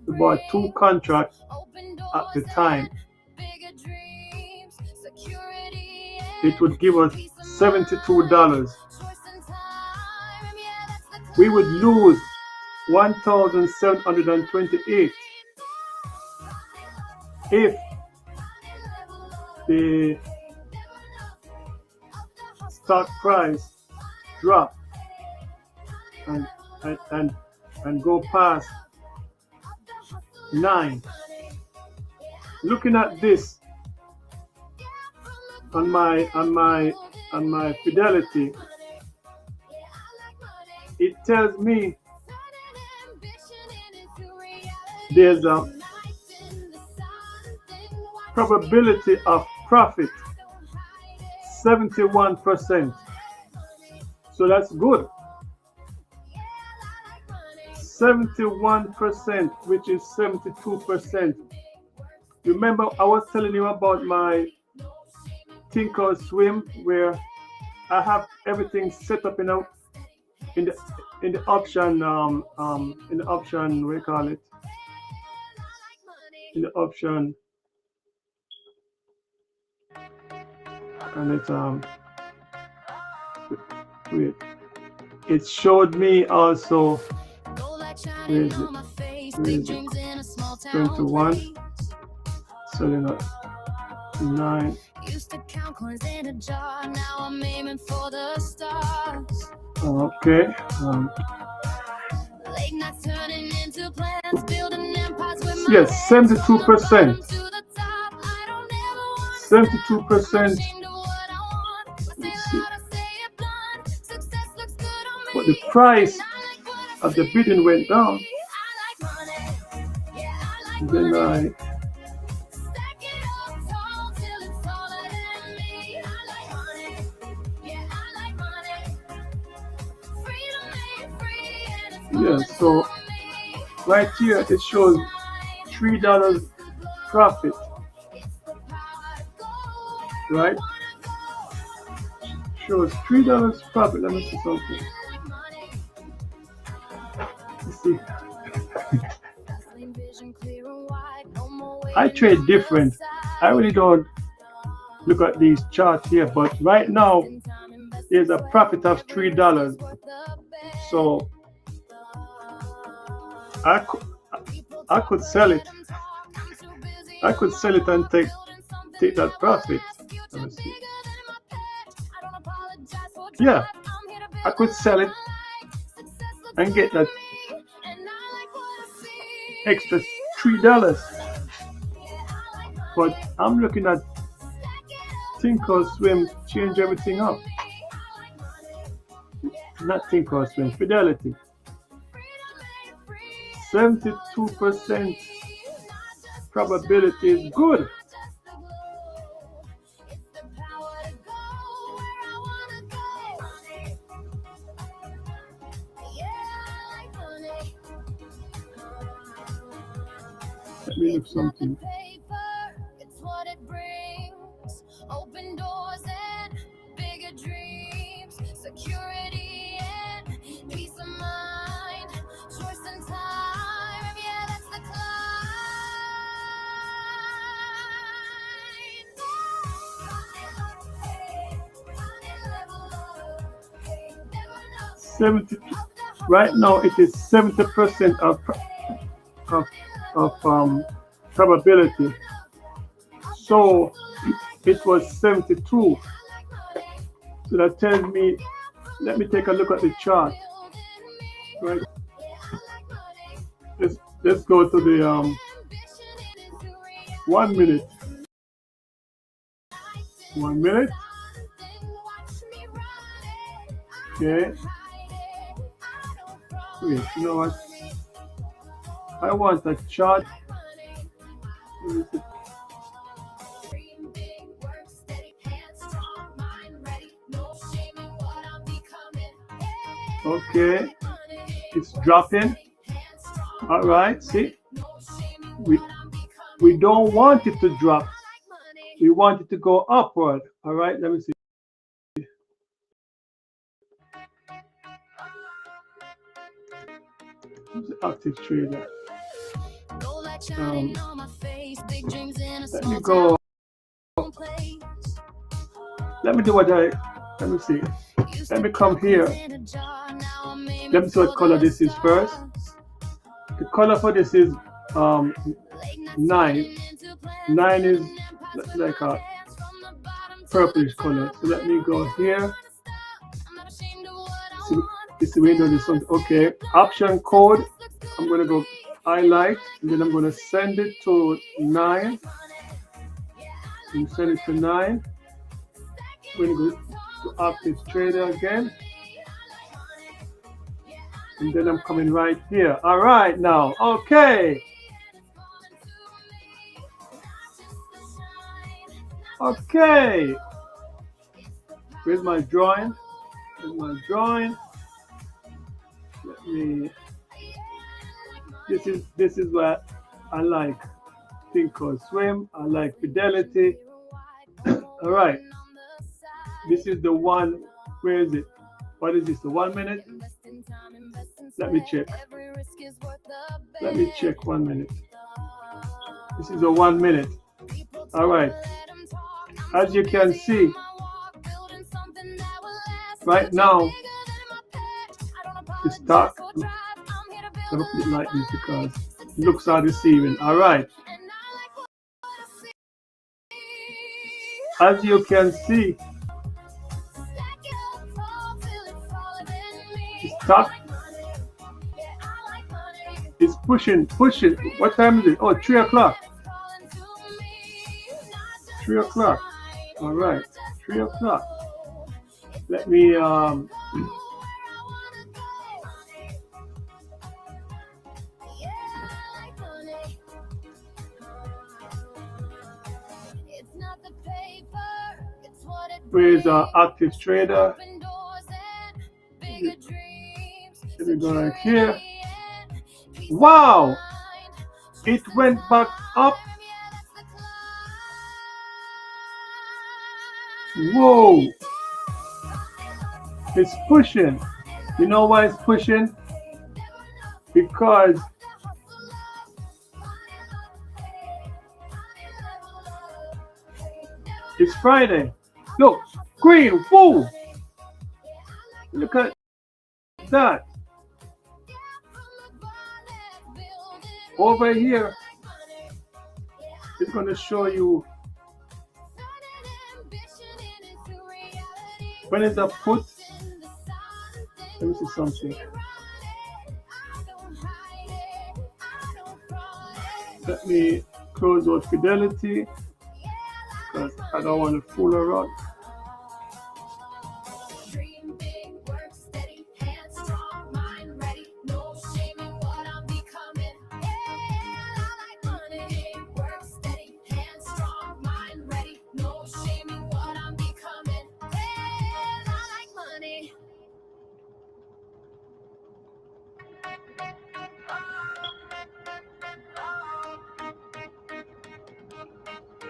You bought two contracts at the time. It would give us $72. We would lose 1,728 if the stock price drop and go past 9. Looking at this on my Fidelity, it tells me there's a probability of profit 71%. So that's good. 71%, which is 72%. Remember, I was telling you about my Thinkorswim, where I have everything set up in the option in the option, what do you call it? In the option, and it's wait, it showed me also. Where is it? 21, selling at 9. Used to count coins in a jar, now I'm aiming for the stars. Okay. Late nights turning into plans, building empires with my Yes, 72%. 72%. But the price of the bidding went down. And then yeah, so right here it shows $3 profit, right? Shows $3 profit. Let me see something. Let's see. I trade different. I really don't look at these charts here, but right now there's a profit of $3. So I could sell it. I could sell it and take that profit. Let me see. Yeah, I could sell it and get that extra $3. But I'm looking at Thinkorswim change everything up. Not Thinkorswim, Fidelity. 72% probability is good. Let me look something. It's what it brings. Open doors and bigger dreams. Security and peace of mind. Choice and time. Yeah, that's the climb. 70. Right now, it is 70% of probability. So it was 72. So that tells me, let me take a look at the chart. Right. Let's go to the 1 minute. 1 minute. Okay. Wait, you know what? I want a chart. Okay, it's dropping. All right, see, we don't want it to drop. We We want it to go upward. All right, let me see. Who's the active trader? Let me go. Let me do what I. Let me see. Let me come here. Let me see what color this is first. The color for this is 9. 9 is like a purplish color. So let me go here. So it's the window. This one. Okay. Option code. I'm gonna go highlight, and then I'm gonna send it to 9. And send it to 9. We're gonna go to active trader again. And then I'm coming right here. All right, now, okay. Okay. Where's my drawing? Where's my drawing? Let me. This is what I like. Thinkorswim. I like Fidelity. All right. This is the one. Where is it? What is this? The 1 minute? Let me check. Let me check 1 minute. This is a 1 minute. All right. As you can see, right now, the stock. Let me put it like this because it looks are deceiving. All right. As you can see, the stock is pushing. What time is it? Oh, 3 o'clock. 3 o'clock. All right, 3 o'clock. Let me where's our active trader? Let me go right here. Wow! It went back up. Whoa! It's pushing. You know why it's pushing? Because it's Friday. Look, green. Whoa! Look at that. Over here, it's going to show you when it's a put. Let me see something. Let me close out Fidelity because I don't want to fool around.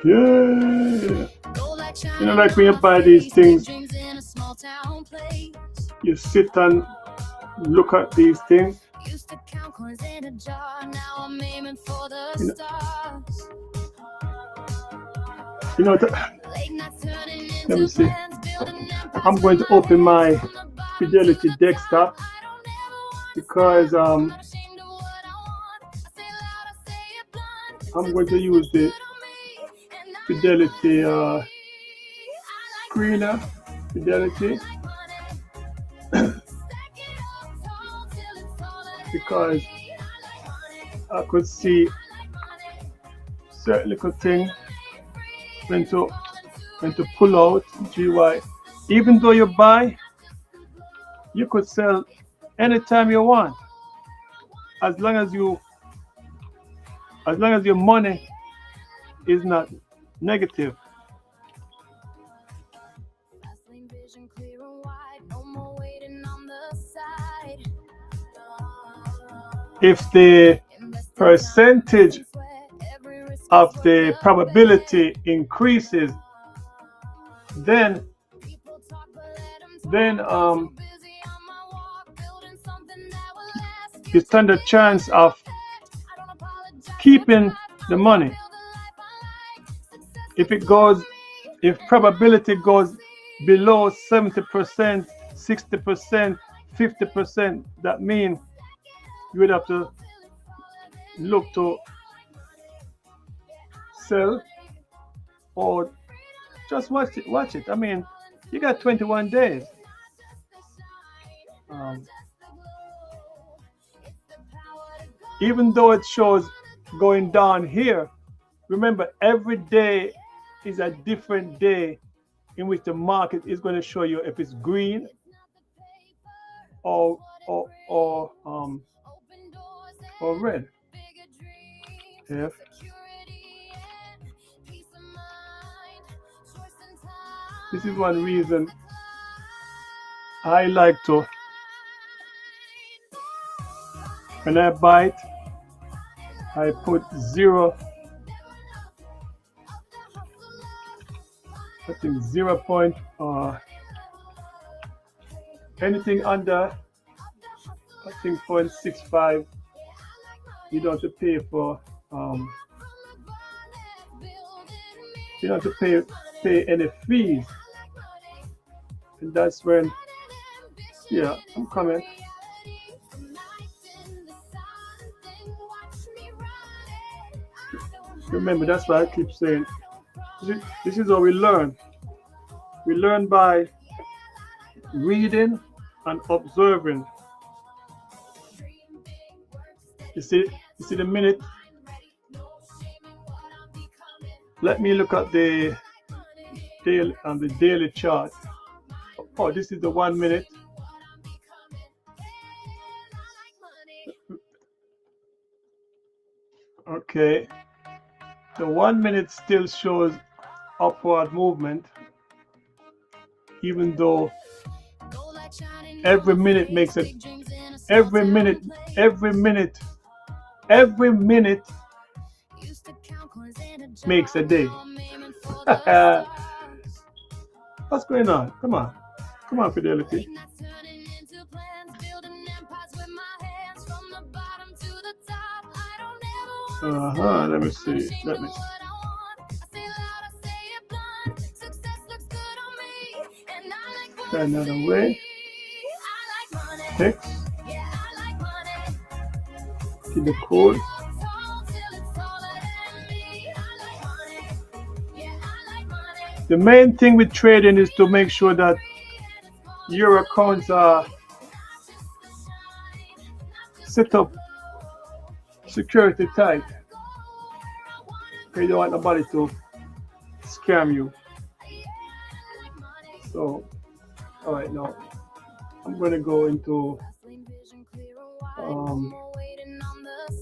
Yeah. You know, like when you buy these things, you sit and look at these things. You know, let me see. I'm going to open my Fidelity desktop because I'm going to use the Fidelity screener, Fidelity, because I could see certain little thing when to pull out GY. Even though you buy, you could sell anytime you want, as long as your money is not negative. If the percentage of the probability increases, then then you stand a chance of keeping the money. If probability goes below 70%, 60%, 50%, that means you would have to look to sell or just watch it. Watch it. I mean, you got 21 days. Um, even though it shows going down here, remember every day is a different day in which the market is going to show you if it's green or or red. If this is one reason I like to, when I buy it, I put zero, I think 0 point anything under, I think 0.65, you don't have to pay for you don't have to pay any fees. And that's when, yeah, I'm coming. Remember, that's why I keep saying this is how we learn. We learn by reading and observing. You see the minute. Let me look at the daily chart. Oh, this is the 1 minute. Okay, the 1 minute still shows upward movement, even though every minute makes it. Every minute makes a day. What's going on? Come on, Fidelity. Let me see. Try another way. Text. See the code. The main thing with trading is to make sure that your accounts are set up security tight. You don't want nobody to scam you. So, all right, now I'm going to go into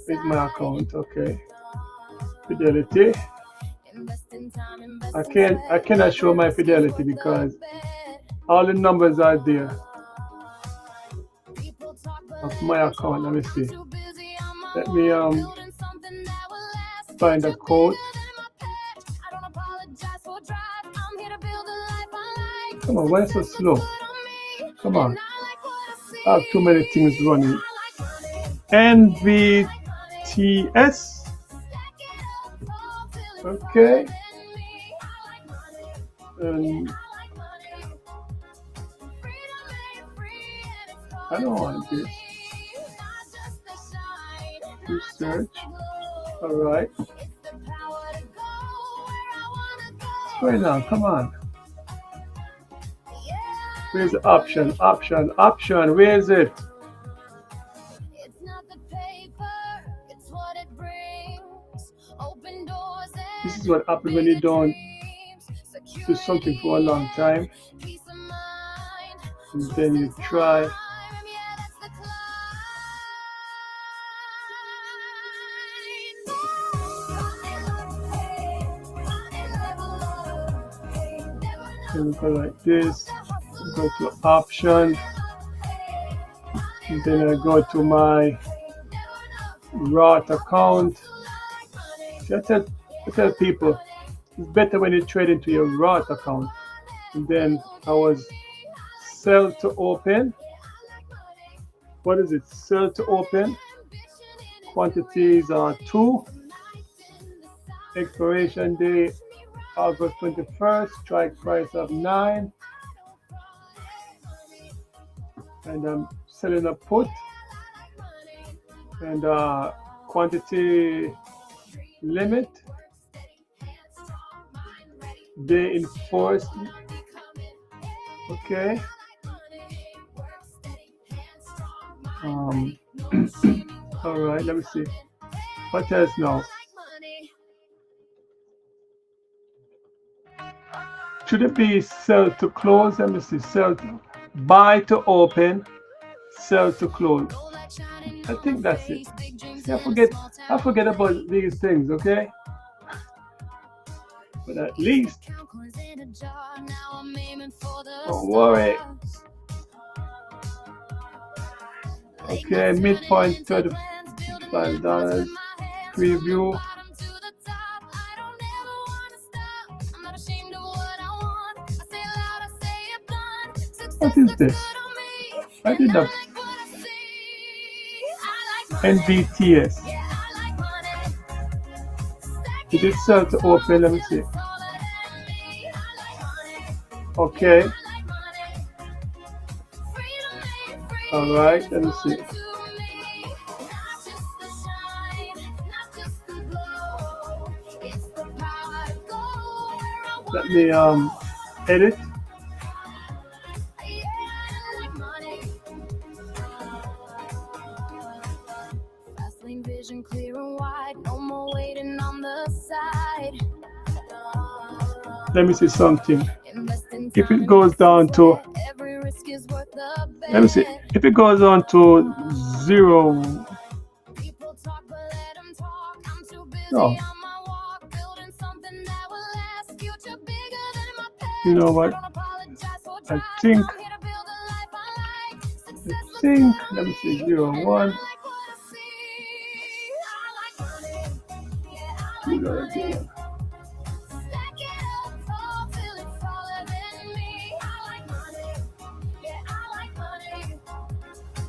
with my account. Okay, Fidelity. I cannot show my Fidelity because all the numbers are there of my account. Let me see. Let me find a code. Come on, why is it so slow? Come on. I have too many things running. NVTS. Okay. I don't want this. Research. Alright. What's going on? Come on. Where's the option? Where is it? This is what happens when you don't do something for a long time. And then you try. And we go like this. Go to option. And then I go to my Roth account. I tell people it's better when you trade into your Roth account. And then I was sell to open. What is it? Sell to open. Quantities are 2. Expiration date August 21st. Strike price of 9. And I'm selling a put. And quantity limit. Day enforced. Okay. All right, let me see. What else now? Should it be sell to close? Let me see. Sell to buy to open, sell to close. I think that's it. See, I forget about these things, okay? But at least, don't worry. Okay, midpoint $35. Preview. What is this? I did not. NBTS. Did it sell to open? Let me see. Okay. All right. Let me see. Let me edit. Vision clear and wide, no more waiting on the side. Let me see something. If it goes down to, let me see. If it goes on to 0, no. You know what? I think. Let me see 0, 1.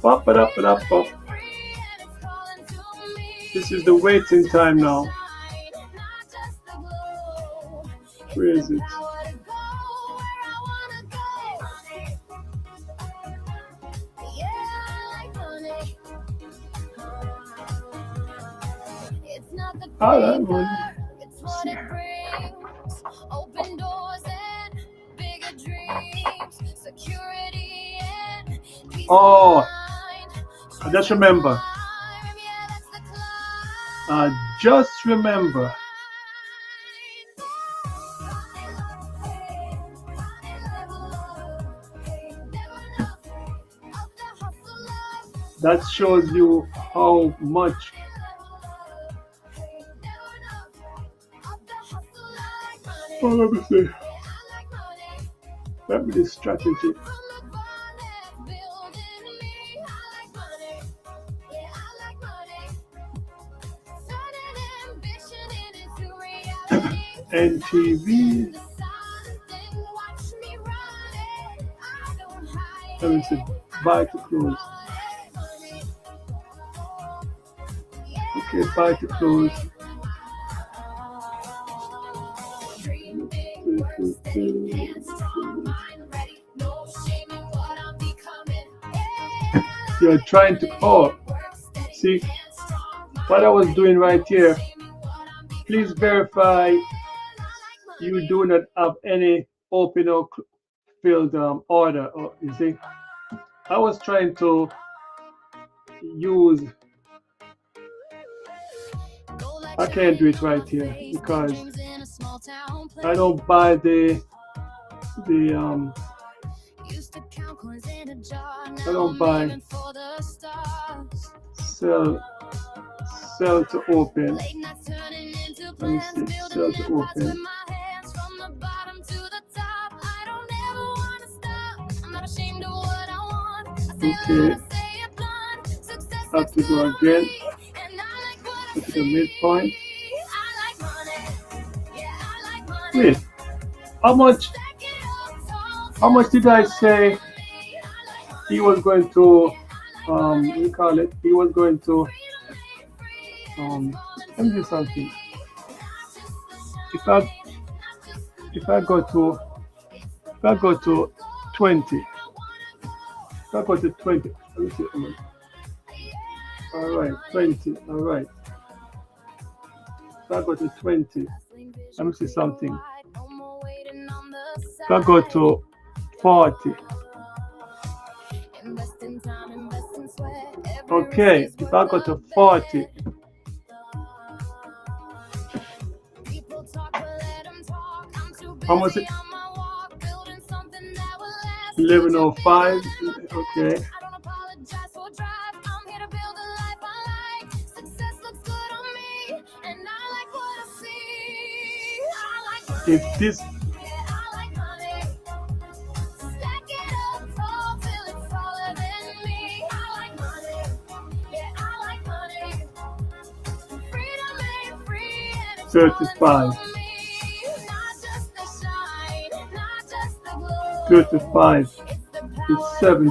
Pop it up and up, pop. This is the waiting time now. Where is it? All right, it's what it brings. Open doors and bigger dreams. Security and peace. Oh, I just remember. Just remember. That shows you how much let me see. Let me do strategy. NTV. Let me see. Buy to close. Okay, buy to close. You're trying to see what I was doing right here. Please verify you do not have any open or filled order. You see, I was trying to use. I can't do it right here because I don't buy the I don't buy sell to open. Let me see, sell to open. Okay, have to go again. Go to the midpoint. Wait, how much? How much did I say he was going to? We call it. He was going to. Um, let me do something. If I if I go to if I go to 20, if I go to 20, let me see. All right, 20. All right. If I go to 20, let me see something. If I go to 40, okay. If I go to 40, how much? 11:05. Okay. If this thirty-five, 35, it's 70.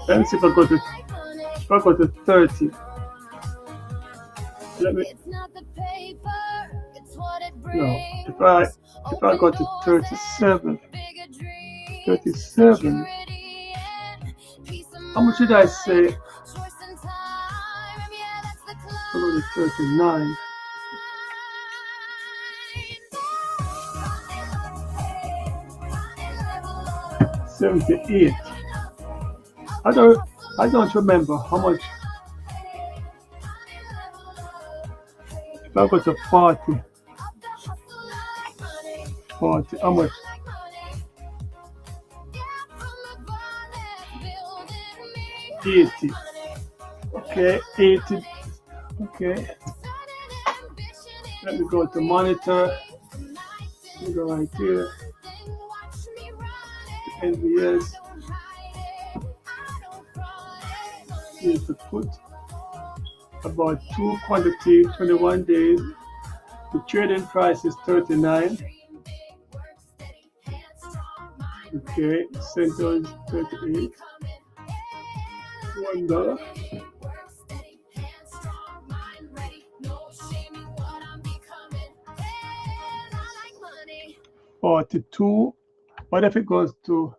Let me see if I go to 30. Let me no. If I go to 37, 37. How much did I say? I go to 39. 78. I don't remember how much. If I go to 40, 40, how much? 80. Okay, 80. Okay. Let me go to monitor. Let me go right here. NVS. Here's the put. About 2 quantity, 21 days. The trading price is 39. Okay, center is 38. $1. 42. What if it goes to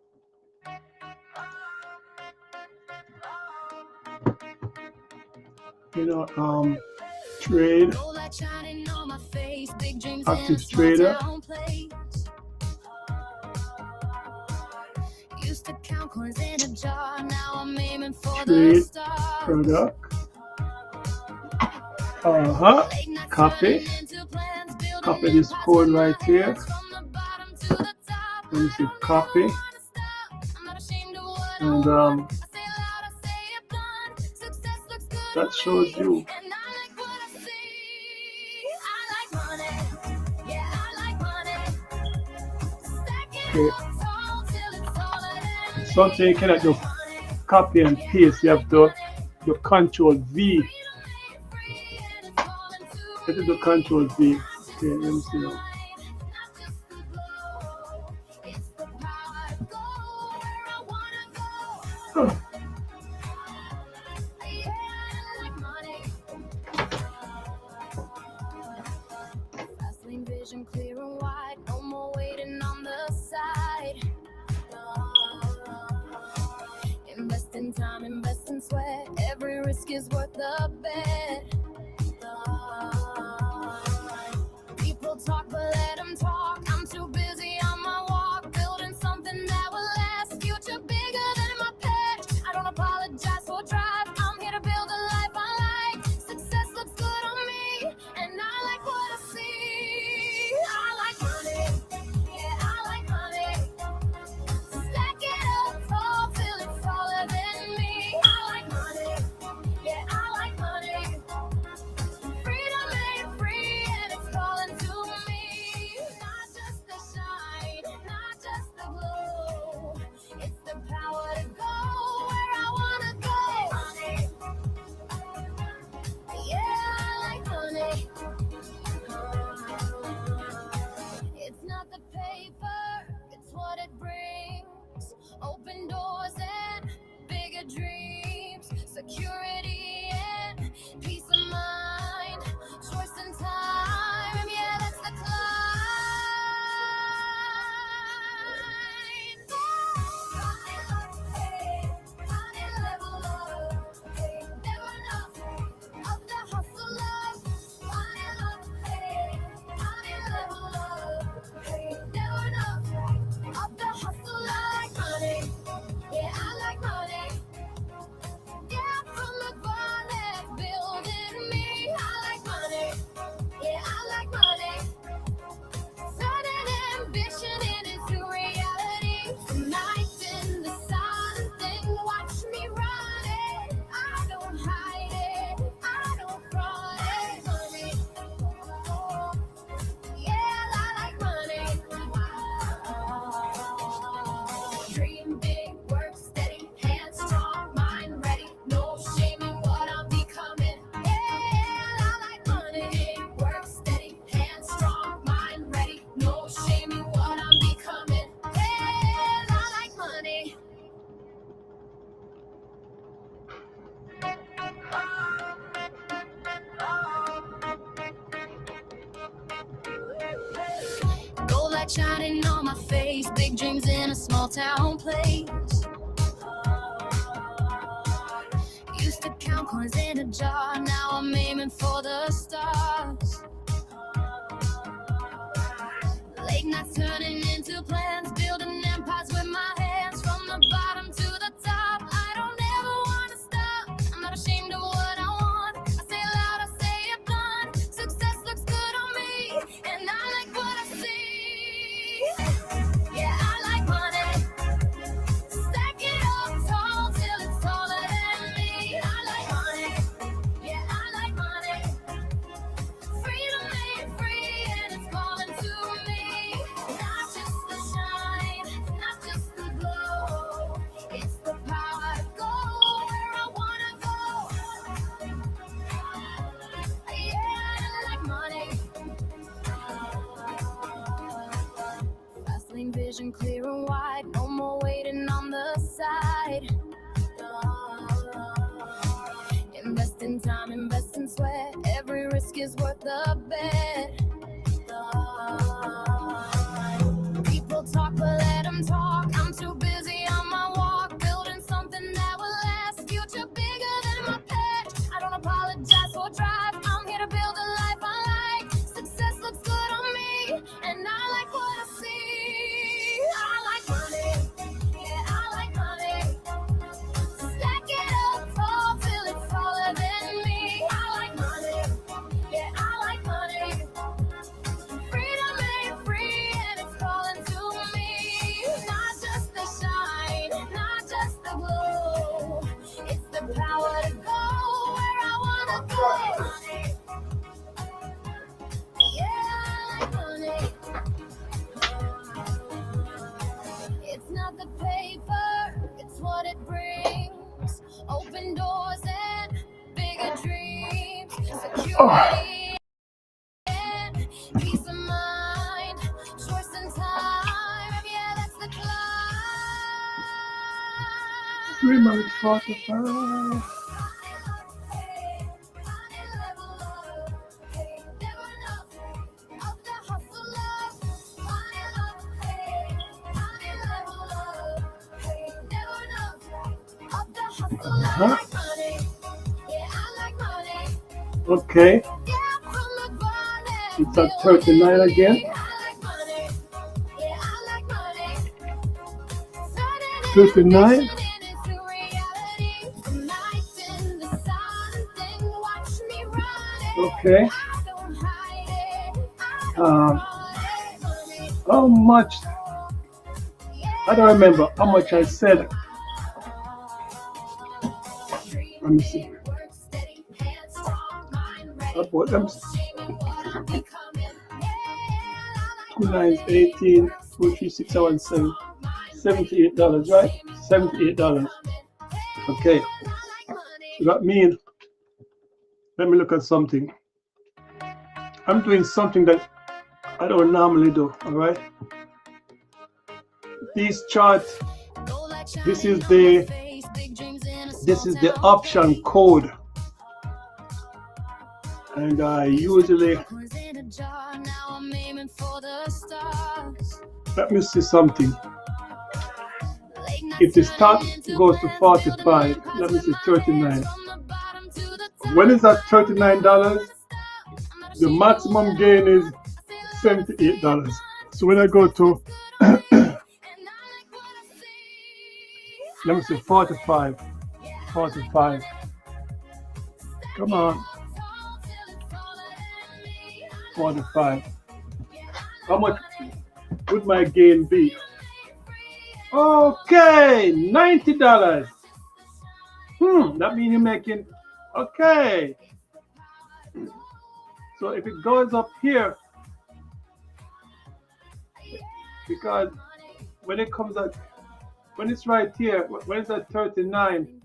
trade, active trader, trade product, copy this code right here. Let me see, copy, and that shows you. Okay. Something you cannot just copy and paste. You have to do Control V. This is the Control V. Okay, let me see now. Oh. Vision clear and wide, no more waiting on the side. Invest in time, invest in sweat. Every risk is worth the bet. People talk, but let them talk. I'm too busy on my walk, building something that will last. Future bigger than my pet. I don't apologize for drive. I'm here to build a life I like. Success looks good on me, and I like what I see. I like money, yeah, I like money. Stack it up tall till it's taller than me. I like money, yeah, I like money. Freedom ain't free and it's calling to me. light shining on my face, big dreams in a small town place. Used to count coins in a jar, now I'm aiming for the stars. Late nights turning into plans, building empires with my hands, from the bottom to the top. I don't ever want to stop. I'm not ashamed of what I want. I say it loud, I say it blunt. Success looks good on me, and I like what I see. Yeah, I like money. Stack it up tall till it's taller than me. I like money. Yeah, I like money. Freedom ain't free, and it's calling to me. Not just the shine, not just the glow. It's the power to go where I wanna go. Yeah, I like money. Fast lane vision clear and wide, no more waiting on the side. Invest in time, invest in sweat. Every risk is worth the bet. People talk, but let them talk. I'm too busy on my walk, building something that will last. Future bigger than my past. I don't apologize for drive. I'm here to build a life I like. Success looks good on me, and I like what I see. I like money. Yeah, I like money. Stack it up tall till it's taller than me. I like money. Yeah, I like money. Freedom ain't free, and it's calling to me. Not just the shine, not just the glow. It's the power to go where I wanna go. Yeah, I like money. It's not the paper, it's what it brings. Open doors and bigger dreams. Security and peace of mind. Choice and time. Yeah, that's the climb. 3 minutes 45. Uh-huh. Okay, it's at 39 again. 39. Okay. How much? I don't remember how much I said. Let me see. I bought them. 2 9 18 4 3 6 7 7 $78, right? $78. Okay. So that means, let me look at something. I'm doing something that I don't normally do. All right. These charts. This is the option code, and I usually, let me see something. If the start goes to 45, let me see 39. When it's at $39, the maximum gain is $78. So when I go to let me see 45. Come on. 45. How much would my gain be? Okay, $90. That means you're making, okay. So if it goes up here, because when it comes at, when it's right here, when it's at 39,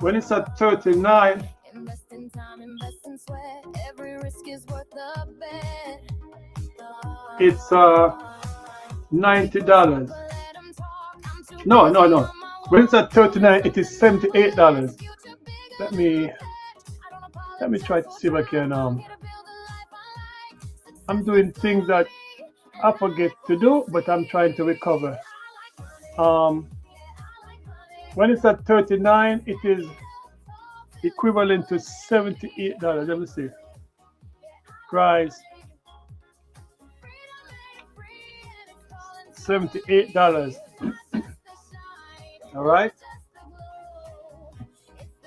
when it's at 39, it's $90. No. When it's at 39, it is $78. Let me try to see if I can I'm doing things that I forget to do, but I'm trying to recover. Um, when it's at 39, it is equivalent to $78. Let me see. Price $78. All right.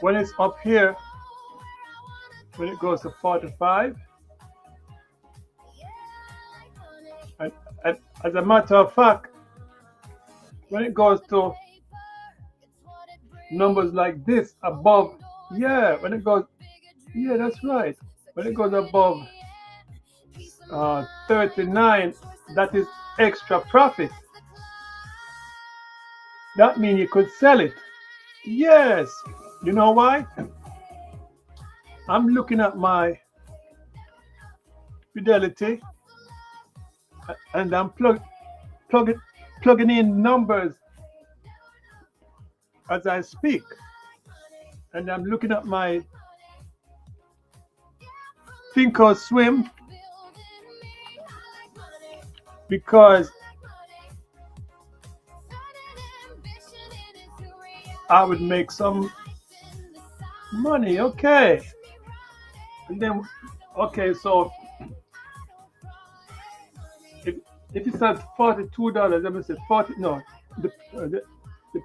When it's up here, when it goes to 45, and, and as a matter of fact, when it goes to numbers like this above, yeah, when it goes, yeah, that's right. When it goes above 39, that is extra profit. That means you could sell it. Yes. You know why? I'm looking at my Fidelity and I'm plugging plugging in numbers as I speak. And I'm looking at my Thinkorswim because I would make some money. Okay. And then, okay, so if, if it's at $42, let me say 40, no, the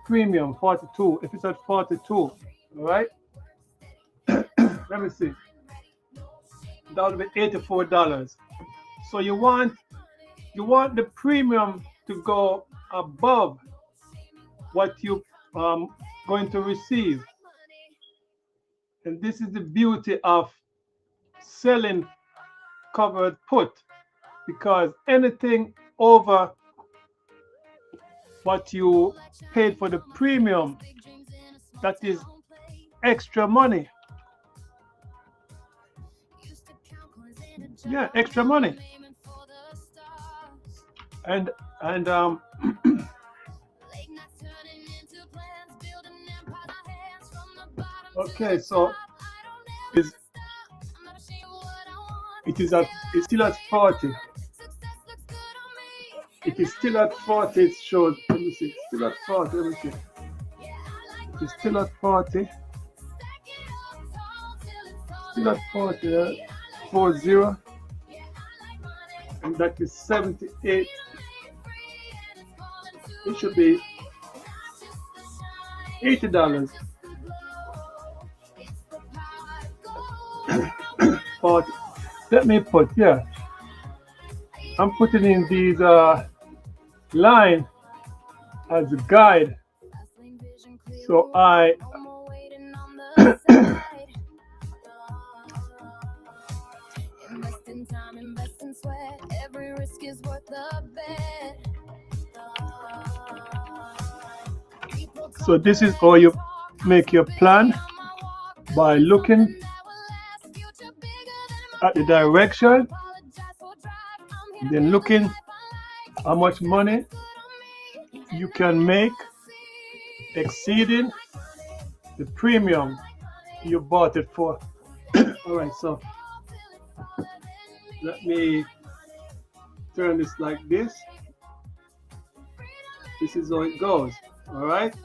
premium 42. If it's at 42, all right, let me see, that would be $84. So you want the premium to go above what you going to receive, and this is the beauty of selling covered put, because anything over what you paid for the premium, that is extra money. Yeah, extra money. And okay, so is it's still at 40. It is still at 40. It shows. Let me see. It's still at 40. Let me see. It is still at 40. Still at 40. 40. And that is 78. It should be $80. 40. Let me put, yeah. I'm putting in these line as a guide. So I so this is how you make your plan, by looking at the direction, then looking how much money you can make exceeding the premium you bought it for. All right, so let me turn this like this. This is how it goes. All right.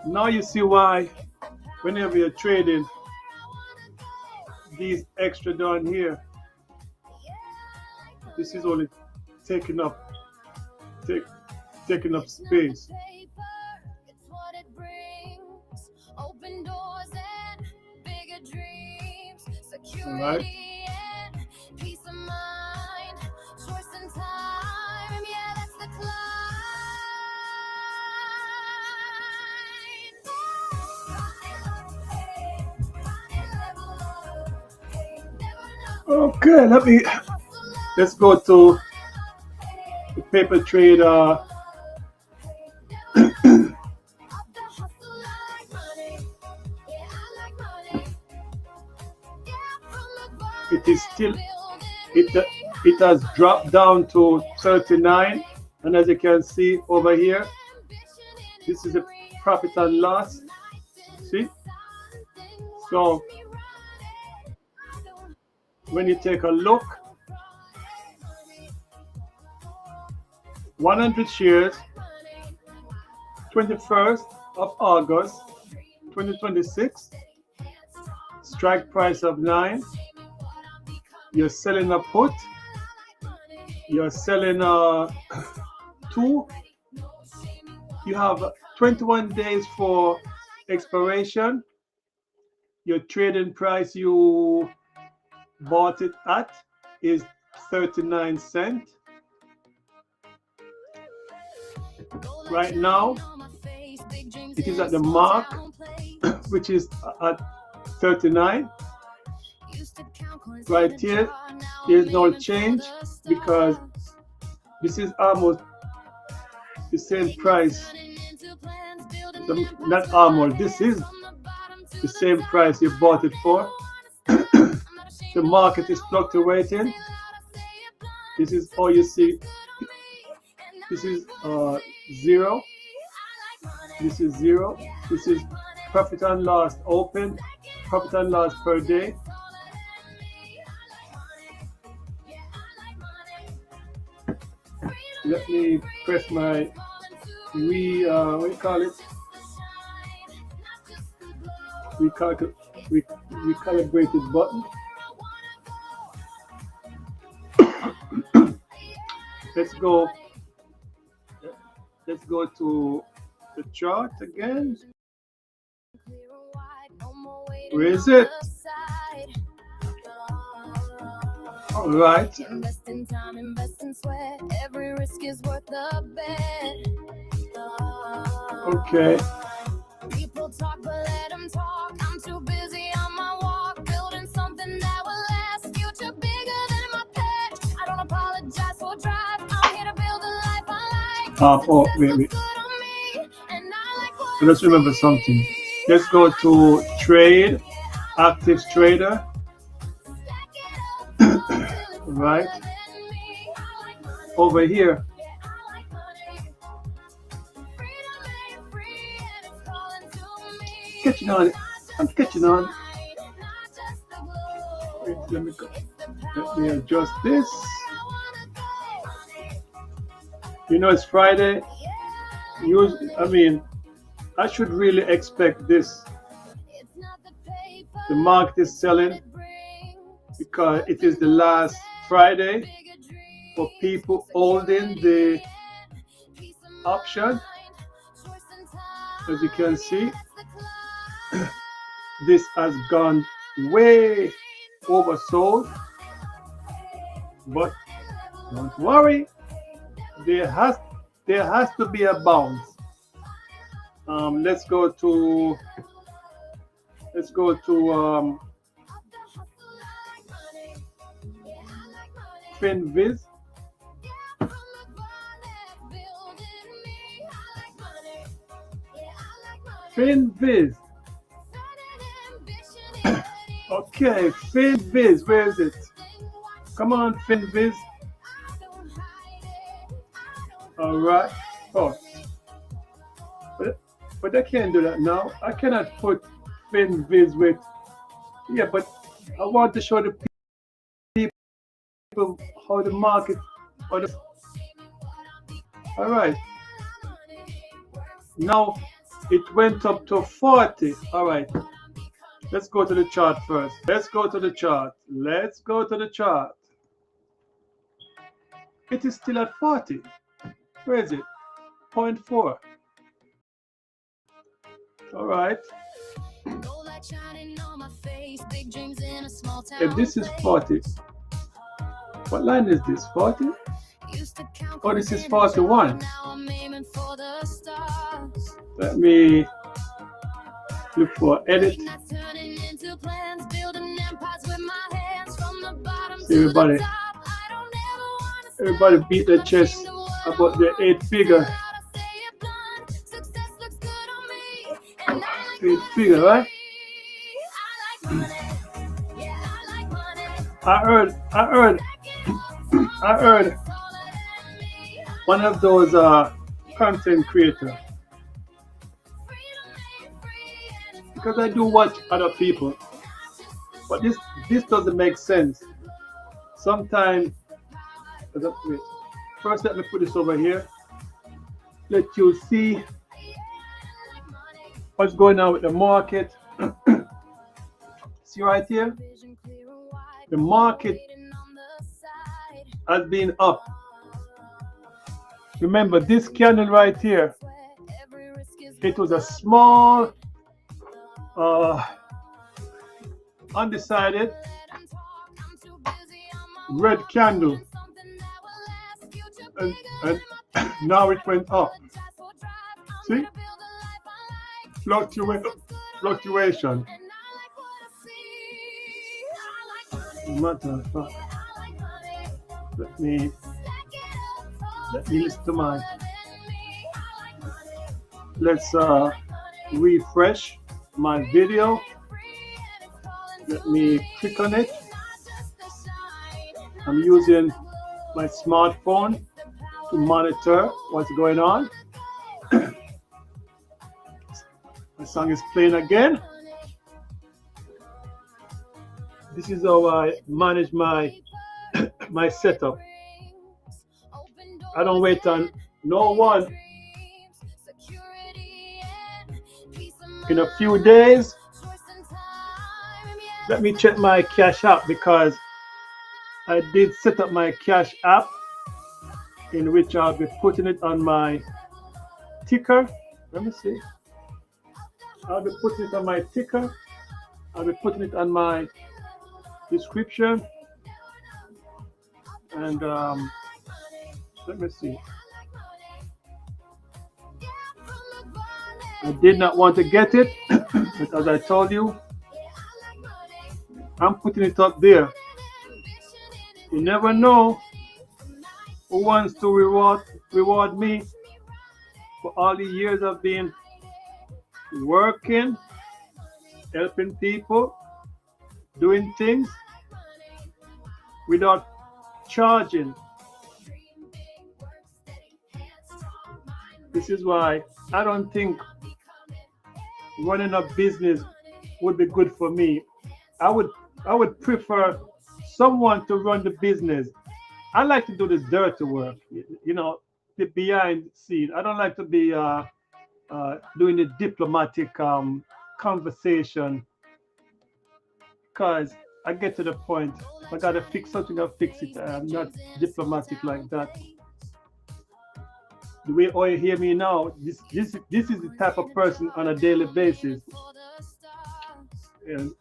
Now you see why whenever you're trading, these extra down here, this is only taking up space. All right. Okay, let's go to the paper trade. It is still it has dropped down to 39, and as you can see over here, this is a profit and loss. See, so when you take a look, 100 shares, 21st of August 2026, strike price of 9. You're selling a put, you're selling a 2. You have 21 days for expiration. Your trading price you bought it at is 39 cents. Right now, it is at the mark, which is at 39. Right here, there's no change because this is almost the same price. Not almost, this is the same price you bought it for. The market is fluctuating. This is all you see. This is 0. This is 0. This is profit and loss open, profit and loss per day. Let me press my what do you call it? Recalibrated button. Let's go. Let's go to the chart again. Where is it? All right. Invest in time, invest in sweat. Every risk is worth the bet. Okay. People talk, but let them talk. I'm too busy on my walk, building something that will last. Future bigger than my pet. I don't apologize for drive. I'm here to build a life I like. Oh, wait. So let's remember something. Let's go to trade, active trader. Right. Over here. Catching on. I'm catching on. Wait, let me go. Let me adjust this. You know, it's Friday. I should really expect this. The market is selling because it is the last Friday for people holding the option. As you can see, this has gone way oversold, but don't worry, there has to be a bounce. Let's go to FinViz. FinViz. Okay, FinViz, where is it? Come on, FinViz. All right. Oh, but I can't do that now. I cannot put FinViz with. Yeah, but I want to show the people how the market. All right. Now it went up to 40. All right. Let's go to the chart first. Let's go to the chart. It is still at 40. Where is it? 0.4. All right. If this is 40, what line is this? 40? Oh, this is 41. Let me look for edit. See, everybody beat their chest about the 8-figure. 8-figure, right? I heard one of those content creators, because I do watch other people, but this doesn't make sense. Sometimes, wait, first let me put this over here. Let you see what's going on with the market. See right here, the market has been up. Remember this candle right here, it was a small undecided red candle, and now it went up. See, fluctuation. Matter of fact, let me listen to my. Let's refresh my video. Let me click on it. I'm using my smartphone to monitor what's going on. The song is playing again. This is how I manage my my setup. I don't wait on no one. In a few days, let me check my Cash App, because I did set up my Cash App in which I'll be putting it on my ticker. Let me see. I'll be putting it on my ticker. I'll be putting it on my description. And let me see. I did not want to get it, but as I told you, I'm putting it up there. You never know who wants to reward me for all the years I've been working, helping people, doing things without charging. This is why I don't think running a business would be good for me. I would prefer someone to run the business. I like to do the dirty work, you know, the behind the scene. I don't like to be doing the diplomatic conversation, because I get to the point, if I gotta fix something, I'll fix it. I'm not diplomatic like that. The way all you hear me now, this is the type of person on a daily basis. And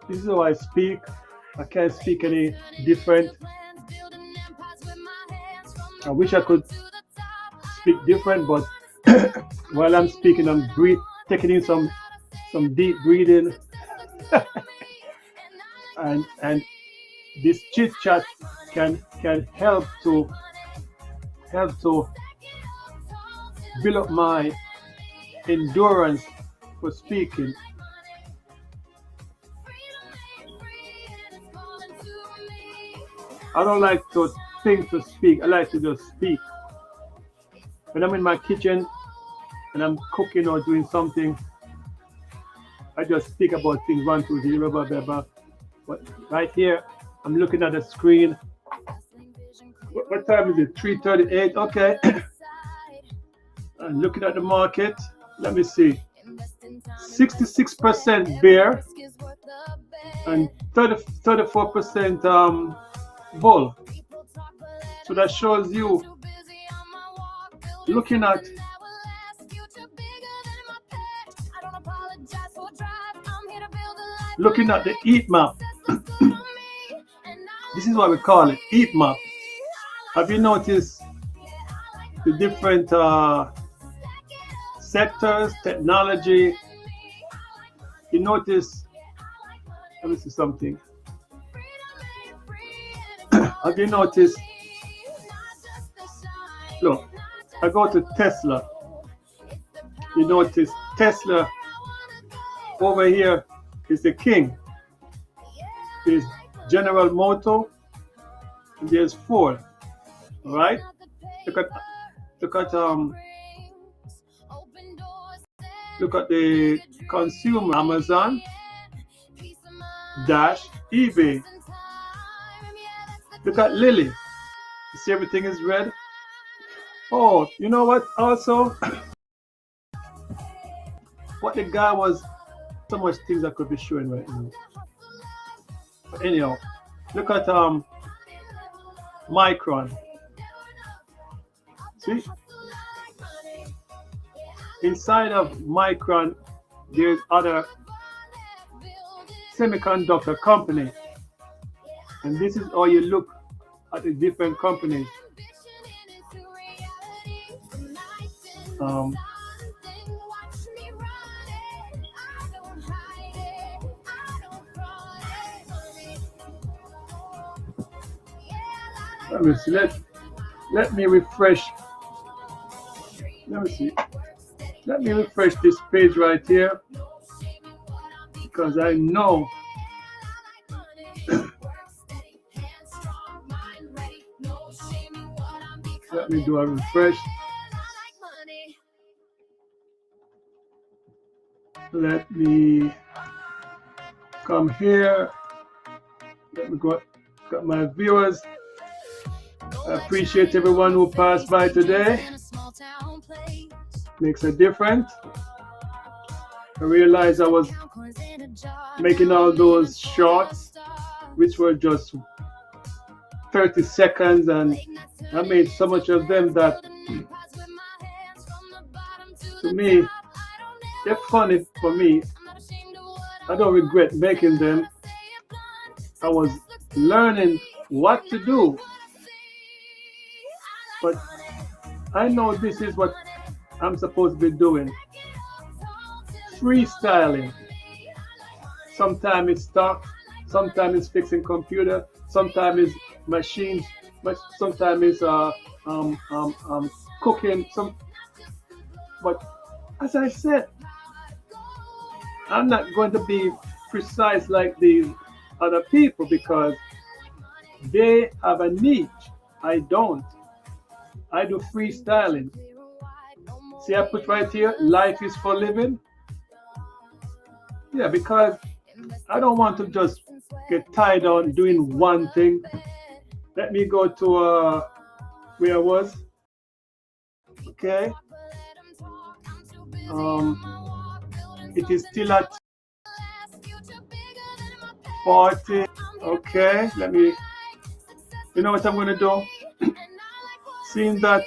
this is how I speak. I can't speak any different. I wish I could speak different, but while I'm speaking, I'm taking in some deep breathing, and this chit chat can help to build up my endurance for speaking. I don't like to think to speak. I like to just speak. When I'm in my kitchen and I'm cooking or doing something, I just speak about things, 1, 2, 3, blah, blah, blah, blah. But right here, I'm looking at the screen. What time is it? 3:38. Okay. I'm looking at the market. Let me see. 66% bear and 34% bull. So that shows you, looking at the heat map. This is what we call it, heat map. Have you noticed the different sectors, technology? You notice, let me see something. Have you noticed? Look, I go to Tesla. You notice Tesla over here is the king. There's General Motors, and there's Ford. All right. Look at the consumer, Amazon, Dash, eBay. Look at Lily. You see everything is red. Oh, you know what? Also, what the guy was, so much things I could be showing right now. But anyhow, look at Micron. See? Inside of Micron, there's other semiconductor company. And this is how you look at the different companies. Let me see. Let me refresh. Let me see. Let me refresh this page right here because I know. Let me do a refresh. Let me come here. Let me go. Got my viewers. I appreciate everyone who passed by today. Makes a difference. I realized I was making all those shorts, which were just 30 seconds, and I made so much of them that, to me, they're funny for me. I don't regret making them. I was learning what to do. But I know this is what I'm supposed to be doing. Freestyling. Sometimes it's stock, sometimes it's fixing computer, sometimes it's machines, sometimes it's cooking. But as I said, I'm not going to be precise like these other people because they have a niche. I don't. I do freestyling. See, I put right here, life is for living. Yeah, because I don't want to just get tied on doing one thing. Let me go to where I was. Okay. It is still at 40. Okay, let me, you know what I'm going to do? Seeing that,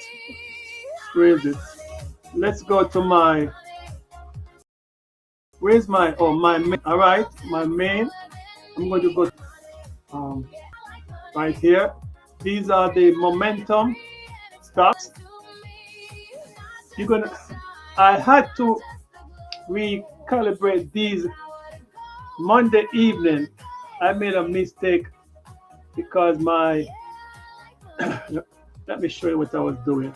where is it? Let's go to my, where's my, oh, my main, all right, my main. I'm going to go right here. These are the momentum stocks. You're going to, I had to recalibrate these Monday evening. I made a mistake because my, let me show you what I was doing.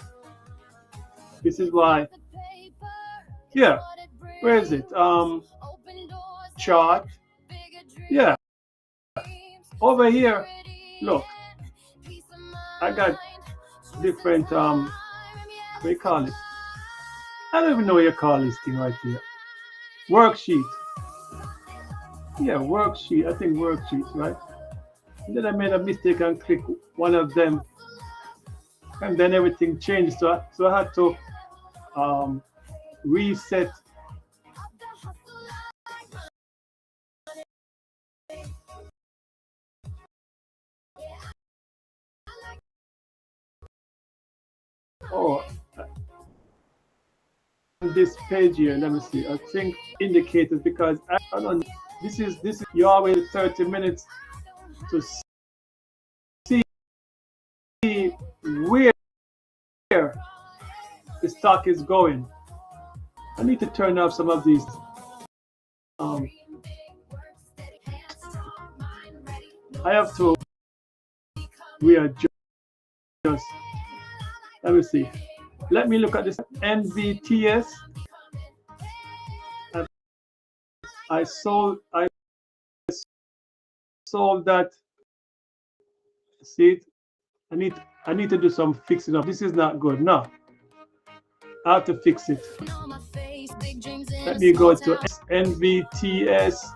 This is why. Yeah, where is it? Chart. Yeah, over here. Look, I got different. What do you call it? I don't even know what you call this thing right here. Worksheet. Yeah, worksheet. I think worksheets, right? And then I made a mistake and click one of them, and then everything changed. So I had to reset. Oh, this page here. Let me see. I think indicators because I don't know. This is you always 30 minutes to see where the stock is going. I need to turn off some of these. I have to readjust. Let me see. Let me look at this NVTS. I sold that. See it? I need to do some fixing up. This is not good. No. I have to fix it. Let me go to NVTS.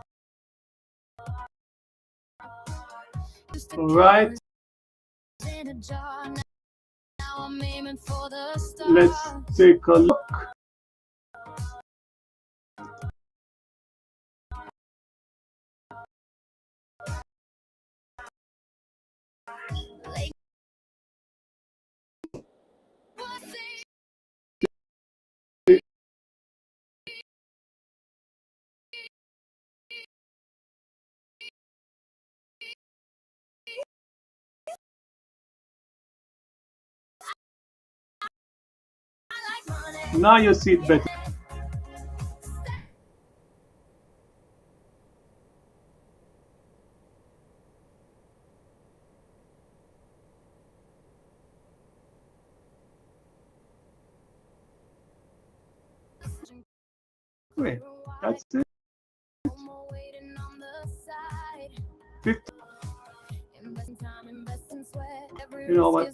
All right. in a jar. Now I'm aiming for the stars. Let's take a look. Now you see it better. Wait, that's it. 50. You know what?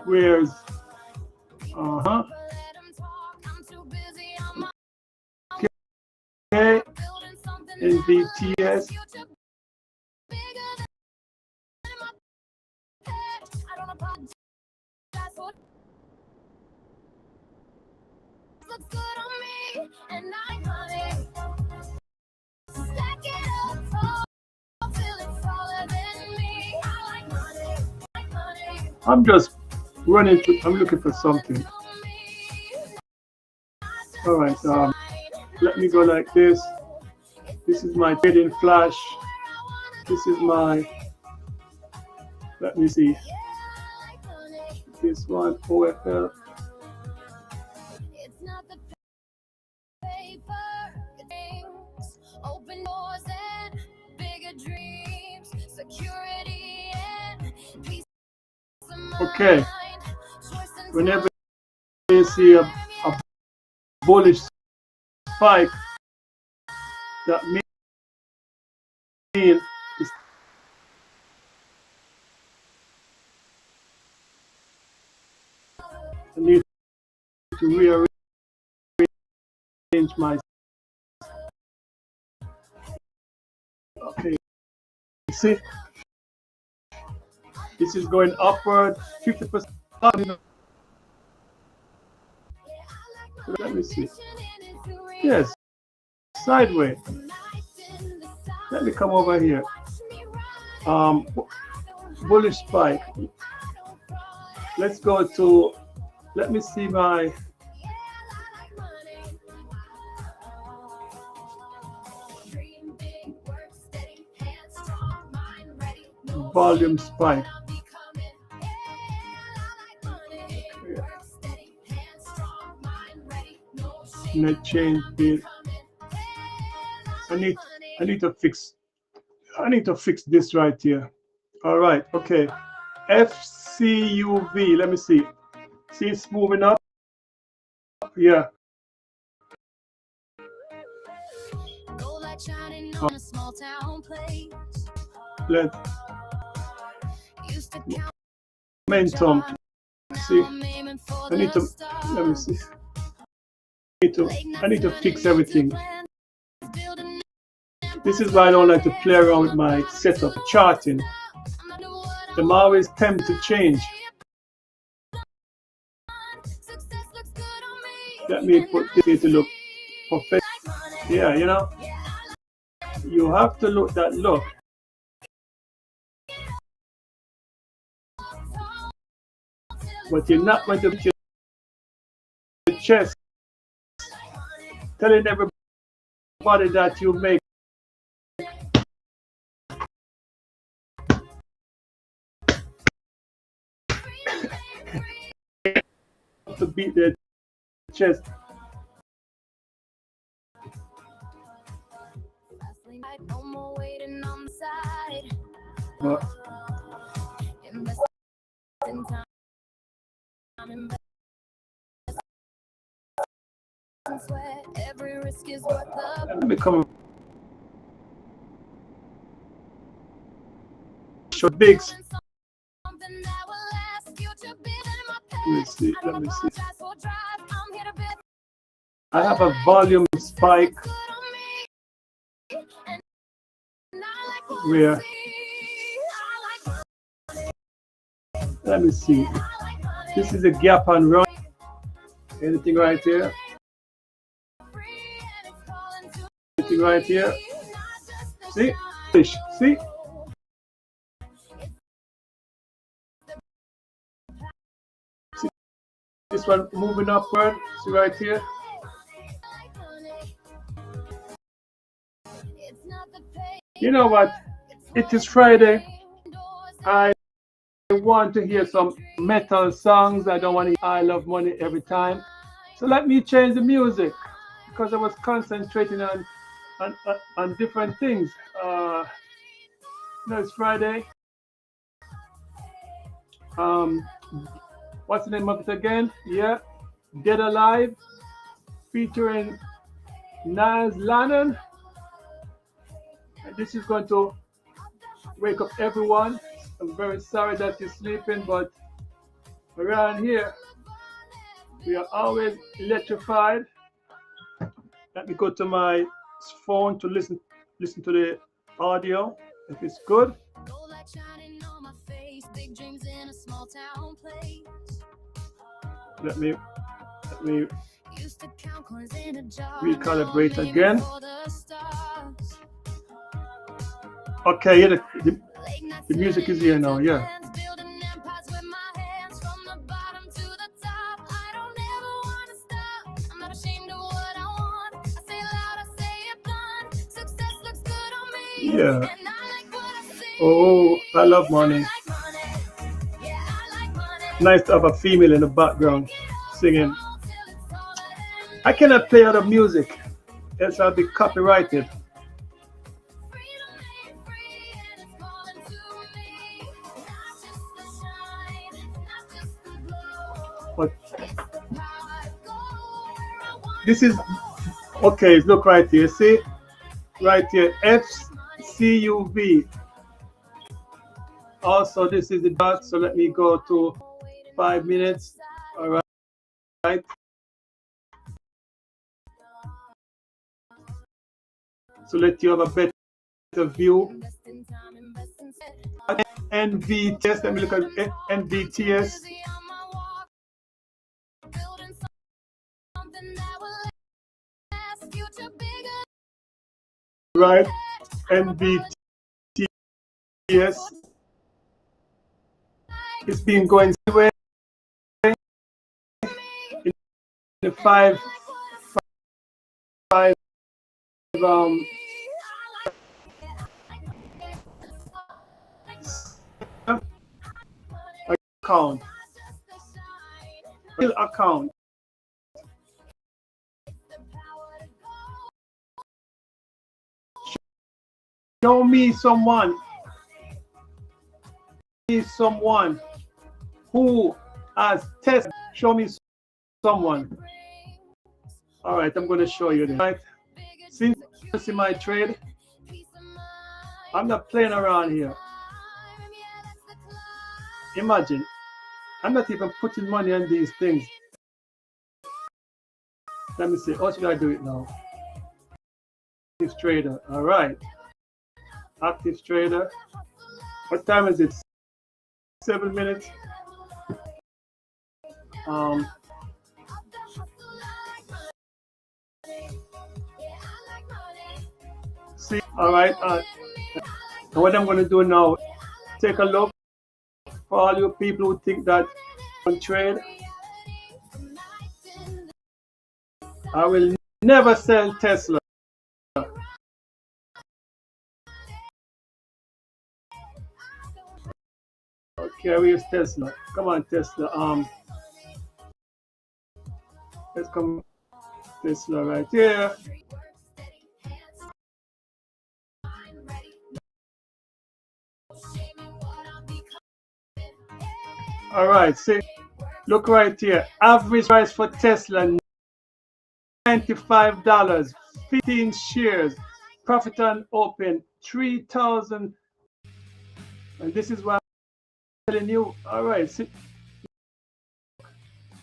Where's okay, in BTS. Looks good on me, and I'm honey. Stack it up tall, till it's taller than me. I like money. I'm just running through. I'm looking for something. All right. Let me go like this. This is my trading flash. This is my. Let me see. This one OFL. It's not the paper, things, open doors and bigger dreams, security and peace of mind. Okay. Whenever you see a bullish spike, that means it's I need to rearrange my. Okay, see, this is going upward 50%. Let me see. Yes, sideways. Let me come over here. Bullish spike. Let's go to. Let me see my. Volume spike. Net change bid. I need to fix this right here. All right, okay. FCUV. Let me see. See, it's moving up. Yeah. Let momentum. See, I need to. Let me see. I need to fix everything. This is why I don't like to play around with my setup charting. I'm always tempted to change. Let me put this here to look perfect. Yeah, you know, you have to look that look. But you're not going to put your chest telling everybody that you make to beat their chest. But let me come short bigs. Let me see. I have a volume spike where Let me see. This is a gap and run. Anything right here? Anything right here? See? Fish. See? See? This one moving upward. See right here? You know what? It is Friday. I want to hear some metal songs. I don't want to hear I Love Money every time. So let me change the music because I was concentrating on different things. No, it's Friday. What's the name of it again? Yeah, Dead Alive, featuring Nas Lannon. And this is going to wake up everyone. I'm very sorry that you're sleeping, but around here we are always electrified. Let me go to my phone to listen to the audio if it's good. Let me recalibrate again. Okay, yeah, the music is here now, yeah. Yeah. Oh, I love money. Nice to have a female in the background singing. I cannot play other music, else I'll be copyrighted. But this is okay. Look right here. See, right here, FCUV. Also, this is the dot. So let me go to 5 minutes. All right. So let you have a better view. NVTS. Let me look at NVTS. Right, NVTS. It's been going away in the five account. Real account. Show me someone who has tested. Show me someone. All right, I'm going to show you this. Right, since you see my trade, I'm not playing around here. Imagine, I'm not even putting money on these things. Let me see. How should I do it now? Active trader. All right. Active trader. What time is it? 7 minutes. See, all right. What I'm going to do now, take a look for all you people who think that on trade. I will never sell Tesla. Okay, where's Tesla? Come on, Tesla. Let's come Tesla right here. All right, see, look right here. Average price for Tesla $95, 15 shares. Profit on open 3,000. And this is why I'm telling you. All right, see,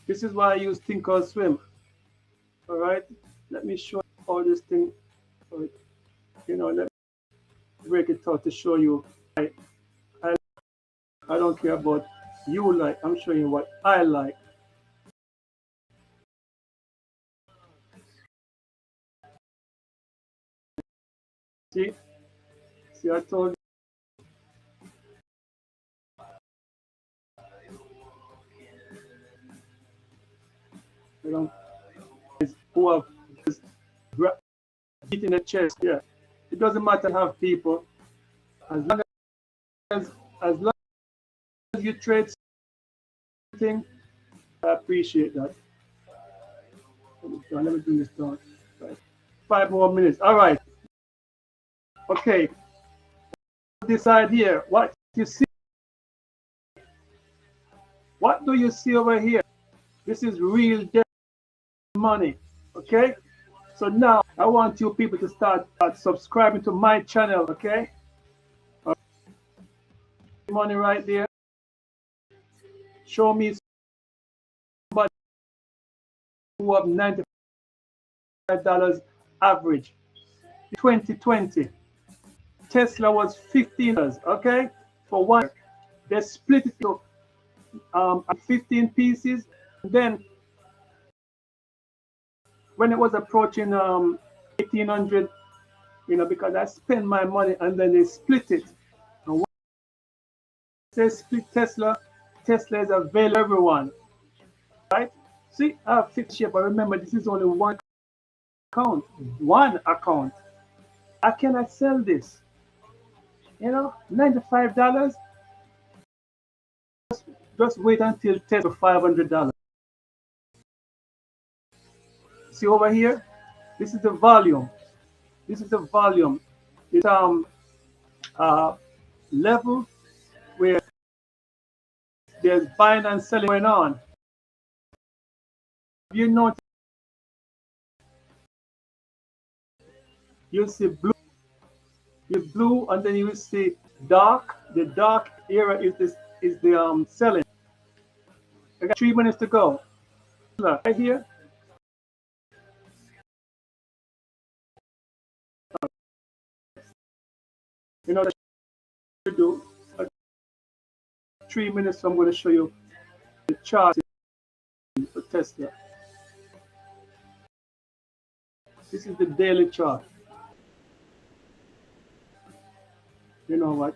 this is why I use Thinkorswim. All right, let me show you all this thing. You know, let me break it out to show you. I don't care about you like. I'm showing you what I like. See, see, I told you, who have beating the chest. Yeah, it doesn't matter how people, as long as as long as you trade something, I appreciate that. Let me bring this down. Right. 5 more minutes. All right. Okay. This side here. What you see? What do you see over here? This is real dead money. Okay. So now I want you people to start subscribing to my channel. Okay. Money right there. Show me somebody who have $95 average. 2020. Tesla was $15. Okay. For one, they split it to 15 pieces. And then when it was approaching 1800, because I spent my money and then they split it. And once they split Tesla, Tesla is available to everyone, right? See, I have fixed share, but remember, this is only one account. One account. How can I sell this? $95. Just wait until Tesla $500. See over here? This is the volume. This is the volume. It's uh level where there's buying and selling going on. You notice you'll see blue, and then you will see dark. The dark area is the selling. I got 3 minutes to go. Right here. What I should do. 3 minutes. So I'm going to show you the chart for Tesla. This is the daily chart. You know what?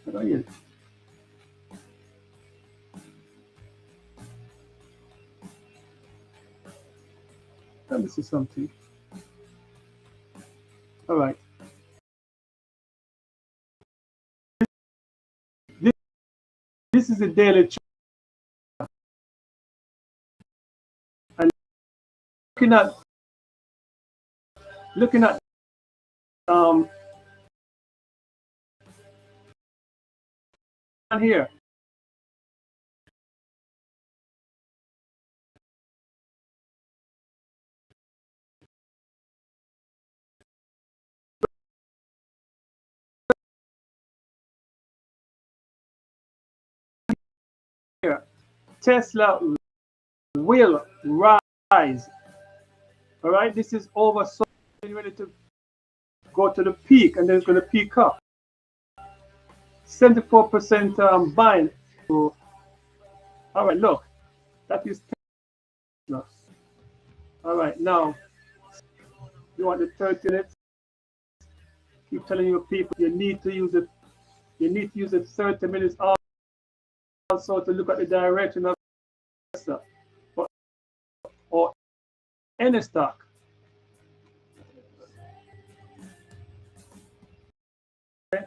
What are you? Let me see something. All right. This is the daily chart. And looking at um here. Here, Tesla will rise. All right, this is over. So ready to go to the peak, and then it's going to peak up. 74% buying. So, all right, look, that is Tesla. All right, now you want the 30 minutes. Keep telling your people you need to use it. You need to use it 30 minutes also to look at the direction of Tesla or any stock. Okay?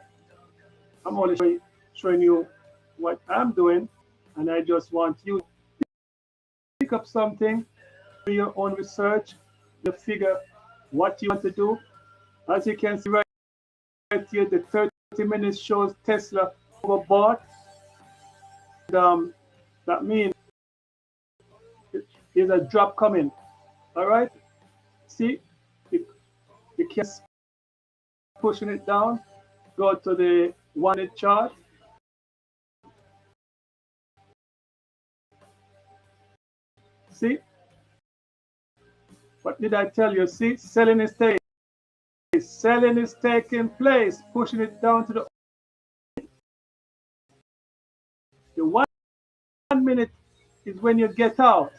I'm only showing you what I'm doing, and I just want you to pick up something, do your own research, to figure what you want to do. As you can see right here, the 30 minutes shows Tesla overbought. That means there's a drop coming. All right, see, you can pushing it down. Go to the 1-minute chart. See, what did I tell you? See, selling is staying. Selling is taking place, pushing it down to the 1 minute is when you get out.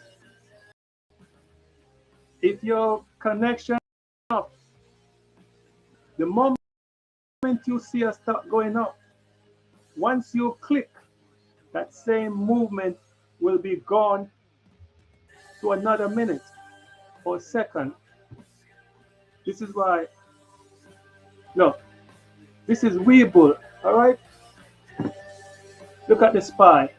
If your connection up, the moment you see a stock going up, once you click, that same movement will be gone to another minute or second. This is why, look, this is Weeble, all right? Look at the SPY.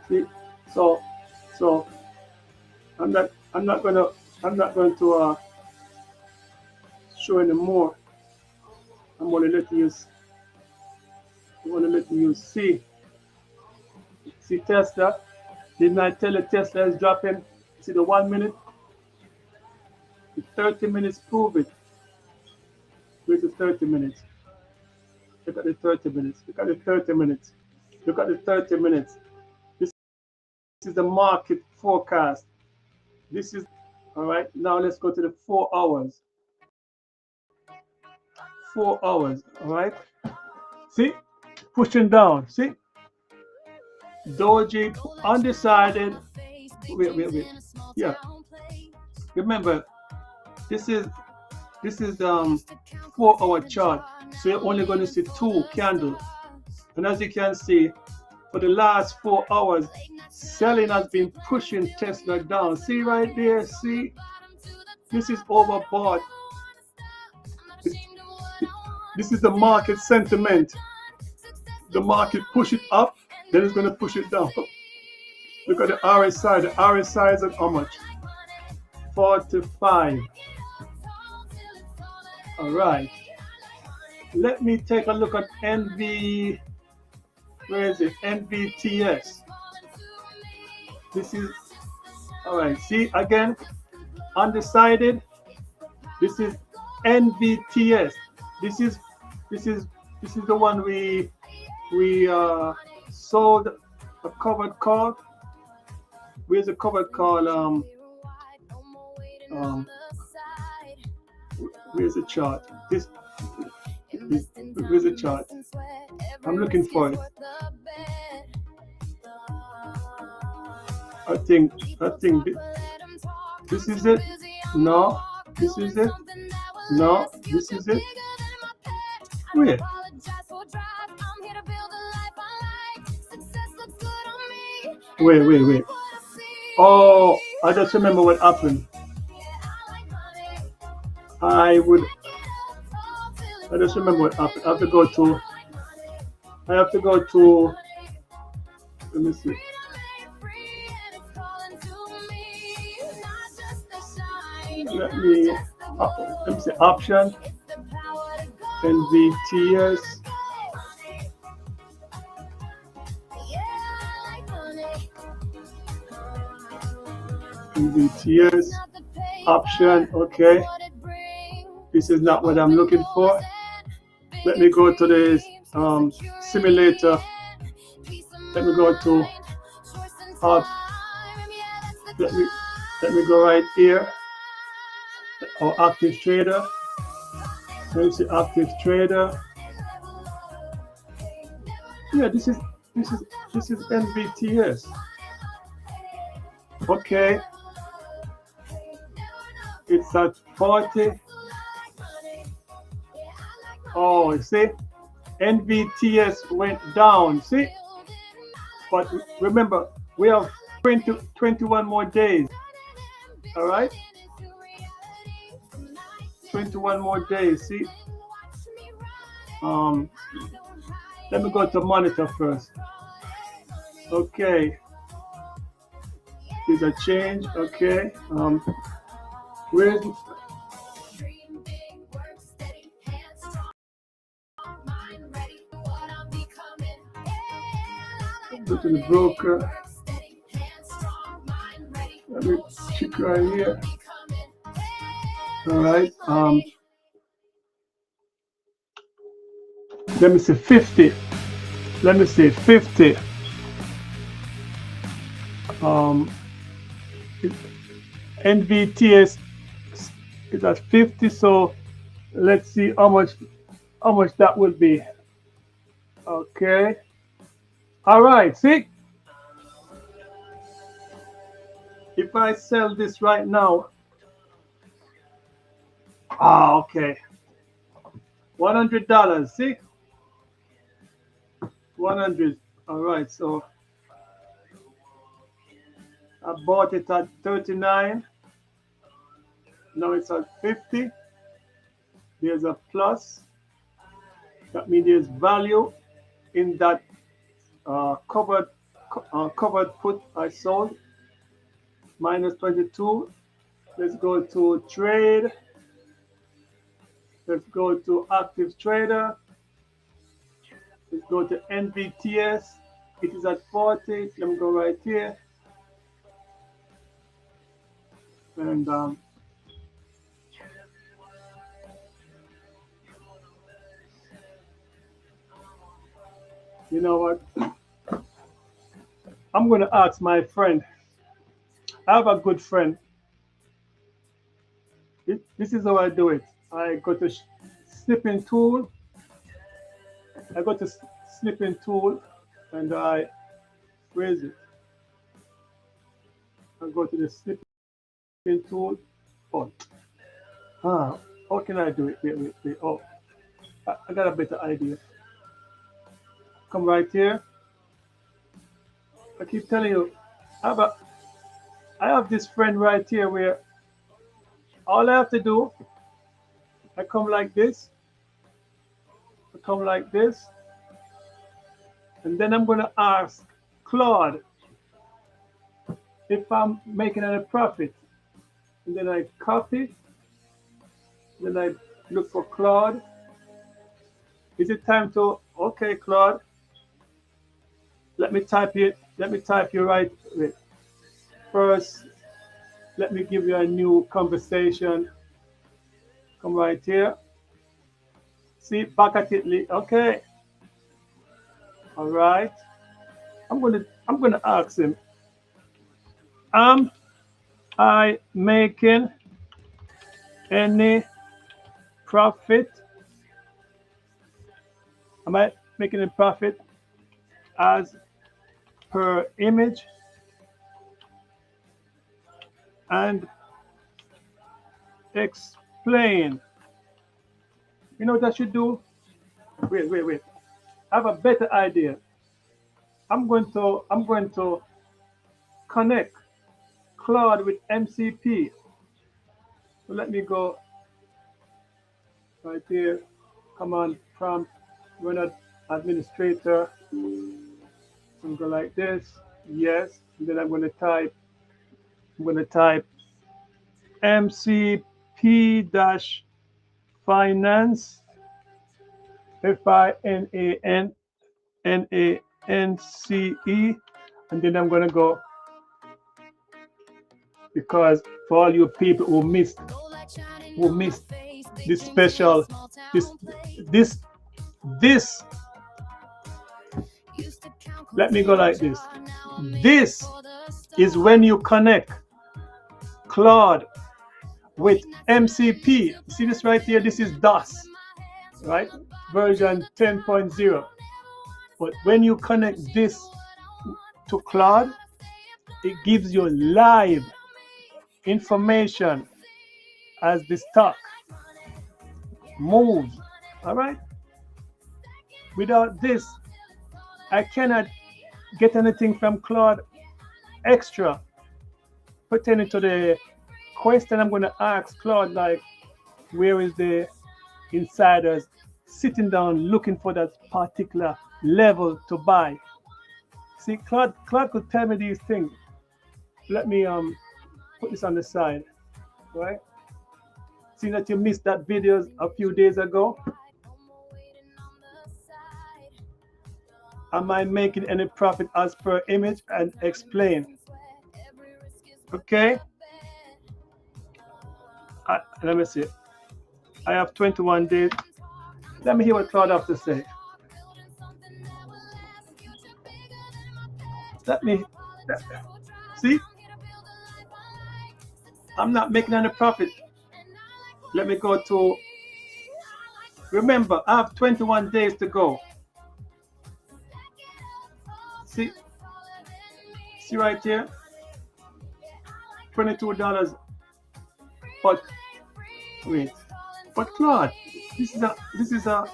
See, so I'm not going to show any more. I'm only letting you see Tesla. Didn't I tell you Tesla is dropping? See the 1 minute? The 30 minutes prove it. Where's the 30 minutes? Look at the 30 minutes. Look at the 30 minutes. Look at the 30 minutes. This is the market forecast. This is, all right, now let's go to the 4 hours. 4 hours, all right? See? Pushing down, see? Doji undecided. Wait. Yeah. Remember, this is 4-hour chart, so you're only going to see 2 candles. And as you can see, for the last 4 hours, selling has been pushing Tesla down. See right there, see? This is overbought. This is the market sentiment. The market push it up, then it's going to push it down. Look at the RSI. The RSI is at how much? 45. All right. Let me take a look at NV. Where is it? NVTS. This is, all right. See again, undecided. This is NVTS. This is the one we sold a covered call. Where's the covered call? Where's the chart? Where's the chart? I'm looking for it. I think this is it. No, this is it. No, this is it. Where? Wait. Oh, I just remember what happened. I just remember what happened. I have to go to, let me see. Let me see, option, NVTS. NVTS, option, okay. This is not what I'm looking for. Let me go to this simulator. Let me go to let me go right here. Or active trader. Let me see active trader. Yeah, this is NVTS. Okay. It's at 40. Oh, see, NVTS went down. See, but remember, we have 21 more days. All right, 21 more days. See, let me go to monitor first. Okay, there's a change. Okay, where's go to the broker. Let me check right here. All right. Let me see 50. Let me see 50. NVTS It's at 50. So let's see how much that would be. Okay. All right. See, if I sell this right now, okay, $100. See, 100. All right. So I bought it at 39. Now it's at 50. There's a plus. That means there's value in that covered put I sold. Minus 22. Let's go to trade. Let's go to active trader. Let's go to NVTS. It is at 40. Let me go right here. And you know what? I'm going to ask my friend. I have a good friend. This is how I do it. I go to snipping tool. I go to snipping tool and I, where is it? I go to the snipping tool. Oh, how can I do it? Wait. Oh, I got a better idea. Come right here. I keep telling you, I have this friend right here where all I have to do, I come like this, and then I'm going to ask Claude if I'm making any profit. And then I copy, then I look for Claude. Is it time to, okay, Claude, let me type you right. Wait. First, let me give you a new conversation. Come right here. See, back at it. Okay. All right. I'm gonna ask him. Am I making any profit? Am I making a profit as per image? And explain. You know what I should do? Wait. I have a better idea. I'm going to connect Claude with MCP. So let me go right here. Come on, prompt, run an administrator. I'm go like this. Yes. And then I'm going to type MCP dash finance, FINANCE, and then I'm going to go, because for all you people who missed this special, this, let me go like this. This is when you connect Claude with MCP. See this right here? This is DOS, right? Version 10.0. But when you connect this to Claude, it gives you live information as the stock moves. All right? Without this, I cannot get anything from Claude extra pertaining to the question I'm going to ask Claude, like, where is the insiders sitting down looking for that particular level to buy? See, Claude could tell me these things. Let me put this on the side, right? See that you missed that video a few days ago. Am I making any profit as per image, and explain? Okay. Let me see. I have 21 days. Let me hear what Claude has to say. Let me see. I'm not making any profit. Let me go to. Remember, I have 21 days to go. See, see right here, $22. But wait, but Claude, this is a.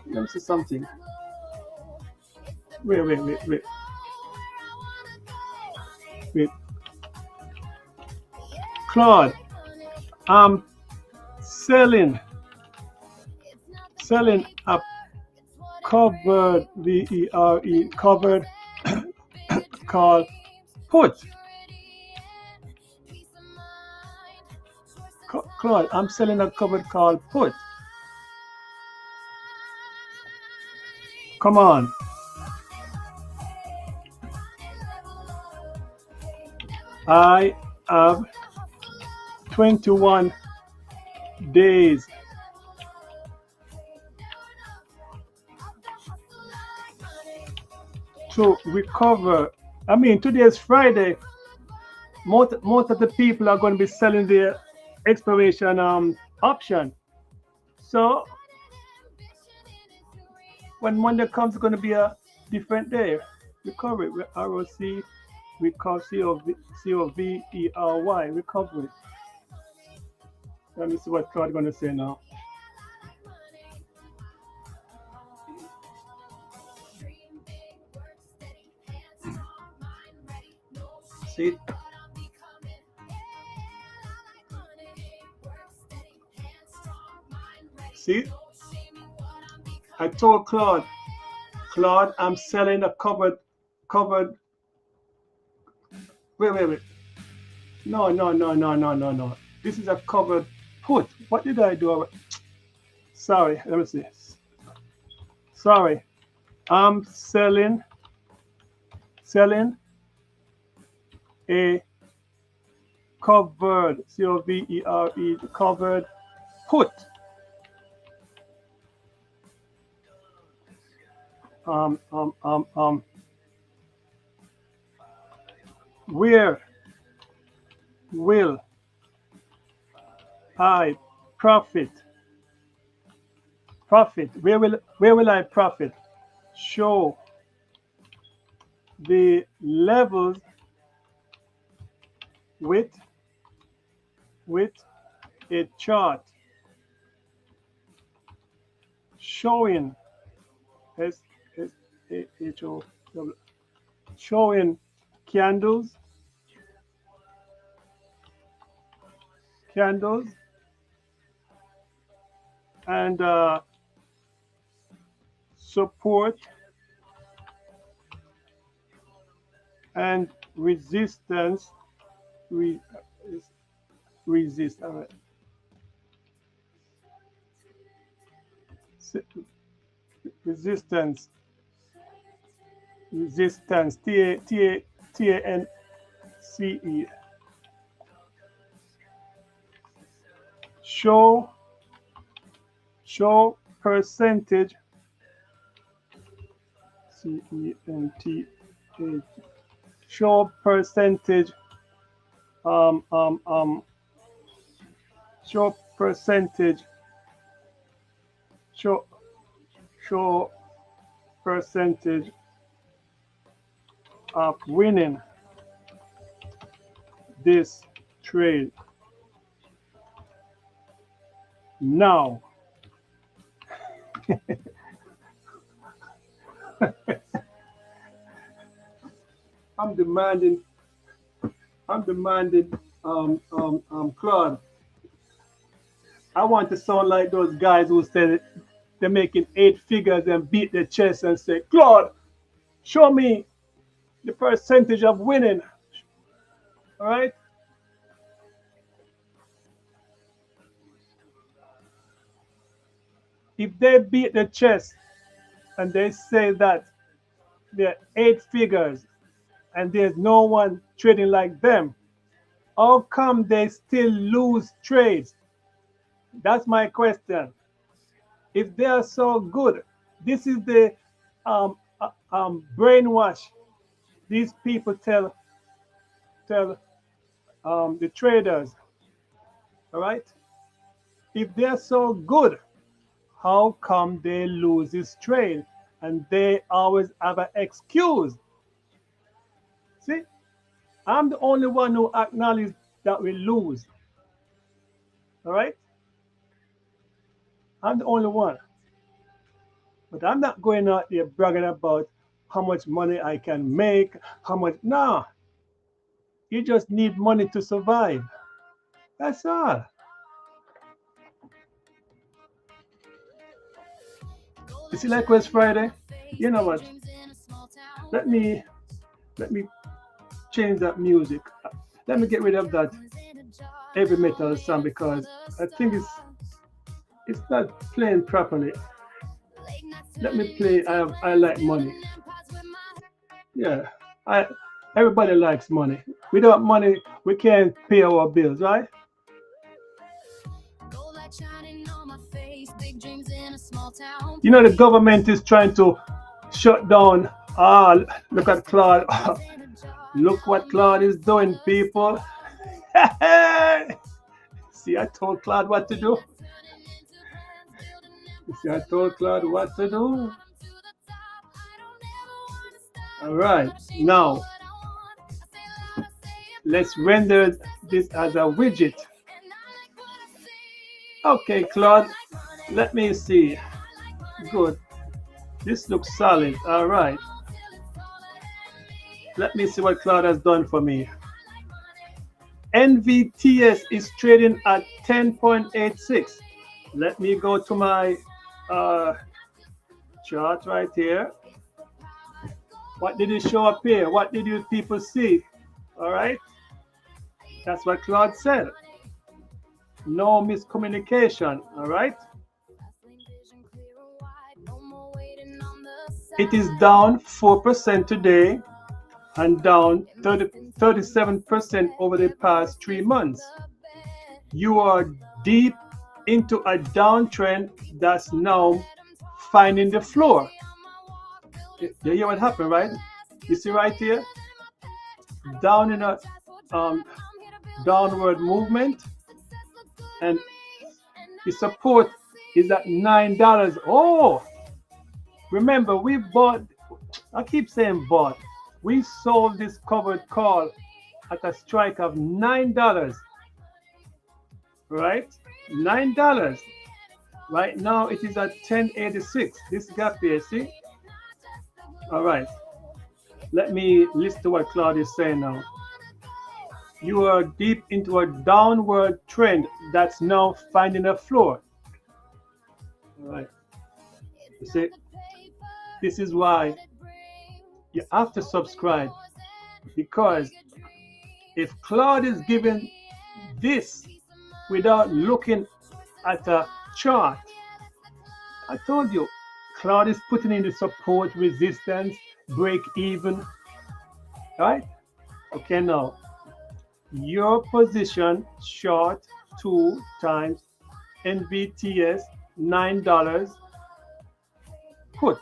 Let me see something. Wait. Claude, I'm selling a covered covered called put. Claude, I'm selling a covered called put. Come on. I have 21 days to recover. I mean, today is Friday. Most of the people are going to be selling their expiration option. So when Monday comes, it's going to be a different day. Recovery, ROC, recover, COVERY, recovery. Let me see what Claude going to say now. See? See? I told Claude, I'm selling a covered. Wait. No. This is a covered put. What did I do? Sorry, let me see. Sorry. I'm selling a covered, COVERE, covered put. Where will I profit? Where will I profit? Show the levels with a chart showing showing candles and support and resistance resist all right. resistance TANCE show percentage CENT show percentage show percentage show percentage of winning this trade now. I'm demanding Claude. I want to sound like those guys who said they're making 8 figures and beat their chest and say, Claude, show me the percentage of winning. All right? If they beat the chest and they say that they're 8 figures and there's no one trading like them, how come they still lose trades? That's my question. If they are so good, this is the brainwash these people tell the traders. All right, If they're so good, how come they lose this trade? And they always have an excuse. See, I'm the only one who acknowledges that we lose. All right? I'm the only one. But I'm not going out there bragging about how much money I can make, how much. No, you just need money to survive. That's all. You see, like West Friday. You know what? Let me let me change that music. Let me get rid of that heavy metal song because I think it's not playing properly. Let me play. I like money. Yeah, I everybody likes money. Without money, we can't pay our bills, right? You know the government is trying to shut down. Ah, look at Claude. Look what Claude is doing, people. See, I told Claude what to do. See, I told Claude what to do. All right, now let's render this as a widget. Okay, Claude, let me see. Good. This looks solid. All right. Let me see what Claude has done for me. NVTS is trading at 10.86. Let me go to my chart right here. What did it show up here? What did you people see? All right. That's what Claude said. No miscommunication. All right. It is down 4% today and down 37% over the past 3 months. You are deep into a downtrend that's now finding the floor. You hear what happened, right? You see right here? Down in a downward movement, and the support is at $9. Oh, remember we bought, I keep saying bought, we sold this covered call at a strike of $9, right? $9. Right now it is at 10.86. This gap here, see? All right. Let me listen to what Claude is saying now. You are deep into a downward trend that's now finding a floor. All right. You see, this is why you have to subscribe, because if Claude is giving this without looking at a chart, I told you, Claude is putting in the support, resistance, break even, right? Okay, now your position short 2 times NVTS $9 put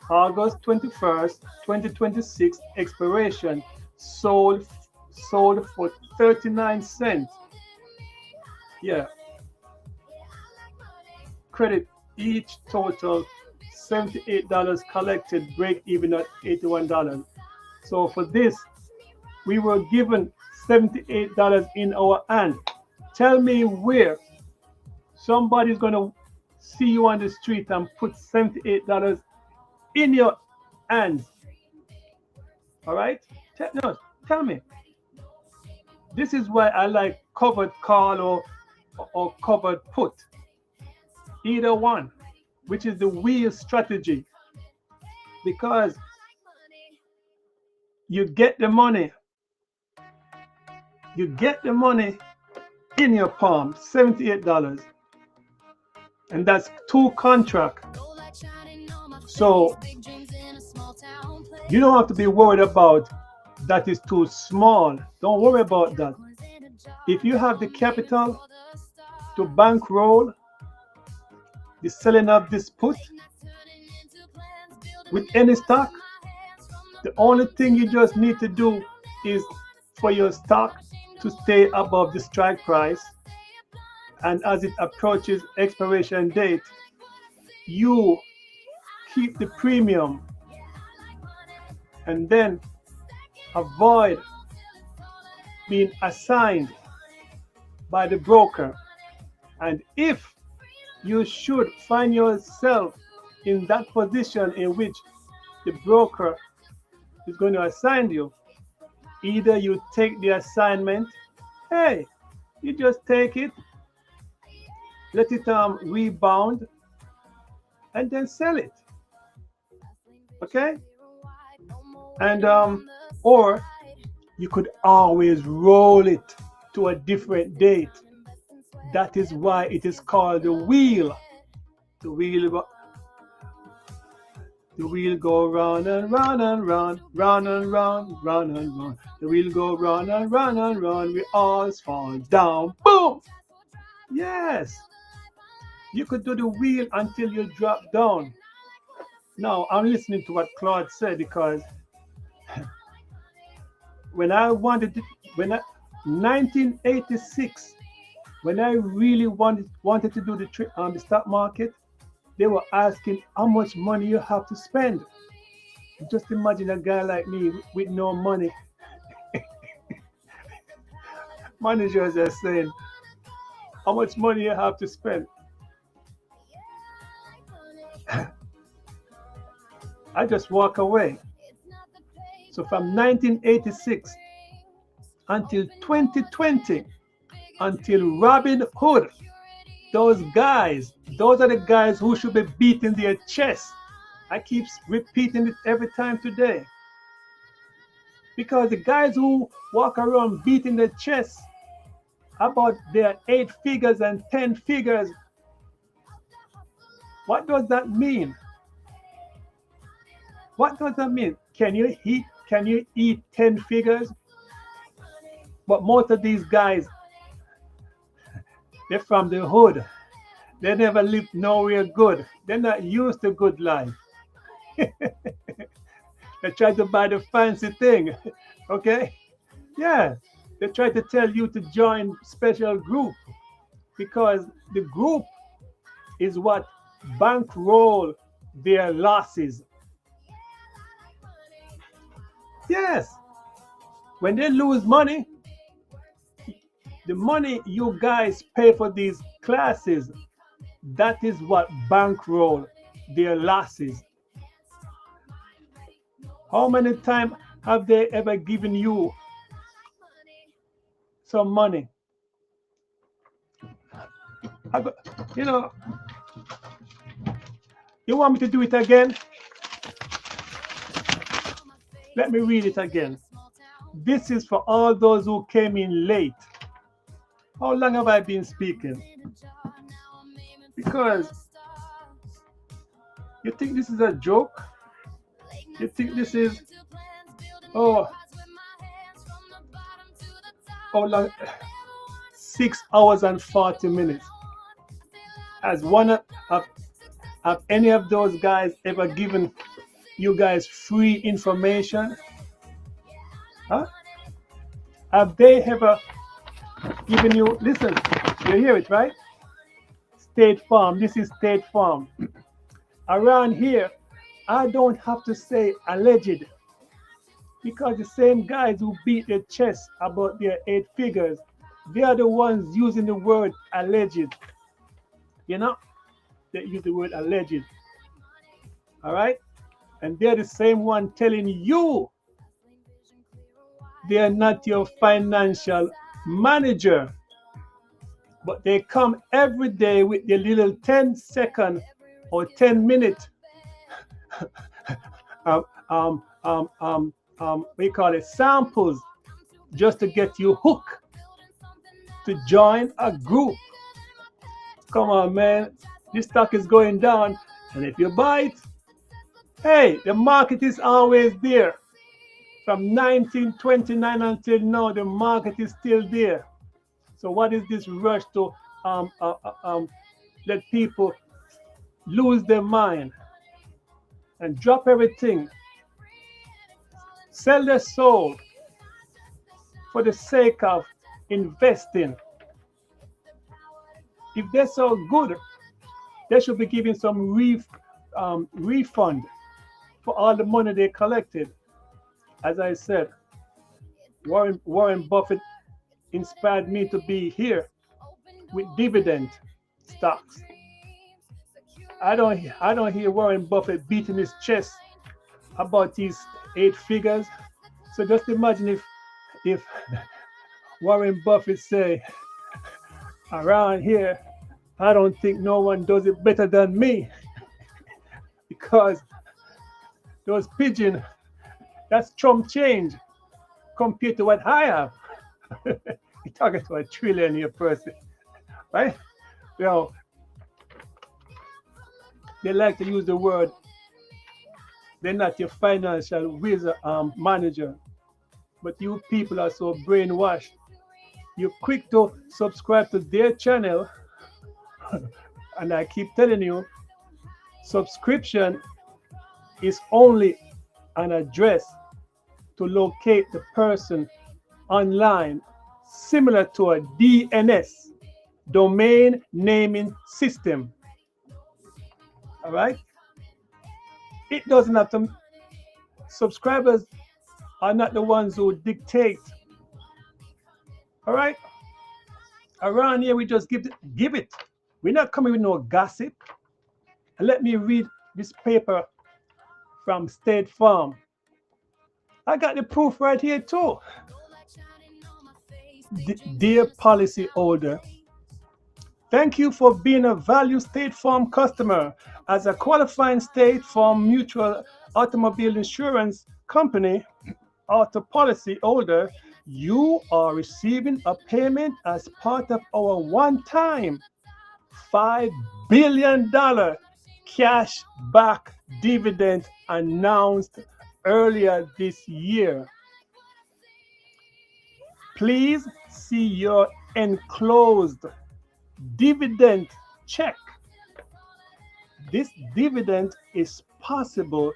August 21st 2026 expiration, sold for 39 cents. Yeah, credit each total $78 collected, break even at $81. So for this we were given $78 in our hand. Tell me where somebody's gonna see you on the street and put $78 in your hands. All right? No, tell me. This is why I like covered call or covered put. Either one, which is the wheel strategy. Because you get the money. You get the money in your palm, $78. And that's 2 contracts. So you don't have to be worried about that is too small. Don't worry about that. If you have the capital to bankroll the selling of this put with any stock, the only thing you just need to do is for your stock to stay above the strike price, and as it approaches expiration date, you keep the premium and then avoid being assigned by the broker. And if you should find yourself in that position in which the broker is going to assign you, either you take the assignment, hey, you just take it, let it rebound, and then sell it. Okay? And or you could always roll it to a different date. That is why it is called the wheel. The wheel, the wheel go round and round and round, round and round, round and round. The wheel go round and round and round. We all fall down. Boom! Yes. You could do the wheel until you drop down. Now I'm listening to what Claude said because when I wanted to, when I 1986, when I really wanted to do the stock market, they were asking how much money you have to spend. Just imagine a guy like me with no money. Managers are saying how much money you have to spend. I just walk away. So from 1986 until 2020, until Robin Hood, those are the guys who should be beating their chest. I keep repeating it every time today. Because the guys who walk around beating their chest about their 8 figures and 10 figures, what does that mean? What does that mean? Can you eat 10 figures? But most of these guys, they're from the hood. They never lived nowhere good. They're not used to good life. They try to buy the fancy thing. Okay? Yeah. They try to tell you to join special group because the group is what bankroll their losses. Yes. When they lose money, the money you guys pay for these classes, that is what bankroll their losses. How many times have they ever given you some money? You know, you want me to do it again? Let me read it again. This is for all those who came in late. How long have I been speaking? Because you think this is a joke? You think this is, oh long, 6 hours and 40 minutes. Has have any of those guys ever given you guys free information? Huh? Have they ever given you, listen, you hear it, right? State Farm, this is State Farm. Around here, I don't have to say alleged because the same guys who beat their chest about their 8 figures, they are the ones using the word alleged. You know, they use the word alleged. All right? And they're the same one telling you they are not your financial manager. But they come every day with their little 10-second or 10-minute we call it samples, just to get you hooked to join a group. Come on, man. This stock is going down, and if you buy it, hey, the market is always there. From 1929 until now, the market is still there. So what is this rush to let people lose their mind and drop everything, sell their soul for the sake of investing? If they're so good, they should be giving some refund for all the money they collected. As I said, Warren Buffett inspired me to be here with dividend stocks. I don't hear Warren Buffett beating his chest about these 8 figures. So just imagine if Warren Buffett say, around here, I don't think no one does it better than me because those pigeon, that's Trump change compared to what I have. You're talking to a trillionaire person, right? You know, they like to use the word, they're not your financial wizard manager, but you people are so brainwashed. You're quick to subscribe to their channel, and I keep telling you, subscription is only an address to locate the person online, similar to a DNS, domain naming system. All right? It doesn't have to, subscribers are not the ones who dictate. All right? Around here, we just give it. We're not coming with no gossip. And let me read this paper from State Farm. I got the proof right here too. Dear policyholder, thank you for being a valued State Farm customer. As a qualifying State Farm Mutual Automobile Insurance Company auto policy holder, you are receiving a payment as part of our one-time $5 billion cash back dividend announced earlier this year. Please see your enclosed dividend check. This dividend is possible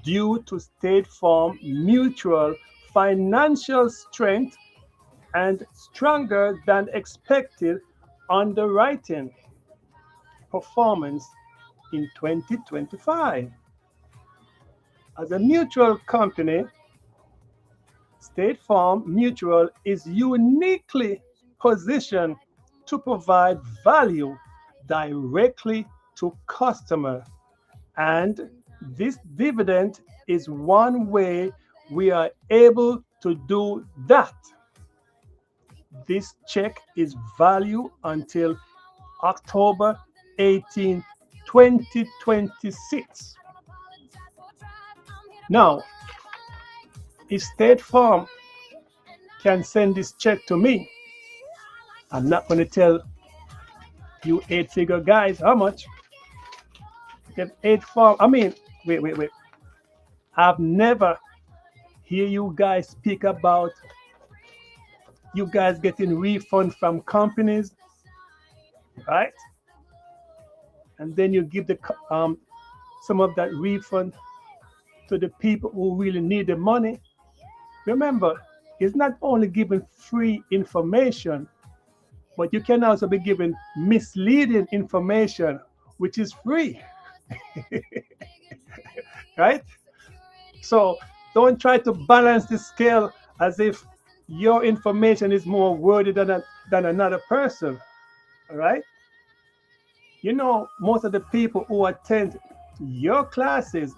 due to State Farm Mutual financial strength and stronger than expected underwriting performance in 2025. As a mutual company, State Farm Mutual is uniquely positioned to provide value directly to customers, and this dividend is one way we are able to do that. This check is valid until October 18, 2026. Now, if State Farm can send this check to me, I'm not going to tell you 8-figure guys how much. If wait. I've never hear you guys speak about you guys getting refund from companies, right? And then you give the some of that refund to the people who really need the money. Remember, it's not only giving free information, but you can also be given misleading information, which is free. Right? So don't try to balance the scale as if your information is more worthy than another person. All right? You know, most of the people who attend your classes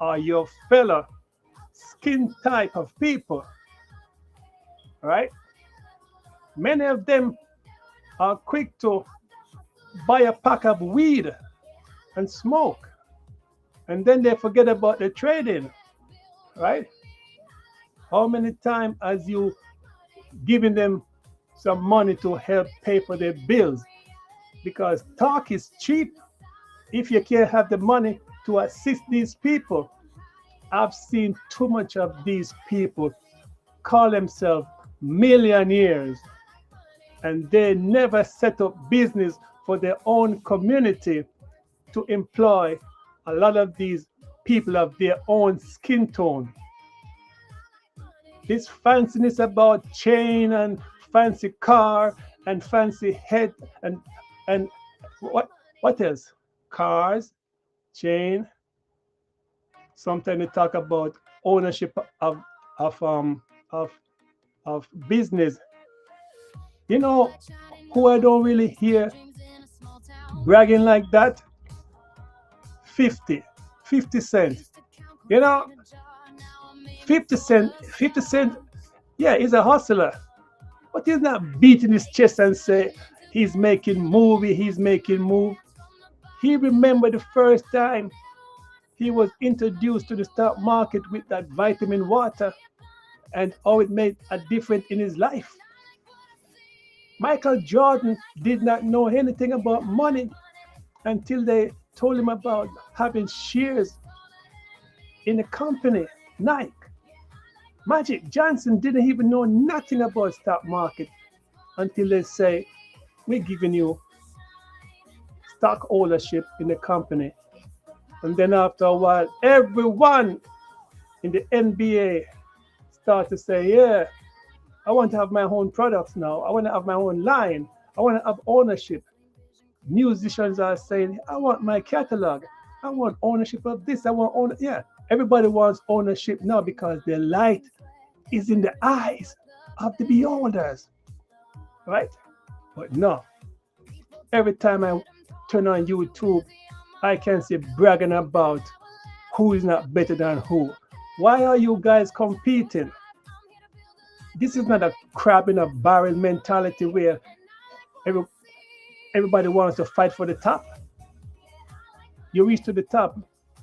are your fellow skin type of people. All right? Many of them are quick to buy a pack of weed and smoke, and then they forget about the trading, right? How many times has you given them some money to help pay for their bills? Because talk is cheap if you can't have the money to assist these people. I've seen too much of these people call themselves millionaires, and they never set up business for their own community to employ a lot of these people of their own skin tone. This fanciness about chain and fancy car and fancy head and what else? Cars, chain. Sometimes we talk about ownership of of of business. You know who I don't really hear bragging like that? 50, 50 cent. You know, 50 cent, 50 cent, yeah, he's a hustler. But he's not beating his chest and say he's making movie, he's making move. He remembered the first time he was introduced to the stock market with that vitamin water and how it made a difference in his life. Michael Jordan did not know anything about money until they told him about having shares in a company, Nike. Magic Johnson didn't even know nothing about stock market until they say, we're giving you stock ownership in the company. And then after a while, everyone in the NBA start to say, yeah, I want to have my own products now. I want to have my own line. I want to have ownership. Musicians are saying, I want my catalog. I want ownership of this. I want owner. Yeah, everybody wants ownership now because the light is in the eyes of the beholders, right? But no, every time I turn on YouTube, I can see bragging about who is not better than who. Why are you guys competing? This is not a crab in a barrel mentality where every, everybody wants to fight for the top. You reach to the top,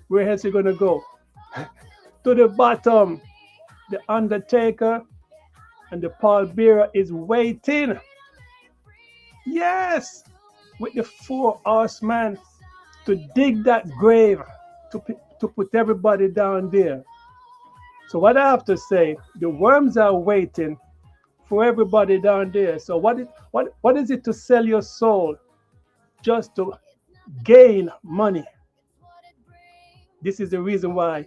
where else you gonna go? To the bottom. The Undertaker and the pallbearer is waiting. Yes, with the four horsemen to dig that grave to put everybody down there. So what I have to say, the worms are waiting for everybody down there. So what is it to sell your soul just to gain money? This is the reason why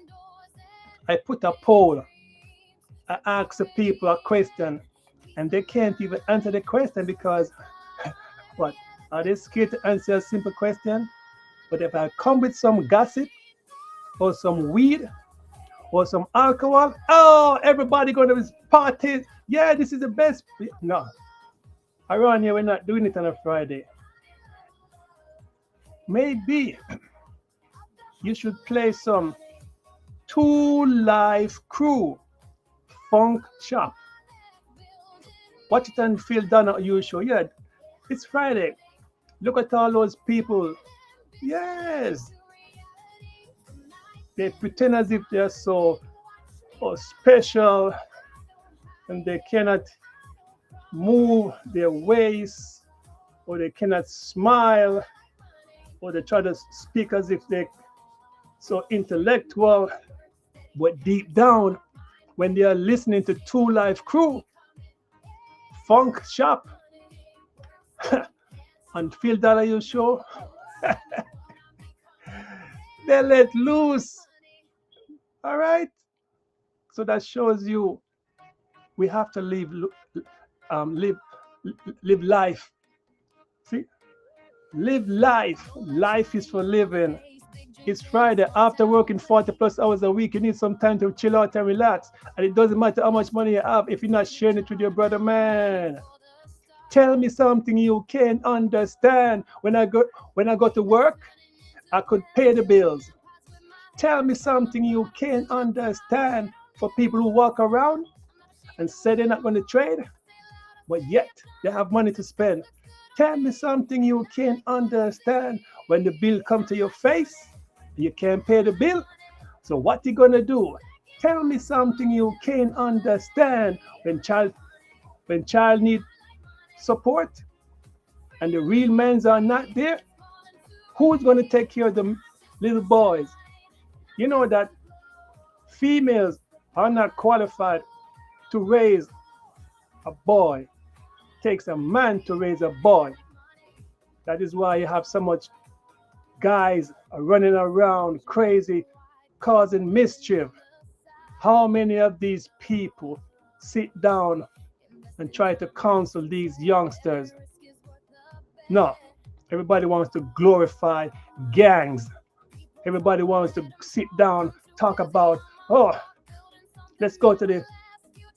I put a poll. I ask the people a question and they can't even answer the question because what? Are they scared to answer a simple question? But if I come with some gossip or some weed or some alcohol, oh, everybody going to party. Yeah, this is the best. No, around here we're not doing it on a Friday. Maybe you should play some Two Live Crew Funk Shop. Watch it and feel done at your show. Yeah, it's Friday. Look at all those people. Yes. They pretend as if they're so special and they cannot move their waist or they cannot smile or they try to speak as if they're so intellectual. But deep down, when they are listening to Two Live Crew, Funk Shop, and Phil Donahue show, they let loose. All right? So that shows you we have to live, live life. See? Live life. Life is for living. It's Friday. After working 40 plus hours a week, you need some time to chill out and relax. And it doesn't matter how much money you have if you're not sharing it with your brother, man. Tell me something you can understand. When I go to work, I could pay the bills. Tell me something you can understand for people who walk around and say they're not going to trade, but yet they have money to spend. Tell me something you can understand when the bill comes to your face, you can't pay the bill. So what you gonna do? Tell me something you can understand when child need support and the real men are not there. Who's gonna take care of the little boys? You know that females are not qualified to raise a boy. It takes a man to raise a boy. That is why you have so much guys running around crazy, causing mischief. How many of these people sit down and try to counsel these youngsters. No, everybody wants to glorify gangs. Everybody wants to sit down, talk about, oh, let's go to the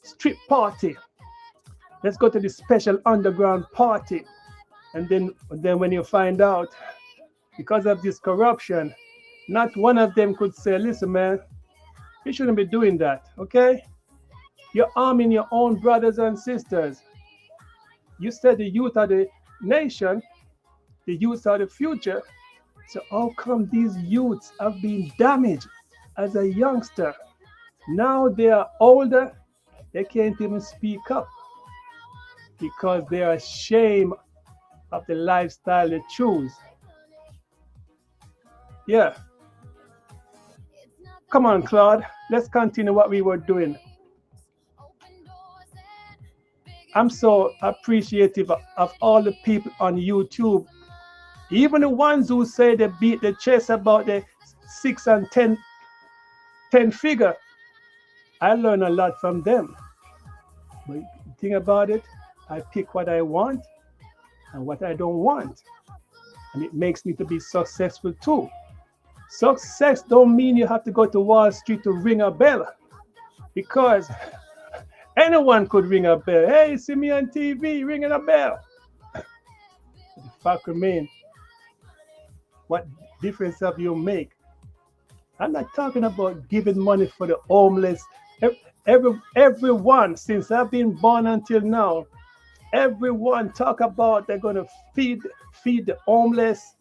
strip party. Let's go to the special underground party. And then when you find out, because of this corruption, not one of them could say, listen, man, you shouldn't be doing that, okay? You're arming your own brothers and sisters. You said the youth are the nation, the youth are the future. So how come these youths have been damaged as a youngster? Now they are older, they can't even speak up because they are ashamed of the lifestyle they choose. Yeah. Come on, Claude. Let's continue what we were doing. I'm so appreciative of all the people on YouTube, even the ones who say they beat the chest about the 6 and 10 figure. I learn a lot from them. But the thing about it, I pick what I want and what I don't want. And it makes me to be successful too. Success don't mean you have to go to Wall Street to ring a bell, because anyone could ring a bell. Hey, see me on TV ringing a bell. The fact remains, what difference have you make? I'm not talking about giving money for the homeless. Everyone, since I've been born until now, everyone talk about they're going to feed the homeless.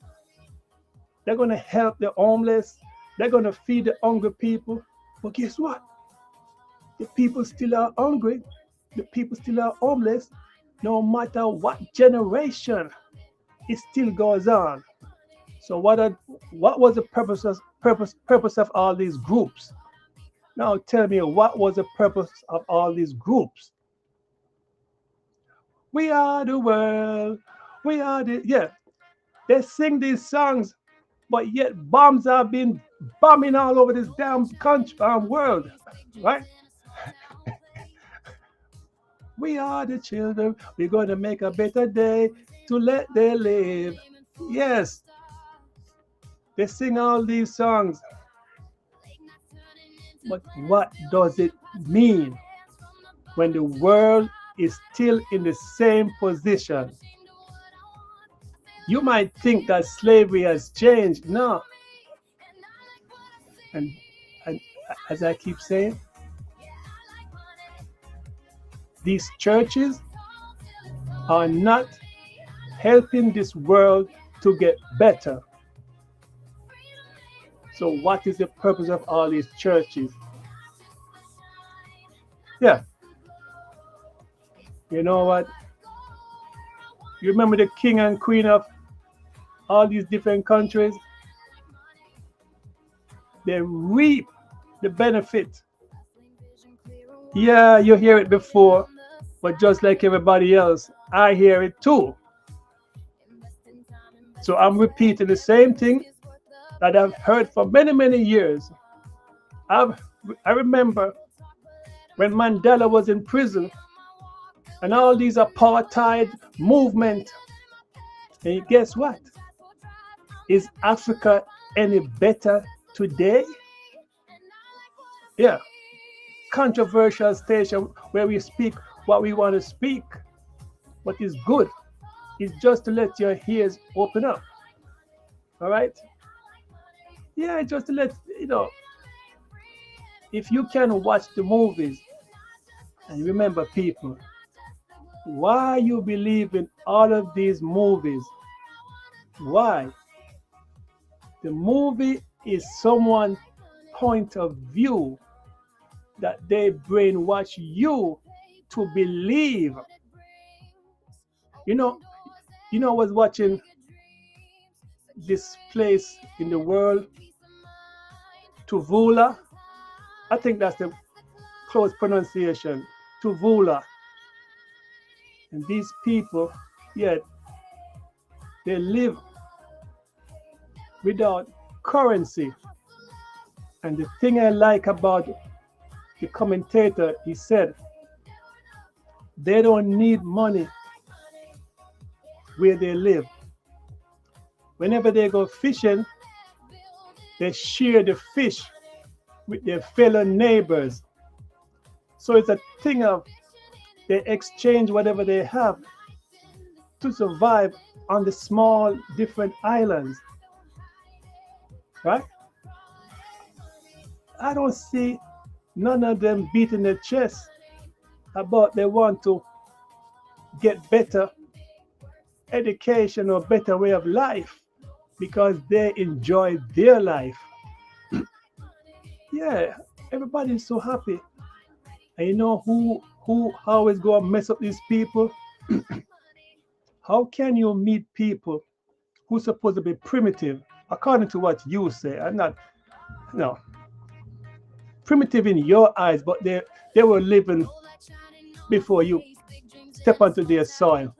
They're going to help the homeless. They're going to feed the hungry people. But guess what? The people still are hungry. The people still are homeless. No matter what generation, it still goes on. So what was the purpose of all these groups? Now tell me, what was the purpose of all these groups? We are the world. We are the, yeah. They sing these songs, but yet bombs have been bombing all over this damn country, world, right? We are the children. We're going to make a better day to let them live. Yes. They sing all these songs. But what does it mean when the world is still in the same position? You might think that slavery has changed. No. And as I keep saying, these churches are not helping this world to get better. So what is the purpose of all these churches? Yeah. You know what? You remember the king and queen of all these different countries? They reap the benefit. Yeah, you hear it before, but just like everybody else, I hear it too. So I'm repeating the same thing that I've heard for many, many years. I remember when Mandela was in prison and all these apartheid movement. And guess what? Is Africa any better today? Yeah. Controversial station where we speak what we want to speak. What is good is just to let your ears open up. All right? Yeah, just to let, if you can watch the movies, and remember people, why you believe in all of these movies? Why? The movie is someone's point of view that they brainwash you to believe. I was watching this place in the world, Tuvula. I think that's the close pronunciation, Tuvula. And these people, yeah, they live without currency. And the thing I like about the commentator, he said, They don't need money where they live. Whenever they go fishing, they share the fish with their fellow neighbors. So it's a thing of they exchange whatever they have to survive on the small different islands, right? I don't see none of them beating their chest about they want to get better education or better way of life because they enjoy their life. Yeah, everybody's so happy. And you know who how is going to mess up these people? How can you meet people who's supposed to be primitive, according to what you say? I'm not no primitive in your eyes, but they were living before you step onto their soil.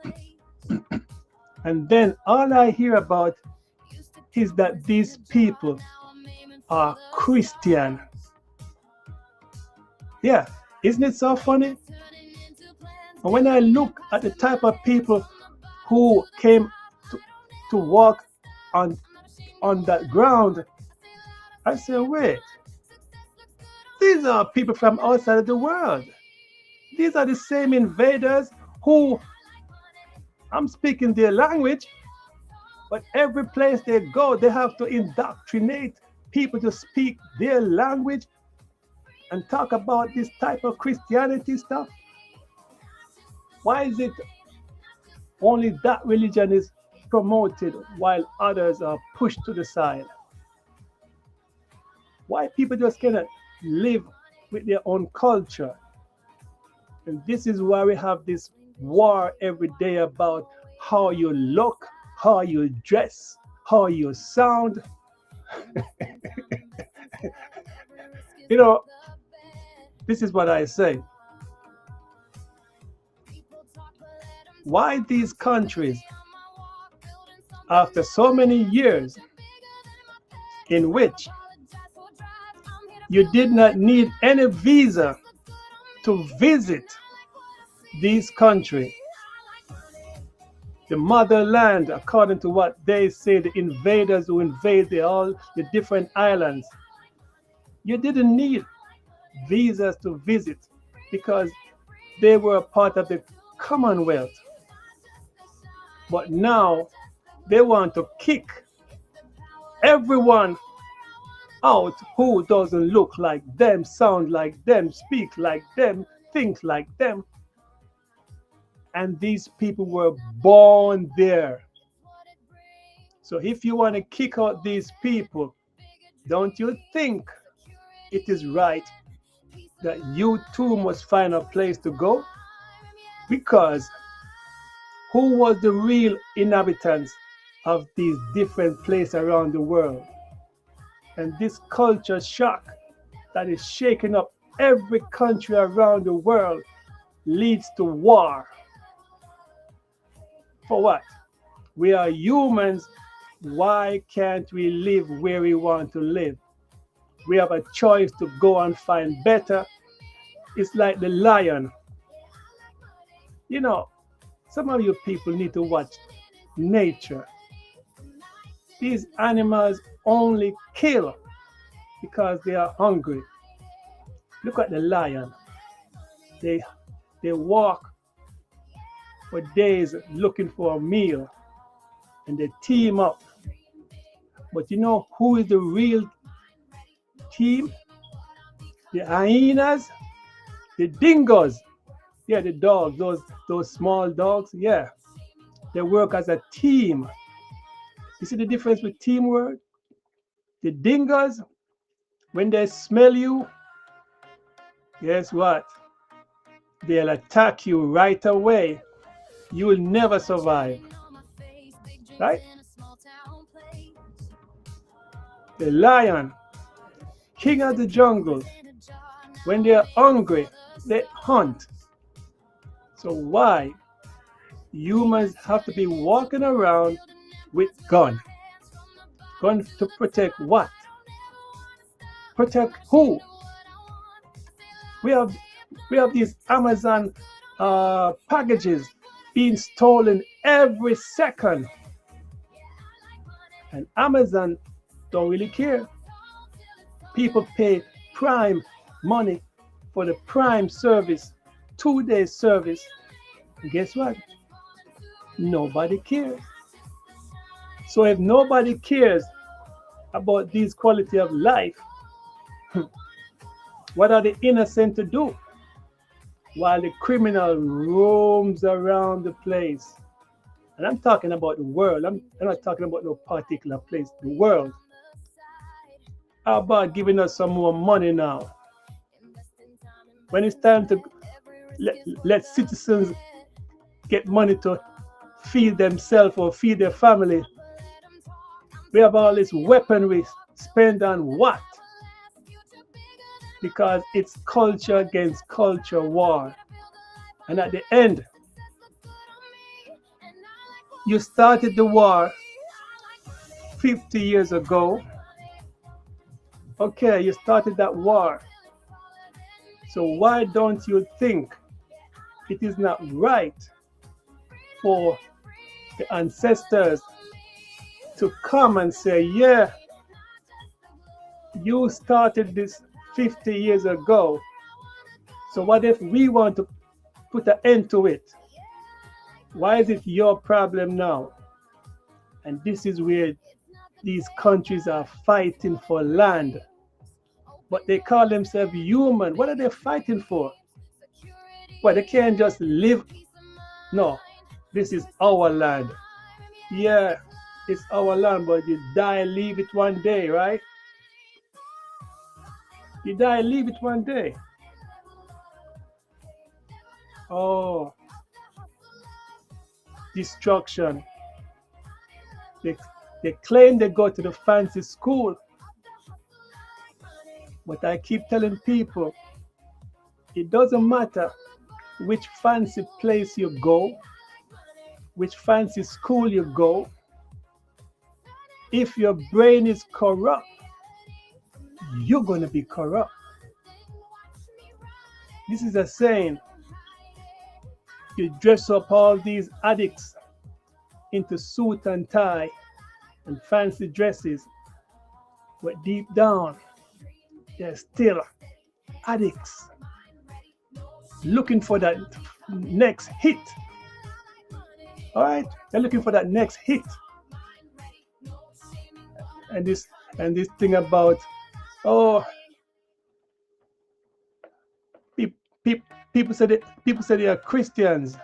And then all I hear about is that these people are Christian. Yeah, isn't it so funny? And when I look at the type of people who came to walk on that ground, I say, wait, these are people from outside of the world. These are the same invaders who I'm speaking their language, but every place they go, they have to indoctrinate people to speak their language and talk about this type of Christianity stuff. Why is it only that religion is promoted while others are pushed to the side? Why people just cannot live with their own culture? And this is why we have this war every day about how you look, how you dress, how you sound. You know, this is what I say. Why these countries, after so many years in which you did not need any visa to visit these countries, the motherland, according to what they say, the invaders who invade all the different islands, you didn't need visas to visit because they were a part of the Commonwealth. But now they want to kick everyone out who doesn't look like them, sound like them, speak like them, think like them. And these people were born there. So if you want to kick out these people, don't you think it is right that you too must find a place to go? Because who was the real inhabitants of these different places around the world? And this culture shock that is shaking up every country around the world leads to war. For what? We are humans. Why can't we live where we want to live? We have a choice to go and find better. It's like the lion. You know, some of you people need to watch nature. These animals only kill because they are hungry. Look at the lion. They walk for days looking for a meal and they team up. But you know who is the real team? The hyenas, the dingoes. Yeah, the dogs, those small dogs. Yeah, they work as a team. You see the difference with teamwork? The dingoes, when they smell you, guess what? They'll attack you right away. You will never survive. Right? The lion, king of the jungle, when they are hungry, they hunt. So why humans have to be walking around with gun? Gun to protect what? Protect who? We have these Amazon packages being stolen every second, and Amazon don't really care. People pay Prime money for the Prime service, 2 days service. And guess what? Nobody cares. So if nobody cares about these quality of life, what are the innocent to do while the criminal roams around the place? And I'm talking about the world. I'm not talking about no particular place. The world. How about giving us some more money now? When it's time to let citizens get money to feed themselves or feed their family, we have all this weaponry spent on what? Because it's culture against culture war. And at the end, you started the war 50 years ago. Okay, you started that war. So why don't you think it is not right for the ancestors to come and say, yeah, you started this 50 years ago. So what if we want to put an end to it? Why is it your problem now? And this is where these countries are fighting for land. But they call themselves human. What are they fighting for? Well, they can't just live. No, this is our land. Yeah, it's our land, but you die, leave it one day, right? You die, leave it one day. Oh, destruction. They claim they go to the fancy school. But I keep telling people, it doesn't matter which fancy place you go, which fancy school you go. If your brain is corrupt, you're going to be corrupt. This is a saying. You dress up all these addicts into suit and tie and fancy dresses, but deep down, they're still addicts looking for that next hit. All right, they're looking for that next hit. And this thing about people say they are Christians,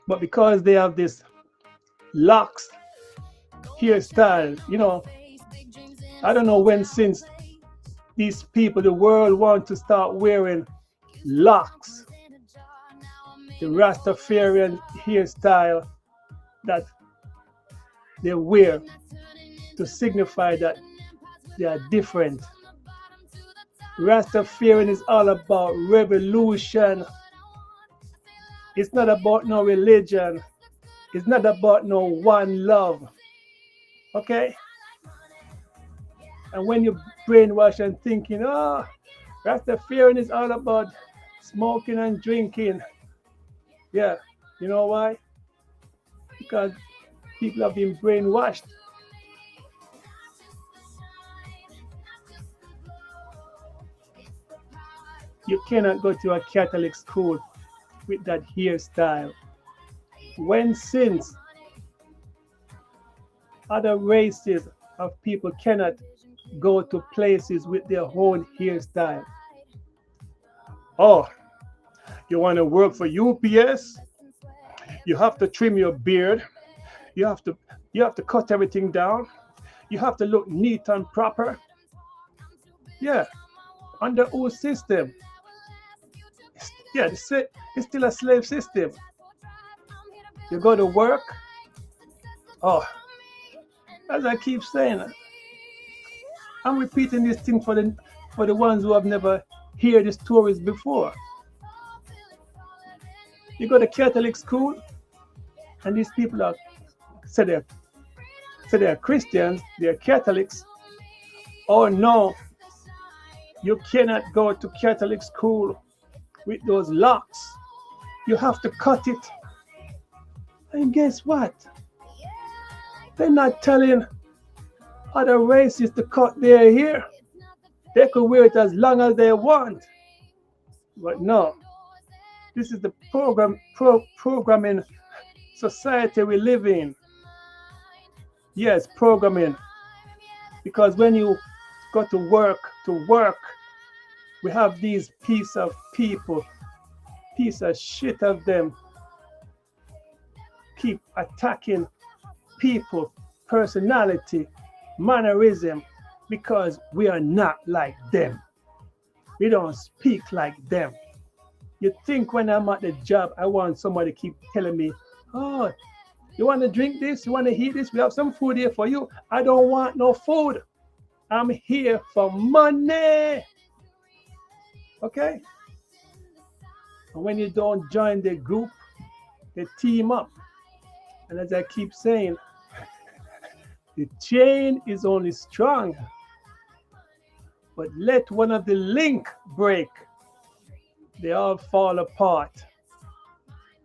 but because they have this locks hairstyle, I don't know when since these people, the world want to start wearing locks, the Rastafarian hairstyle that they wear to signify that they are different. Rastafarian is all about revolution. It's not about no religion. It's not about no one love. Okay? And when you brainwash and thinking, Rastafarian is all about smoking and drinking. Yeah, you know why? Because people have been brainwashed. You cannot go to a Catholic school with that hairstyle. When since other races of people cannot go to places with their own hairstyle. Oh, you want to work for UPS? You have to trim your beard. You have to cut everything down. You have to look neat and proper. Yeah, under whose system? Yeah, it's still a slave system. You go to work. Oh, as I keep saying, I'm repeating this thing for the ones who have never heard the stories before. You go to Catholic school, and these people say they're Christians, they're Catholics. Oh no, you cannot go to Catholic school with those locks. You have to cut it. And guess what? They're not telling other races to cut their hair. They could wear it as long as they want. But no, this is the programming society we live in. Yes, programming. Because when you go to work, we have these piece of people, piece of shit of them, keep attacking people, personality, mannerism, because we are not like them. We don't speak like them. You think when I'm at the job, I want somebody to keep telling me, oh, you want to drink this? You want to eat this? We have some food here for you. I don't want no food. I'm here for money. Okay? And when you don't join the group, they team up. And as I keep saying, the chain is only strong. But let one of the link break, they all fall apart.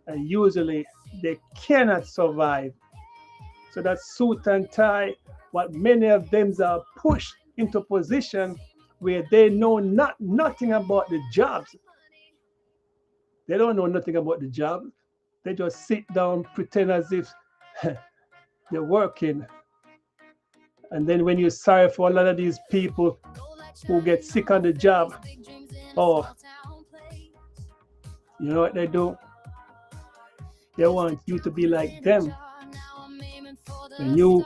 And usually they cannot survive. So that suit and tie, what many of them are pushed into position where they know nothing about the jobs. They don't know nothing about the job. They just sit down, pretend as if they're working. And then when you're sorry for a lot of these people who get sick on the job, oh, you know what they do? They want you to be like them. When you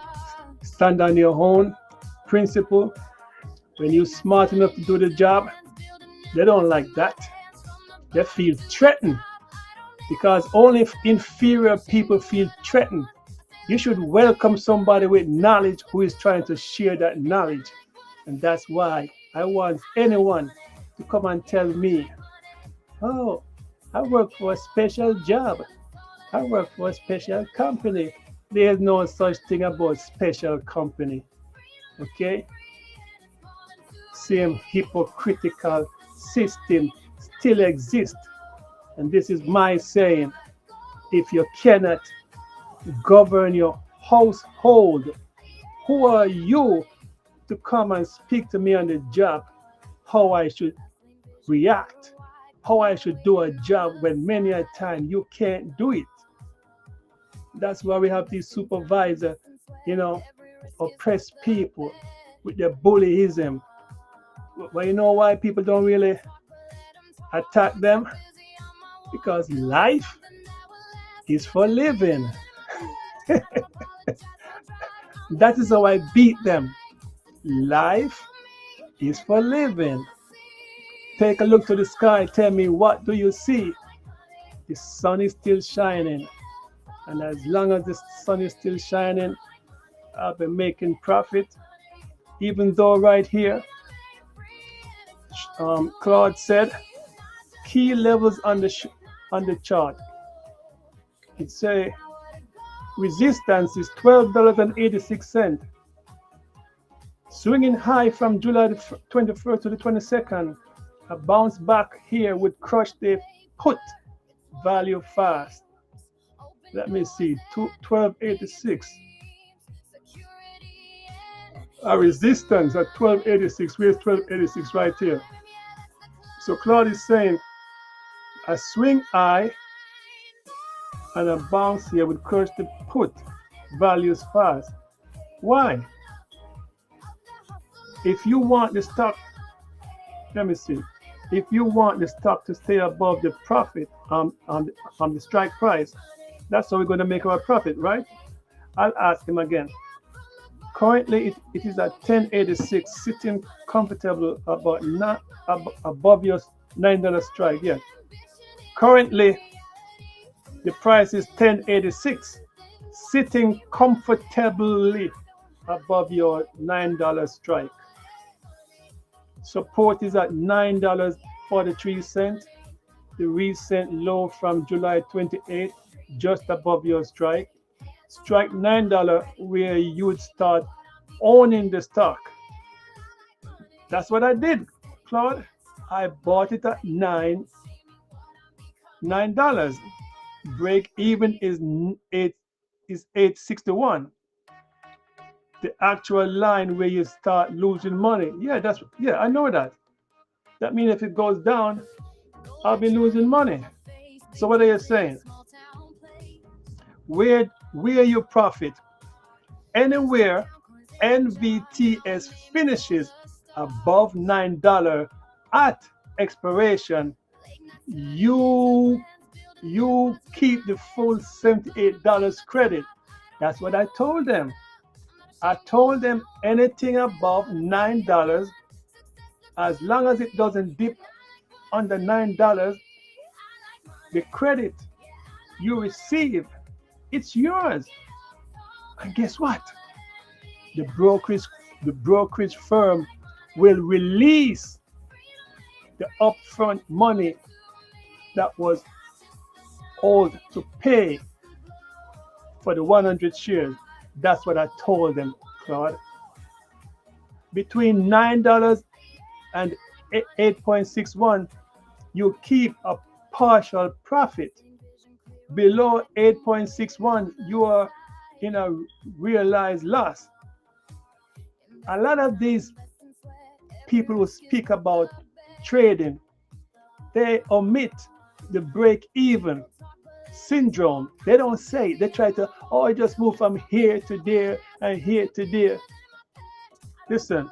stand on your own principle, when you're smart enough to do the job, they don't like that. They feel threatened because only inferior people feel threatened. You should welcome somebody with knowledge who is trying to share that knowledge. And that's why I want anyone to come and tell me, oh, I work for a special job. I work for a special company. There's no such thing about special company. Okay? Same hypocritical system still exists. And this is my saying. If you cannot govern your household, who are you to come and speak to me on the job how I should react, how I should do a job when many a time you can't do it? That's why we have these supervisors, oppress people with their bullyism. But you know why people don't really attack them? Because life is for living. That is how I beat them. Life is for living. Take a look to the sky. Tell me, what do you see? The sun is still shining. And as long as the sun is still shining, I'll be making profit. Even though right here, Claude said, key levels on the chart. It say resistance is $12.86. Swinging high from July the 21st to the 22nd. A bounce back here would crush the put value fast. Let me see, 1286. A resistance at 1286. Where's 1286? Right here. So Claude is saying a swing high and a bounce here would crush the put values fast. Why? If you want the stock, let me see. If you want the stock to stay above the profit on the strike price, that's how we're going to make our profit, right? I'll ask him again. Currently, it is at 1086, sitting comfortable about not above your $9 strike. Yeah. Currently, the price is 1086, sitting comfortably above your $9 strike. Support is at $9.43. The recent low from July 28th, just above your strike. Strike $9 where you would start owning the stock. That's what I did, Claude. I bought it at 9 $9. Break even is 861. The actual line where you start losing money. Yeah, I know that. That means if it goes down, I'll be losing money. So what are you saying? Where you profit? Anywhere NVTS finishes above $9 at expiration, you keep the full $78 credit. That's what I told them. I told them anything above $9, as long as it doesn't dip under $9, the credit you receive, it's yours. And guess what? The brokerage firm will release the upfront money that was owed to pay for the 100 shares. That's what I told them, Claude. Between $9 and 8.61, you keep a partial profit. Below 8.61, you are in a realized loss. A lot of these people who speak about trading, they omit the break even syndrome. They don't say it. They try to, I just move from here to there and here to there. Listen,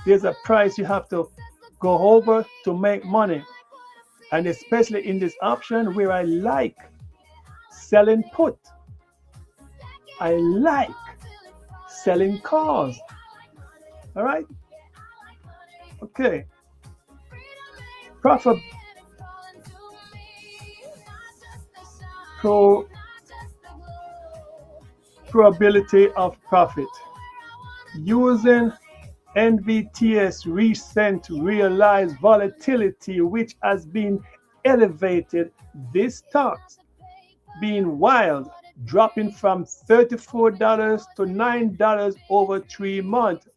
there's a price you have to go over to make money. And especially in this option where I like selling put. I like selling cars. All right? Okay. Profit. Probability of profit. Using NVTS recent realized volatility, which has been elevated, this stock being wild, dropping from $34 to $9 over 3 months.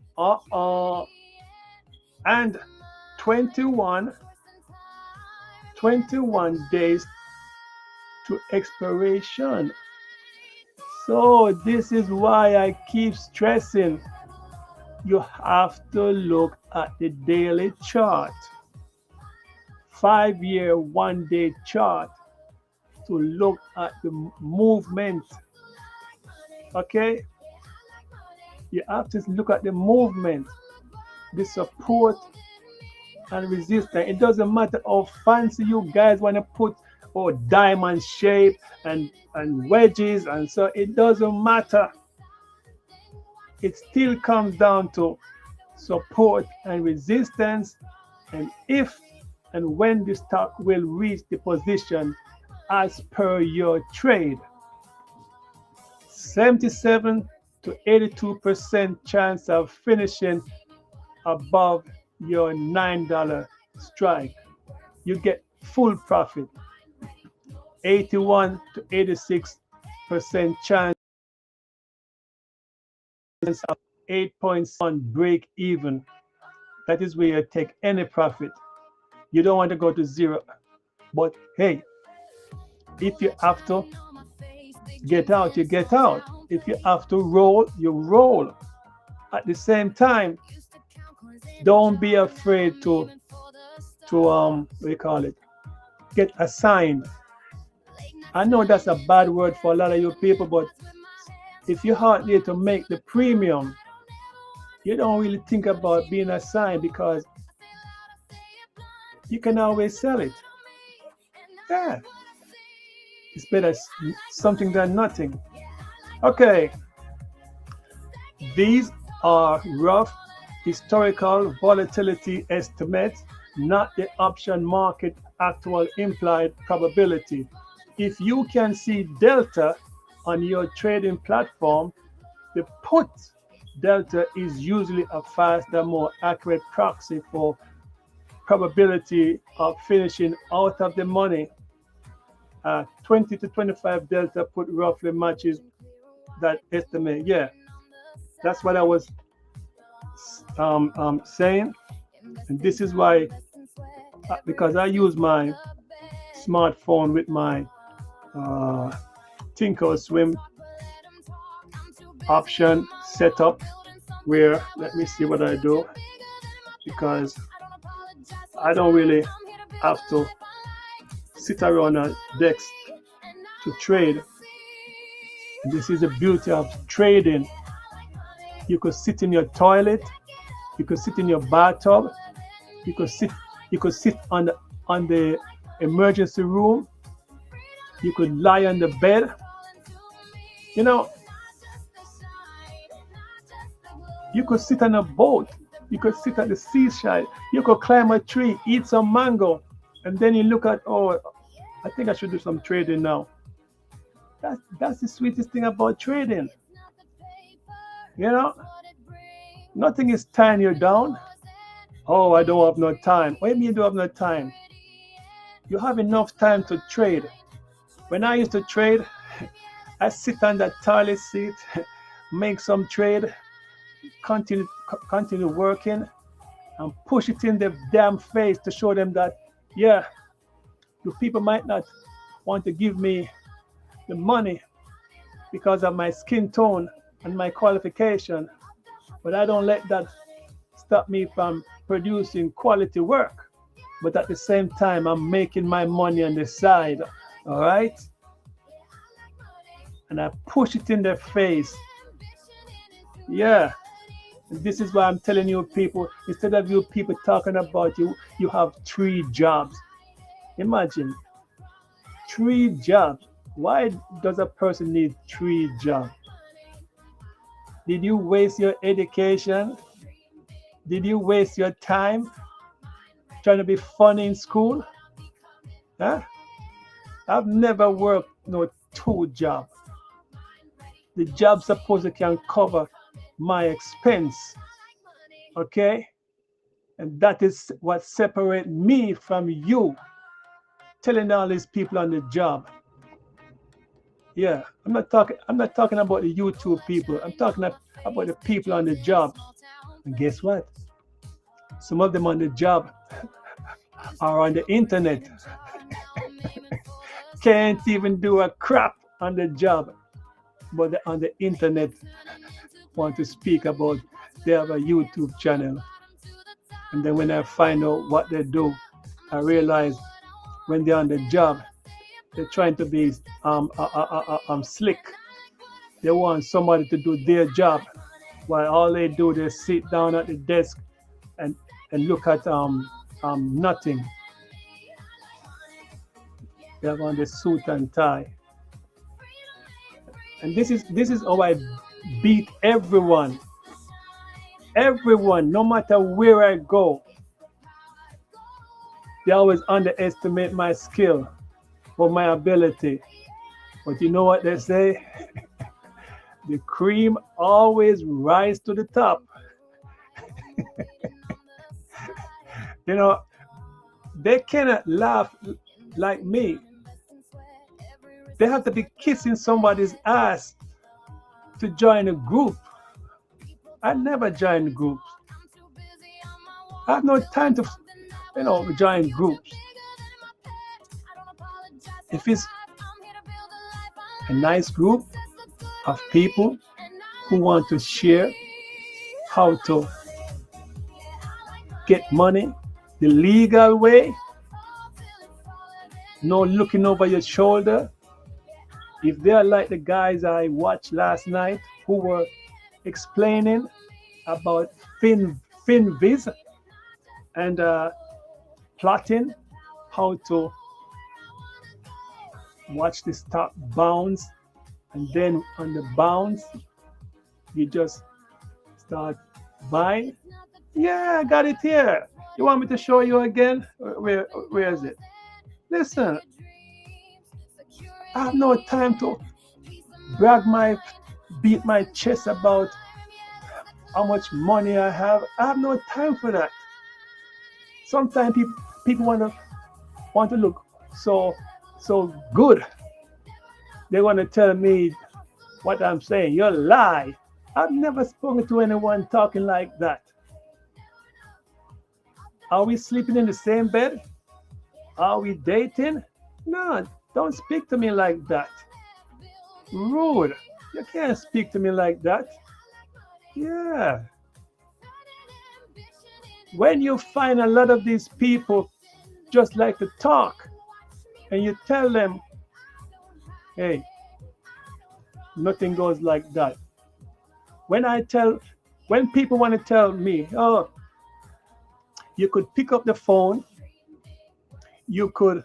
And 21 days to expiration. So this is why I keep stressing, you have to look at the daily chart, 5-year, 1-day chart, to look at the movement. Okay? You have to look at the movement, the support and resistance. It doesn't matter how fancy you guys want to put diamond shape and wedges, and so it doesn't matter. It still comes down to support and resistance, and if and when the stock will reach the position as per your trade. 77 to 82% chance of finishing above your $9 strike. You get full profit. 81 to 86% chance of 8.1 break even. That is where you take any profit. You don't want to go to zero. But hey, if you have to get out, you get out. If you have to roll, you roll. At the same time, don't be afraid to what do you call it? Get assigned. I know that's a bad word for a lot of you people, but if you're out there to make the premium, you don't really think about being assigned because you can always sell it. Yeah. It's better something than nothing. Okay. These are rough historical volatility estimates, not the option market actual implied probability. If you can see delta on your trading platform, the put delta is usually a faster, more accurate proxy for probability of finishing out of the money. 20 to 25 delta put roughly matches that estimate. Yeah, that's what I was saying. And this is why because I use my smartphone with my uh, Thinkorswim option setup, where let me see what I do, because I don't really have to sit around a desk to trade. This is the beauty of trading. You could sit in your toilet, you could sit in your bathtub, you could sit on the emergency room, you could lie on the bed. You know, you could sit on a boat, you could sit at the seaside, you could climb a tree, eat some mango, and then you look at, oh, I think I should do some trading now. That's the sweetest thing about trading. You know, nothing is tying you down. Oh, I don't have no time. What do you mean you don't have no time? You have enough time to trade. When I used to trade, I sit on that toilet seat, make some trade, continue working, and push it in their damn face to show them that, yeah, you people might not want to give me the money because of my skin tone and my qualification, but I don't let that stop me from producing quality work. But at the same time, I'm making my money on the side, all right? And I push it in their face. Yeah. And this is why I'm telling you people, instead of you people talking about you have 3 jobs. Imagine 3 jobs. Why does a person need 3 jobs? Did you waste your education? Did you waste your time trying to be funny in school? Huh? I've never worked no 2 jobs. The job supposed to can cover my expense. Okay? And that is what separates me from you. Telling all these people on the job. Yeah, I'm not talking about the YouTube people. I'm talking about the people on the job. And guess what? Some of them on the job are on the internet. Can't even do a crap on the job, but on the internet want to speak about they have a YouTube channel. And then when I find out what they do, I realize when they're on the job, they're trying to be slick. They want somebody to do their job, while all they do they sit down at the desk and look at nothing. They have on the suit and tie, and this is how I beat everyone. Everyone, no matter where I go, they always underestimate my skill or my ability. But you know what they say? The cream always rise to the top. You know, they cannot laugh like me. They have to be kissing somebody's ass to join a group. I never join groups. I have no time to, join groups. If it's a nice group of people who want to share how to get money the legal way, no looking over your shoulder. If they are like the guys I watched last night who were explaining about FinViz and plotting how to watch the stock bounce, and then on the bounce you just start buying. Yeah, I got it here. You want me to show you again? Where is it? Listen, I have no time to beat my chest about how much money I have. I have no time for that. Sometimes people want to look so good. They want to tell me what I'm saying. You lie. I've never spoken to anyone talking like that. Are we sleeping in the same bed? Are we dating? No, don't speak to me like that. Rude. You can't speak to me like that. Yeah. When you find a lot of these people just like to talk and you tell them, hey, nothing goes like that. When I tell, when people want to tell me, oh, you could pick up the phone, you could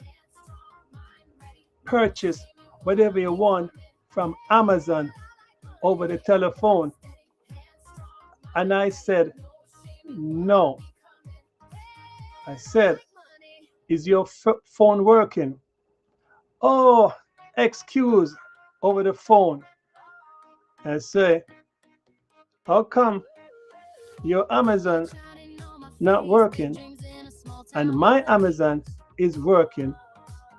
purchase whatever you want from Amazon over the telephone. And I said, no. I said, is your phone working? Oh, excuse over the phone. I say, how come your Amazon not working and my Amazon is working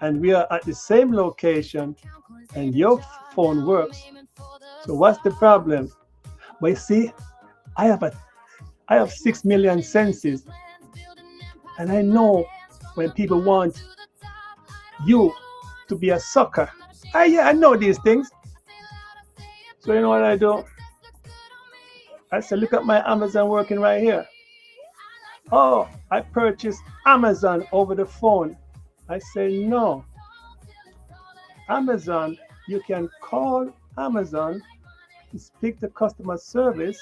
and we are at the same location and your phone works? So what's the problem? But you see, I have a I have 6 million senses, and I know when people want you to be a sucker. I know these things. So you know what I do? I say, look at my Amazon working right here. Oh, I purchased Amazon over the phone. I say, no. Amazon, you can call Amazon, speak to customer service,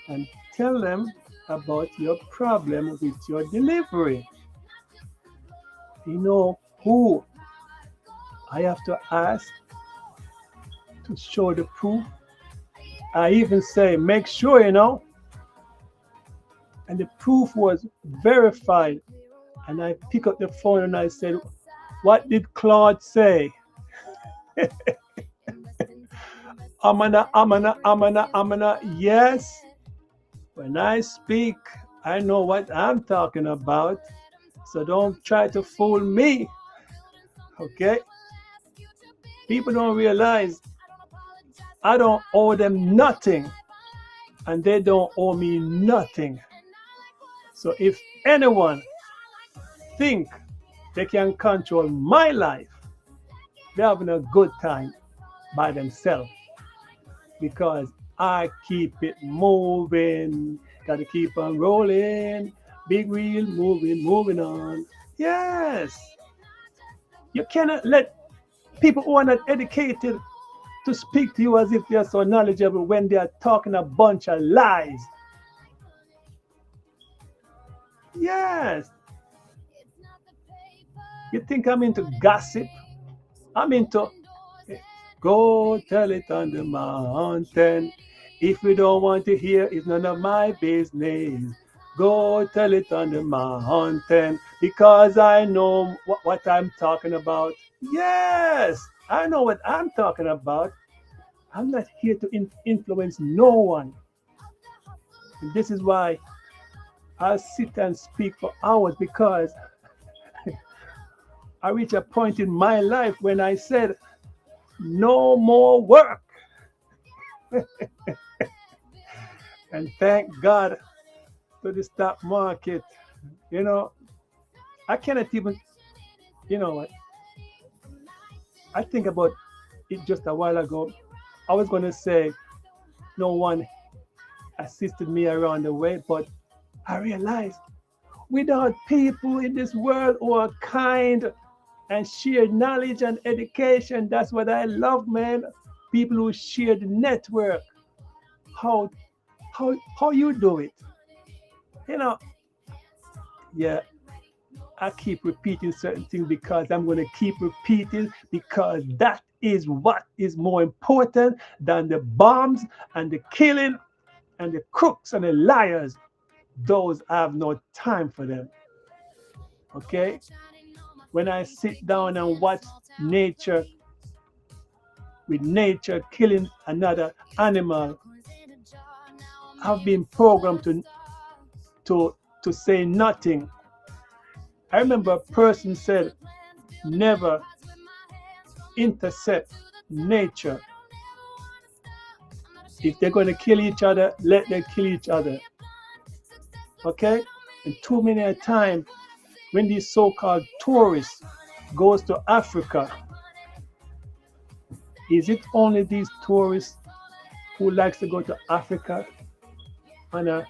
and tell them about your problem with your delivery. You know who I have to ask to show the proof? I even say, make sure, and the proof was verified. And I pick up the phone and I said, what did Claude say? Amana. Yes. When I speak, I know what I'm talking about. So don't try to fool me. Okay? People don't realize I don't owe them nothing. And they don't owe me nothing. So if anyone think they can control my life, they're having a good time by themselves, because I keep it moving. Gotta keep on rolling. Big wheel moving on. Yes. You cannot let people who are not educated to speak to you as if they're so knowledgeable when they are talking a bunch of lies. Yes. You think I'm into gossip? I'm into go tell it on the mountain. If you don't want to hear, it's none of my business. Go tell it on the mountain, because I know what I'm talking about. Yes, I know what I'm talking about. I'm not here to influence no one. And this is why I'll sit and speak for hours, because I reached a point in my life when I said, no more work. And thank God for the stock market. I cannot even, you know what? I think about it just a while ago. I was going to say no one assisted me around the way, but I realized without people in this world who are kind and share knowledge and education, that's what I love, man. People who share the network. How you do it? Yeah, I keep repeating certain things because I'm going to keep repeating, because that is what is more important than the bombs and the killing and the crooks and the liars. Those I have no time for them. Okay? When I sit down and watch nature, with nature killing another animal, I've been programmed to say nothing. I remember a person said, never intercept nature. If they're going to kill each other, let them kill each other. Okay? And too many a time when these so-called tourists goes to Africa, is it only these tourists who likes to go to Africa on a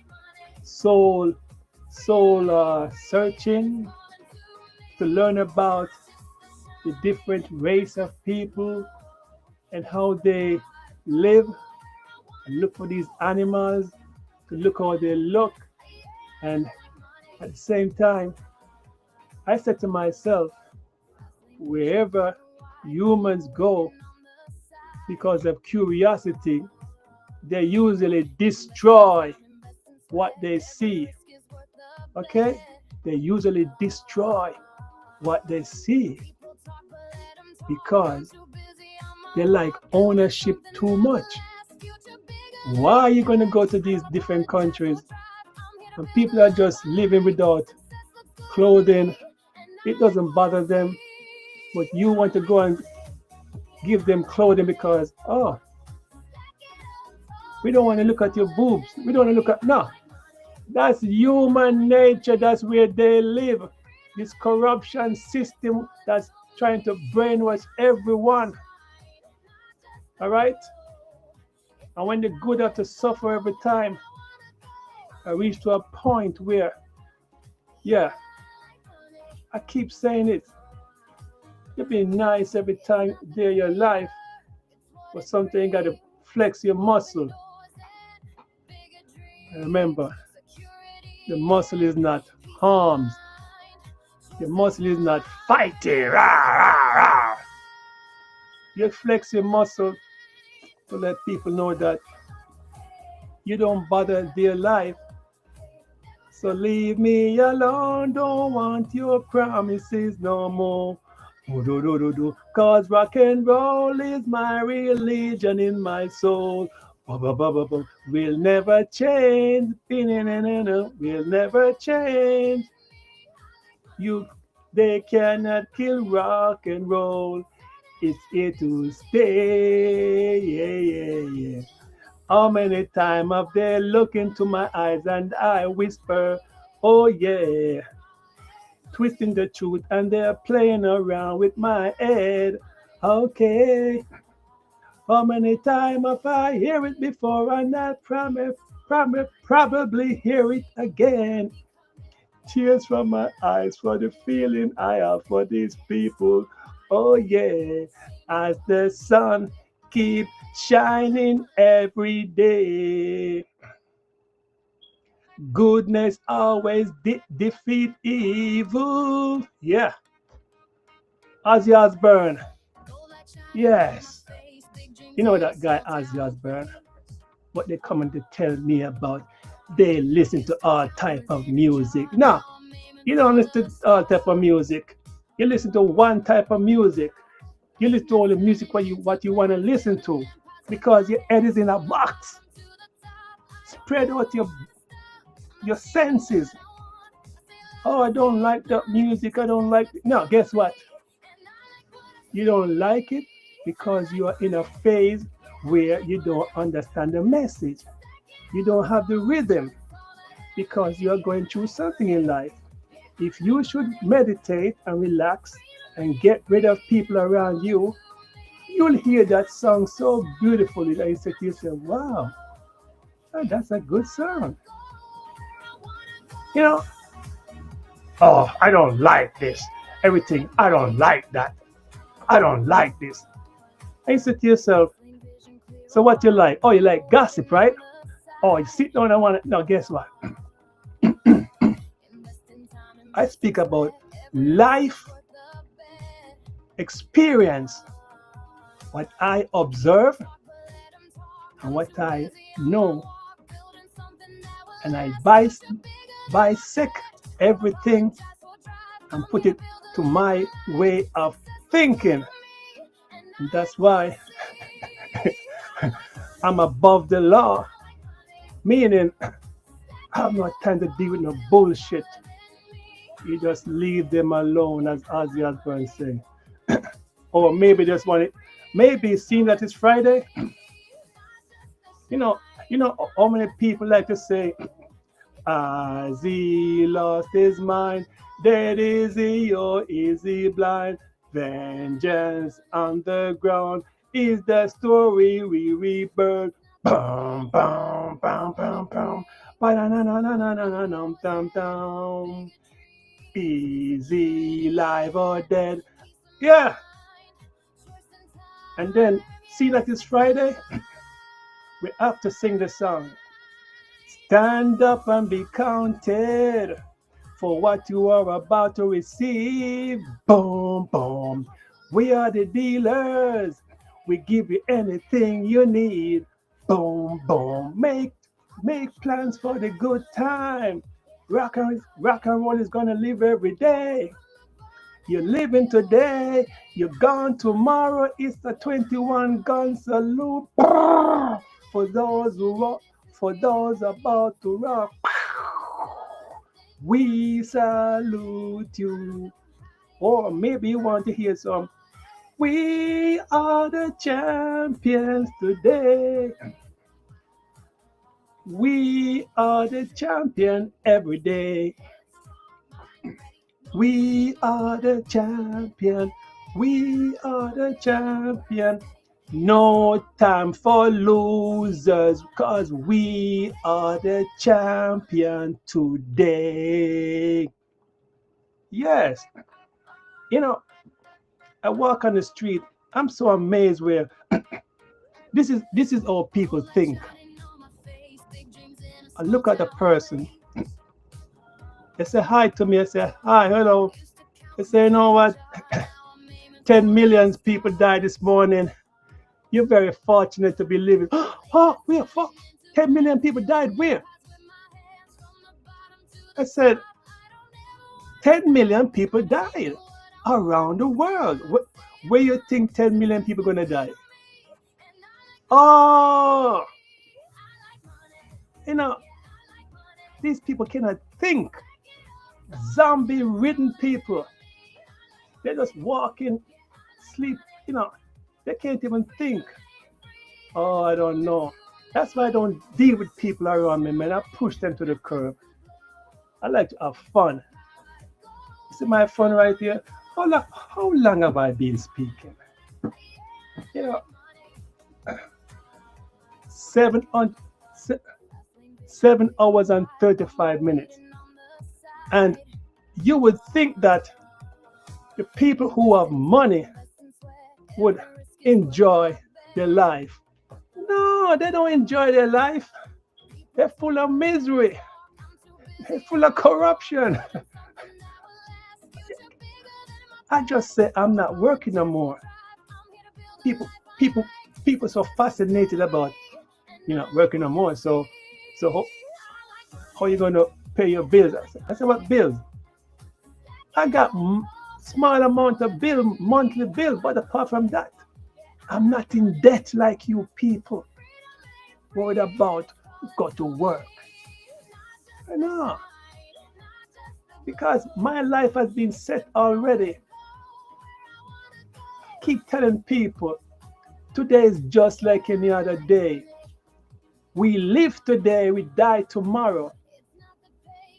soul searching to learn about the different race of people and how they live and look for these animals to look how they look. And at the same time, I said to myself, wherever humans go because of curiosity, they usually destroy what they see. Okay? They usually destroy what they see because they like ownership too much. Why are you going to go to these different countries and people are just living without clothing? It doesn't bother them, but you want to go and give them clothing because, oh, we don't want to look at your boobs. We don't want to look at, no. That's human nature. That's where they live. This corruption system that's trying to brainwash everyone. All right? And when the good have to suffer every time, I reach to a point where, yeah, I keep saying it. You be nice every time day of your life, but something you got to flex your muscle. And remember, the muscle is not arms. The muscle is not fighting. Rah, rah, rah. You flex your muscle to let people know that you don't bother their life. So leave me alone, don't want your promises no more. Cause rock and roll is my religion in my soul. We'll never change. We'll never change. They cannot kill rock and roll. It's here to stay. Yeah, yeah, yeah. How many times have they looked into my eyes and I whisper, oh yeah, twisting the truth and they're playing around with my head. Okay, how many times have I hear it before and I probably hear it again. Tears from my eyes for the feeling I have for these people. Oh yeah, as the sun keep shining every day. Goodness always defeat evil. Yeah, Ozzy Osbourne. Yes, you know that guy Ozzy Osbourne. What they coming to tell me about? They listen to all type of music. No, you don't listen to all type of music. You listen to one type of music. You listen to all the music what you want to listen to because your head is in a box. Spread out your senses. Oh, I don't like that music. I don't like it. No, guess what? You don't like it because you are in a phase where you don't understand the message. You don't have the rhythm because you are going through something in life. If you should meditate and relax and get rid of people around you, you'll hear that song so beautifully that you say to yourself, wow, that's a good song. You know, oh, I don't like this. Everything, I don't like that. I don't like this. And you say to yourself, so what you like? Oh, you like gossip, right? Oh, you sit down and want to. No, guess what? I speak about life experience, what I observe and what I know. And I bisect everything and put it to my way of thinking. And that's why I'm above the law, meaning I have no time to deal with no bullshit. You just leave them alone, as Ozzy Osbourne say. Or maybe just want it. Maybe seeing that it's Friday. You know how many people like to say, As he lost his mind, dead is he or is he blind? Vengeance on the ground is the story we rebirth. Bum, bum, bum, bum, bum. Ba-da-na-na-na-na-na-na-dum, is he live or dead? Yeah. And then, see that it's Friday? We have to sing the song. Stand up and be counted for what you are about to receive. Boom, boom. We are the dealers. We give you anything you need. Boom, boom. Make plans for the good time. Rock and roll is gonna live every day. You're living today, you're gone tomorrow. It's the 21 gun salute. For those who rock, for those about to rock, we salute you. Or maybe you want to hear some. We are the champions today. We are the champion every day. We are the champion. We are the champion. No time for losers, cause we are the champion today. Yes. You know, I walk on the street. I'm so amazed where this is how people think. I look at a person, they say hi to me, I say hi, hello. They say, you know what? 10 million people died this morning. You're very fortunate to be living. Oh, where? 10 million people died. Where? I said, 10 million people died around the world. Where you think 10 million people going to die? Oh, you know, these people cannot think. Zombie ridden people. They just walk in, sleep, they can't even think. Oh, I don't know. That's why I don't deal with people around me, man. I push them to the curb. I like to have fun. See my fun right here? How long have I been speaking? You know, 7 hours and 35 minutes. And you would think that the people who have money would enjoy their life. No, they don't enjoy their life. They're full of misery. They're full of corruption. I just say I'm not working no more. People, people, people so fascinated about working no more. So how you gonna pay your bills? I said what bills? I got small amount of monthly bill, but apart from that, I'm not in debt like you people. Worried about got to work. No, because my life has been set already. Keep telling people today is just like any other day. We live today, we die tomorrow.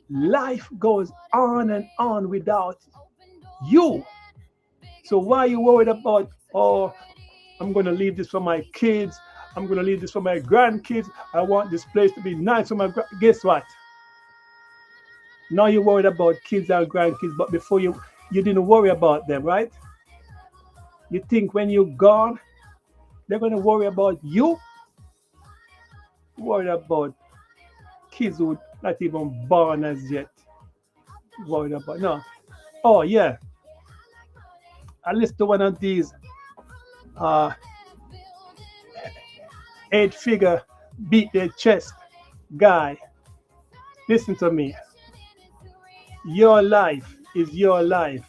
Life goes on and on without you. So why are you worried about, oh, I'm going to leave this for my kids. I'm going to leave this for my grandkids. I want this place to be nice for my guess what? Now you're worried about kids and grandkids, but before you didn't worry about them, right? You think when you're gone, they're going to worry about you? Worried about kids who not even born as yet. Worried about, no. Oh, yeah. I listened to one of these 8-figure beat their chest guy. Listen to me. Your life is your life.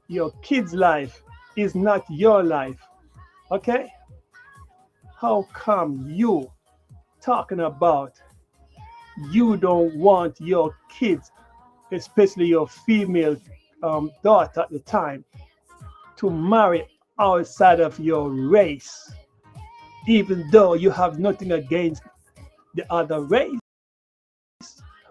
Your kid's life is not your life. Okay? How come you talking about you don't want your kids, especially your female daughter at the time, to marry outside of your race, even though you have nothing against the other race?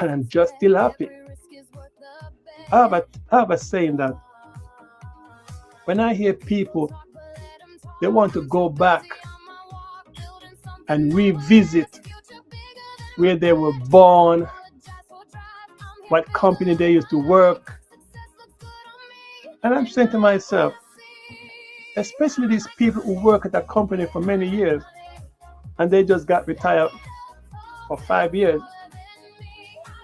and I'm just still happy. I have a saying that when I hear people, they want to go back and revisit where they were born, what company they used to work. And I'm saying to myself, especially these people who work at a company for many years and they just got retired for 5 years,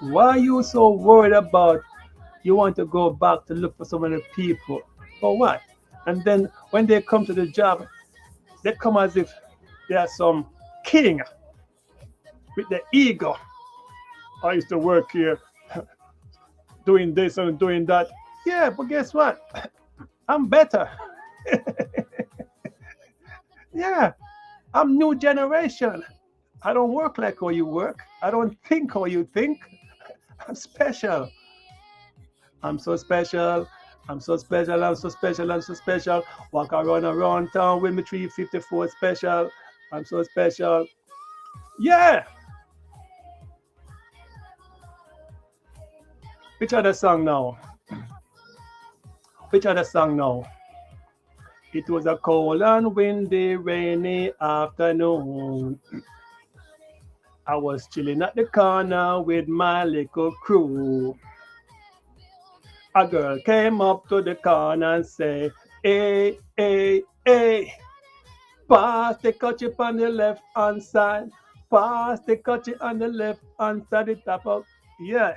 why are you so worried about you want to go back to look for so many people? For what? And then when they come to the job, they come as if they are some king with the ego. I used to work here doing this and doing that. Yeah, but guess what? I'm better. Yeah, I'm new generation. I don't work like how you work. I don't think how you think. I'm special. I'm so special. I'm so special. I'm so special. I'm so special. Walk around town with me 354 special. I'm so special. Yeah. Which other song now? Which other song now? It was a cold and windy, rainy afternoon. I was chilling at the corner with my little crew. A girl came up to the corner and said, hey, hey, hey, pass the ketchup on the left hand side. Pass the ketchup on the left hand side. It a go, yeah,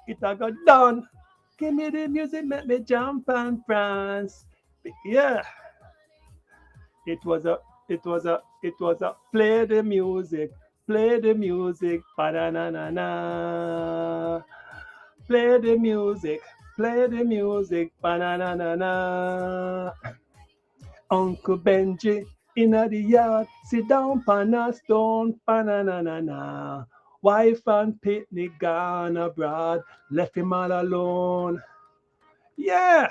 it a got done. Give me the music, make me jump and prance. Yeah, it was a play the music, ba-na-na-na-na. Play the music, ba-na-na-na-na. Uncle Benji in the yard, sit down pan a stone, ba-na-na-na-na. Wife and picnic gone abroad, left him all alone. Yeah,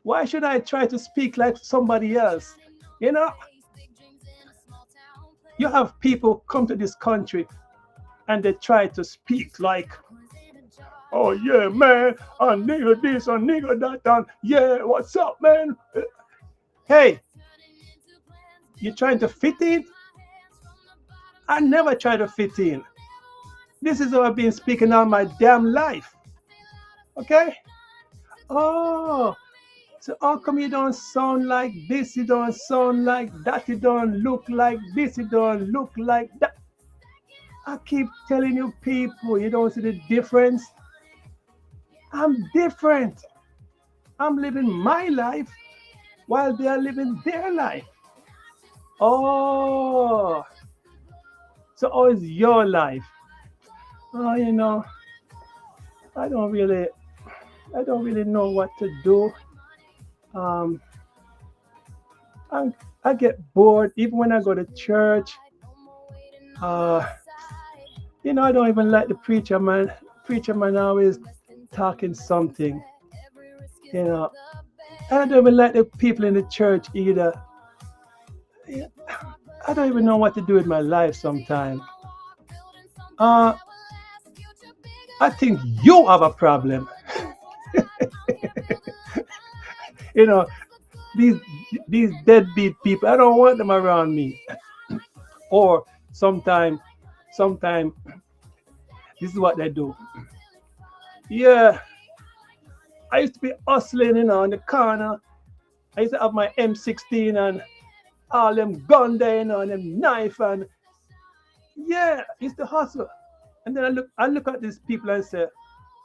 why should I try to speak like somebody else? You know, you have people come to this country and they try to speak like, oh yeah, man, a nigga this, a nigga that, and yeah, what's up, man? Hey, you trying to fit in? I never try to fit in. This is how I've been speaking all my damn life. Okay? Oh, so how come you don't sound like this? You don't sound like that. You don't look like this. You don't look like that. I keep telling you people, you don't see the difference. I'm different. I'm living my life while they are living their life. Oh, so how is your life? Oh, I don't really, I don't really know what to do. Um, I, I get bored even when I go to church. Uh, I don't even like the preacher man. Preacher man always talking something. You know, I don't even like the people in the church either. Yeah, I don't even know what to do with my life sometimes. Uh, I think you have a problem. you know, these these deadbeat people. I don't want them around me. Or sometime, this is what they do. Yeah, I used to be hustling, in the corner. I used to have my M16 and all them gun there, and them knife, and yeah, I used to hustle. And then I look at these people and say,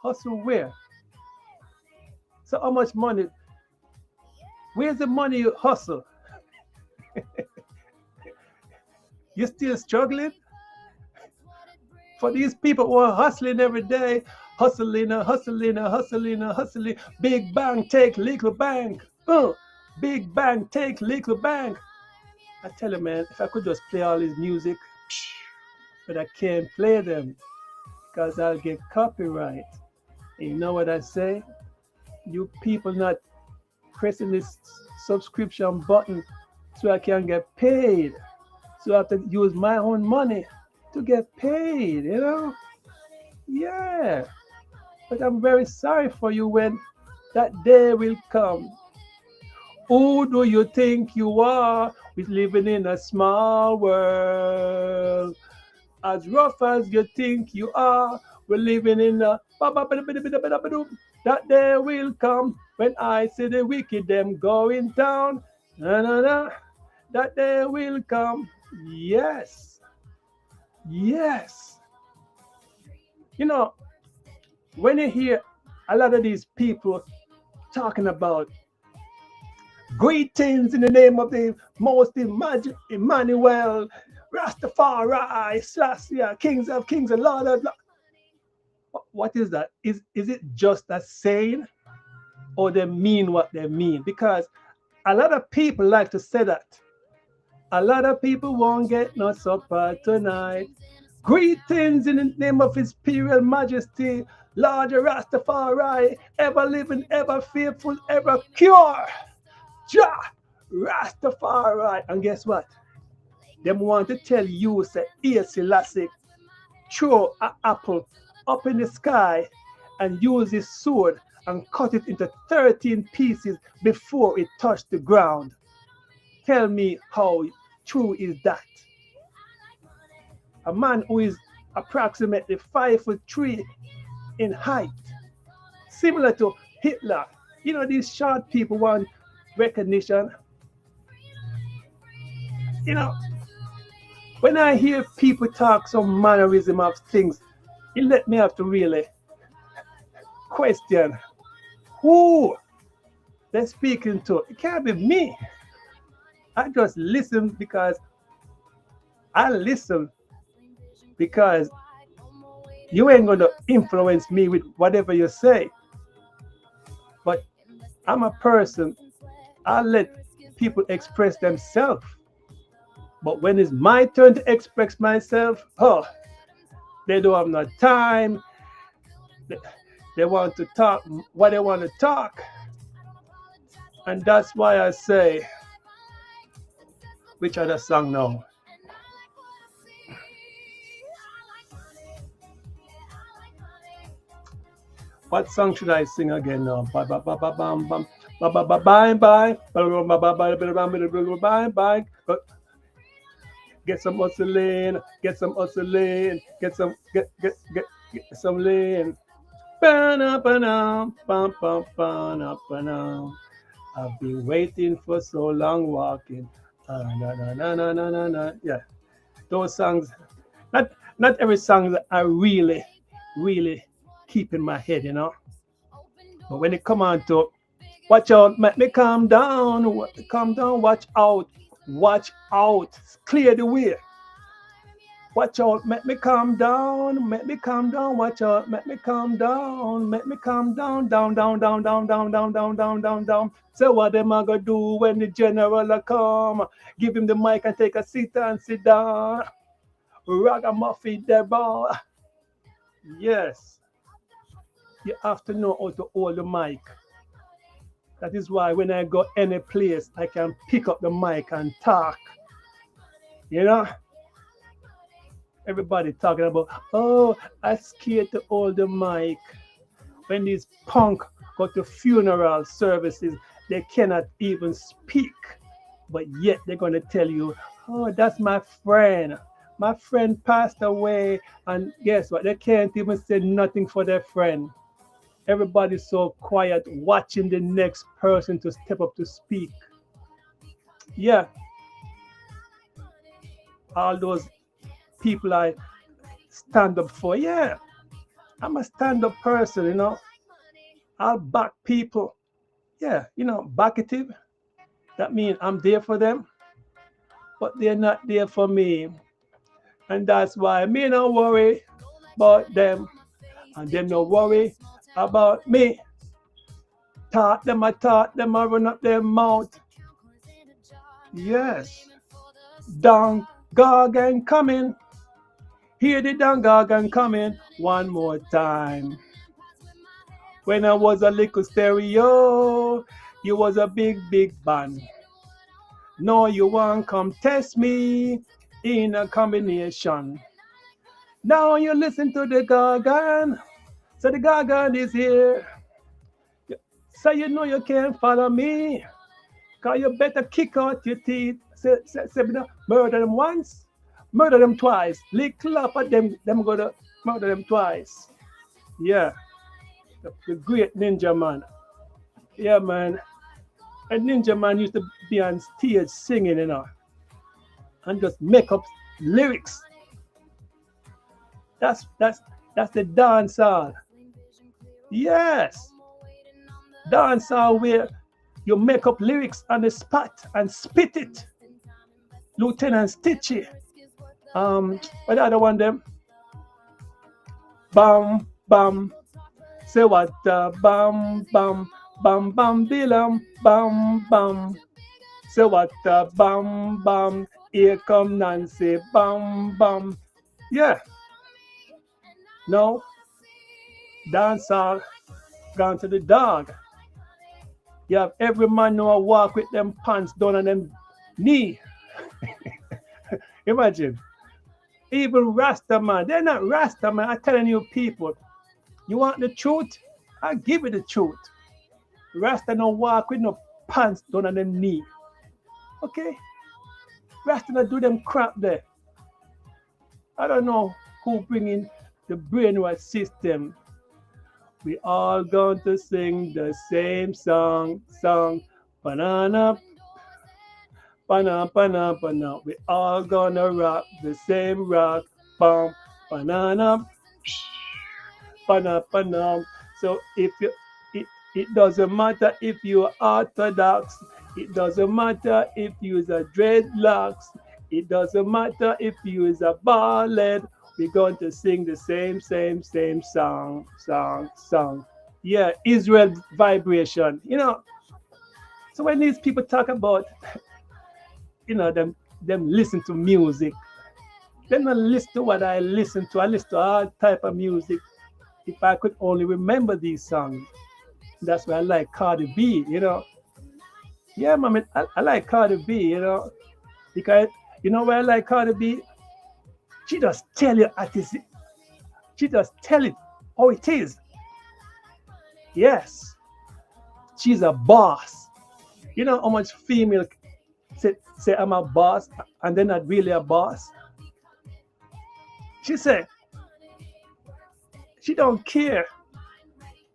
hustle where? So how much money? Where's the money you hustle? You still struggling? For these people who are hustling every day, hustling, hustling. Big bang, take little bank. Big bang, take little bank. I tell you, man, if I could just play all this music, but I can't play them because I'll get copyright. And you know what I say? You people not pressing this subscription button so I can get paid. So I have to use my own money. to get paid, you know? Yeah. But I'm very sorry for you when that day will come. Who do you think you are? We're living in a small world. As rough as you think you are, we're living in a that day will come when I see the wicked them going down. Na na na. That day will come. Yes. Yes. You know, when you hear a lot of these people talking about greetings in the name of the most Emmanuel, Rastafari, Selassie, Kings of Kings and Lord of Lords. What is that? Is it just a saying or they mean what they mean? Because a lot of people like to say that. A lot of people won't get no supper tonight. Greetings in the name of His Imperial Majesty, Lord Rastafari, ever living, ever faithful, ever pure. Jah Rastafari. And guess what? Them want to tell you, say, here Selassie throw an apple up in the sky and use his sword and cut it into 13 pieces before it touched the ground. Tell me how true is that? A man who is approximately 5'3" in height, similar to Hitler. You know, these short people want recognition. You know, when I hear people talk some mannerism of things, it let me have to really question who they're speaking to. It can't be me. I just listen because I listen because you ain't going to influence me with whatever you say. But I'm a person, I let people express themselves. But when it's my turn to express myself, oh, they don't have no time. They want to talk what they want to talk. And that's why I say, which other song now? What song should I sing again now? Ba ba ba ba bam bam ba ba ba bye bye ba ba ba ba ba bye bye. Get some hustling, get some hustling, get some lean. Ba-na-ba-na, bam. I've been waiting for so long walking. Na na na na na na na. Yeah, those songs. Not every song that I really keep in my head, you know. But when it come on to watch out, make me calm down, watch out, clear the way. Watch out, make me calm down, watch out, make me calm down, down. So what am I gonna do when the general a come? Give him the mic and take a seat and sit down. Ragamuffin the ball. Yes, you have to know how to hold the mic. That is why when I go any place, I can pick up the mic and talk. You know? Everybody talking about, oh, I scared to hold the mic. When these punk go to funeral services, they cannot even speak. But yet they're going to tell you, oh, that's my friend. My friend passed away. And guess what? They can't even say nothing for their friend. Everybody's so quiet, watching the next person to step up to speak. Yeah. All those people I stand up for. Yeah. I'm a stand-up person, you know. I'll back people. Yeah, you know, backative. That means I'm there for them, but they're not there for me. And that's why me no worry about them. And them no worry about me. I run up their mouth. Yes. Down Gargan coming. Hear the down Gargan coming one more time. When I was a little stereo, you was a big band. No, you won't come test me in a combination. Now you listen to the gargan. So the gargan is here. So you know you can't follow me. Cause you better kick out your teeth. Say, murder them once, murder them twice. Lick clap at them gonna murder them twice. Yeah, the great ninja man. Yeah, man. A ninja man used to be on stage singing, and just make up lyrics. That's that's the dance hall. Yes, dance hall where you make up lyrics on the spot and spit it. Lieutenant Stitchy. What the other one them? Bam bam. Say what? Bam bam bam bam bilam bam bam. Say what? Bam bam. Here come Nancy. Bam bam. Yeah. No. Dance all gone to the dog. You have every man know walk with them pants down on them knee. Imagine. Even Rasta man. They're not Rasta man. I'm telling you people. You want the truth? I'll give you the truth. Rasta no walk with no pants down on them knee. Okay? Rasta no do them crap there. I don't know who bring in the brainwash system. We all going to sing the same song. Banana, banana, banana, banana. We all gonna rock the same rock. Bam, banana, banana, banana. So if you, it doesn't matter if you're orthodox. It doesn't matter if you use a dreadlocks. It doesn't matter if you use a ballad. We're going to sing the same song. Yeah, Israel vibration. So when these people talk about, them listen to music, they don't listen to what I listen to. I listen to all type of music. If I could only remember these songs, that's why I like Cardi B. Yeah, man, I like Cardi B. Because you know why I like Cardi B? She just tell you at this. She just tell it how it is. Yes, she's a boss. You know how much female say I'm a boss and they're not really a boss. She said she don't care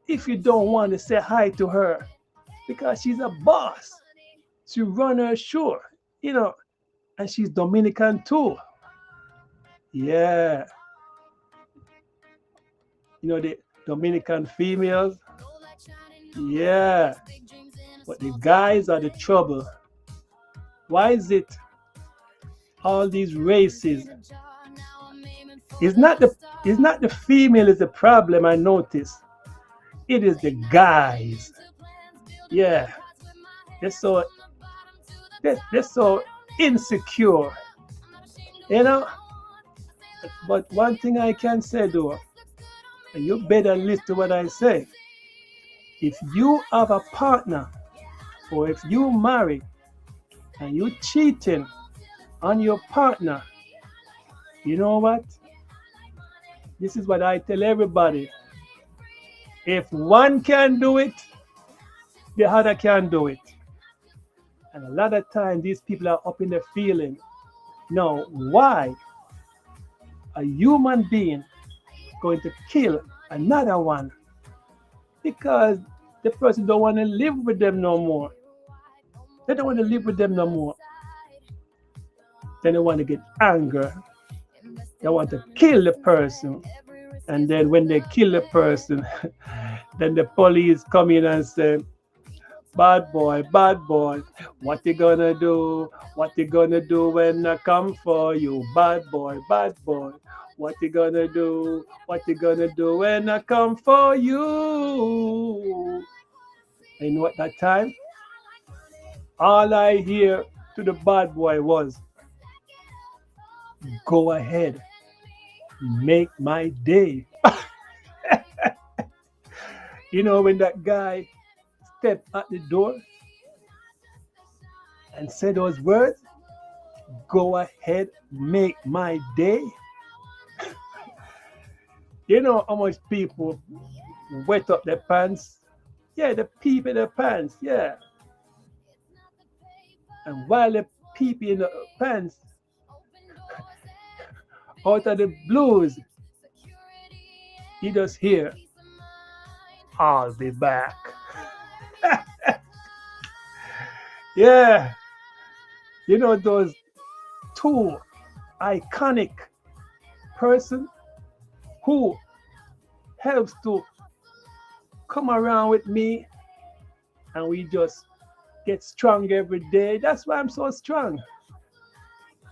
if you don't want to say hi to her because she's a boss. She run her show, and she's Dominican too. Yeah, the Dominican females. Yeah, but the guys are the trouble. Why is it all these races? It's not the female is the problem. I notice it is the guys. Yeah, they're so they're so insecure. You know. But one thing I can say though, and you better listen to what I say. If you have a partner, or if you marry and you cheating on your partner, you know what? This is what I tell everybody. If one can do it, the other can do it. And a lot of times these people are up in their feeling. Now, why a human being going to kill another one? Because the person don't want to live with them no more. They don't want to live with them no more. Then they want to get angry. They want to kill the person. And then when they kill the person, then the police come in and say, bad boy, what you gonna do? What you gonna do when I come for you? Bad boy, what you gonna do? What you gonna do when I come for you? And you know what that time? All I hear to the bad boy was, go ahead, make my day. When that guy stepped at the door and said those words, go ahead, make my day. You know how much people wet up their pants? Yeah, they pee in their pants. Yeah, and while they pee in the pants, out of the blues, you just hear, "I'll be back." Yeah, you know those two iconic person who helps to come around with me, and we just get strong every day. That's why I'm so strong.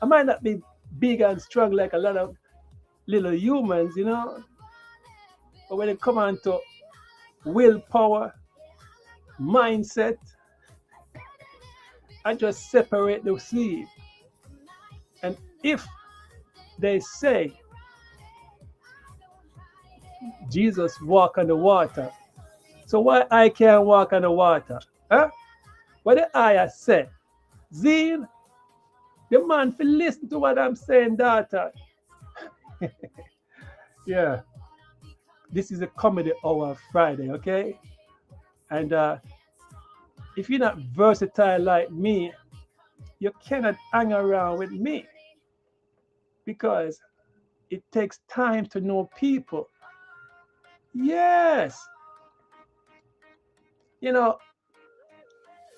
I might not be big and strong like a lot of little humans, but when it comes on to willpower, mindset, I just separate the sea. And if they say Jesus walk on the water, so why I can't walk on the water? Huh? What did I say? Zeal, the man for listen to what I'm saying, daughter. Yeah, this is a comedy hour Friday, okay? And if you're not versatile like me, you cannot hang around with me because it takes time to know people. Yes, you know,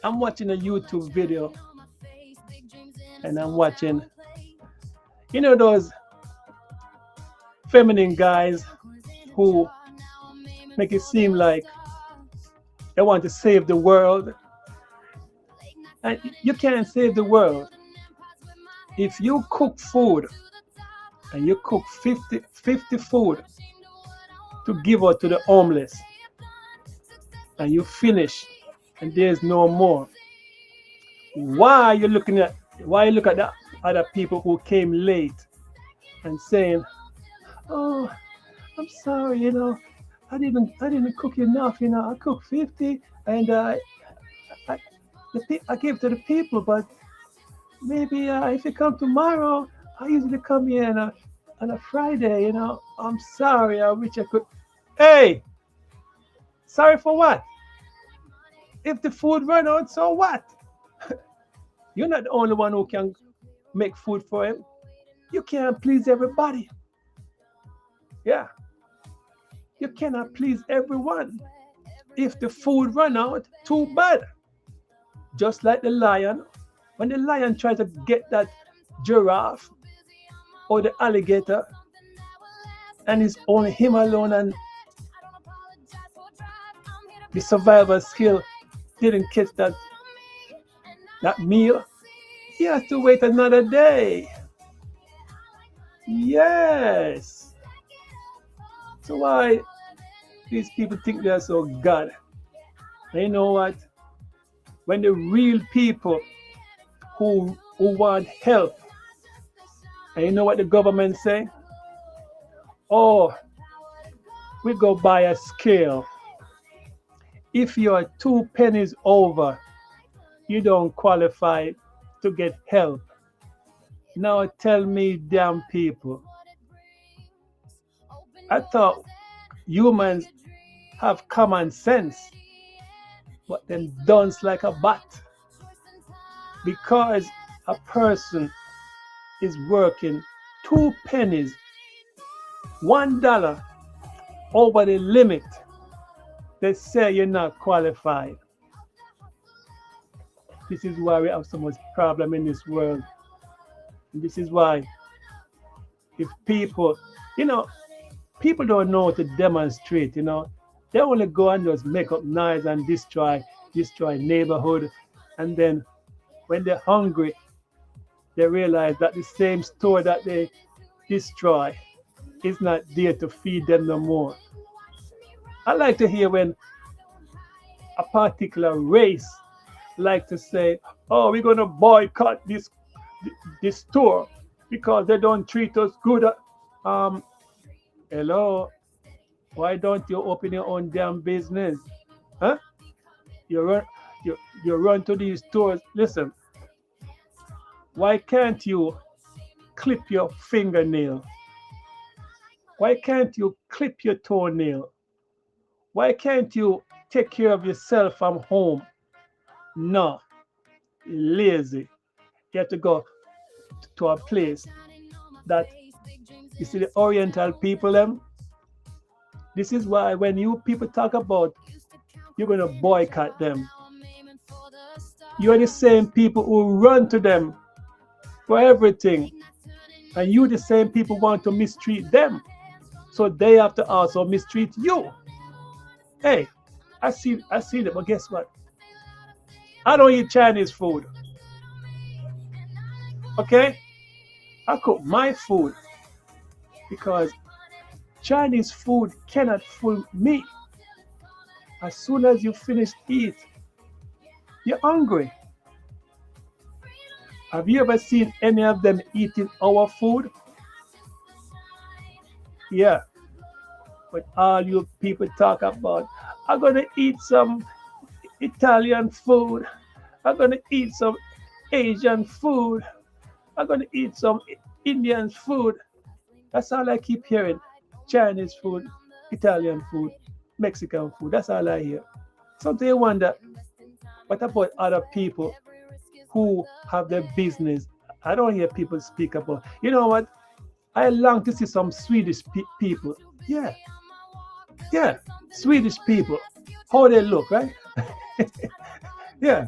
I'm watching a YouTube video and I'm watching, those feminine guys who make it seem like they want to save the world. And you can't save the world. If you cook food and you cook 50 food to give out to the homeless and you finish and there's no more, why you look at the other people who came late and saying, "Oh, I'm sorry, I didn't cook enough, I cooked 50 and I, I gave to the people, but maybe if you come tomorrow, I usually come here on a Friday, I'm sorry, I wish I could." Hey, sorry for what? If the food run out, so what? You're not the only one who can make food for him. You can't please everybody. Yeah, you cannot please everyone. If the food run out, too bad. Just like the lion, when the lion tries to get that giraffe or the alligator, and it's only him alone, and the survival skill didn't catch that meal, he has to wait another day. Yes. So why these people think they're so God? And you know what? When the real people who want help, and you know what the government say? Oh, we go buy a scale. If you are 2 pennies over, you don't qualify to get help. Now tell me, damn people, I thought humans have common sense, but them dunce like a bat. Because a person is working 2 pennies, $1 over the limit, they say you're not qualified. This is why we have so much problem in this world. And this is why if people don't know how to demonstrate, they only go and just make up noise and destroy neighborhood. And then when they're hungry, they realize that the same store that they destroy is not there to feed them no more. I like to hear when a particular race like to say, "Oh, we're going to boycott this store because they don't treat us good." Hello, why don't you open your own damn business? Huh? You run to these stores. Listen, why can't you clip your fingernail? Why can't you clip your toenail? Why can't you take care of yourself from home? No, lazy. You have to go to a place that you see the Oriental people them. This is why when you people talk about you're gonna boycott them, you're the same people who run to them for everything, and you the same people want to mistreat them, so they have to also mistreat you. Hey, I see that, but guess what? I don't eat Chinese food. Okay, I cook my food because Chinese food cannot fool me. As soon as you finish eat, you're hungry. Have you ever seen any of them eating our food? Yeah, but all you people talk about, I'm gonna eat some Italian food. I'm gonna eat some Asian food. I'm gonna eat some Indian food. That's all I keep hearing. Chinese food, Italian food, Mexican food. That's all I hear. Sometimes you wonder, what about other people who have their business? I don't hear people speak about. You know what? I long to see some Swedish people. Yeah, yeah, Swedish people. How they look, right? Yeah.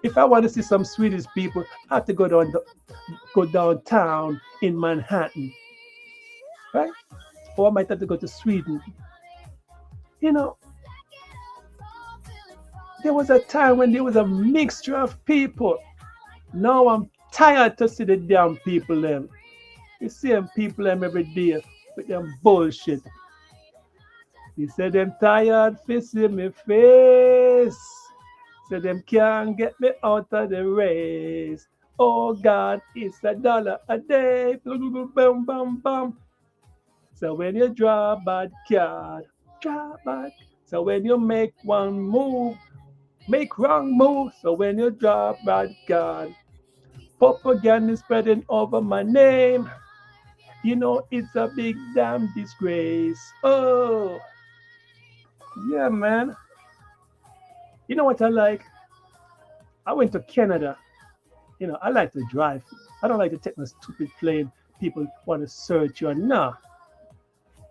If I want to see some Swedish people, I have to go downtown in Manhattan, right? Or I might have to go to Sweden. You know, there was a time when there was a mixture of people. Now I'm tired to see the damn people them. You see them people them every day with them bullshit. He said them tired to see me face. Said them can't get me out of the race. Oh God, it's $1 a day. Boom, boom, boom, boom. So when you draw a bad card, draw bad. So when you make one move, make wrong move. So when you draw a bad card, propaganda is spreading over my name. You know it's a big damn disgrace. Oh, yeah, man. You know what I like? I went to Canada. You know, I like to drive. I don't like to take my stupid plane. People want to search you. Nah.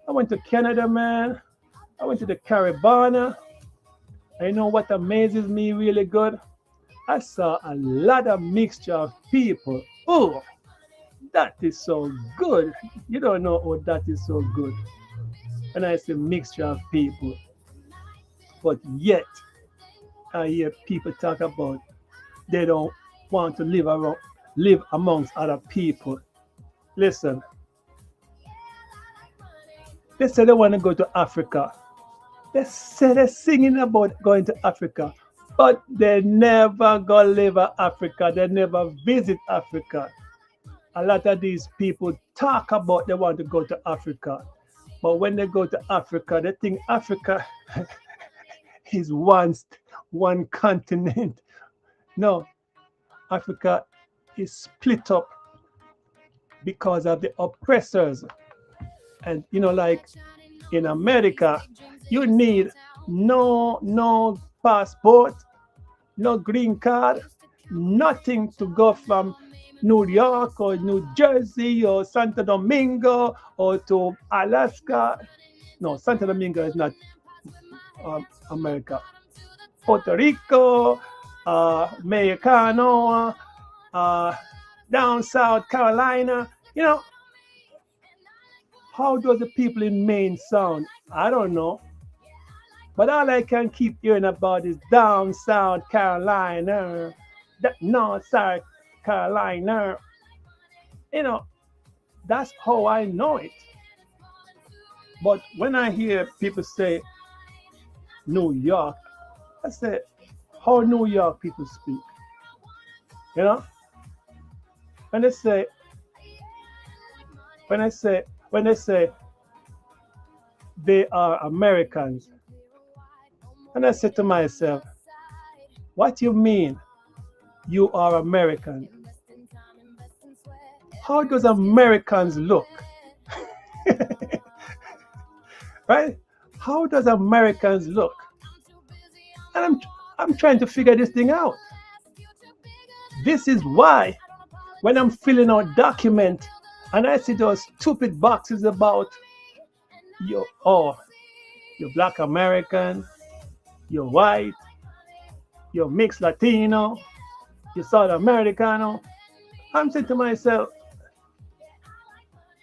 I went to Canada, man. I went to the Caribbean. And you know what amazes me really good? I saw a lot of mixture of people. Oh, that is so good. You don't know oh, that is so good. And I say mixture of people. But yet, I hear people talk about they don't want to live amongst other people. Listen, they say they want to go to Africa. They say they're singing about going to Africa, but they never go live in Africa. They never visit Africa. A lot of these people talk about they want to go to Africa, but when they go to Africa, they think Africa is one continent. No, Africa is split up because of the oppressors. And you know, like in America, you need no passport, no green card, nothing to go from New York or New Jersey or Santo Domingo or to Alaska. No, Santo Domingo is not America. Puerto Rico, Mexicano, down South Carolina. You know, how does the people in Maine sound? I don't know. But all I can keep hearing about is down South Carolina, North South Carolina. You know, that's how I know it. But when I hear people say New York, I say, how New York people speak? You know? When they say, they are Americans, and I say to myself, what you mean you are American? How does Americans look? right? How does Americans look? And I'm trying to figure this thing out. This is why when I'm filling out document and I see those stupid boxes about you, oh, you're black American, you're white, you're mixed Latino, you're South Americano. I'm saying to myself,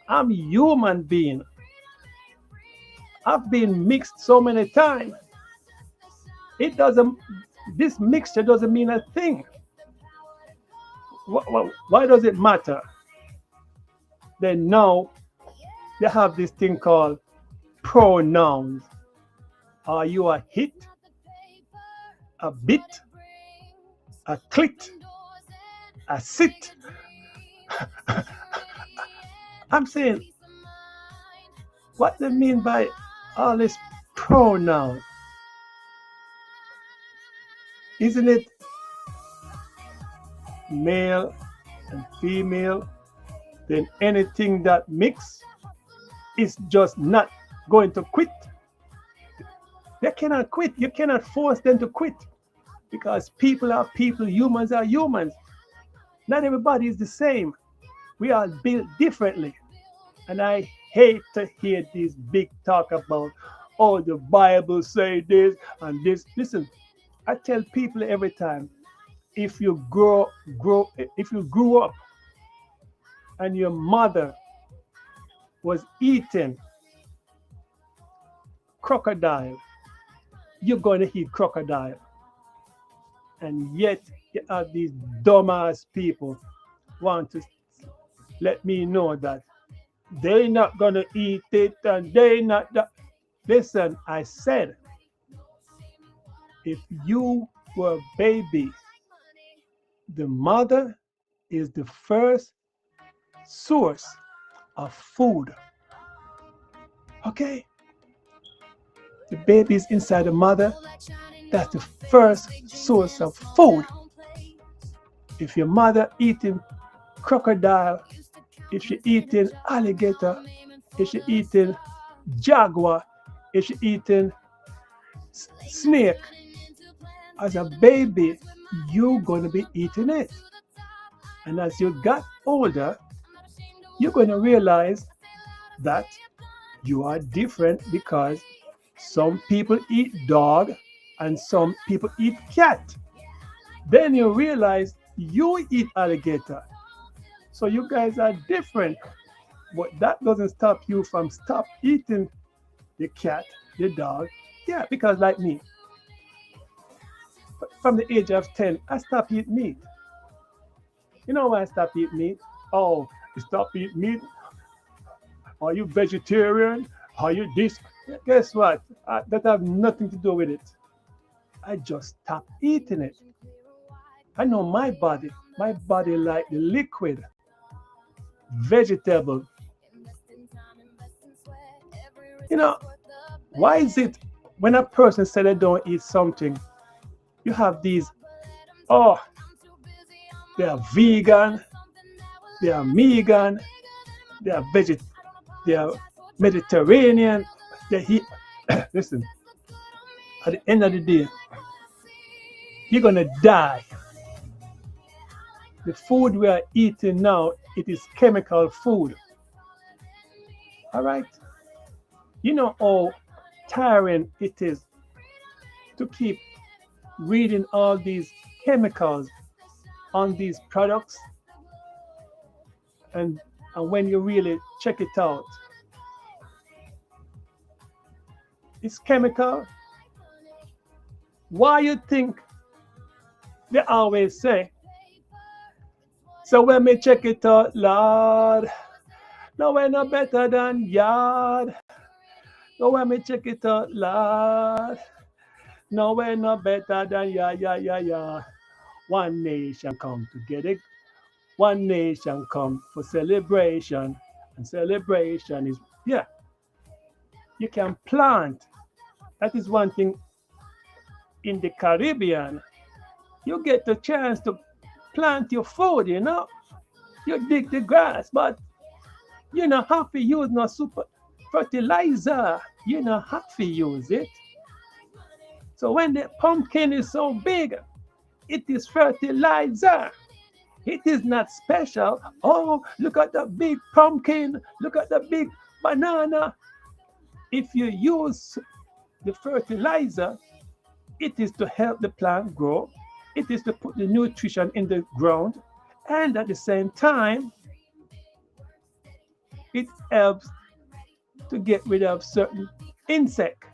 I'm a human being. I've been mixed so many times. It doesn't, this mixture doesn't mean a thing. Why does it matter? Then now they have this thing called pronouns. Are you a hit, a bit, a clit, a sit? I'm saying, what they mean by all this pronoun? Isn't it male and female? Then anything that mix is just not going to quit. They cannot quit. You cannot force them to quit because people are people, humans are humans. Not everybody is the same. We are built differently. And I hate to hear this big talk about, oh, the Bible say this and this. Listen, I tell people every time, if you if you grew up and your mother was eating crocodile, you're going to eat crocodile. And yet you have these dumbass people want to let me know that they're not going to eat it and they not that. Listen, I said, if you were a baby, the mother is the first source of food. Okay? The baby is inside the mother. That's the first source of food. If your mother eating crocodile, if she eating alligator, if she eating jaguar, if she eating snake, as a baby, you're going to be eating it. And as you got older, you're going to realize that you are different because some people eat dog and some people eat cat. Then you realize you eat alligator. So you guys are different. But that doesn't stop you from stop eating the cat, the dog. Yeah, because like me, from the age of 10, I stopped eating meat. You know why I stopped eating meat? Oh, you stop eating meat? Are you vegetarian? Are you this? Guess what? That have nothing to do with it. I just stopped eating it. I know my body. My body like the liquid, vegetable. You know, why is it when a person said they don't eat something, you have these, oh, they are vegan, they are megan, they are they are Mediterranean, they eat. Listen, at the end of the day, you're gonna die. The food we are eating now, it is chemical food. All right? You know how tiring it is to keep reading all these chemicals on these products, and when you really check it out, it's chemical. Why you think they always say, so when me check it out, Lord, no we're no better than yard. So when me check it out, Lord, no we're no better than ya. One nation come together. One nation come for celebration. And celebration is, yeah, you can plant. That is one thing in the Caribbean. You get the chance to plant your food, you know. You dig the grass, but you don't have to use no super fertilizer. you not have to use it. So when the pumpkin is so big, it is fertilizer. It is not special. Oh, look at the big pumpkin. Look at the big banana. If you use the fertilizer, it is to help the plant grow. It is to put the nutrition in the ground. And at the same time, it helps to get rid of certain insect.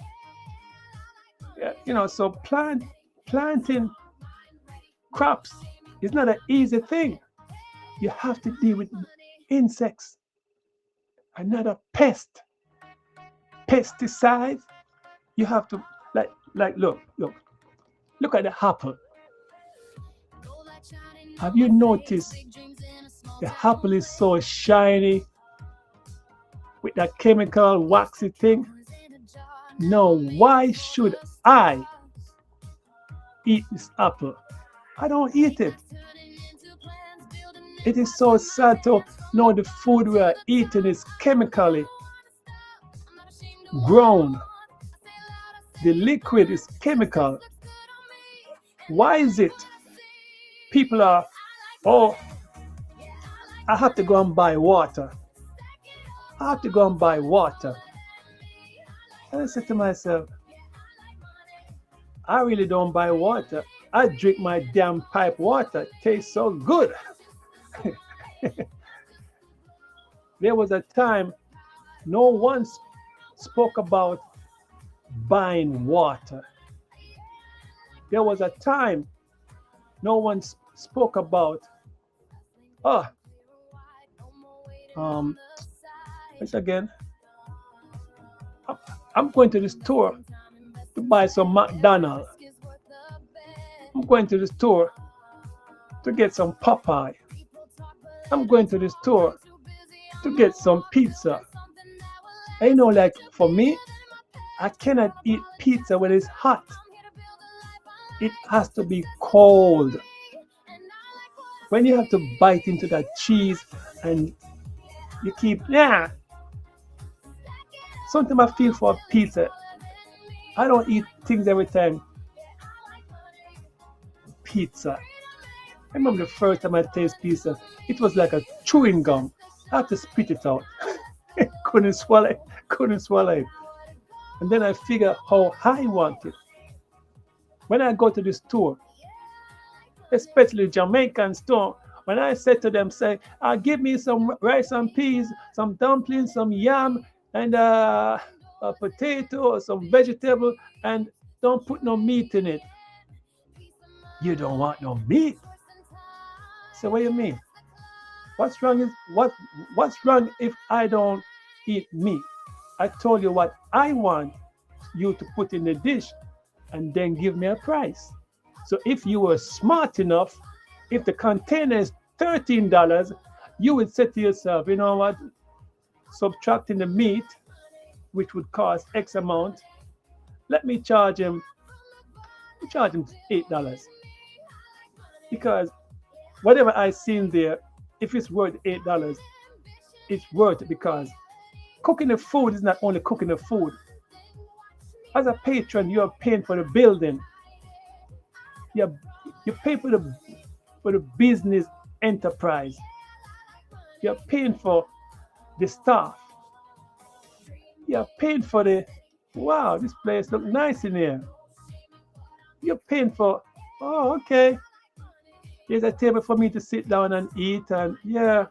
Yeah, so planting crops is not an easy thing. You have to deal with insects, another pesticides. You have to look at the apple. Have you noticed the apple is so shiny with that chemical waxy thing? No, why should I eat this apple? I don't eat it. It is so sad to know the food we are eating is chemically grown. The liquid is chemical. Why is it? People are, oh, I have to go and buy water. I have to go and buy water. And I said to myself, I really don't buy water. I drink my damn pipe water. It tastes so good. There was a time no one spoke about buying water. There was a time no one spoke about, oh, which again, I'm going to the store to buy some McDonald's. I'm going to the store to get some Popeye. I'm going to the store to get some pizza. And like for me, I cannot eat pizza when it's hot. It has to be cold. When you have to bite into that cheese and you keep, sometimes I feel for pizza. I don't eat things every time. Pizza. I remember the first time I tasted pizza, it was like a chewing gum. I had to spit it out. couldn't swallow it. And then I figure how I want it. When I go to the store, especially Jamaican store, when I said to them, say, give me some rice and peas, some dumplings, some yam, and a potato or some vegetable, and don't put no meat in it. You don't want no meat. So what do you mean? What's wrong if I don't eat meat? I told you what I want you to put in the dish and then give me a price. So if you were smart enough, if the container is $13, you would say to yourself, you know what? Subtracting the meat, which would cost X amount, let me charge him $8. Because whatever I seen there, if it's worth $8, it's worth it because cooking the food is not only cooking the food. As a patron, you are paying for the building. You pay for the business enterprise. You're paying for the staff. You're paying for wow, this place looks nice in here. You're paying for, oh, okay. Here's a table for me to sit down and eat, and yeah,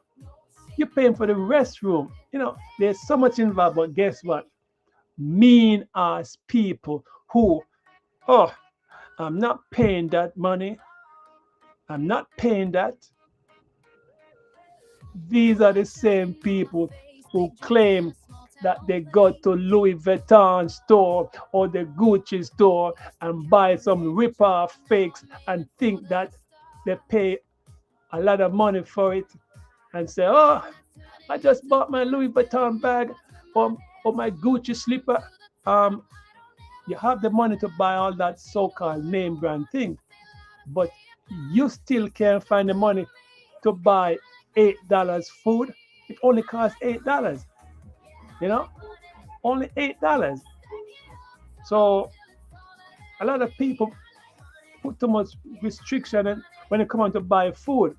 you're paying for the restroom. There's so much involved, but guess what? Mean ass people who, oh, I'm not paying that money. I'm not paying that. These are the same people who claim that they go to Louis Vuitton store or the Gucci store and buy some rip-off fakes and think that they pay a lot of money for it and say, oh, I just bought my Louis Vuitton bag or my Gucci slipper. You have the money to buy all that so-called name brand thing, but you still can't find the money to buy $8 food. It only costs $8. only $8. So a lot of people put too much restriction when it comes to buy food.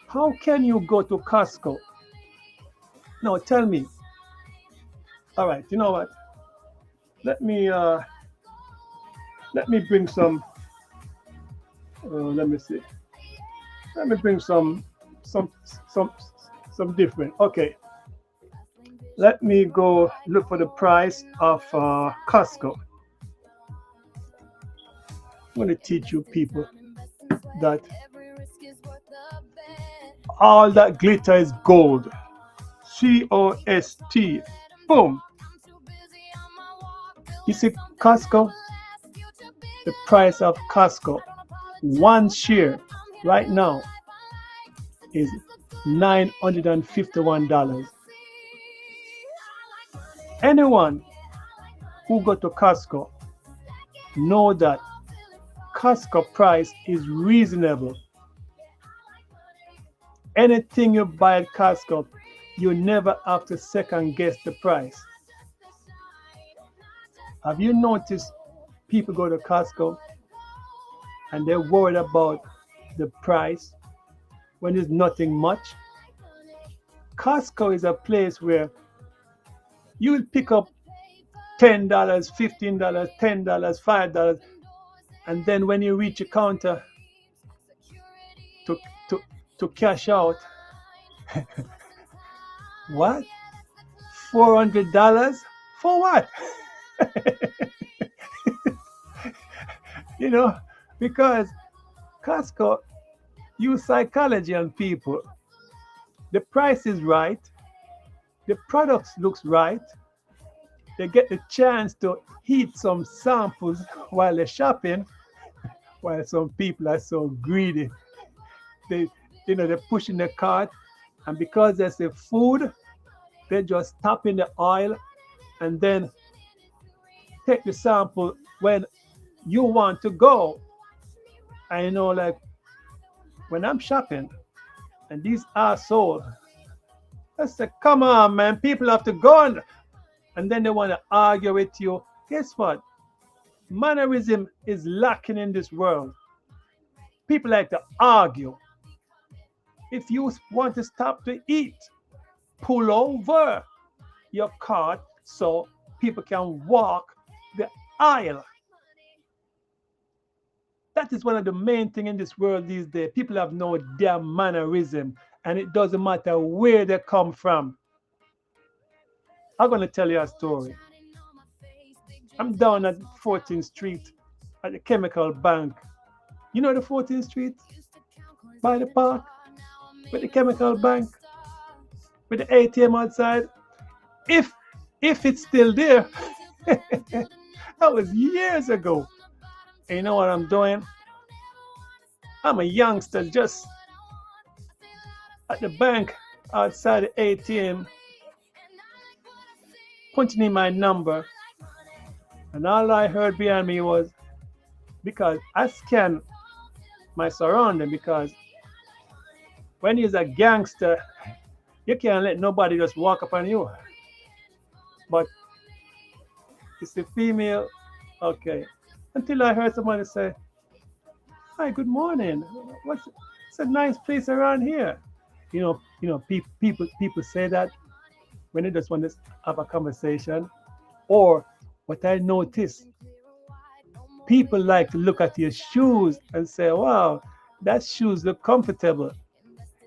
How can you go to Costco? No, tell me. All right, you know what? Let me uh, let me bring some. Let me see. Let me bring some some some different. Okay, let me go look for the price of Costco. I'm going to teach you people that all that glitter is gold. COST. Boom. You see, Costco, the price of Costco, one share right now is $951. Anyone who go to Costco know that Costco price is reasonable. Anything you buy at Costco, you never have to second guess the price. Have you noticed people go to Costco and they're worried about the price when it's nothing much? Costco is a place where you will pick up $10, $15, $10, $5, and then when you reach a counter to to, to cash out, what? $400 for what? you know, because Costco use psychology on people. The price is right, the products looks right. They get the chance to eat some samples while they're shopping. While some people are so greedy, they they're pushing the cart, and because there's a food, they just tap in the oil and then take the sample when you want to go. I know, like when I'm shopping, and these assholes, I say, come on, man, people have to go and then they want to argue with you. Guess what? Mannerism is lacking in this world. People like to argue. If you want to stop to eat, pull over your cart so people can walk the aisle. That is one of the main things in this world these days. People have no damn mannerism, and it doesn't matter where they come from. I'm going to tell you a story. I'm down at 14th Street at the Chemical Bank. You know the 14th Street by the park with the Chemical Bank with the ATM outside. If it's still there, that was years ago. And you know what I'm doing? I'm a youngster just at the bank outside the ATM, punching in my number. And all I heard behind me was, because I scanned my surrounding, because when you're a gangster, you can't let nobody just walk up on you. But it's a female, okay. Until I heard somebody say, "Hi, good morning. It's a nice place around here." People say that when they just want to have a conversation. Or what I notice, people like to look at your shoes and say, "Wow, that shoes look comfortable."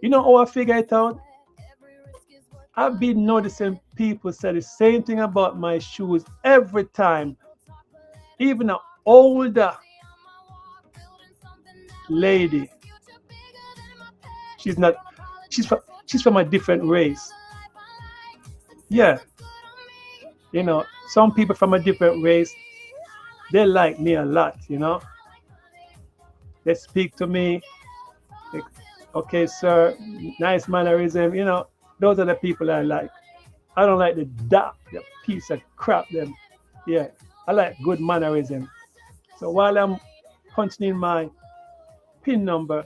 You know how I figure it out? I've been noticing people say the same thing about my shoes every time. Even an older lady, she's not, she's from a different race. Yeah, some people from a different race, they like me a lot. They speak to me, like, "Okay, sir, nice mannerism." Those are the people I like. I don't like the piece of crap them. Yeah, I like good mannerism. So while I'm punching in my PIN number,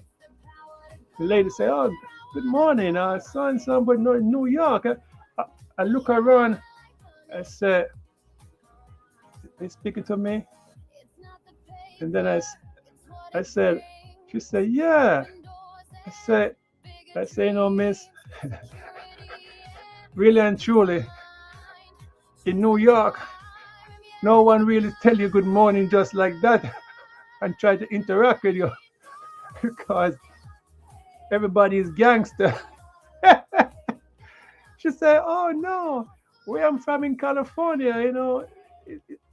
the lady say, "Oh, good morning, so and so, but no, New York." I look around, I said, they speaking to me, and then I said, she said, yeah. I said, no, miss, really and truly, in New York, no one really tell you good morning just like that and try to interact with you because everybody is gangster. She said, oh no, where I'm from in California,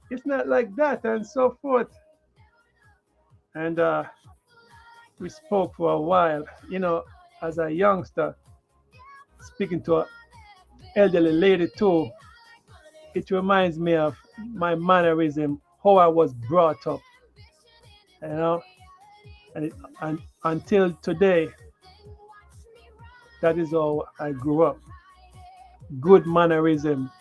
it's not like that and so forth. And we spoke for a while, as a youngster, speaking to an elderly lady too. It reminds me of my mannerism, how I was brought up, you know, and until today, that is how I grew up. Good mannerism,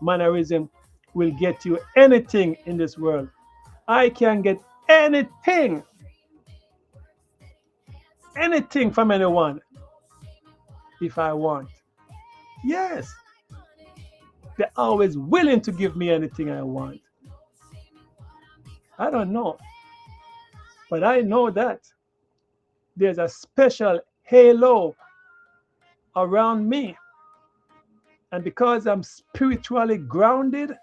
mannerism will get you anything in this world. I can get anything, anything from anyone if I want. Yes, they're always willing to give me anything I want. I don't know, but I know that there's a special halo around me. And because I'm spiritually grounded,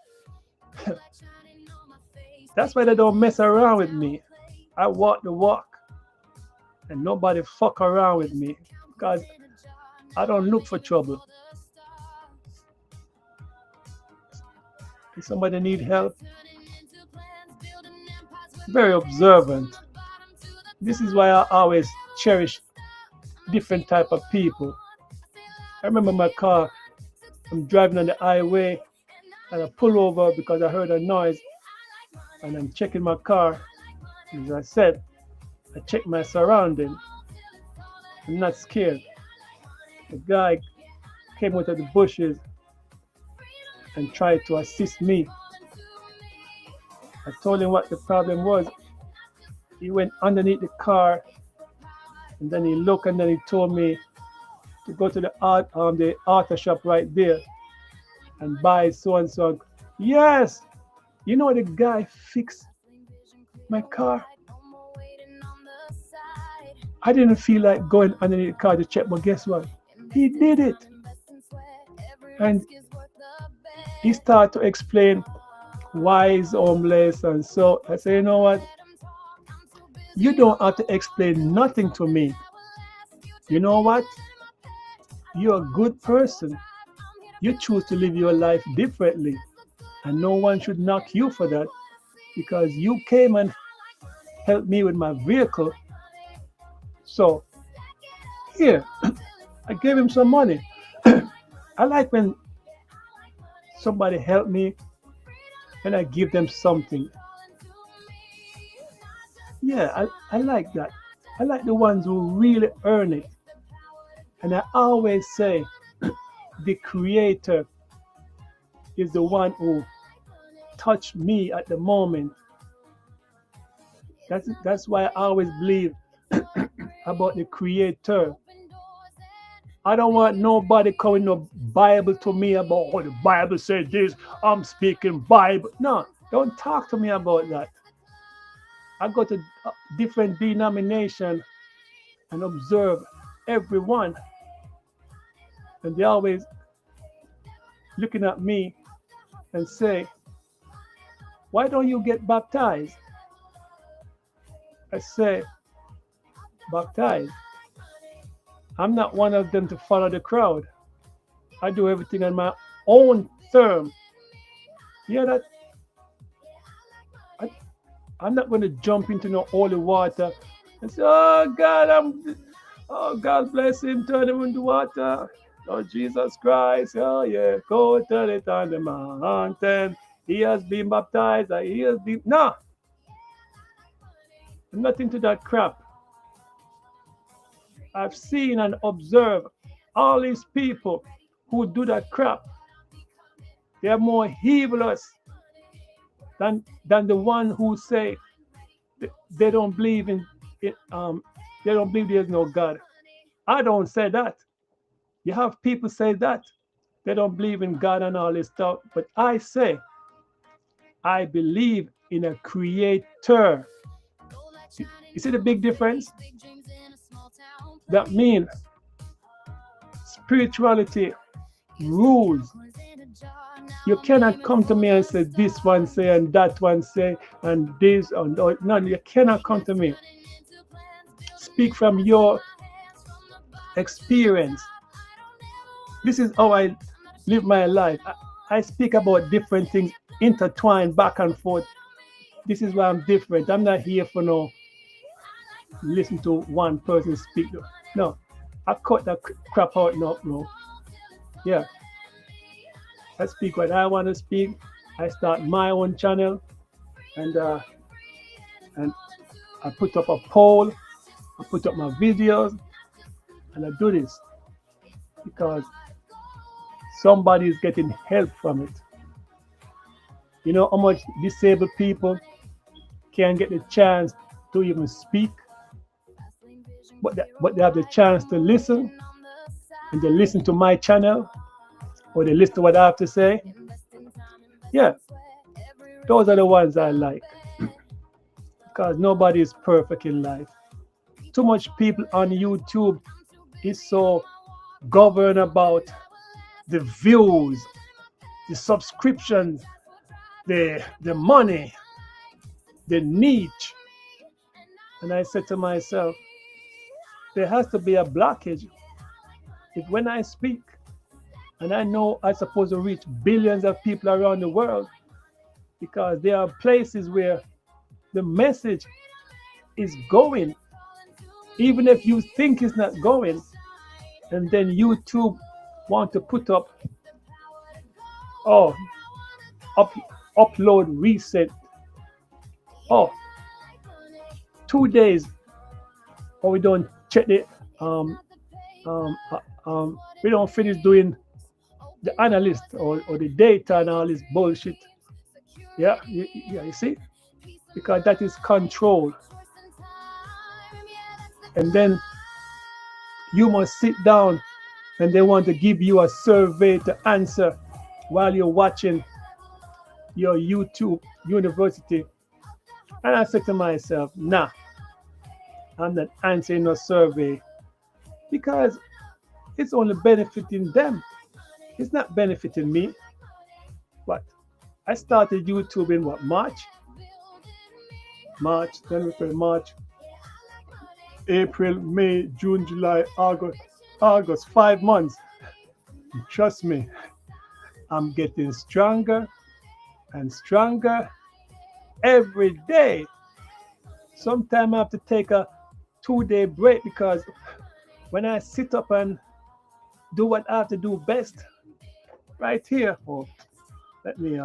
that's why they don't mess around with me. I walk the walk and nobody fuck around with me because I don't look for trouble. If somebody need help, very observant. This is why I always cherish different type of people. I remember my car, I'm driving on the highway and I pull over because I heard a noise and I'm checking my car. As I said, I check my surroundings. I'm not scared. The guy came out of the bushes and tried to assist me. I told him what the problem was. He went underneath the car and then he looked and then he told me to go to the auto shop right there and buy so and so. Yes, the guy fixed my car. I didn't feel like going underneath the car to check, but guess what? He did it. And he started to explain why he's homeless. And so I said, you know what? You don't have to explain nothing to me. You know what? You're a good person. You choose to live your life differently. And no one should knock you for that because you came and helped me with my vehicle. So, here, I gave him some money. I like when somebody help me and I give them something. Yeah, I like that. I like the ones who really earn it. And I always say the creator is the one who touched me at the moment. That's why I always believe about the creator. I don't want nobody calling no Bible to me about, oh, the Bible said this, I'm speaking Bible. No, don't talk to me about that. I go to different denominations and observe everyone. And they always looking at me and say, why don't you get baptized? I say, baptized? I'm not one of them to follow the crowd. I do everything on my own term. Yeah, that I'm not going to jump into no holy water and say, oh God bless him, turn him into water. Oh Jesus Christ, oh yeah, go tell it on the mountain. He has been baptized. He has been no. I'm not into that crap. I've seen and observed all these people who do that crap. They are more evilous than the one who say they don't believe in it. They don't believe there's no God. I don't say that. You have people say that. They don't believe in God and all this stuff. But I say, I believe in a creator. You see the big difference? That means spirituality rules. You cannot come to me and say this one say and that one say and this and that. No, you cannot come to me. Speak from your experience. This is how I live my life. I speak about different things intertwined back and forth. This is why I'm different. I'm not here for no listen to one person speak. No, I cut that crap out. No. Yeah, I speak what I want to speak. I start my own channel, and I put up a poll. I put up my videos, and I do this because somebody is getting help from it. You know how much disabled people can't get the chance to even speak, but they have the chance to listen, and they listen to my channel, or they listen to what I have to say. Yeah, those are the ones I like, because nobody is perfect in life. Too much people on YouTube is so governed about the views, the subscriptions, the money, the niche. And I said to myself, there has to be a blockage. If when I speak, and I know I'm supposed to reach billions of people around the world, because there are places where the message is going, even if you think it's not going, and then YouTube want to put up, upload recent, 2 days, or we don't check the we don't finish doing the analyst or the data and all this bullshit. Yeah, you see, because that is control. And then you must sit down and they want to give you a survey to answer while you're watching your YouTube university. And I said to myself, nah, I'm not answering no survey, because it's only benefiting them. It's not benefiting me. But I started YouTube in what, March, April, May, June, July, August, 5 months. Trust me, I'm getting stronger and stronger every day. Sometimes I have to take a 2-day break, because when I sit up and do what I have to do best, right here. Let me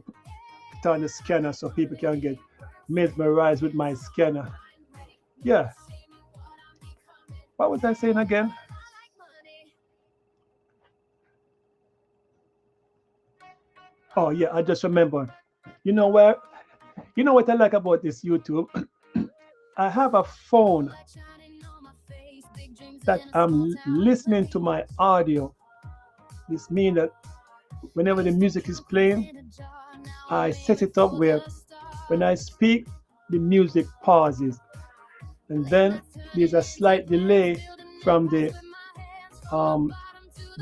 put on the scanner so people can get mesmerized with my scanner. Yeah. What was I saying again? Oh yeah, I just remember. You know what I like about this YouTube? I have a phone that I'm listening to my audio. This means that whenever the music is playing, I set it up where when I speak, the music pauses. And then there's a slight delay from the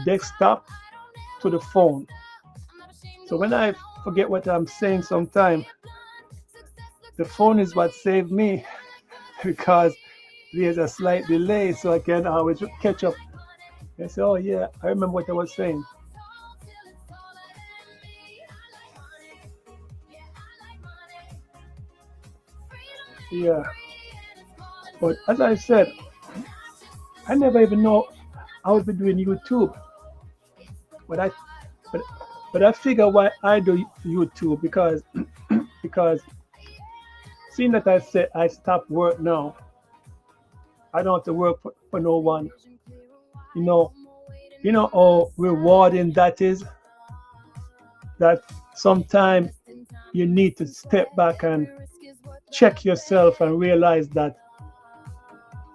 desktop to the phone. So when I forget what I'm saying sometime, the phone is what saved me, because there's a slight delay, so I can always catch up. I say, oh yeah, I remember what I was saying. Yeah. But as I said, I never even know I would be doing YouTube. But I figure why I do YouTube, because seeing that I said I stopped work now, I don't have to work for no one. You know how rewarding that is. That sometimes you need to step back and check yourself and realize that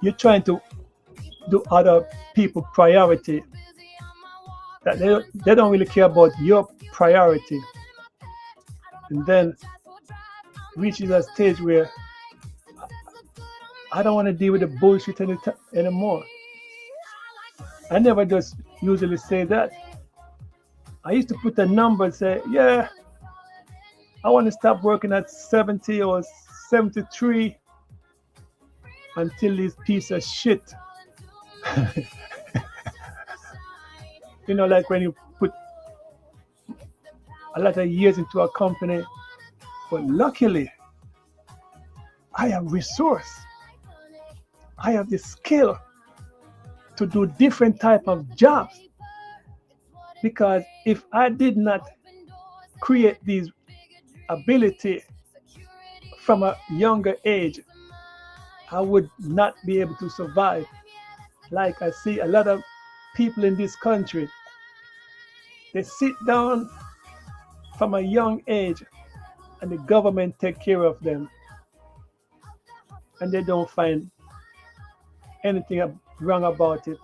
you're trying to do other people priority, that they don't really care about your priority, and then reaches a stage where I don't want to deal with the bullshit anymore. I never just usually say that. I used to put a number and say, yeah, I want to stop working at 70 or 73 until this piece of shit. Like when you put a lot of years into a company, but luckily, I have resource. I have the skill to do different type of jobs. Because if I did not create these ability from a younger age, I would not be able to survive. Like I see a lot of people in this country, they sit down from a young age and the government take care of them, and they don't find anything wrong about it.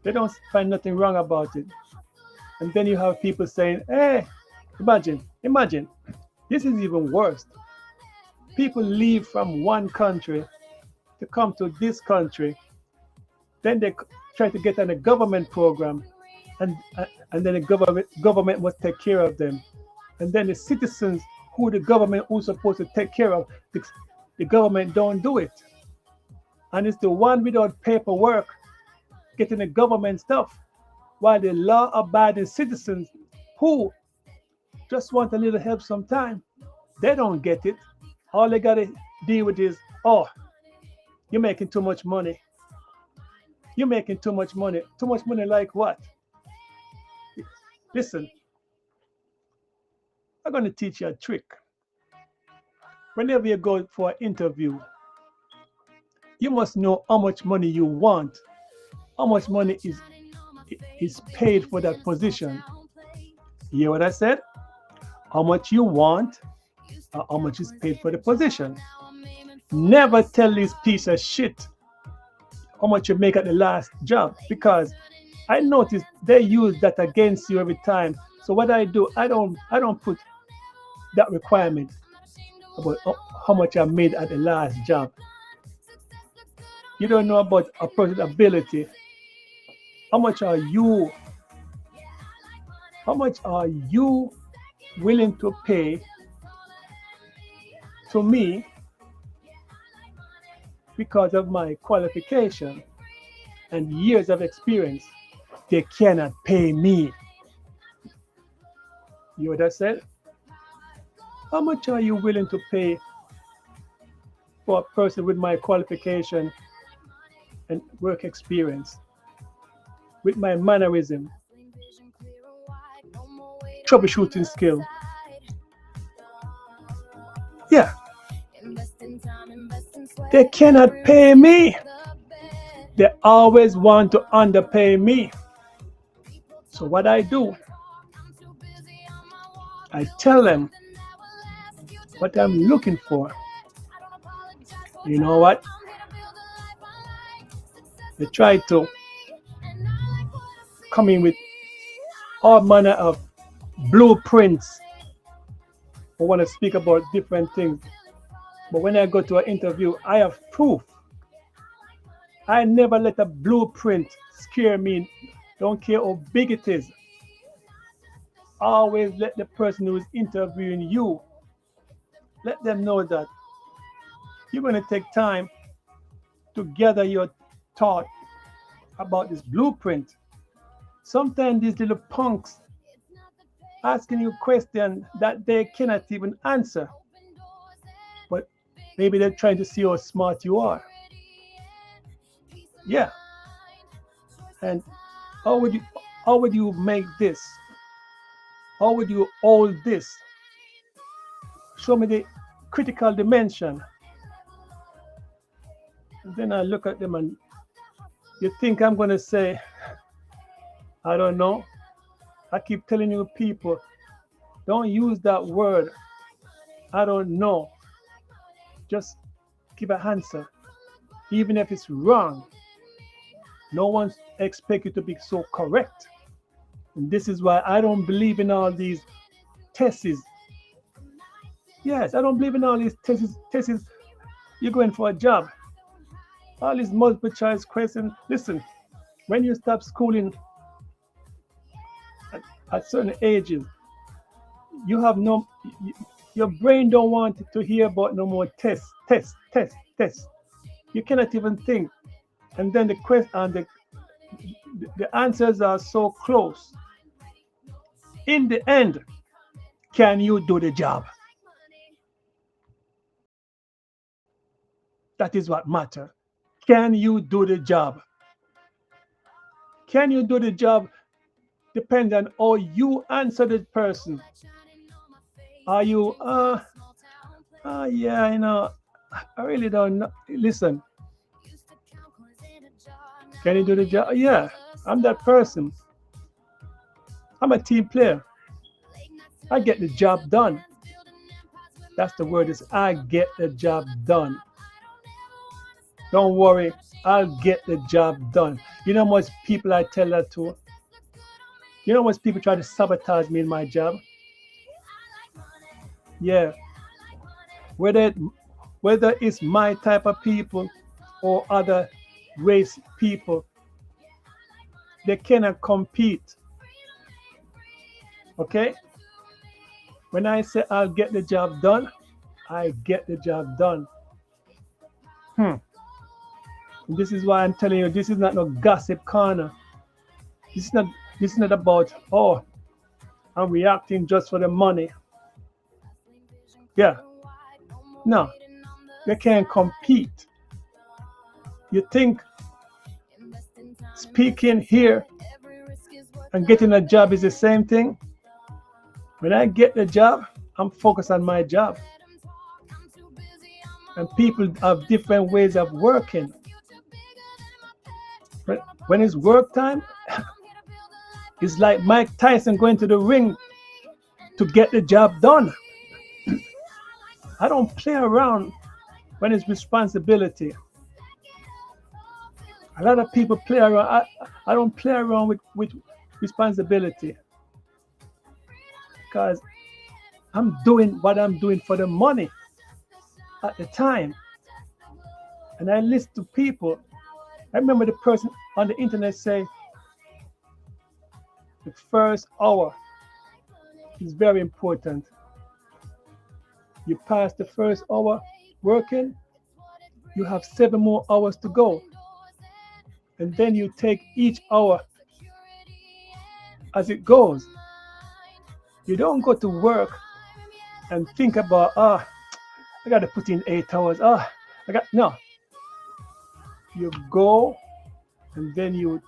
They don't find nothing wrong about it. And then you have people saying, hey, imagine, this is even worse. People leave from one country to come to this country, then they try to get on a government program, and then the government must take care of them. And then the citizens who the government who's supposed to take care of, the government don't do it. And it's the one without paperwork getting the government stuff, while the law-abiding citizens who just want a little help sometime, they don't get it. All they gotta deal with is, oh, you're making too much money. You're making too much money. Too much money like what? Listen, I'm gonna teach you a trick. Whenever you go for an interview, you must know how much money you want, how much money is paid for that position. You hear what I said? How much you want, or how much is paid for the position. Never tell this piece of shit how much you make at the last job, because I noticed they use that against you every time. So what I do, I don't put that requirement about how much I made at the last job. You don't know about a person's ability. How much are you willing to pay to me because of my qualification and years of experience? They cannot pay me. You know what I said? How much are you willing to pay for a person with my qualification and work experience, with my mannerism, troubleshooting skill? Yeah. They cannot pay me. They always want to underpay me. So what I do, I tell them what I'm looking for. You know what? They try to come in with all manner of blueprints. I want to speak about different things. But when I go to an interview, I have proof. I never let a blueprint scare me. Don't care how big it is. Always let the person who is interviewing you, let them know that you're going to take time to gather your thought about this blueprint. Sometimes these little punks asking you questions that they cannot even answer. But maybe they're trying to see how smart you are. Yeah. And how would you make this? How would you hold this? Show me the critical dimension. And then I look at them, and you think I'm going to say, I don't know. I keep telling you people, don't use that word. I don't know. Just give an answer. Even if it's wrong, No one expects you to be so correct. And this is why I don't believe in all these tests. Yes, I don't believe in all these tests. Tests. You're going for a job. All these multiple choice questions. Listen, when you stop schooling at certain ages, you have no, your brain don't want to hear about no more tests, tests. You cannot even think. And then the question and the answers are so close. In the end, can you do the job? That is what matters. Can you do the job? Can you do the job depends on how you answer the person. Are you, yeah, I really don't know. Listen, can you do the job? Yeah, I'm that person. I'm a team player. I get the job done. That's the word is I get the job done. Don't worry, I'll get the job done. You know how much people I tell that to? You know how much people try to sabotage me in my job? Yeah. Whether whether it's my type of people or other race people, they cannot compete. Okay? When I say I'll get the job done, I get the job done. Hmm. This is why I'm telling you, this is not no gossip corner. This is not this is not about, oh, I'm reacting just for the money. Yeah. No. They can't compete. You think speaking here and getting a job is the same thing? When I get the job, I'm focused on my job. And people have different ways of working. But when it's work time, it's like Mike Tyson going to the ring to get the job done. I don't play around when it's responsibility. A lot of people play around. I don't play around with responsibility because I'm doing what I'm doing for the money at the time. And I listen to people. I remember the person on the internet say the first hour is very important. You pass the first hour working, you have 7 more hours to go. And then you take each hour as it goes. You don't go to work and think about, I got to put in 8 hours. No. You go and then you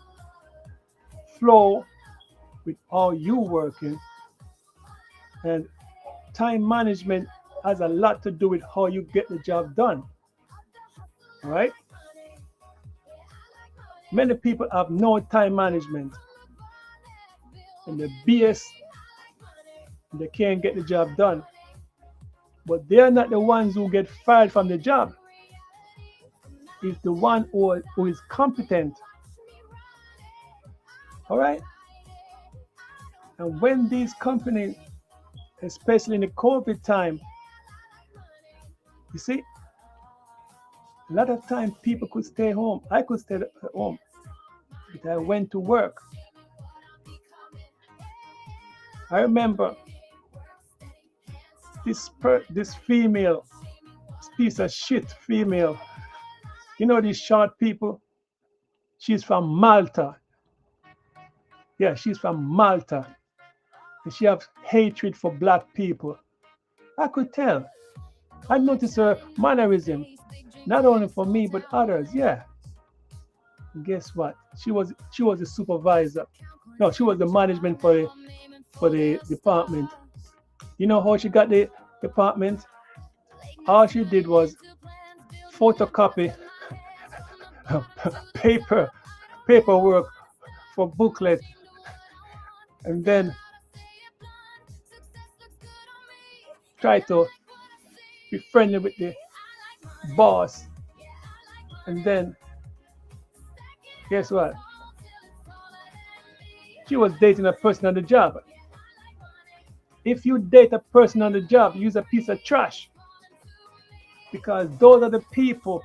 flow with how you working. And time management has a lot to do with how you get the job done. All right? Many people have no time management and the BS, they can't get the job done. But they're not the ones who get fired from the job. It's the one who is competent. All right? And when these companies, especially in the COVID time, you see, a lot of time people could stay home. I could stay at home, but I went to work. I remember this female, this piece of shit female. You know these short people? She's from Malta. Yeah, she's from Malta. And she has hatred for black people. I could tell. I noticed her mannerism, not only for me but others. Yeah. And guess what? She was the supervisor. No, she was the management for the department. You know how she got the department? All she did was photocopy paperwork for booklet, and then try to be friendly with the boss, and then Guess what? She was dating a person on the job. If you date a person on the job, use a piece of trash because those are the people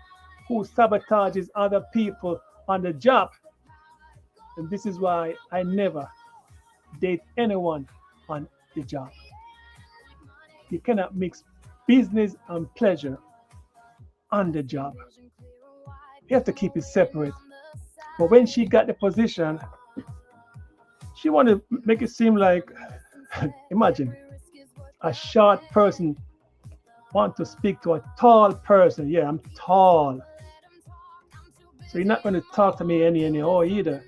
who sabotages other people on the job. And this is why I never date anyone on the job. You cannot mix business and pleasure on the job. You have to keep it separate. But when she got the position, she wanted to make it seem like, imagine, a short person want to speak to a tall person. Yeah, I'm tall. So you're not going to talk to me any either.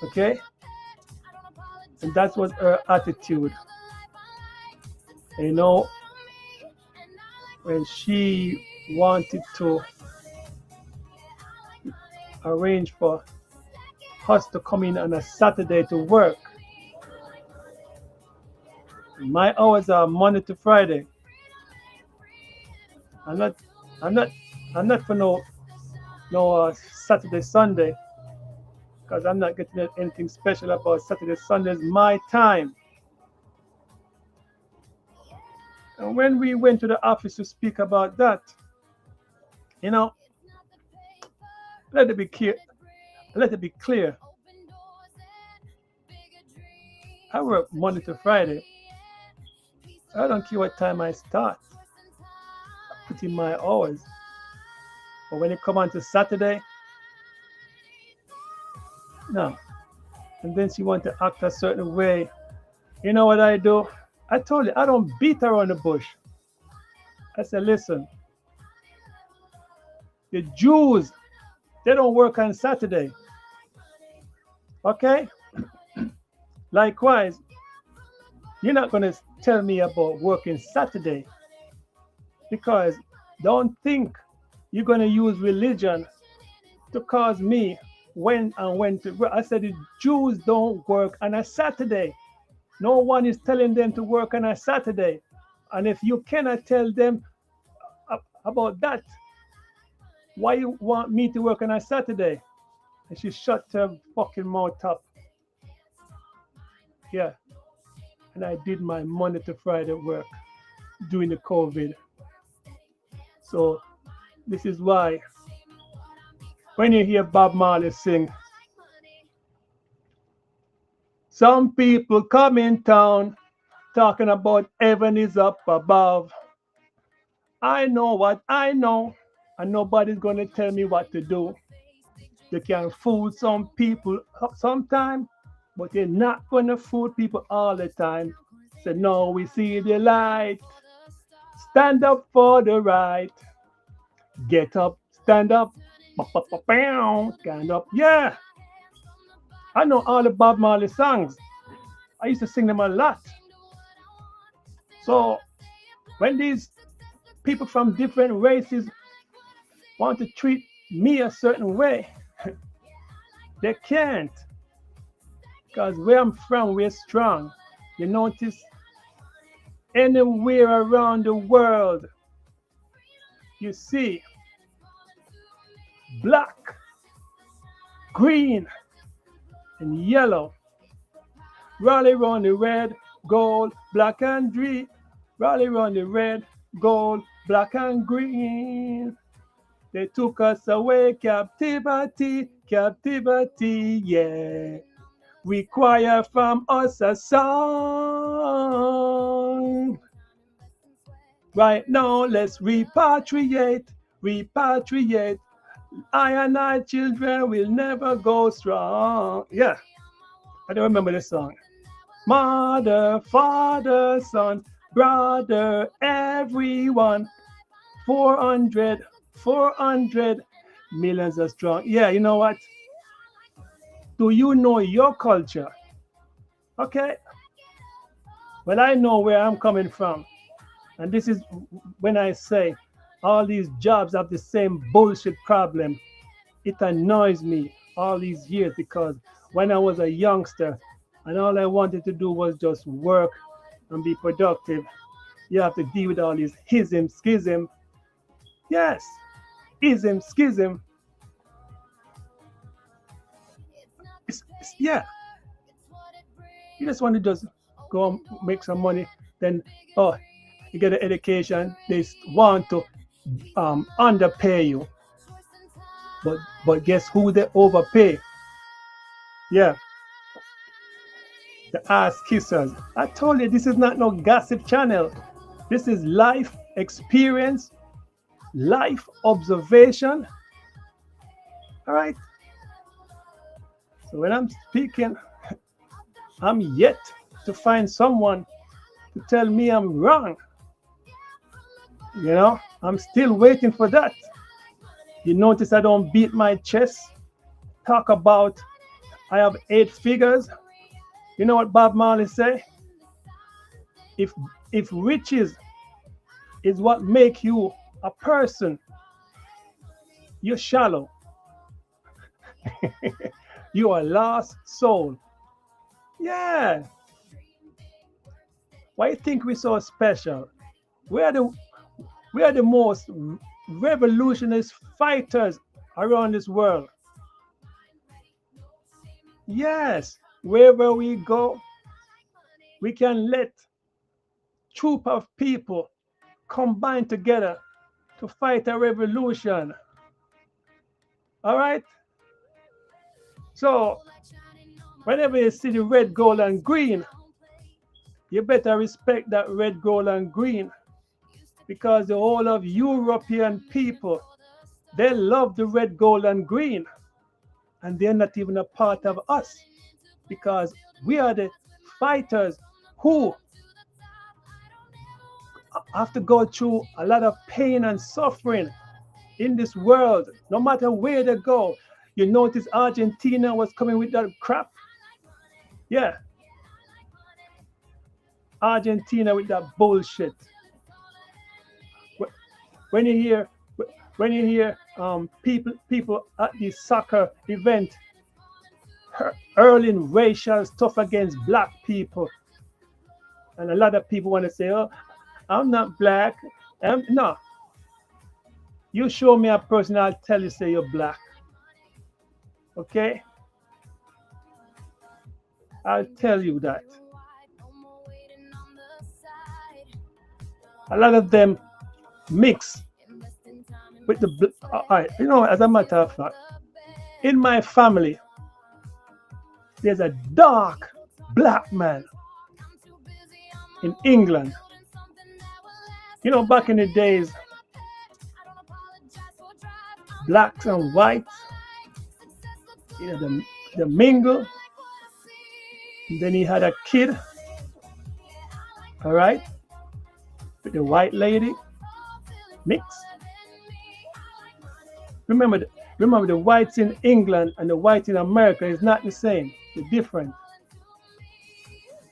Okay? And that was her attitude. And when she wanted to arrange for us to come in on a Saturday to work, my hours are Monday to Friday. I'm not for no Saturday Sunday because I'm not getting anything special about Saturday Sundays. My time. And when we went to the office to speak about that, let it be clear. Let it be clear. I work Monday to Friday. I don't care what time I start. I put in my hours. But when it come on to Saturday, no. And then she want to act a certain way. You know what I do? I told you, I don't beat around the bush. I said, listen, the Jews, they don't work on Saturday. Okay? Likewise, you're not going to tell me about working Saturday because don't think you're going to use religion to cause me when to work. I said the Jews don't work on a Saturday. No one is telling them to work on a Saturday. And if you cannot tell them about that, why you want me to work on a Saturday? And she shut her fucking mouth up. Yeah. And I did my Monday to Friday work during the COVID. So this is why when you hear Bob Marley sing, some people come in town talking about heaven is up above. I know what I know, and nobody's going to tell me what to do. You can fool some people sometimes, but you're not going to fool people all the time. So now we see the light. Stand up for the right. Get up, stand up. Stand up. Yeah. I know all the Bob Marley songs. I used to sing them a lot. So when these people from different races want to treat me a certain way, they can't. Because where I'm from, we're strong. You notice anywhere around the world, you see black, green, and yellow. Rally round the red, gold, black and green. Rally round the red, gold, black and green. They took us away, captivity, captivity, yeah. Require from us a song. Right now, let's repatriate, repatriate. I and I children will never go strong. Yeah, I don't remember the song. Mother, father, son, brother, everyone. 400 millions are strong. Yeah, you know what? Do you know your culture? Okay. Well, I know where I'm coming from. And this is when I say all these jobs have the same bullshit problem. It annoys me all these years because when I was a youngster and all I wanted to do was just work and be productive, you have to deal with all these ism, schism. Yes, ism, schism. Yeah, you just want to just go and make some money. Then, oh, you get an education. They want to underpay you, but guess who they overpay? Yeah, the ass kissers. I told you this is not no gossip channel. This is life experience, life observation. All right. So when I'm speaking, I'm yet to find someone to tell me I'm wrong. I'm still waiting for that. You notice I don't beat my chest, talk about I have 8 figures. You know what Bob Marley say? If riches is what make you a person, you're shallow. You are a lost soul. Yeah. Why you think we're so special? We are the most revolutionist fighters around this world. Yes. Wherever we go, we can let troop of people combine together to fight a revolution. All right? So, whenever you see the red, gold, and green, you better respect that red, gold, and green, because the whole of European people, they love the red, gold, and green, and they're not even a part of us, because we are the fighters who have to go through a lot of pain and suffering in this world, no matter where they go. You notice Argentina was coming with that crap? Yeah. Argentina with that bullshit. When you hear people at the soccer event hurling racial stuff against black people, and a lot of people want to say, "Oh, I'm not black." No. You show me a person, I'll tell you, say you're black. Okay? I'll tell you that. A lot of them mix with the as a matter of fact, in my family, there's a dark black man in England. Back in the days, blacks and whites, the mingle. And then he had a kid, all right, with the white lady, mix. Remember the whites in England and the whites in America is not the same. They're different.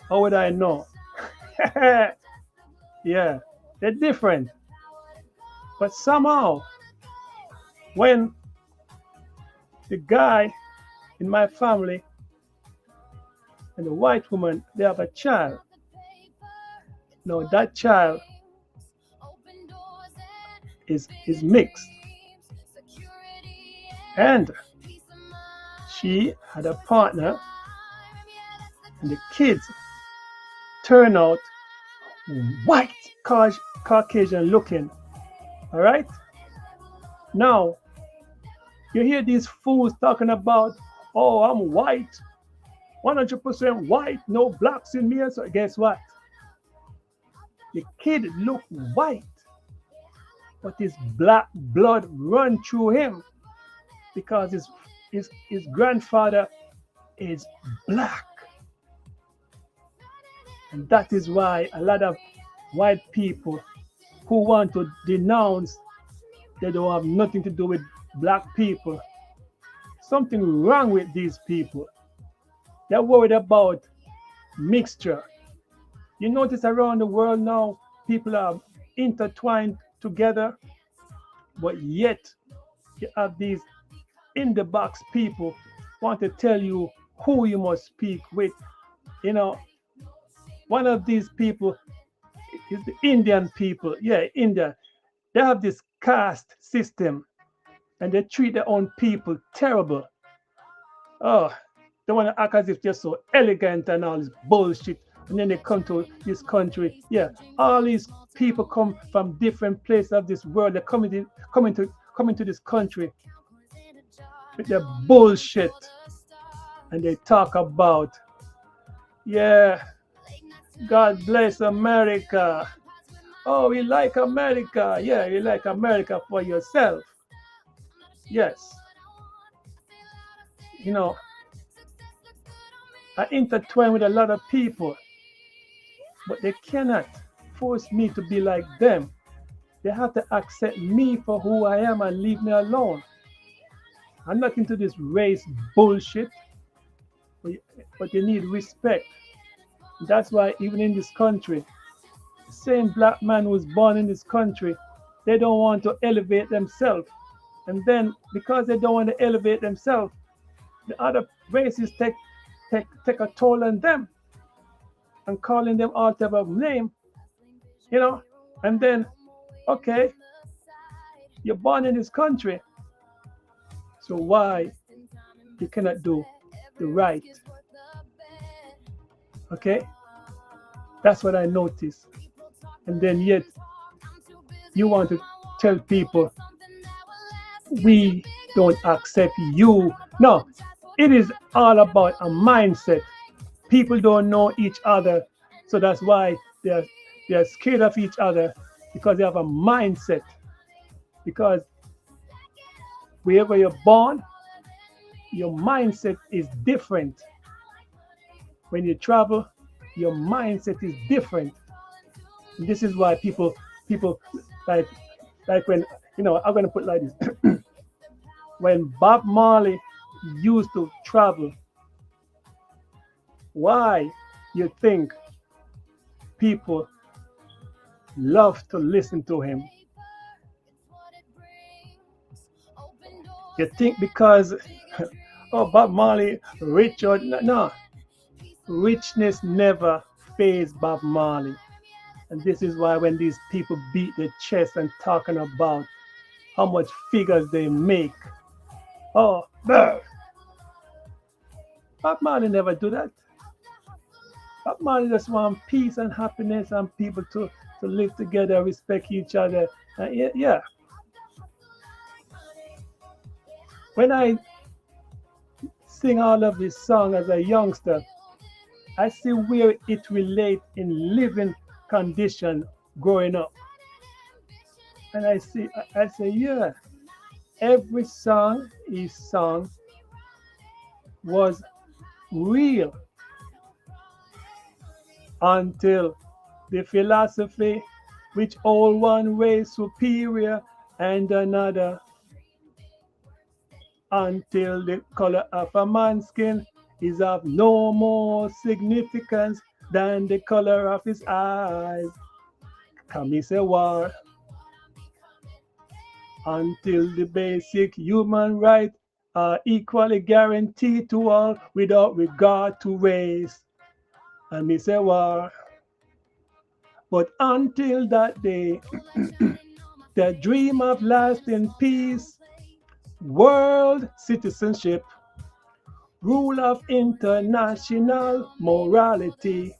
How would I know? Yeah, they're different. But somehow, when the guy in my family and the white woman, they have a child. Now that child is mixed. And she had a partner, and the kids turn out white, Caucasian looking. All right? Now, you hear these fools talking about, oh, I'm white, 100% white, no blacks in me. So guess what? The kid look white, but his black blood run through him because his grandfather is black. And that is why a lot of white people who want to denounce they don't have nothing to do with black people. Something wrong with these people. They're worried about mixture. You notice around the world now, people are intertwined together, but yet you have these in the box people want to tell you who you must speak with. One of these people is the Indian people. Yeah, India. They have this caste system and they treat their own people terrible. Oh, They want to act as if they're so elegant and all this bullshit. And then they come to this country. Yeah, all these people come from different places of this world. They're coming to this country with their bullshit. And they talk about, yeah, God bless America. Oh, we like America. Yeah, you like America for yourself. Yes. You know, I intertwine with a lot of people, but they cannot force me to be like them. They have to accept me for who I am and leave me alone. I'm not into this race bullshit, but you need respect. That's why even in this country, the same black man who was born in this country, they don't want to elevate themselves. And then because they don't want to elevate themselves, the other races take a toll on them and calling them all type of name, you know. And then, okay, you're born in this country, so why you cannot do the right? Okay, that's what I noticed. And then yet you want to tell people we don't accept you. No, it is all about a mindset. People don't know each other, so that's why they're scared of each other, because they have a mindset. Because wherever you're born, your mindset is different. When you travel, your mindset is different. And this is why people like when, you know, I'm gonna put it like this. When Bob Marley used to travel, why you think people love to listen to him? You think because oh, Bob Marley rich or no, richness never fazed Bob Marley. And this is why when these people beat their chest and talking about how much figures they make, oh, Bob Marley never do that. Bob Marley just want peace and happiness and people to live together, respect each other. Yeah. When I sing all of this song as a youngster, I see where it relates in living condition growing up. And I say, yeah, every song he sung was real until the philosophy which all one race superior and another, until the color of a man's skin is of no more significance than the color of his eyes. Come, he say war. Until the basic human rights are equally guaranteed to all without regard to race. And me say war. But until that day, the dream of lasting peace, world citizenship, rule of international morality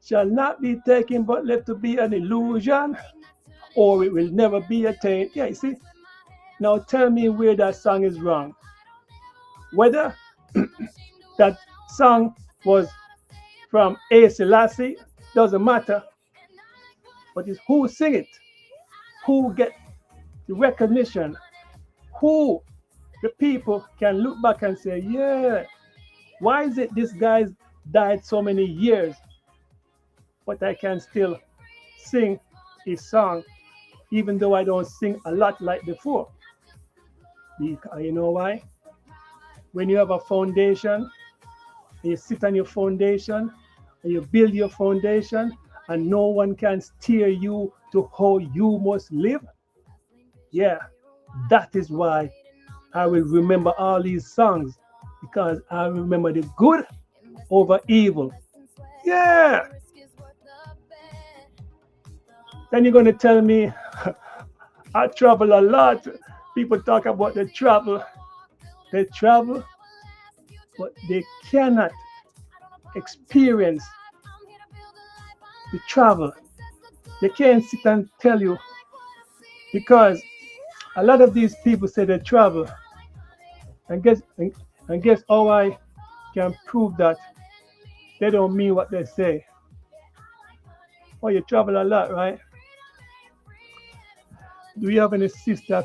shall not be taken but left to be an illusion, or it will never be attained. Yeah, you see? Now tell me where that song is wrong. Whether that song was from A. Selassie, doesn't matter. But it's who sing it, who get the recognition, who the people can look back and say, yeah, why is it this guy's died so many years, but I can still sing his song, even though I don't sing a lot like before? Because you know why? When you have a foundation, and you sit on your foundation, and you build your foundation, and no one can steer you to how you must live, yeah, that is why I will remember all these songs, because I remember the good over evil. Yeah. Then you're going to tell me I travel a lot. People talk about the travel. They travel. but they cannot experience the travel. They can't sit and tell you because a lot of these people say they travel, and guess how I can prove that they don't mean what they say. Oh, you travel a lot, right? Do you have any sister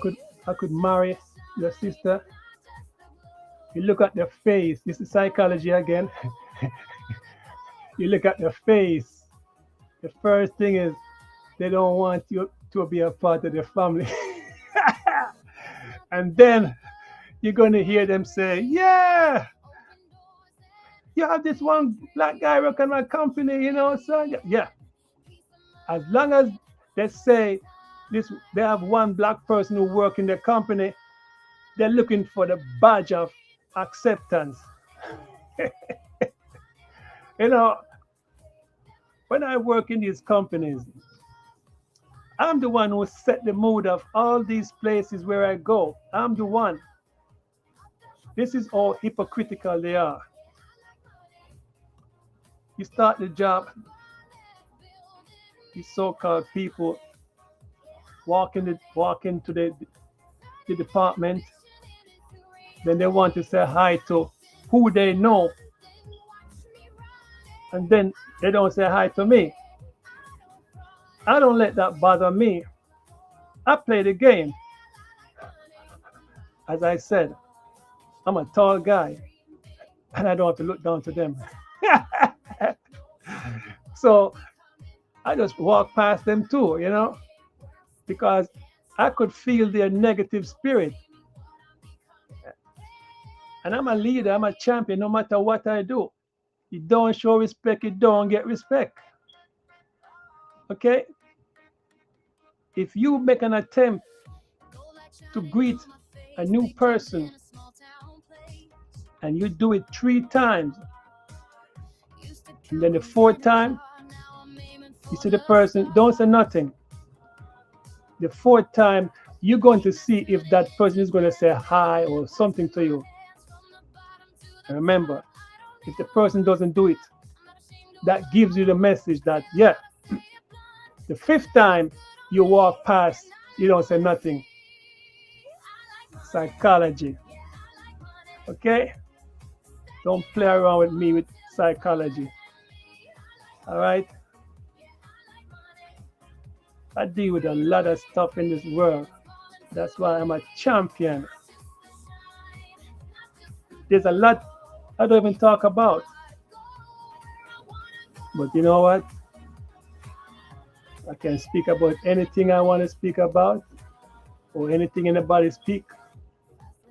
I could marry your sister? You look at their face. This is psychology again. You look at their face. The first thing is they don't want you to be a part of their family. And then you're going to hear them say, yeah, you have this one black guy working my company, so yeah. As long as they say this, they have one black person who work in their company, they're looking for the badge of acceptance. You know, when I work in these companies, I'm the one who set the mood of all these places where I go. I'm the one. This is how hypocritical they are. You start the job, these so-called people walk into the department, then they want to say hi to who they know, and then they don't say hi to me. I don't let that bother me. I play the game. As I said, I'm a tall guy, and I don't have to look down to them. So I just walk past them too, because I could feel their negative spirit. And I'm a leader, I'm a champion, no matter what I do. You don't show respect, you don't get respect. Okay? If you make an attempt to greet a new person and you do it 3 times, and then the 4th time, you see the person, don't say nothing. The 4th time, you're going to see if that person is going to say hi or something to you. And remember, if the person doesn't do it, that gives you the message that, yeah, the 5th time you walk past, you don't say nothing. Psychology. Okay? Don't play around with me with psychology. All right? I deal with a lot of stuff in this world. That's why I'm a champion. There's a lot I don't even talk about. But you know what? I can speak about anything I want to speak about, or anything anybody speak.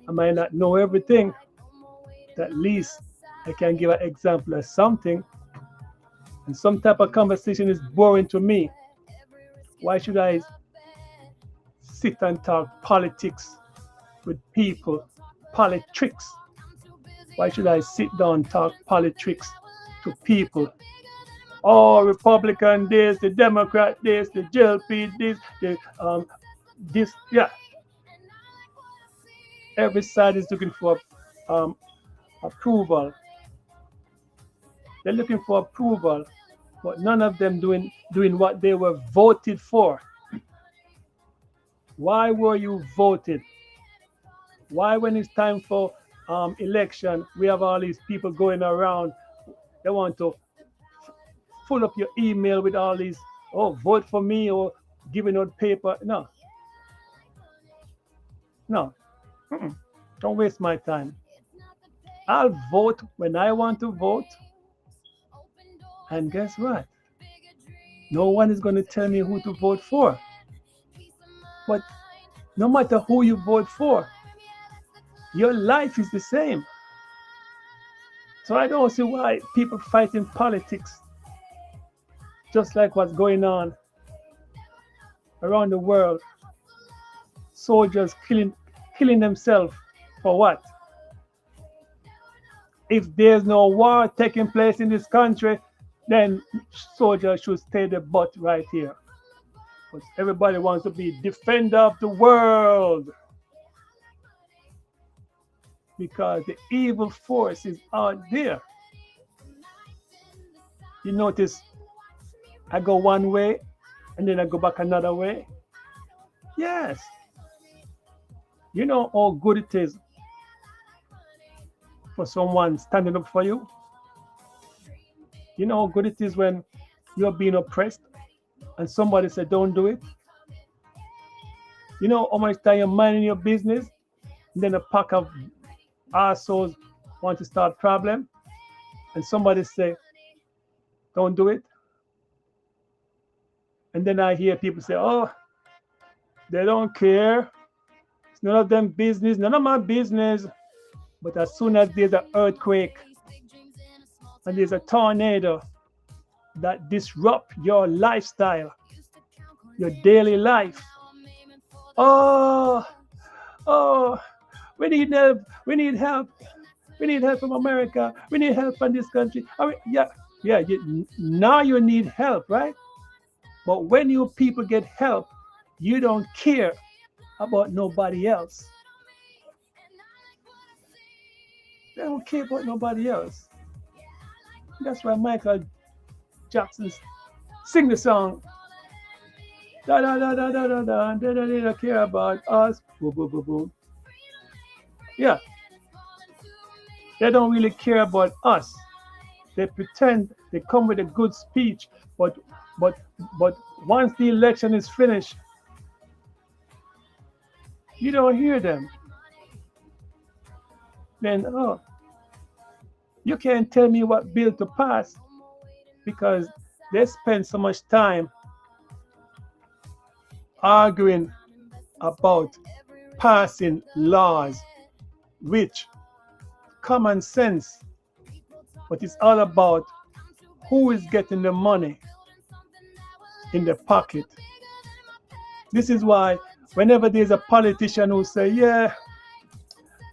I might not know everything. At least I can give an example of something. And some type of conversation is boring to me. Why should I sit and talk politics with people? Politics. Why should I sit down and talk politics to people? Oh, Republican this, the Democrat this, the GLP this, this, yeah. Every side is looking for approval. They're looking for approval, but none of them doing what they were voted for. Why were you voted? Why, when it's time for election, we have all these people going around, they want to full up your email with all these, oh, vote for me, or giving out paper. No. Don't waste my time. I'll vote when I want to vote. And guess what? No one is going to tell me who to vote for. But no matter who you vote for, your life is the same. So I don't see why people fight in politics, just like what's going on around the world. Soldiers killing themselves for what? If there's no war taking place in this country, then soldiers should stay the butt right here. But everybody wants to be defender of the world. because the evil force is out there. You notice I go one way and then I go back another way. Yes, you know how good it is for someone standing up for you. You know how good it is when you're being oppressed and somebody said, don't do it. You know how much time you're minding your business and then a pack of assholes want to start problem and somebody say, don't do it. And then I hear people say, oh, they don't care. It's none of them business, none of my business. But as soon as there's an earthquake and there's a tornado that disrupt your lifestyle, your daily life, oh, oh, we need help, we need help, we need help from America, we need help from this country. I mean, yeah, yeah, now you need help, right? But when you people get help, you don't care about nobody else. They don't care about nobody else. That's why Michael Jackson sing the song. Da da da da da da da. They don't care about us. Boom boom boom boom. Yeah, they don't really care about us. They pretend they come with a good speech, but but but once the election is finished, you don't hear them. Then oh, you can't tell me what bill to pass because they spend so much time arguing about passing laws which common sense, but it's all about who is getting the money in the pocket. This is why whenever there's a politician who say, yeah,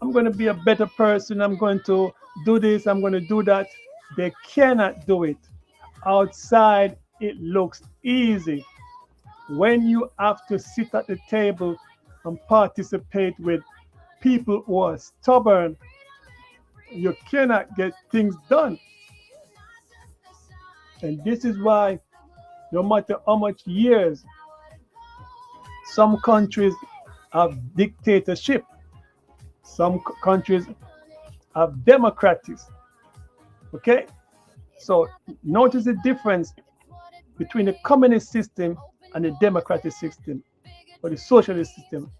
I'm going to be a better person, I'm going to do this, I'm going to do that, they cannot do it. Outside, it looks easy. When you have to sit at the table and participate with people who are stubborn, you cannot get things done. And this is why, no matter how much years, some countries have dictatorship, some countries have democracies. Okay? So notice the difference between the communist system and the democratic system or the socialist system.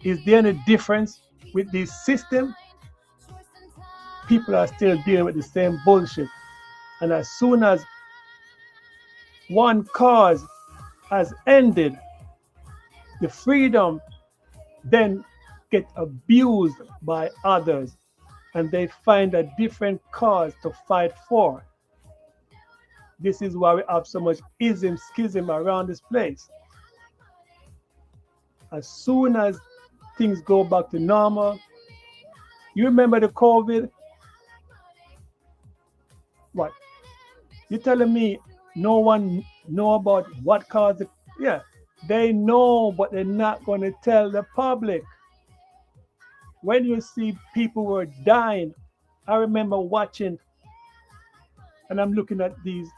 Is there any difference with this system? People are still dealing with the same bullshit. And as soon as one cause has ended, the freedom then get abused by others and they find a different cause to fight for. This is why we have so much ism, schism around this place. As soon as things go back to normal, you remember the COVID? What? You telling me no one know about what caused it? Yeah, they know, but they're not going to tell the public. When you see people were dying, I remember watching, and I'm looking at these,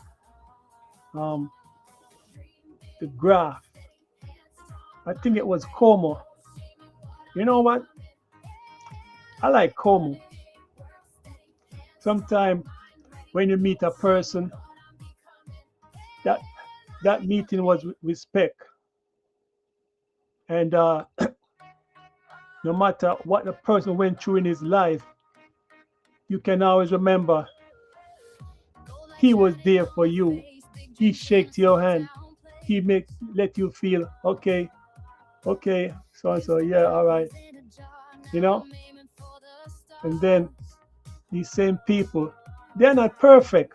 the graph. I think it was Como. You know what? I like Como. Sometimes when you meet a person, that meeting was with respect. And no matter what the person went through in his life, you can always remember he was there for you. He shaked your hand. He let you feel okay, so and so, yeah, all right, you know. And then these same people, they're not perfect.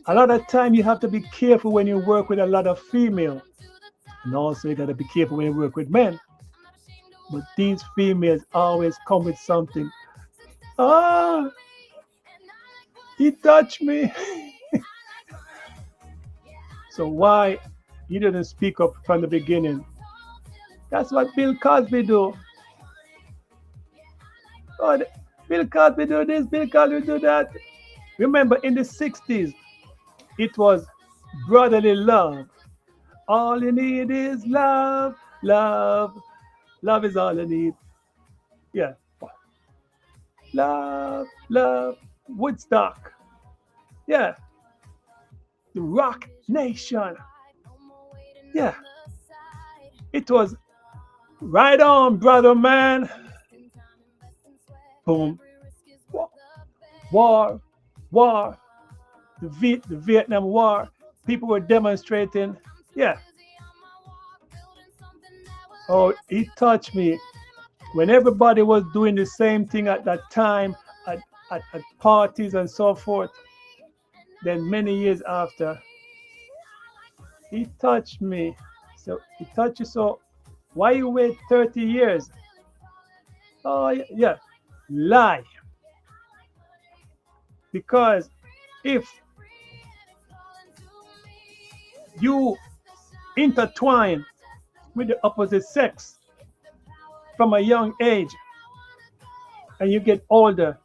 A lot of time you have to be careful when you work with a lot of female, and also you got to be careful when you work with men. But these females always come with something. Ah, he touched me. So why you didn't speak up from the beginning? That's what Bill Cosby do. Oh, Bill Cosby do this, Bill Cosby do that. Remember in the 60s, it was brotherly love. All you need is love, love. Love is all you need. Yeah. Love, love. Woodstock. Yeah. The Rock Nation. Yeah. It was right on, brother man. Boom. War, war. The Vietnam War. People were demonstrating. Yeah. Oh, it touched me when everybody was doing the same thing at that time at parties and so forth. Then many years after, it touched me. So it touched you. So why you wait 30 years? Oh yeah, lie. Because if you intertwine with the opposite sex from a young age and you get older,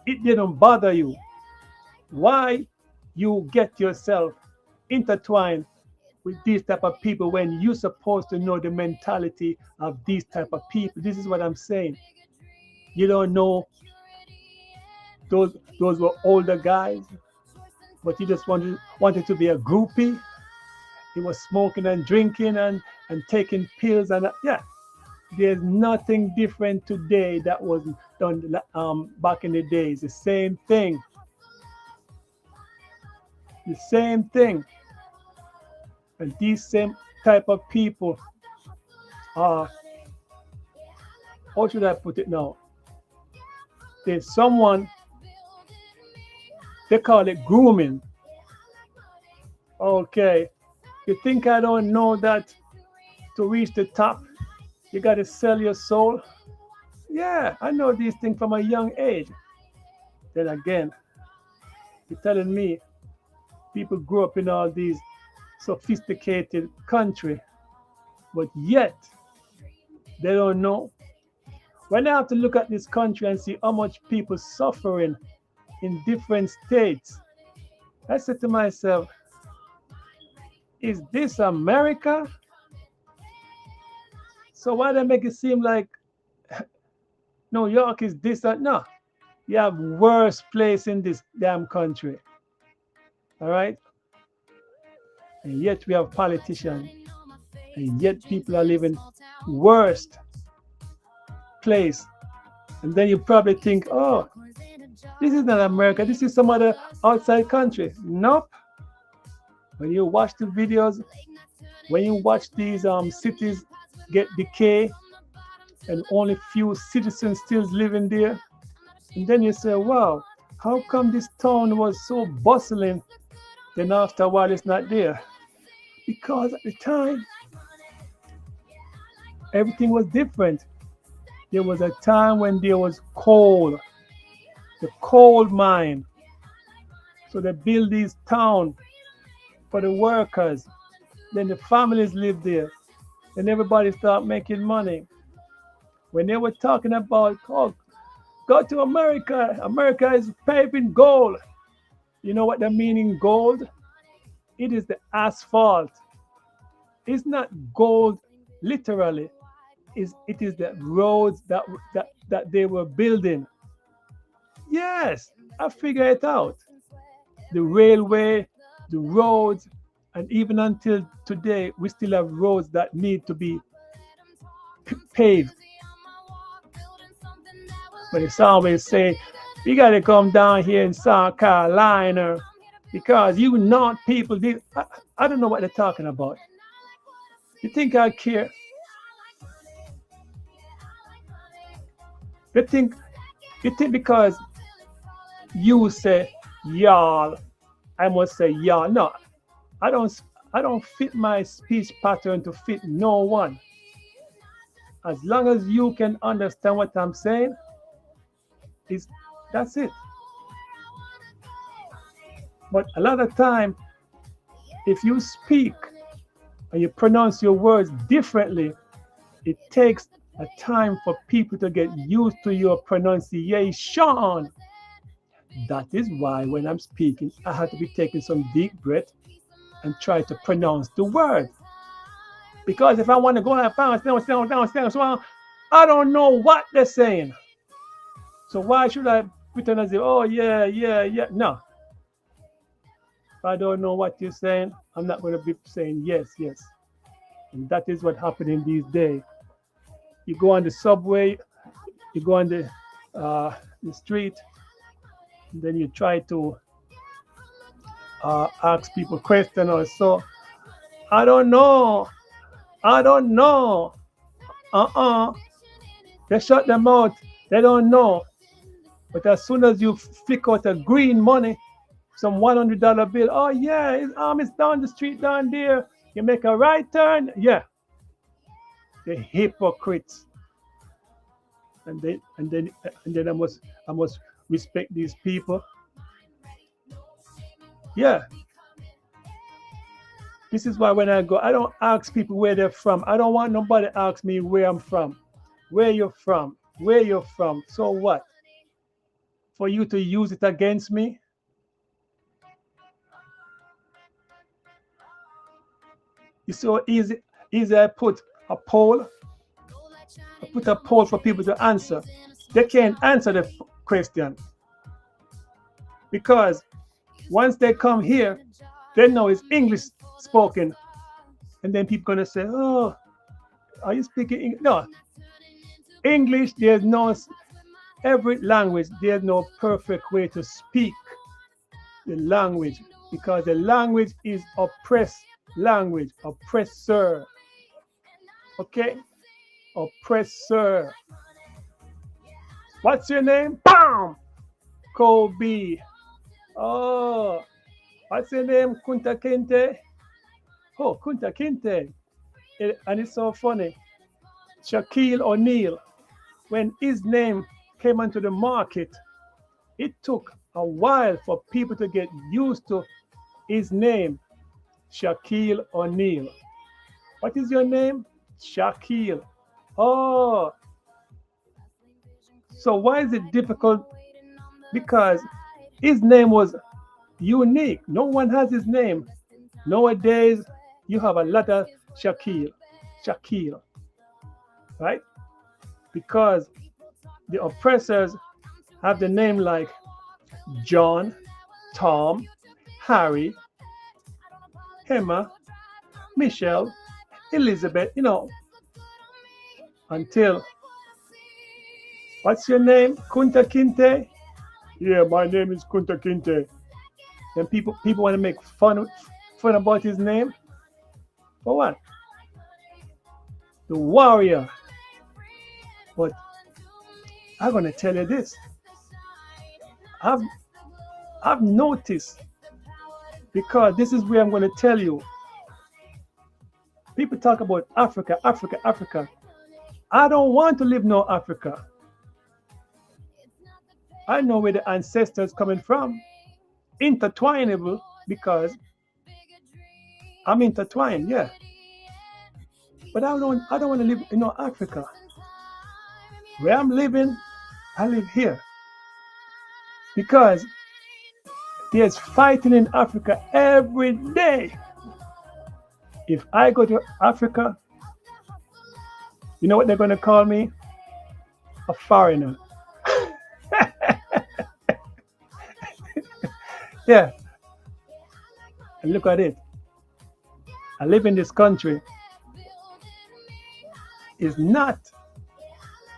it didn't bother you. Why you get yourself intertwined with these type of people when you're supposed to know the mentality of these type of people? This is what I'm saying. You don't know those were older guys, but you just wanted to be a groupie. He was smoking and drinking and taking pills and yeah. There's nothing different today that was done back in the days. The same thing. The same thing. And these same type of people are, how should I put it now? There's someone, they call it grooming. Okay. You think I don't know that to reach the top, you got to sell your soul? Yeah, I know these things from a young age. Then again, you're telling me people grew up in all these sophisticated country, but yet they don't know. When I have to look at this country and see how much people suffering in different states, I said to myself, is this America? So why they make it seem like New York is this and no? You have worse place in this damn country. All right? And yet we have politicians. And yet people are living worst place. And then you probably think, oh, this is not America. This is some other outside country. Nope. When you watch the videos, when you watch these cities get decay and only few citizens still living there, and then you say, wow, how come this town was so bustling? Then after a while it's not there. Because at the time, everything was different. There was a time when there was coal, the coal mine. So they build these towns for the workers. Then the families live there. And everybody start making money. When they were talking about, oh, go to America. America is paved in gold. You know what the meaning gold? It is the asphalt. It's not gold literally. It is the roads that they were building. Yes, I figure it out. The railway, the roads, and even until today, we still have roads that need to be paved. But it's always say, you got to come down here in South Carolina because you not people. I don't know what they're talking about. You think I care? You think because you say y'all, I must say y'all. No, I don't fit my speech pattern to fit no one. As long as you can understand what I'm saying, that's it. But a lot of time, if you speak and you pronounce your words differently, it takes a time for people to get used to your pronunciation. That is why when I'm speaking, I have to be taking some deep breath and try to pronounce the word. Because if I want to go like down, I don't know what they're saying. So why should I pretend as if, oh yeah, yeah, yeah? No. If I don't know what you're saying, I'm not going to be saying yes, yes. And that is what happening these days. You go on the subway, you go on the street, and then you try to ask people questions or so. I don't know. I don't know. Uh-uh. They shut them out. They don't know. But as soon as you flick out a green money, some $100 bill, oh yeah, it's down the street down there. You make a right turn. Yeah. The hypocrites. And then I must respect these people. Yeah. This is why when I go, I don't ask people where they're from. I don't want nobody to ask me where I'm from. Where you're from. Where you're from. So what? For you to use it against me? It's so easy. Easy I put a poll. I put a poll for people to answer. They can't answer the question because once they come here, they know it's English spoken, and then people gonna say, "Oh, are you speaking English?" No, English. There's no every language. There's no perfect way to speak the language because the language is oppressed language, oppressor. Okay, oppressor. What's your name? Bam! Kobe. Oh, what's your name? Kunta Kinte. Oh, Kunta Kinte. And it's so funny. Shaquille O'Neal, when his name came onto the market, it took a while for people to get used to his name, Shaquille O'Neal. What is your name? Shaquille. Oh, so why is it difficult? Because his name was unique. No one has his name. Nowadays, you have a lot of Shaquille. Shaquille, right? Because the oppressors have the name like John, Tom, Harry, Emma, Michelle, Elizabeth, until what's your name? Kunta Kinte? Yeah, my name is Kunta Kinte. And people want to make fun about his name. For what? The warrior. But I'm gonna tell you this. I've noticed because this is where I'm gonna tell you. People talk about Africa, Africa, Africa. I don't want to live no Africa. I know where the ancestors coming from. Intertwineable because I'm intertwined, yeah. But I don't want to live in no Africa. Where I'm living, I live here. Because there's fighting in Africa every day. If I go to Africa, you know what they're going to call me? A foreigner. Yeah. And look at it. I live in this country. It's not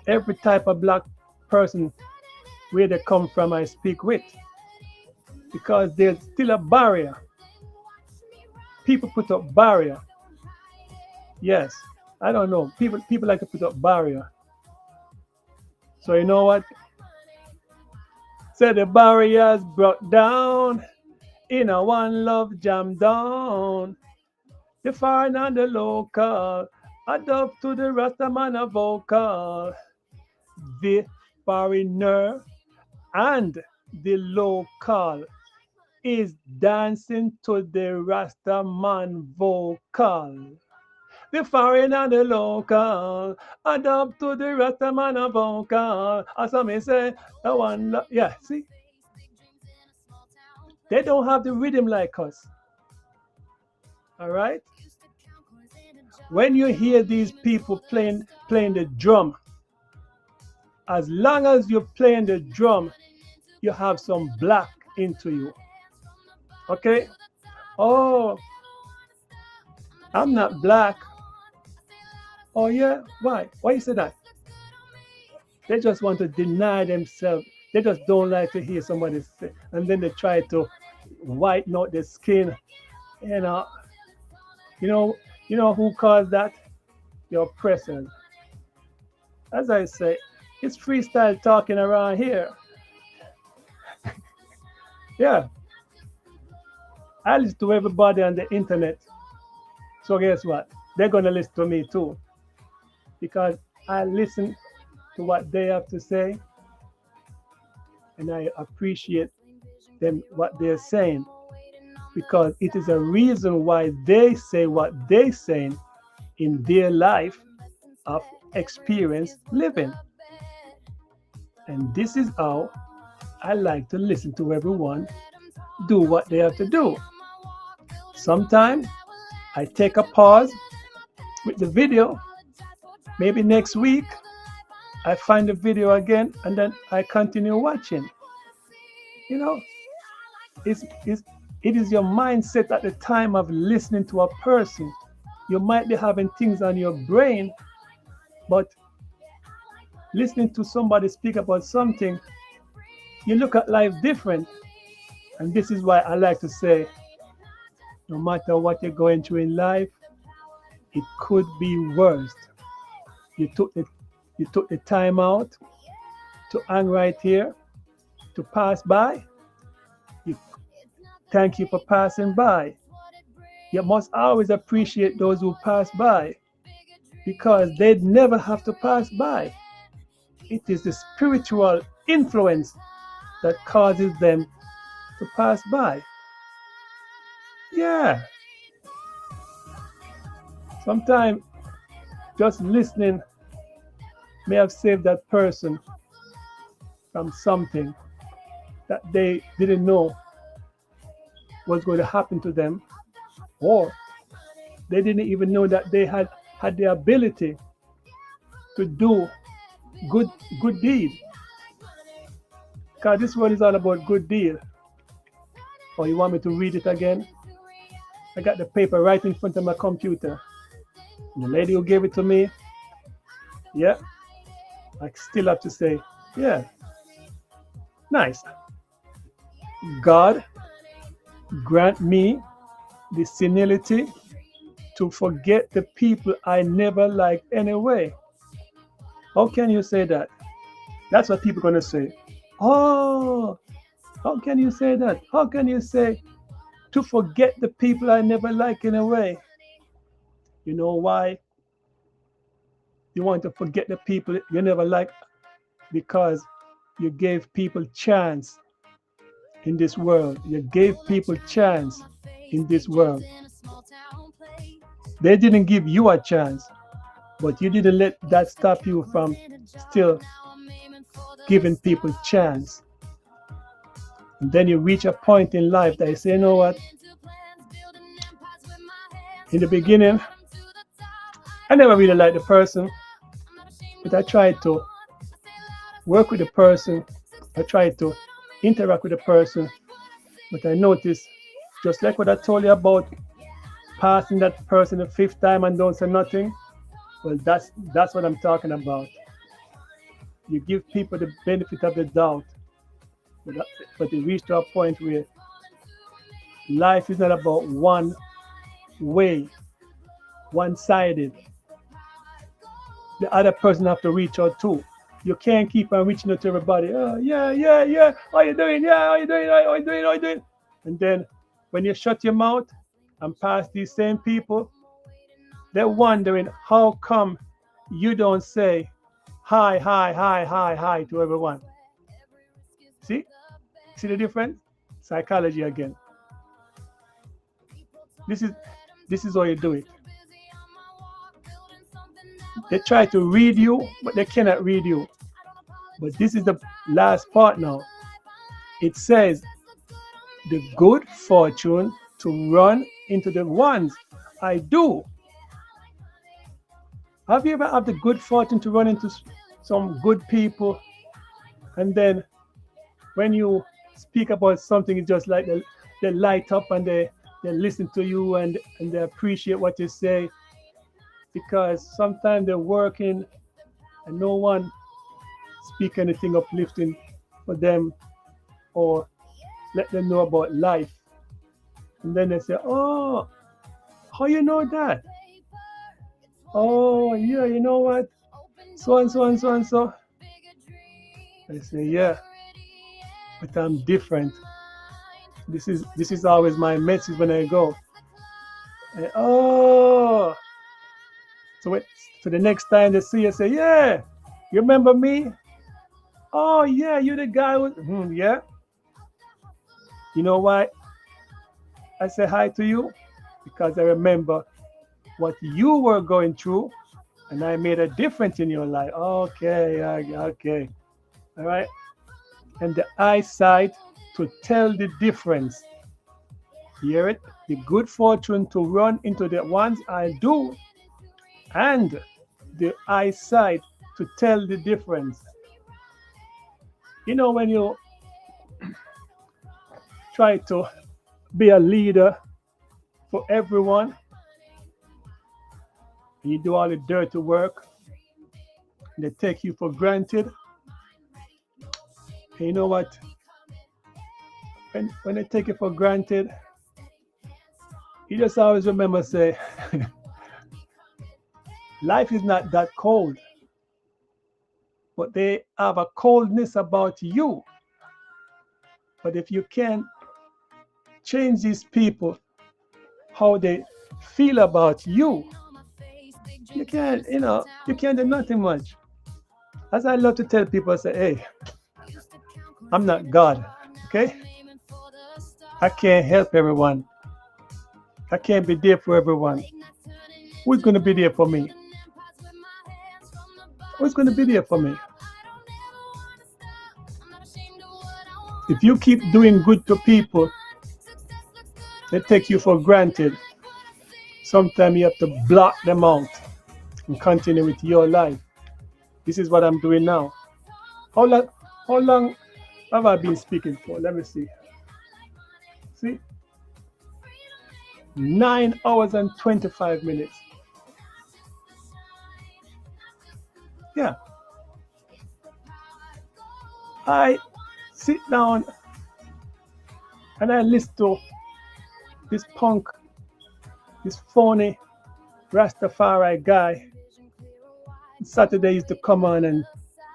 every type of black person where they come from I speak with. Because there's still a barrier. People put up barrier. Yes. I don't know. People like to put up barrier. So you know what? Say the barriers brought down. In a one love jam down. The foreign and the local. Adopt to the Rastaman a vocal. The foreigner and the local is dancing to the Rastaman vocal. The foreign and the local, adapt to the Rastaman and vocal. As I may say, the one, yeah, see, they don't have the rhythm like us. All right. When you hear these people playing the drum, as long as you're playing the drum, you have some black into you. Okay? Oh, I'm not black. Oh yeah? Why? Why you say that? They just want to deny themselves. They just don't like to hear somebody say, and then they try to whiten out their skin. You know, you know, you know who caused that? Your oppressors. As I say, it's freestyle talking around here. Yeah, I listen to everybody on the internet. So guess what? They're gonna listen to me too because I listen to what they have to say and I appreciate them what they're saying because it is a reason why they say what they saying in their life of experience living. And this is how I like to listen to everyone do what they have to do. Sometimes I take a pause with the video. Maybe next week I find the video again and then I continue watching. You know, it is your mindset at the time of listening to a person. You might be having things on your brain, but listening to somebody speak about something, you look at life different. And this is why I like to say, no matter what you're going through in life, it could be worse. You took the time out to hang right here, to pass by. You, thank you for passing by. You must always appreciate those who pass by because they'd never have to pass by. It is the spiritual influence that causes them to pass by. Yeah. Sometimes just listening may have saved that person from something that they didn't know was going to happen to them, or they didn't even know that they had the ability to do good deed. Because this one is all about good deed. Or you want me to read it again? I got the paper right in front of my computer. And the lady who gave it to me, yeah, I still have to say, yeah, nice. God grant me the senility to forget the people I never liked anyway. How can you say that? That's what people are going to say. Oh, how can you say that? How can you say to forget the people I never liked in a way? You know why? You want to forget the people you never liked because you gave people chance in this world. You gave people chance in this world. They didn't give you a chance, but you didn't let that stop you from still giving people chance. And then you reach a point in life that you say, you know what? In the beginning, I never really liked the person, but I tried to work with the person. I tried to interact with the person, but I noticed, just like what I told you about passing that person the fifth time and don't say nothing, well, that's what I'm talking about. You give people the benefit of the doubt, but they reach to a point where life is not about one way, one-sided. The other person have to reach out too. You can't keep on reaching out to everybody. Oh, yeah. How you doing? Yeah, how you doing? How you doing? How you doing? And then when you shut your mouth and pass these same people, they're wondering how come you don't say hi to everyone. See the difference? Psychology again. This is how you do it. They try to read you, but they cannot read you. But this is the last part now. It says, the good fortune to run into the ones I do. Have you ever had the good fortune to run into some good people, and then when you speak about something, it's just like they light up and they listen to you, and they appreciate what you say, because sometimes they're working and no one speak anything uplifting for them or let them know about life. And then they say, oh, how you know that? Oh, yeah, you know what? So and so and so and so. I say, yeah, but I'm different. This is always my message when I go. Oh, so the next time they see you, say, yeah, you remember me? Oh, yeah, you're the guy who, yeah. You know why I say hi to you? Because I remember what you were going through, and I made a difference in your life. Okay, okay, all right. And the eyesight to tell the difference. Hear it? The good fortune to run into the ones I do, and the eyesight to tell the difference. You know, when you try to be a leader for everyone, and you do all the dirty work, and they take you for granted. And you know what? When they take you for granted, you just always remember, say, life is not that cold, but they have a coldness about you. But if you can change these people, how they feel about you, you can't, you can't do nothing much. As I love to tell people, I say, hey, I'm not God, okay? I can't help everyone. I can't be there for everyone. Who's going to be there for me? Who's going to be there for me? If you keep doing good to people, they take you for granted. Sometimes you have to block them out and continue with your life. This is what I'm doing now. How long have I been speaking for? Let me see. See? 9 hours and 25 minutes. Yeah. I sit down and I listen to this punk, this phony Rastafari guy. Saturday used to come on and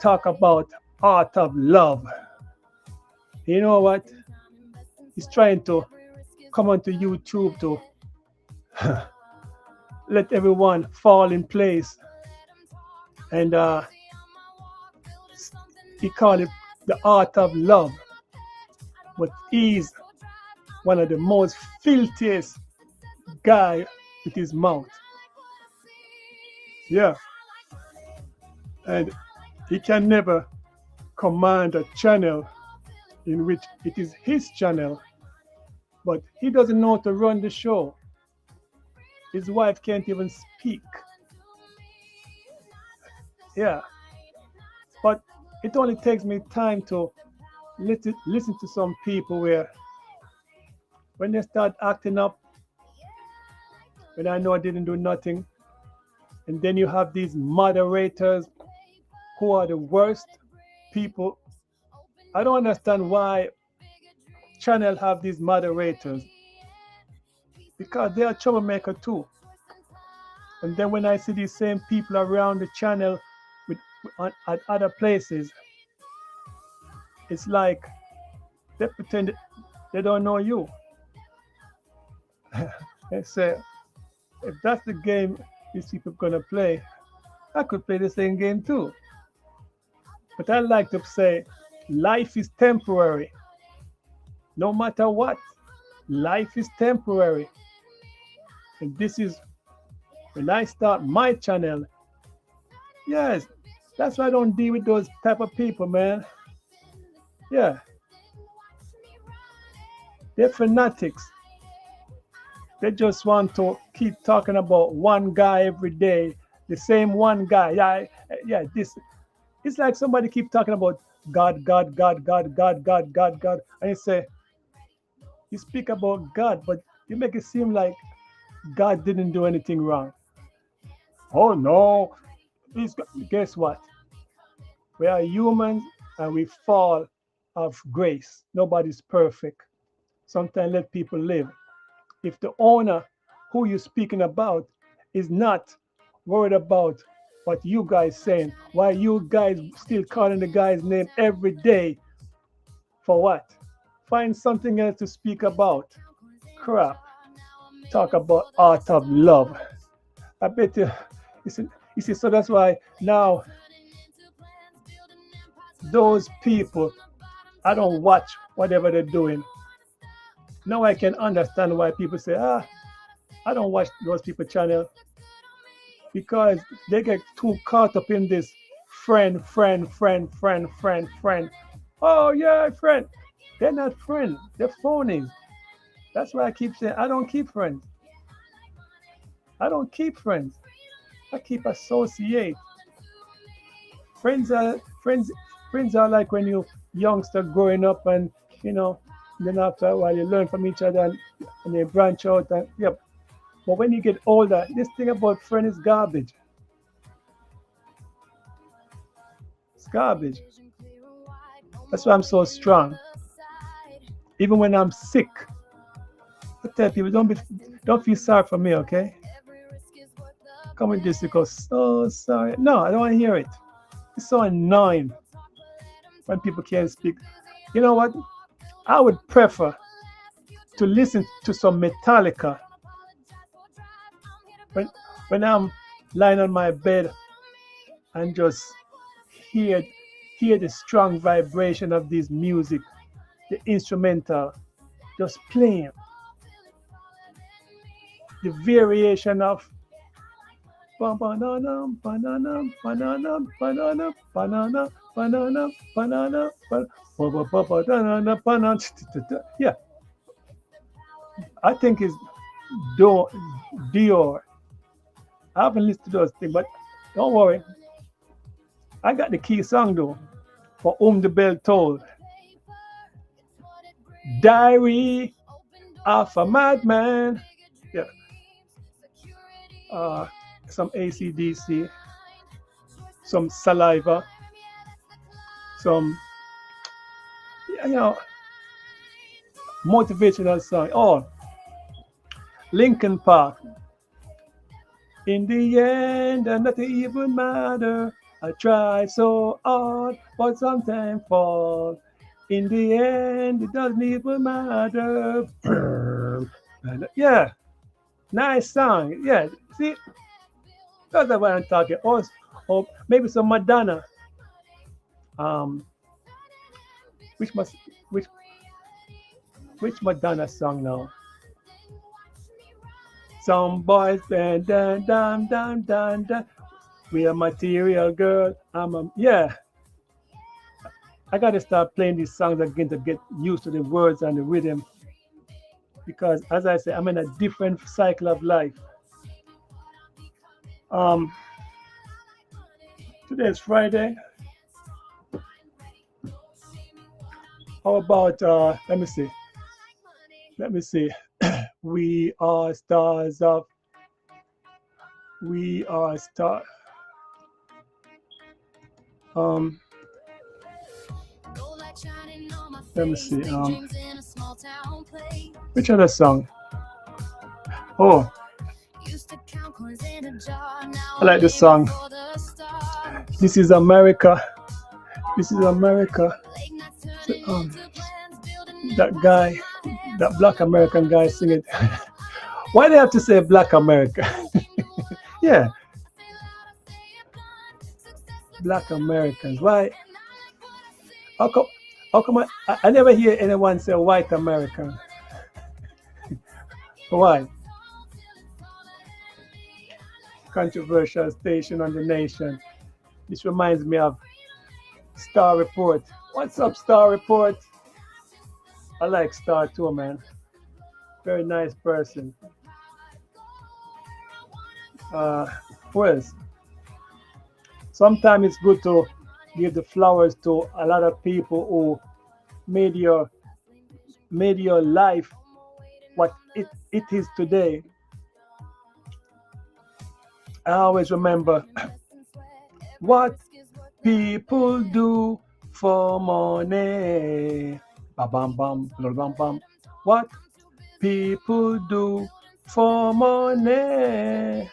talk about art of love. You know what? He's trying to come onto YouTube to let everyone fall in place. And he called it the art of love. But he's one of the most filthiest guy with his mouth. Yeah. And he can never command a channel in which it is his channel, but he doesn't know how to run the show. His wife can't even speak. Yeah. But it only takes me time to listen to some people where when they start acting up, when I know I didn't do nothing, and then you have these moderators who are the worst people. I don't understand why channel have these moderators, because they are troublemaker too. And then when I see these same people around the channel at other places, it's like they pretend they don't know you. They say, if that's the game these people are gonna play, I could play the same game too. But I like to say, life is temporary. No matter what, life is temporary. And this is when I start my channel, Yes, that's why I don't deal with those type of people, man. Yeah, they're fanatics. They just want to keep talking about one guy every day, the same one guy. Yeah, yeah. This it's like somebody keep talking about God, God, God, God, God, God, God, God, and you say you speak about God, but you make it seem like God didn't do anything wrong. Oh no, he's, guess what? We are humans and we fall of grace. Nobody's perfect. Sometimes let people live. If the owner who you're speaking about is not worried about what you guys saying, why you guys still calling the guy's name every day for what? Find something else to speak about. Crap. Talk about art of love. I bet you see, you see, so that's why now those people, I don't watch whatever they're doing. Now I can understand why people say, I don't watch those people channel because they get too caught up in this friend, friend, friend, friend, friend, friend. Oh yeah, friend. They're not friends. They're phonies. That's why I keep saying I don't keep friends. I don't keep friends. I keep associate. Friends are friends. Friends are like when you youngster growing up, and you know, then after a while you learn from each other and they branch out. And yep. But when you get older, this thing about friend is garbage. It's garbage. That's why I'm so strong. Even when I'm sick, I tell people don't feel sorry for me, okay? Come with this because so sorry. No, I don't want to hear it. It's so annoying when people can't speak. You know what? I would prefer to listen to some Metallica when when I'm lying on my bed and just hear hear the strong vibration of this music, the instrumental, just playing the variation of banana, banana, banana, banana, banana, banana, banana, banana, banana. Yeah, I think it's Do Dior. I haven't listened to those things, but don't worry. I got the key song though. For whom the bell tolled. Diary of a madman. Yeah. Uh, some ACDC, some saliva, some you know motivational song. Oh, Lincoln Park. In the end, nothing even matter. I try so hard, but sometimes fall. In the end, it doesn't even matter. Yeah, nice song. Yeah, see, that's what I'm talking. Or maybe some Madonna. Um, which must which which Madonna song now? Some boys bend down, down, down, down, down. We a material girl. Yeah. I gotta start playing these songs again to get used to the words and the rhythm because, as I say, I'm in a different cycle of life. Um, Today is Friday. How about let me see. Let me see. We are stars of. We are star. Um, Let me see. Which other song? Oh, I like this song. This is America. This is America. So, that guy, that black American guy singing. Why do they have to say black America? Yeah, black Americans. Why? How come? How come I never hear anyone say white American? Why? Controversial station on the nation. This reminds me of Star Report. What's up, Star Report? I like Star too, man. Very nice person. Uh, well, sometimes it's good to give the flowers to a lot of people who made your life what it is today. I always remember what people do for money. Ba bam bam, bam bam bam. What people do for money.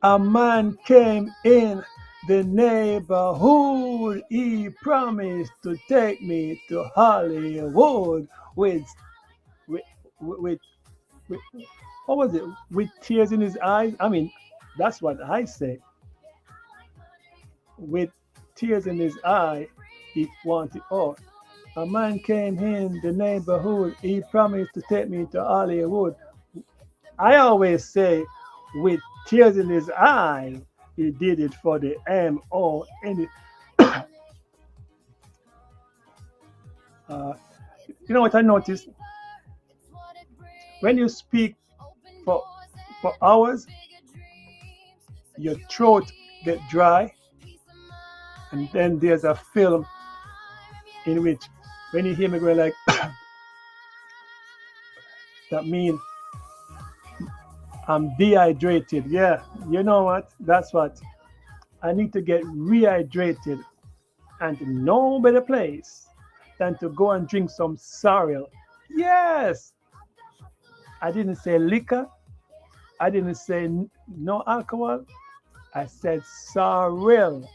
A man came in the neighborhood. He promised to take me to Hollywood with with, with what was it? With tears in his eyes. I mean, that's what I say. With tears in his eye, he wanted all. A man came in the neighborhood. He promised to take me to Hollywood. I always say, with tears in his eye, he did it for the M-O-N. Uh, you know what I noticed? When you speak for for hours, your throat get dry, and then there's a film in which when you hear me going like that mean I'm dehydrated. Yeah, you know what? That's what. I need to get rehydrated, and no better place than to go and drink some cereal. Yes, I didn't say liquor. I didn't say no alcohol. I said cereal.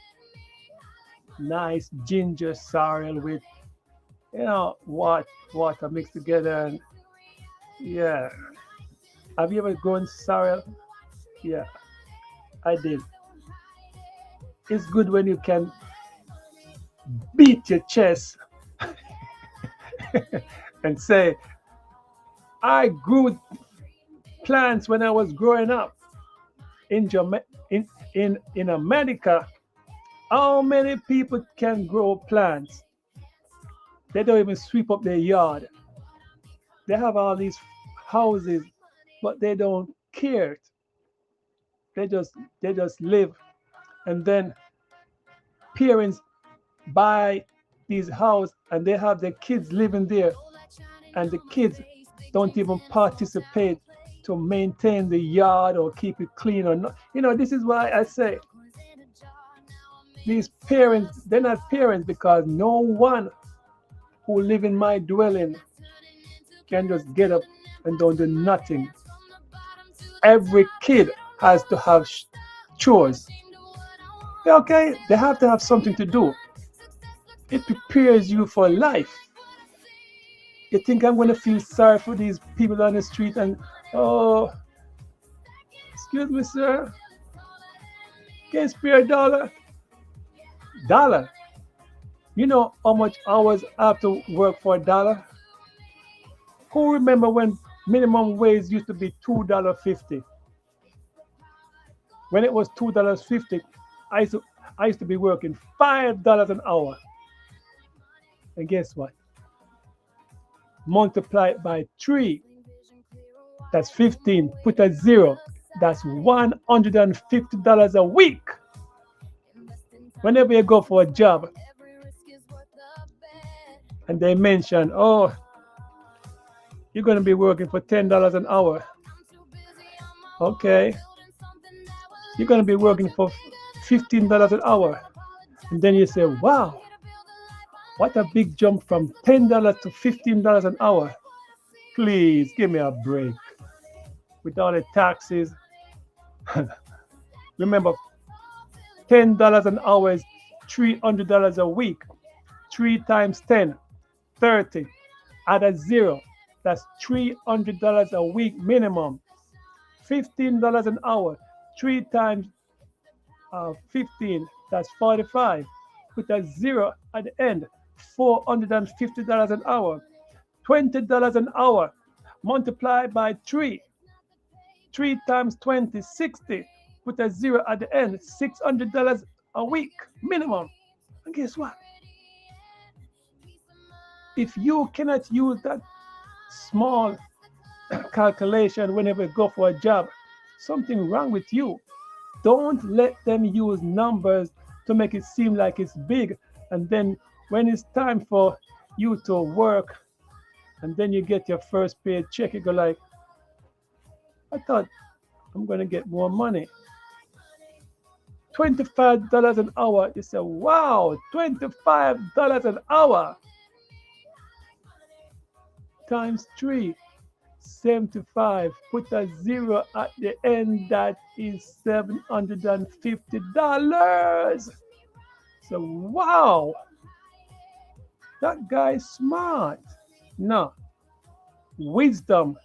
Nice ginger cereal with what water mixed together, and yeah. Have you ever grown cereal? Yeah, I did. It's good when you can beat your chest and say, I grew plants when I was growing up in in America. How many people can grow plants? They don't even sweep up their yard. They have all these houses, but they don't care. They just live, and then parents buy these houses and they have their kids living there, and the kids don't even participate to maintain the yard or keep it clean or not. This is why I say these parents, they're not parents because no one who live in my dwelling can just get up and don't do nothing. Every kid has to have chores. Okay, they have to have something to do. It prepares you for life. You think I'm going to feel sorry for these people on the street and, oh, excuse me, sir, can you spare a dollar? Dollar. You know how much hours I have to work for a dollar? Who remember when minimum wage used to be $2.50? When it was $2.50, I used to be working $5 an hour. And guess what? Multiply it by 3. That's 15. Put a zero. That's $150 a week. Whenever you go for a job and they mention, oh, you're going to be working for $10 an hour. Okay. You're going to be working for $15 an hour. And then you say, wow, what a big jump from $10 to $15 an hour. Please give me a break. With all the taxes. Remember, $10 an hour is $300 a week. 3 times 10, 30. Add a zero. That's $300 a week minimum. $15 an hour. 3 times 15, that's 45. Put a zero at the end. $450 an hour. $20 an hour. Multiply by 3. 3 times 20, 60. put a zero at the end. $600 a week minimum. And guess what? If you cannot use that small calculation whenever you go for a job, something wrong with you. Don't let them use numbers to make it seem like it's big. And then when it's time for you to work, and then you get your first paid check, you go like, I thought I'm gonna get more money. $25 an hour. You say, wow, $25 an hour times three. 75, put a zero at the end, that is $750. So wow, that guy's smart. No, wisdom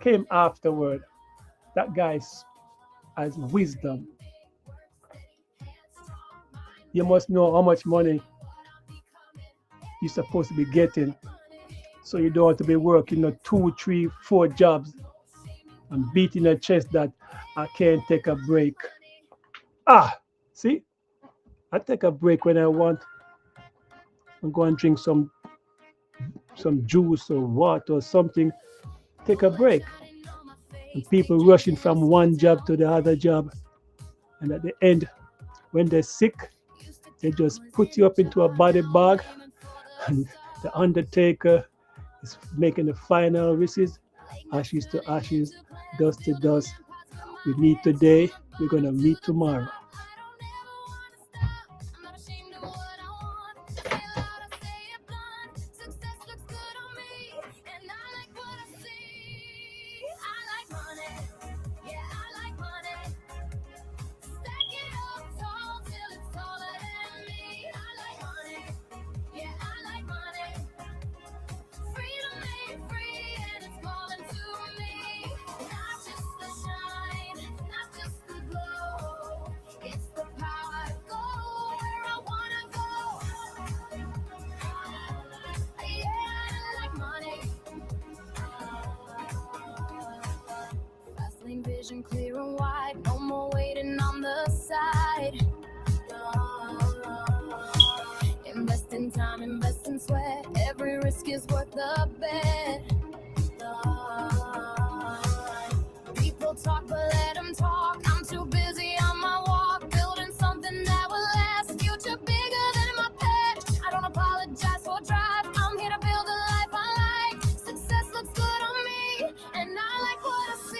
came afterward. That guy has wisdom. You must know how much money you're supposed to be getting, so you don't have to be working 2, 3, 4 jobs and beating your chest that I can't take a break. See, I take a break when I want. I'm going to drink some juice or water or something. Take a break. And people rushing from one job to the other job, and at the end, when they're sick, they just put you up into a body bag, and the undertaker is making the final wishes. Ashes to ashes, dust to dust. We meet today, we're going to meet tomorrow. Vision clear and wide, no more waiting on the side. Invest in time, invest in sweat. Every risk is worth the bet. People talk, but let them talk. I'm too busy on my walk, building something that will last. Future bigger than my past. I don't apologize for drive. I'm here to build a life I like. Success looks good on me, and I like what I see.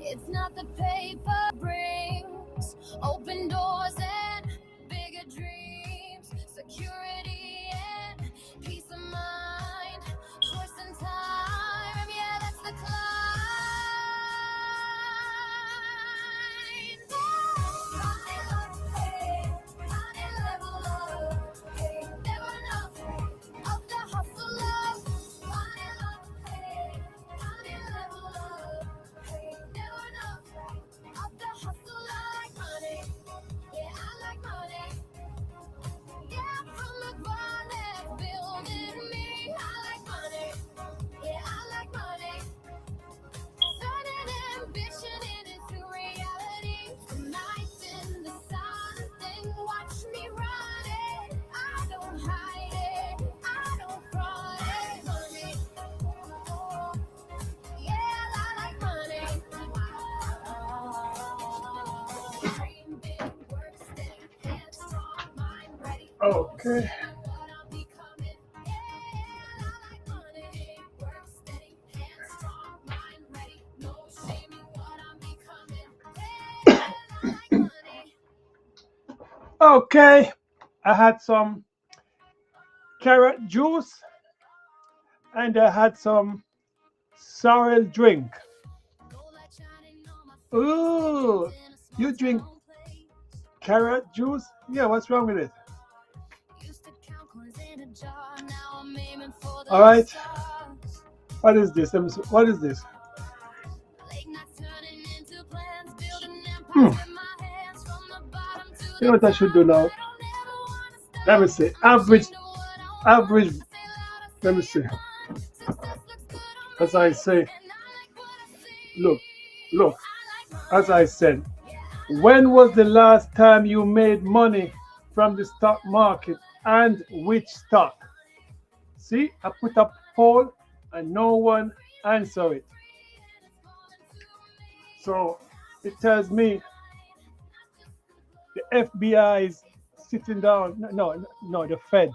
It's not the paper brings open doors and bigger dreams, security and peace of mind, choice and time. Yeah, that's the climb. Level up, never enough of the hustle up. Level up. Never enough of the hustle. I like money. Yeah, I like money. Yeah, from the ground that's building me. I like money. Yeah, I like money. Turning ambition into reality. Nights in the sun, then watch me run it. I don't hide it. I don't front it. Money. Yeah, I like money. Dream big, work steady, head strong, mind ready. Okay. What I'm becoming. Yeah, I like money. Work steady, head strong, mind ready. No shame in what I'm becoming. Yeah, I like money. Okay. I had some carrot juice and I had some sorrel drink. Gold light shining on my Oh, you drink carrot juice? Yeah, what's wrong with it? All right. What is this? What is this? Hmm. You know what I should do now? Let me see. Average. Let me see. As I say, look, look. As I said, when was the last time you made money from the stock market and which stock? See, I put up poll and no one answer it. So it tells me the FBI is sitting down. No, no, the Fed.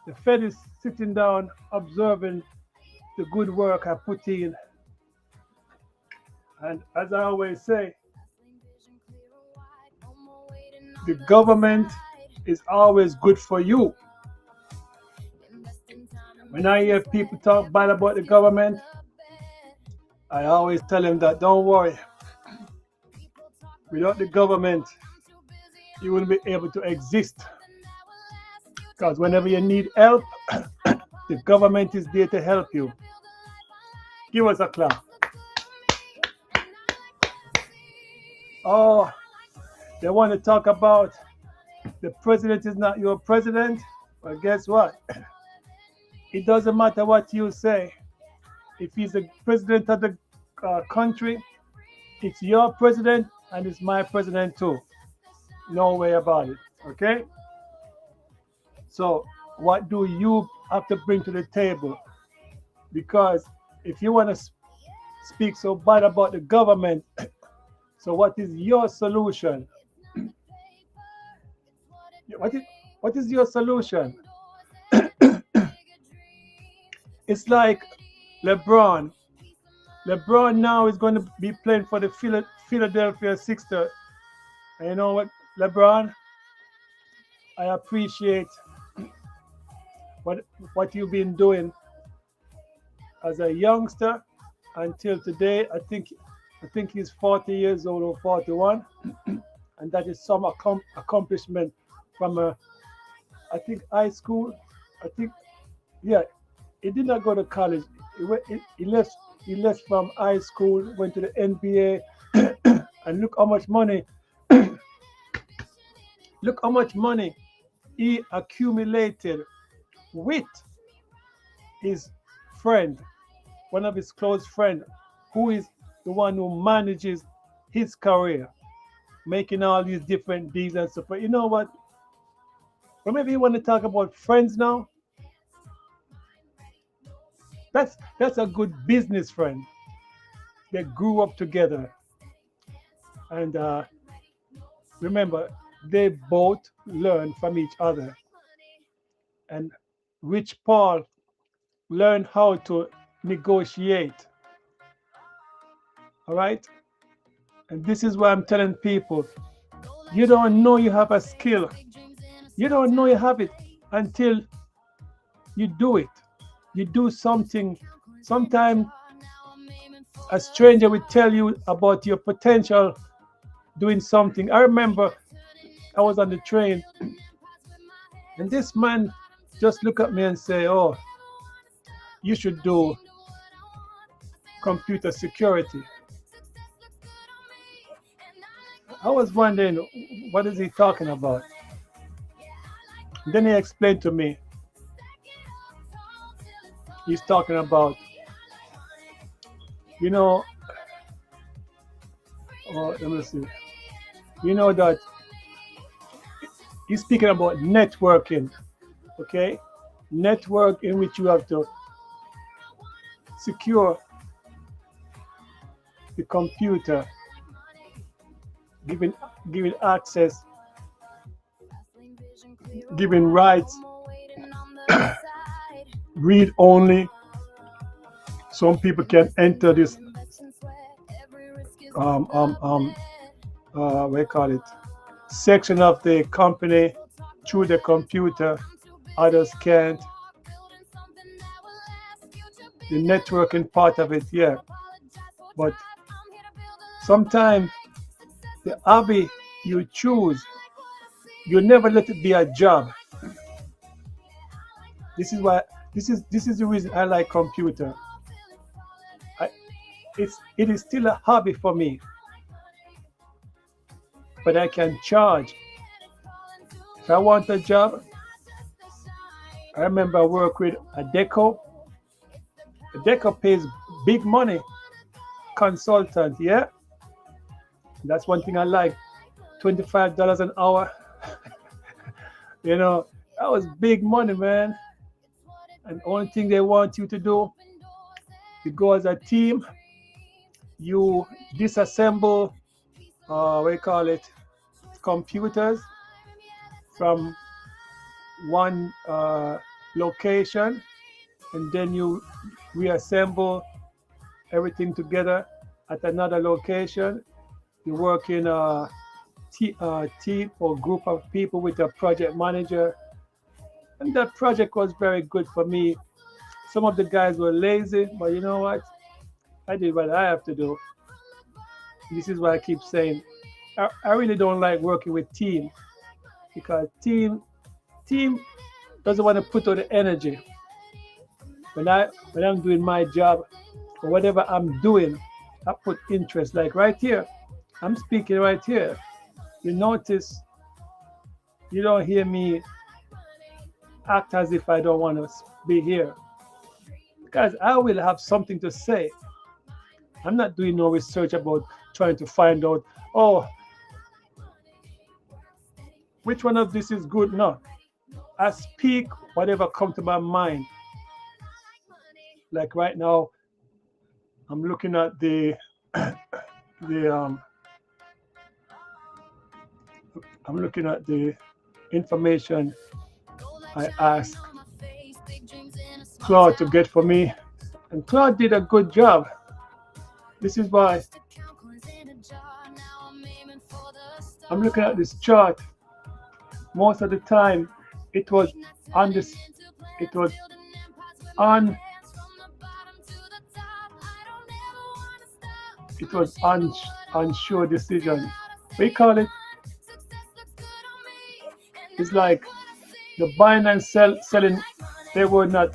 The Fed is sitting down observing the good work I put in. And as I always say, the government is always good for you. When I hear people talk bad about the government, I always tell them that don't worry. Without the government, you wouldn't be able to exist. Because whenever you need help, the government is there to help you. Give us a clap. Oh, they want to talk about the president is not your president. Well, guess what? It doesn't matter what you say. If he's the president of the country, it's your president and it's my president too. No way about it. Okay? So, what do you have to bring to the table? Because if you want to speak so bad about the government, so what is your solution? What is your solution? It's like LeBron. LeBron now is going to be playing for the Philadelphia Sixers. And you know what, LeBron? I appreciate what you've been doing as a youngster until today. I think he's 40 years old or 41, and that is some accomplishment from I think high school. I think yeah, he did not go to college. He left from high school, went to the NBA, and look how much money he accumulated with his friend, one of his close friends, who is the one who manages his career, making all these different deals and stuff. But you know what? Or maybe you want to talk about friends now. That's a good business friend. They grew up together, and remember, they both learned from each other. And Rich Paul learned how to negotiate. All right, and this is why I'm telling people: you don't know you have a skill. You don't know you have it until you do it. You do something. Sometimes a stranger will tell you about your potential doing something. I remember I was on the train and this man just looked at me and say, "Oh, you should do computer security." I was wondering, what is he talking about? Then he explained to me, he's talking about, you know, oh, let me see, that he's speaking about networking, okay? Network in which you have to secure the computer, giving access, giving rights, read only. Some people can enter this what you call it, section of the company through the computer. Others can't. The networking part of it, yeah. But Sometimes the hobby you choose, you never let it be a job. This is why this is the reason I like computer. I, it is still a hobby for me, but I can charge. If I want a job, I remember I work with a deco. A deco pays big money, consultant, yeah. That's one thing I like. $25 an hour. You know, that was big money, man. And only thing they want you to do, you go as a team, you disassemble, what do you call it, computers from one location, and then you reassemble everything together at another location. You work in a team or group of people with a project manager, and that project was very good for me. Some of the guys were lazy, but you know what? I did what I have to do. This is why I keep saying I really don't like working with team because team doesn't want to put out the energy. When I'm doing my job or whatever I'm doing, I put interest. Like right here, I'm speaking right here. You notice you don't hear me act as if I don't want to be here because I will have something to say. I'm not doing no research about trying to find out, oh, which one of this is good. No, I speak whatever comes to my mind. Like right now, I'm looking at the I'm looking at the information I asked Claude to get for me, and Claude did a good job. This is why I'm looking at this chart. Most of the time, it was on this. It was on. It was unsure decision. We call it. It's like the buying and selling. They were not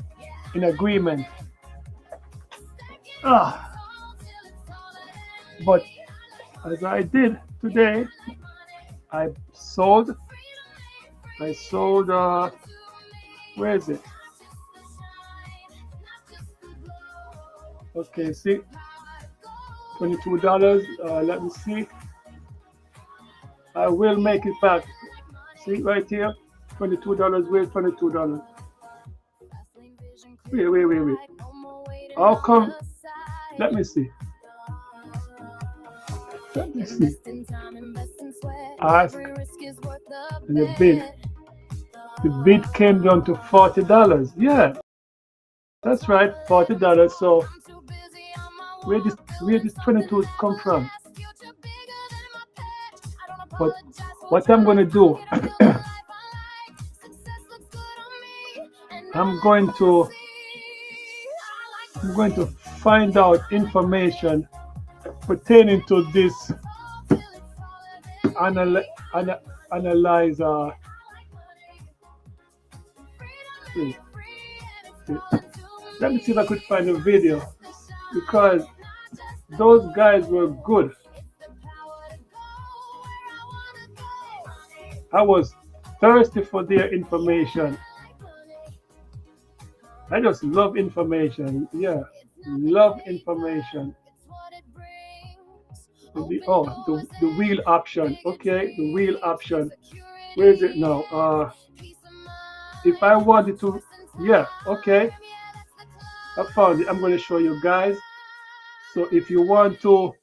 in agreement. Ah, but as I did today, I sold. I sold. Where is it? Okay, see, $22. Let me see. I will make it back. See right here, $22. Where's $22? Wait. How come? Let me see. Let me see. Ask and the bid. The bid came down to $40. Yeah, that's right, $40. So where this 22 come from? But what I'm gonna do, I'm going to find out information pertaining to this analyze. See, see. Let me see if I could find a video because those guys were good. I was thirsty for their information. I just love information. Yeah, love information. The wheel option. Okay, the wheel option. Where is it now? If I wanted to, yeah, okay. I found it. I'm going to show you guys. So if you want to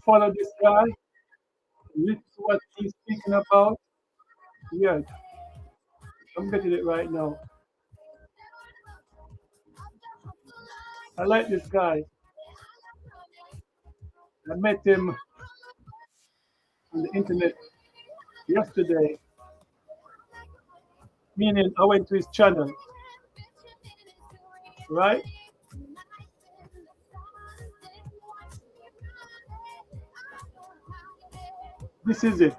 follow this guy, listen to what he's speaking about. Yeah, I'm getting it right now. I like this guy. I met him on the internet yesterday. Meaning I went to his channel, right? This is it.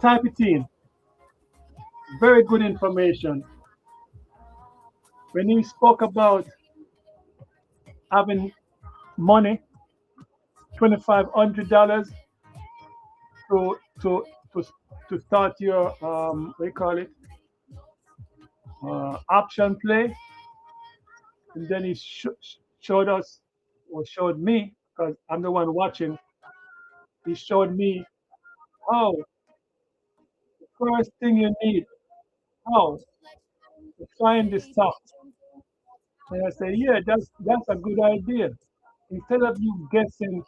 Type it in. Very good information. When he spoke about having money, $2,500 to to to to start your what do you call it, option play, and then he showed us or showed me because I'm the one watching. He showed me how the first thing you need how to find the stock. And I say, yeah, that's a good idea. Instead of you guessing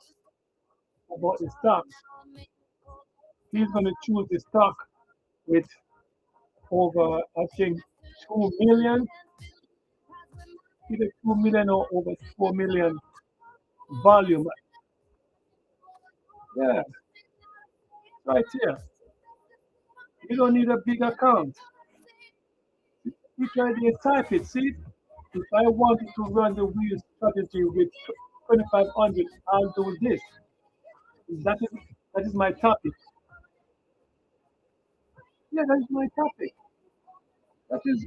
about the stocks, he's going to choose the stock with over, I think, 2 million, either 2 million or over 4 million volume. Yeah, right here. You don't need a big account. You try to type it. See, if I wanted to run the wheel strategy with 2,500, I'll do this. That is that is my topic. Yeah, that is my topic. That is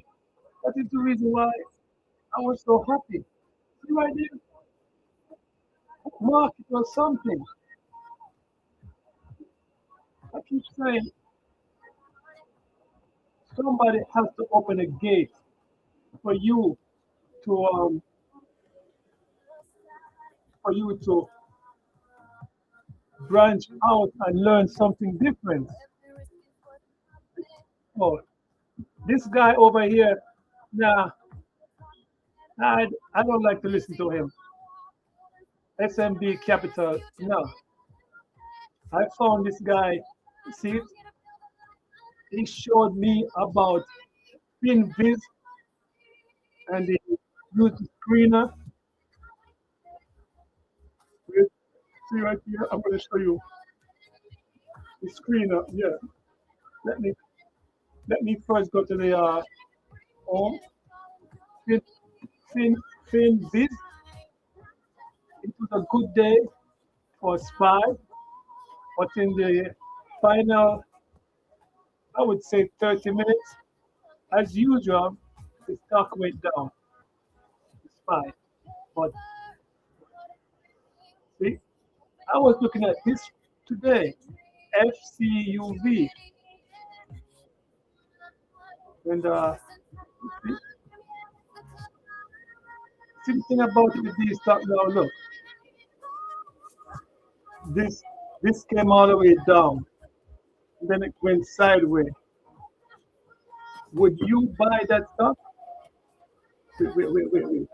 that is the reason why I was so happy. See right there, market or something. I keep saying somebody has to open a gate for you to to branch out and learn something different. Oh, this guy over here, nah, I don't like to listen to him. SMB Capital, no. I found this guy. See, he showed me about FinViz and the use the screener. See right here, I'm going to show you the screener. Yeah, let me let me first go to the home. Fin, fin, FinViz. It was a good day for SPY, but in the final, I would say 30 minutes, as usual, the stock went down. SPY, but see, I was looking at this today, FCUV, and see the thing about it with these stock now. Look, this this came all the way down, then it went sideways. Would you buy that stock? Wait.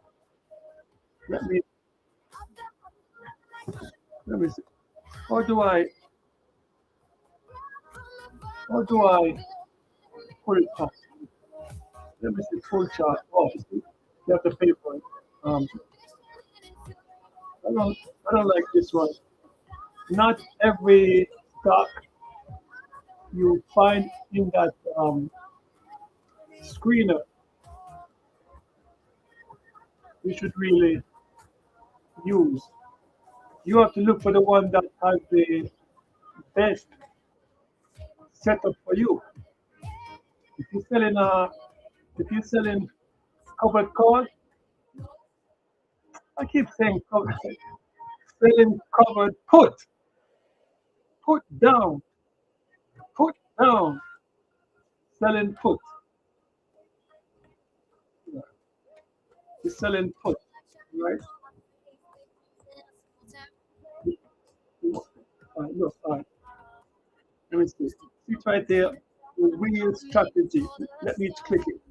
Let me let me see. How do I how do I put it up? Let me see full chart. Oh, you have to pay for it. Um, I don't I don't like this one. Not every stock you find in that screener you should really use. You have to look for the one that has the best setup for you. If you're selling if you're selling covered call, I keep saying covered, selling covered put down, put down, selling put. Yeah, you're selling put, right? Look, let me see. See it right there, the real strategy. Let me click it.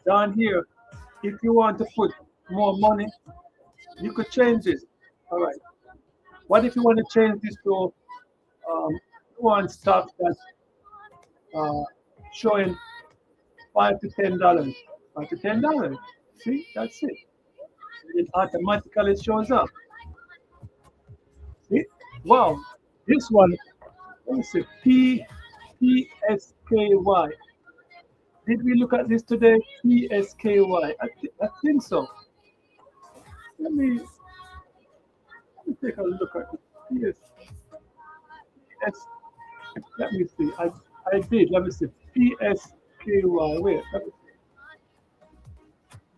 Down here, if you want to put more money, you could change it. All right. What if you want to change this to one stock that's uh, showing $5 to $10, $5 to $10? See, that's it. It automatically shows up. See? Wow, this one. Let me see. PSKY. Did we look at this today? PSKY. I think so. Let me take a look at it. Yes. PS. Let me see. I did. Let me see. PSKY. Wait. Let me see.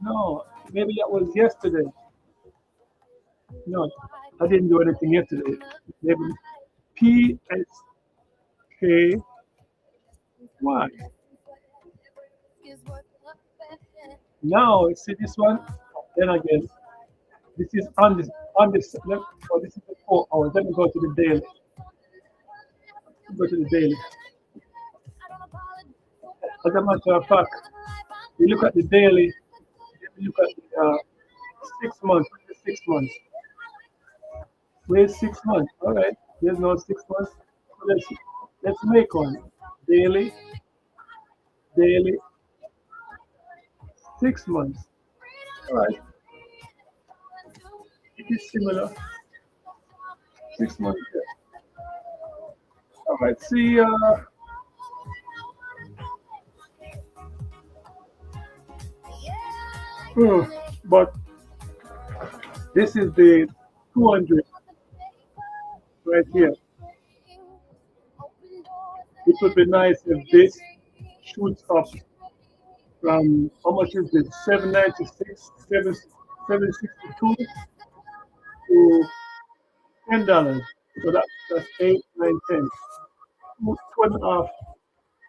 No, maybe that was yesterday. No, I didn't do anything yesterday. Maybe PSKY. Now, see this one. Then again, this is on this. Oh, this is the 4 hours. Let me go to the daily. Go to the daily. As a matter of fact, you look at the daily. You look at the 6 months. 6 months. Where's 6 months? All right. There's no 6 months. So let's make one. Daily, daily, 6 months. All right. It is similar. 6 months. Yeah. All right. See. Hmm, but this is the 200 right here. It would be nice if this shoots up from how much is it? 796, 762 to $10. So that's 8, 9, 10. Two and a half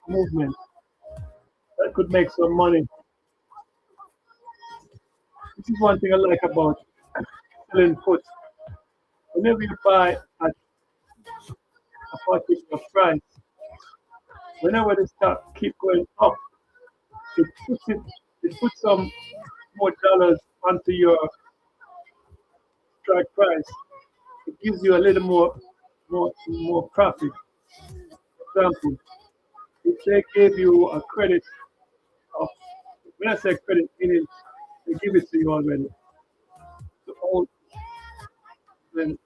movement. That could make some money. This is one thing I like about selling puts. Whenever you buy at a particular price, whenever the stock keep going up, it puts some more dollars onto your strike price. It gives you a little more profit. For example, if they gave you a credit of, when I say credit, meaning they give it to you already. So all then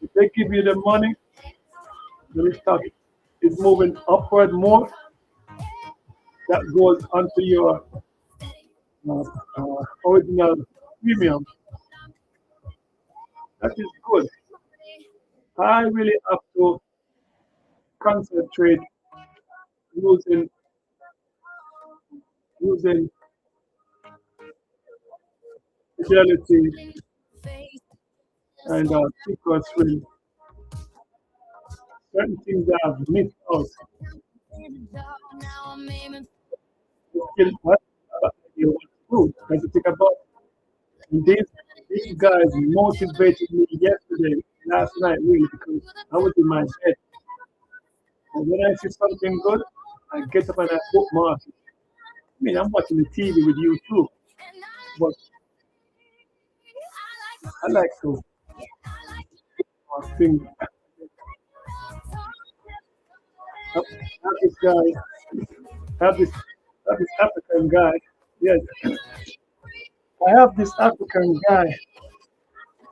if they give you the money, when the stock is moving upward more, that goes onto your uh, original premium. That is good. I really have to concentrate using using fidelity and Thinkorswim. Certain things that I've missed out. Still, what you want to do? Because to think about and these guys motivated me yesterday, last night, really, because I was in my bed. And when I see something good, I get up and I bookmark it. I mean, I'm watching the TV with you too, but I like to think. Have this guy, have this African guy. Yes, I have this African guy.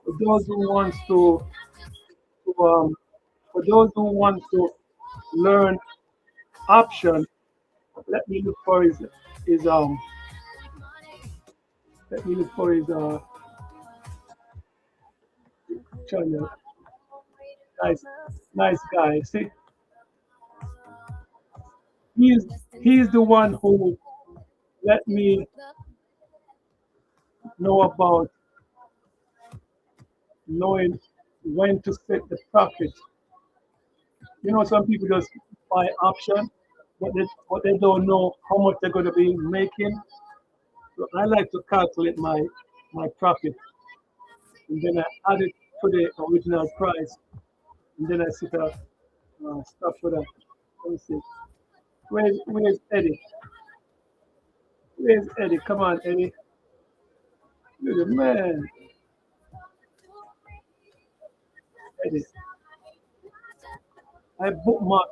For those who wants to for those who want to learn option, let me look for his let me look for his channel. Nice, nice guy. See, he's he's the one who let me know about knowing when to set the profit. You know, some people just buy option, but they don't know how much they're going to be making. So I like to calculate my profit, and then I add it to the original price, and then I set up stuff for that. Let me see. Where's Eddie? Where's Eddie? Come on, Eddie. You're the man, Eddie. I bookmark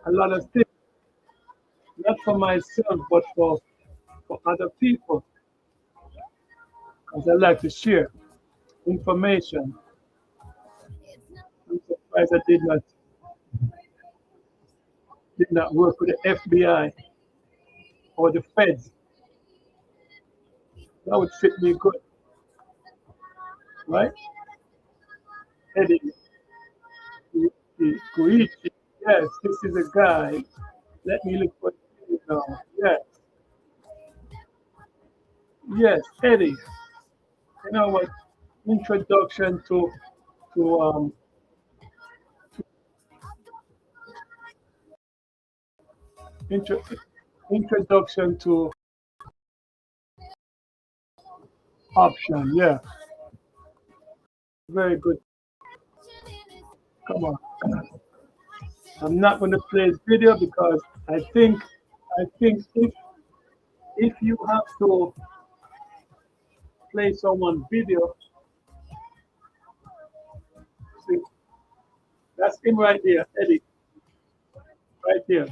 a lot of things, not for myself, but for other people, because I like to share information. I'm surprised I did not work with the FBI or the feds. That would fit me good, right? Eddie, Koichi. Yes, this is a guy. Let me look for it now. Yes, yes, Eddie. You know what? Introduction to intro, introduction to option. Yeah, very good. Come on. I'm not going to play this video because I think if you have to play someone video, see, that's him right there, Eddie, right there.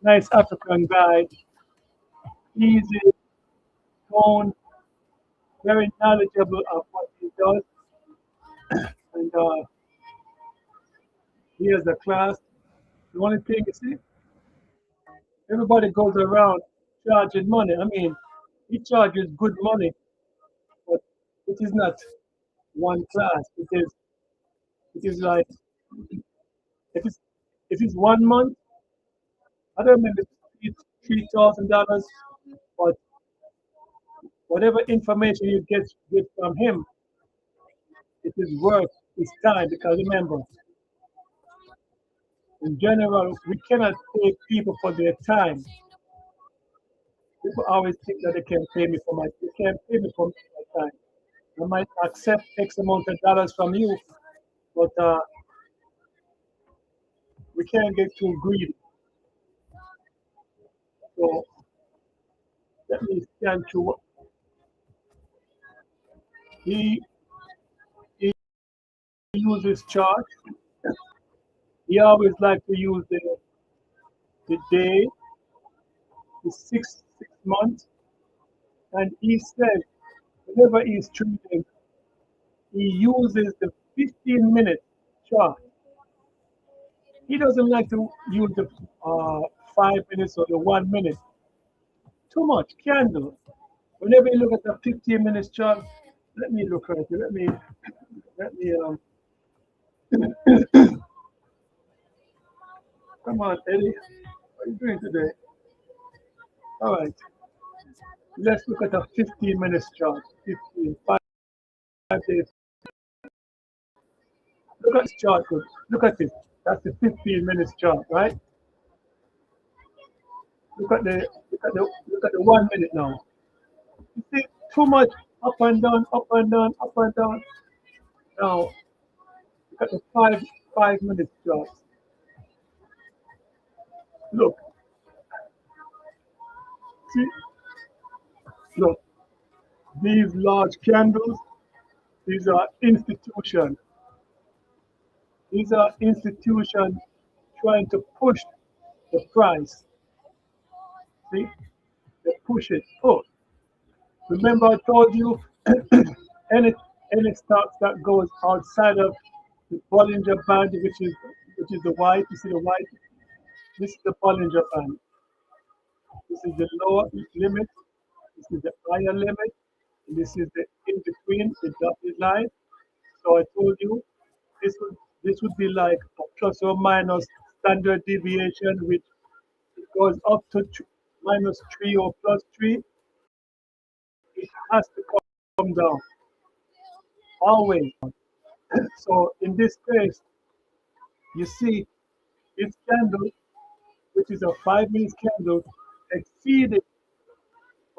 Nice African guy, easy tone, very knowledgeable of what he does, and he has a class. The only thing you see, everybody goes around charging money. I mean, he charges good money, but it is not one class. It is like if it's 1 month, I don't remember it's $3,000, but whatever information you get from him, it is worth his time because remember, in general, we cannot pay people for their time. People always think that they can pay me for my they can't pay me for my time. I might accept X amount of dollars from you, but we can't get too greedy. So let me scan through what he he uses chart. He always like to use the day, the six months, and he said whenever he's trading, he uses the 15-minute chart. He doesn't like to use the 5 minutes or the 1 minute. Too much candle. Whenever you look at the 15 minutes chart, let me look right here. Let me come on, Eddie. What are you doing today? All right. Let's look at the 15 minutes chart. 15, 5 days. Look at this chart. Good. Look at it. That's the 15 minutes chart, right? Look at the 1 minute now. You see too much up and down, up and down, up and down. Now look at the 5 minutes chart. Look, see, look, these large candles, these are institutions. These are institutions trying to push the price. See, they push it. Oh, remember I told you any any stocks that goes outside of the Bollinger Band, which is the white. You see the white. This is the Bollinger Band. This is the lower limit. This is the higher limit. And this is the in between, the dotted line. So I told you this would be like a plus or minus standard deviation, which it goes up to -3 or +3. It has to come down always. So in this case, you see this candle, which is a 5 minute candle, exceeded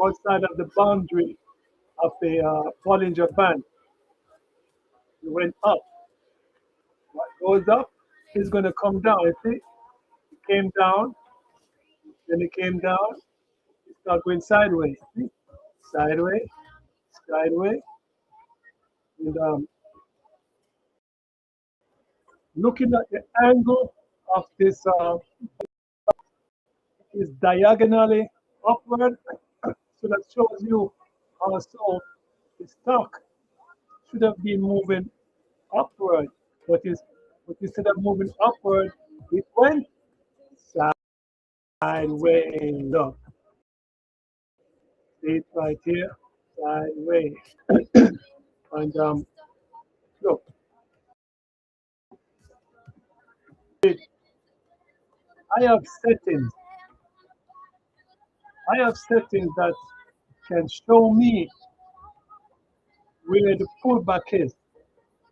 outside of the boundary of the Bollinger Band. It went up. What goes up is going to come down. You see, it came down, then it came down. It started going sideways. See? Sideways, sideways. And looking at the angle of this is diagonally upward. So that shows you also the stock should have been moving upward, but instead of moving upward, it went sideways up. See it right here, sideways. And Look, I have settings. I have settings that can show me where the pullback is.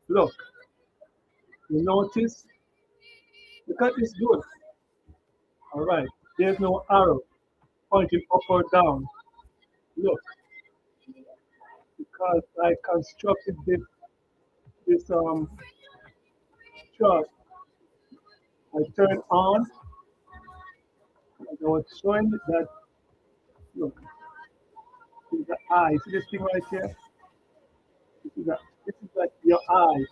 Look, you notice? Look at this good. All right, there's no arrow pointing up or down. Look, because I constructed this chart. I turned on and I was showing it that look, this is the eye. See this thing right here? This is like your eye.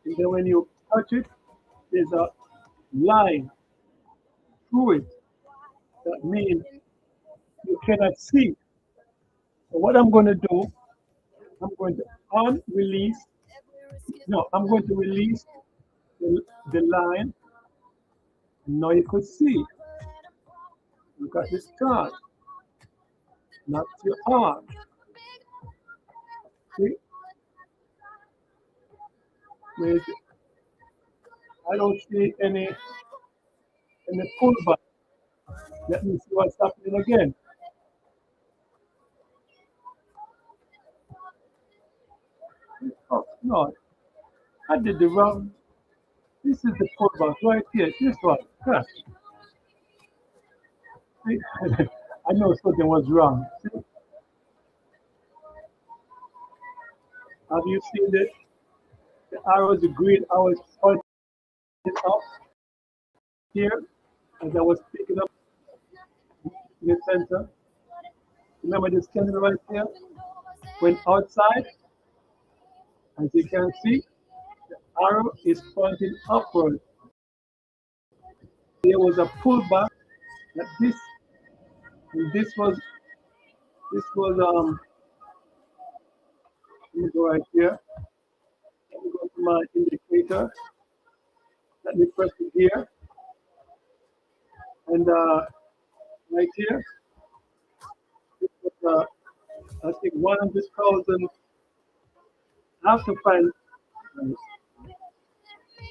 And then when you touch it, there's a line through it. That means you cannot see. So what I'm going to do, I'm going to unrelease. No, I'm going to release the line. And now you could see. Look at this chart. Not your arm. See? Where's it? I don't see any pullback. Let me see what's happening again. Oh no, I did the wrong. This is the pullback right here. This one. Huh. See? I know something was wrong. See? Have you seen the arrows, the green arrows pointing up here as I was picking up in the center? Remember this candle right here? Went outside, as you can see, the arrow is pointing upward. There was a pullback like this, and this was let me go right here. Let me go to my indicator. Let me press it here, and right here, this was I think 100,000. I have to find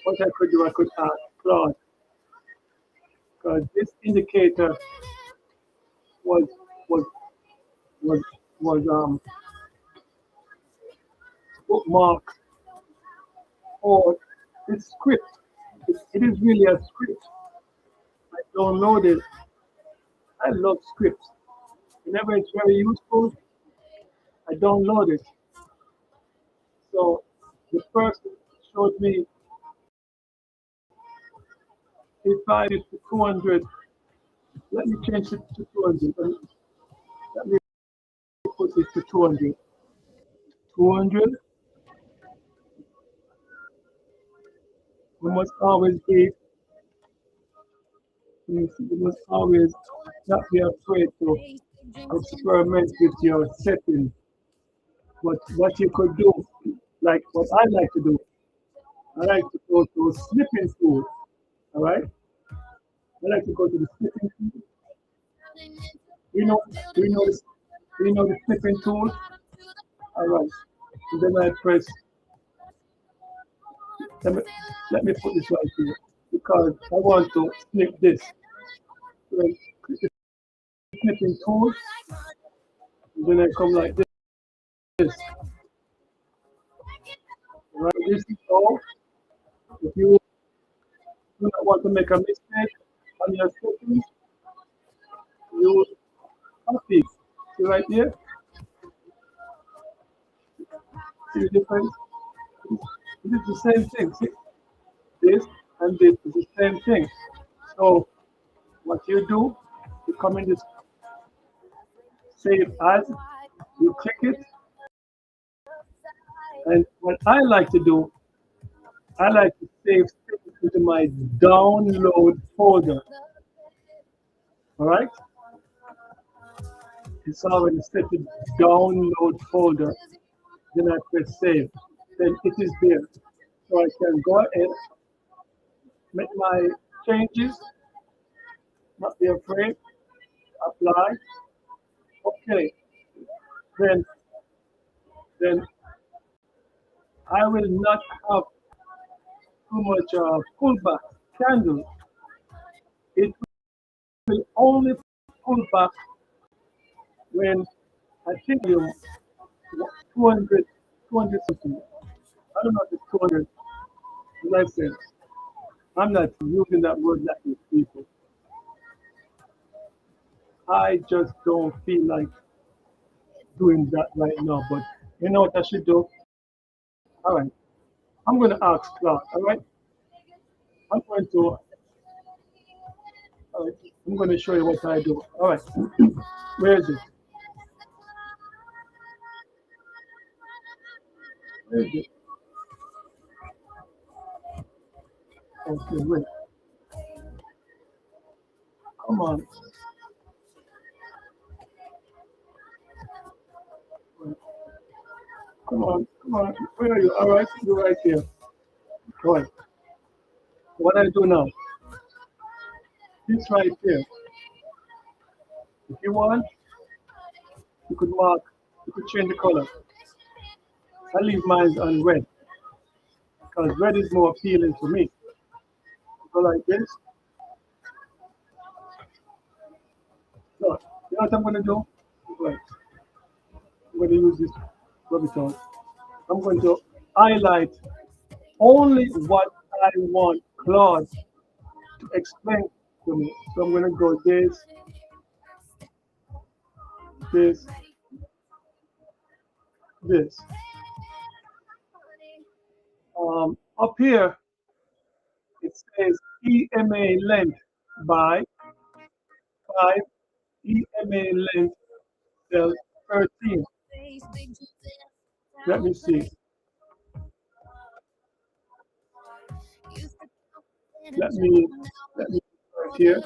what I could do. I could ask Claude because this indicator was was was was bookmarked for this script. It is really a script. I don't know this. I love scripts. Whenever it's very useful, I download it. So the person showed me if I use to 200, let me change it to 200. Let me put it to 200. 200, we must always be, we must always not be afraid to experiment with your settings. What you could do, like what I like to do, I like to go to snipping tool. All right, I like to go to the snipping tool. You know, do you know this? Do you know the snipping tool? All right, and then I press. Let me let me put this right here because I want to snip this. So then click the snipping tool, and then I come like this. Right, this is all. If you do not want to make a mistake on your settings, you copy. See right here? See the difference? This is the same thing. See? This and this is the same thing. So what you do, you come in this save as, you click it, and what I like to do, I like to save things into my download folder. All right? It's already set to download folder. Then I press save. Then it is there. So I can go ahead, make my changes, not be afraid, apply. Okay. Then I will not have too much pullback candle. It will only pull back when I think you 200, 200 something. I don't know if it's 200. Like I said, I'm not using that word like these people. I just don't feel like doing that right now. But you know what I should do? All right. I'm going to ask Clark. All right. I'm going to. All right. I'm going to show you what I do. All right. Where is it? Where is it? Okay. Wait. Come on. Come on. Come on. Where are you? All right. You're right here. All right. What I do now? This right here. If you want, you could mark. You could change the color. I leave mine on red because red is more appealing to me. Go like this. So, you know what I'm going to do? Right. I'm going to use this rubber tone. I'm going to highlight only what I want Claude to explain to me. So I'm going to go this, this, this. Up here, it says EMA length by 5, EMA length cell 13. Let me see. Let me right here.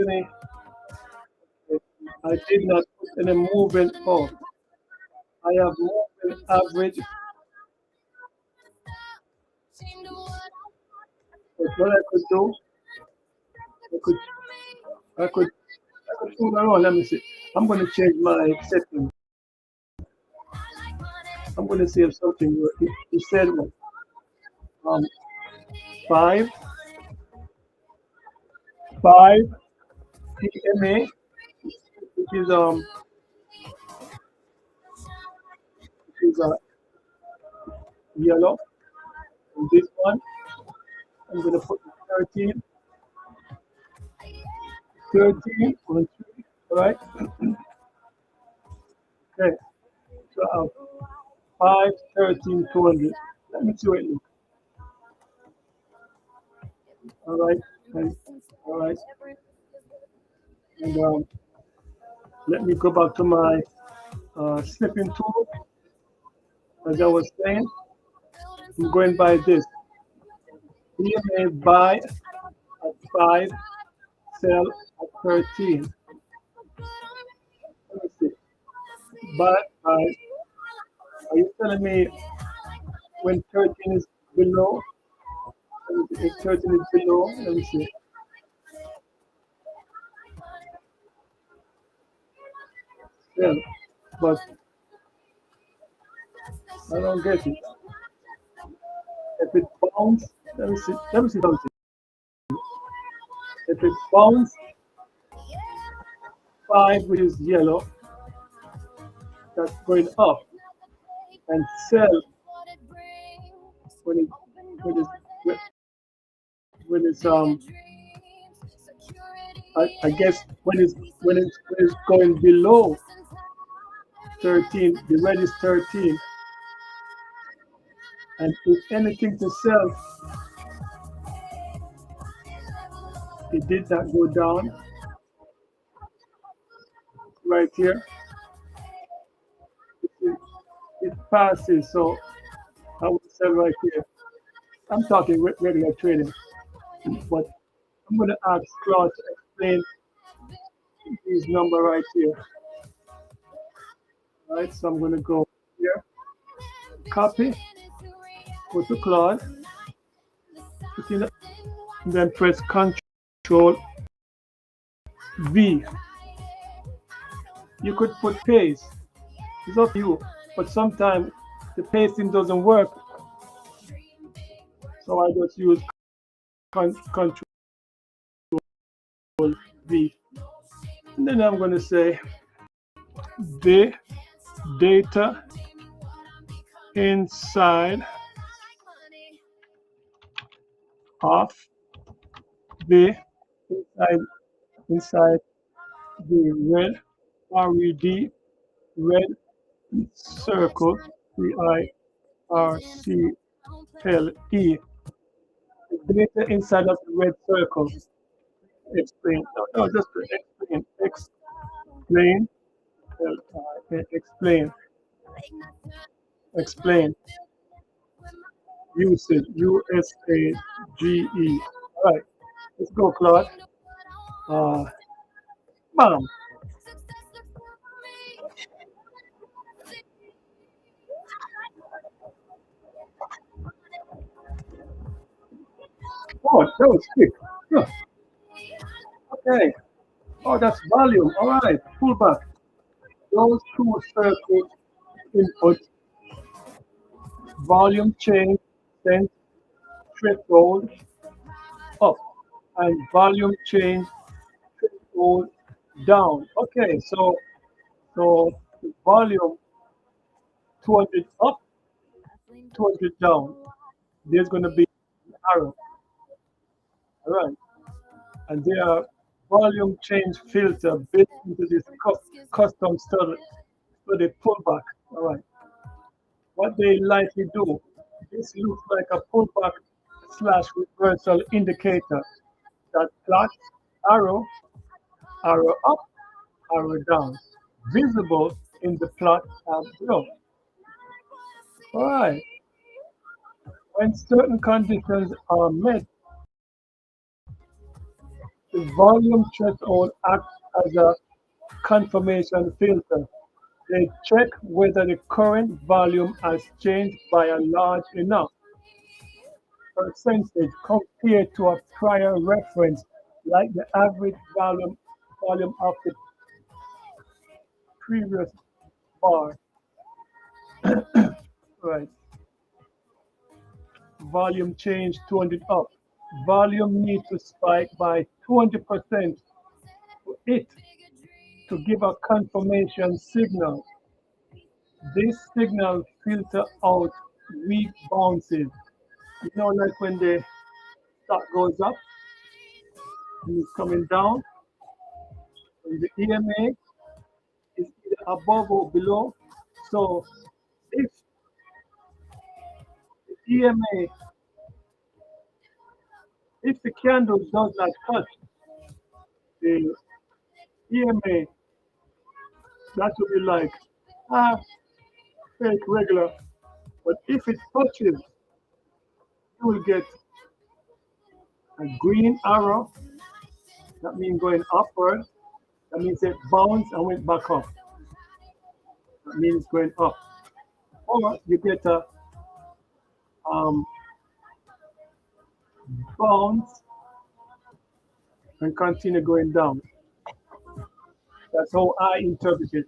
Length, I did not put any movement off. I have movement average. But what I could do, I could, I could, I could fool around. Let me see. I'm going to change my settings. I'm going to see if something works. He said um, 5, 5 PMA, which is yellow. And this one, I'm going to put 13, 13 on 3, all right? Okay, so 5, 13, 200. Let me see what it looks. All right, and, all right. And let me go back to my snipping tool. As I was saying, I'm going by this. EMA buy at 5, sell at 13. Let me see. But are you telling me when 13 is below? If 13 is below, let me see. Yeah, but I don't get it. If it bounce, let me see something. If it bounce 5, which is yellow, that's going up, and sell when it when it's when it's I guess when it's going below 13, the red is 13, and if anything to sell, it did not go down right here. It passes, so I would sell right here. I'm talking regular trading, but I'm going to ask Claude to explain these number right here. All right, so I'm going to go here, copy, go to Claude, put in, and then press Control V. You could put paste. It's up to you, but sometimes the pasting doesn't work, so I just use Control V. And then I'm going to say the data inside of the inside inside the red circle, CIRCLE. The data inside of the red circle. Explain. No, just explain. Explain. Explain. Explain. Usage. USAGE. All right. Let's go, Claude. Uh, bam. Oh, that was quick. Huh. Okay. Oh, that's volume. All right. Pull back. Those two circles input, volume change, then threshold up, and volume change, threshold down. Okay, so the volume 200 up, 200 down. There's going to be an arrow. All right, and there are volume change filter built into this custom study pullback. All right. What they likely do, this looks like a pullback slash reversal indicator that plots arrow, arrow up, arrow down, visible in the plot tab below. All right. When certain conditions are met, the volume threshold acts as a confirmation filter. They check whether the current volume has changed by a large enough percentage compared to a prior reference, like the average volume of the previous bar. Right. Volume change 200 up. Volume need to spike by 200% for it to give a confirmation signal. This signal filter out weak bounces. You know, like when the stock goes up and it's coming down, and the EMA is either above or below. So if the EMA, if the candle does not touch the EMA, that would be like fake regular. But if it touches, you will get a green arrow. That means going upward. That means it bounced and went back up. That means going up. Or you get a um, bounce and continue going down. That's how I interpret it.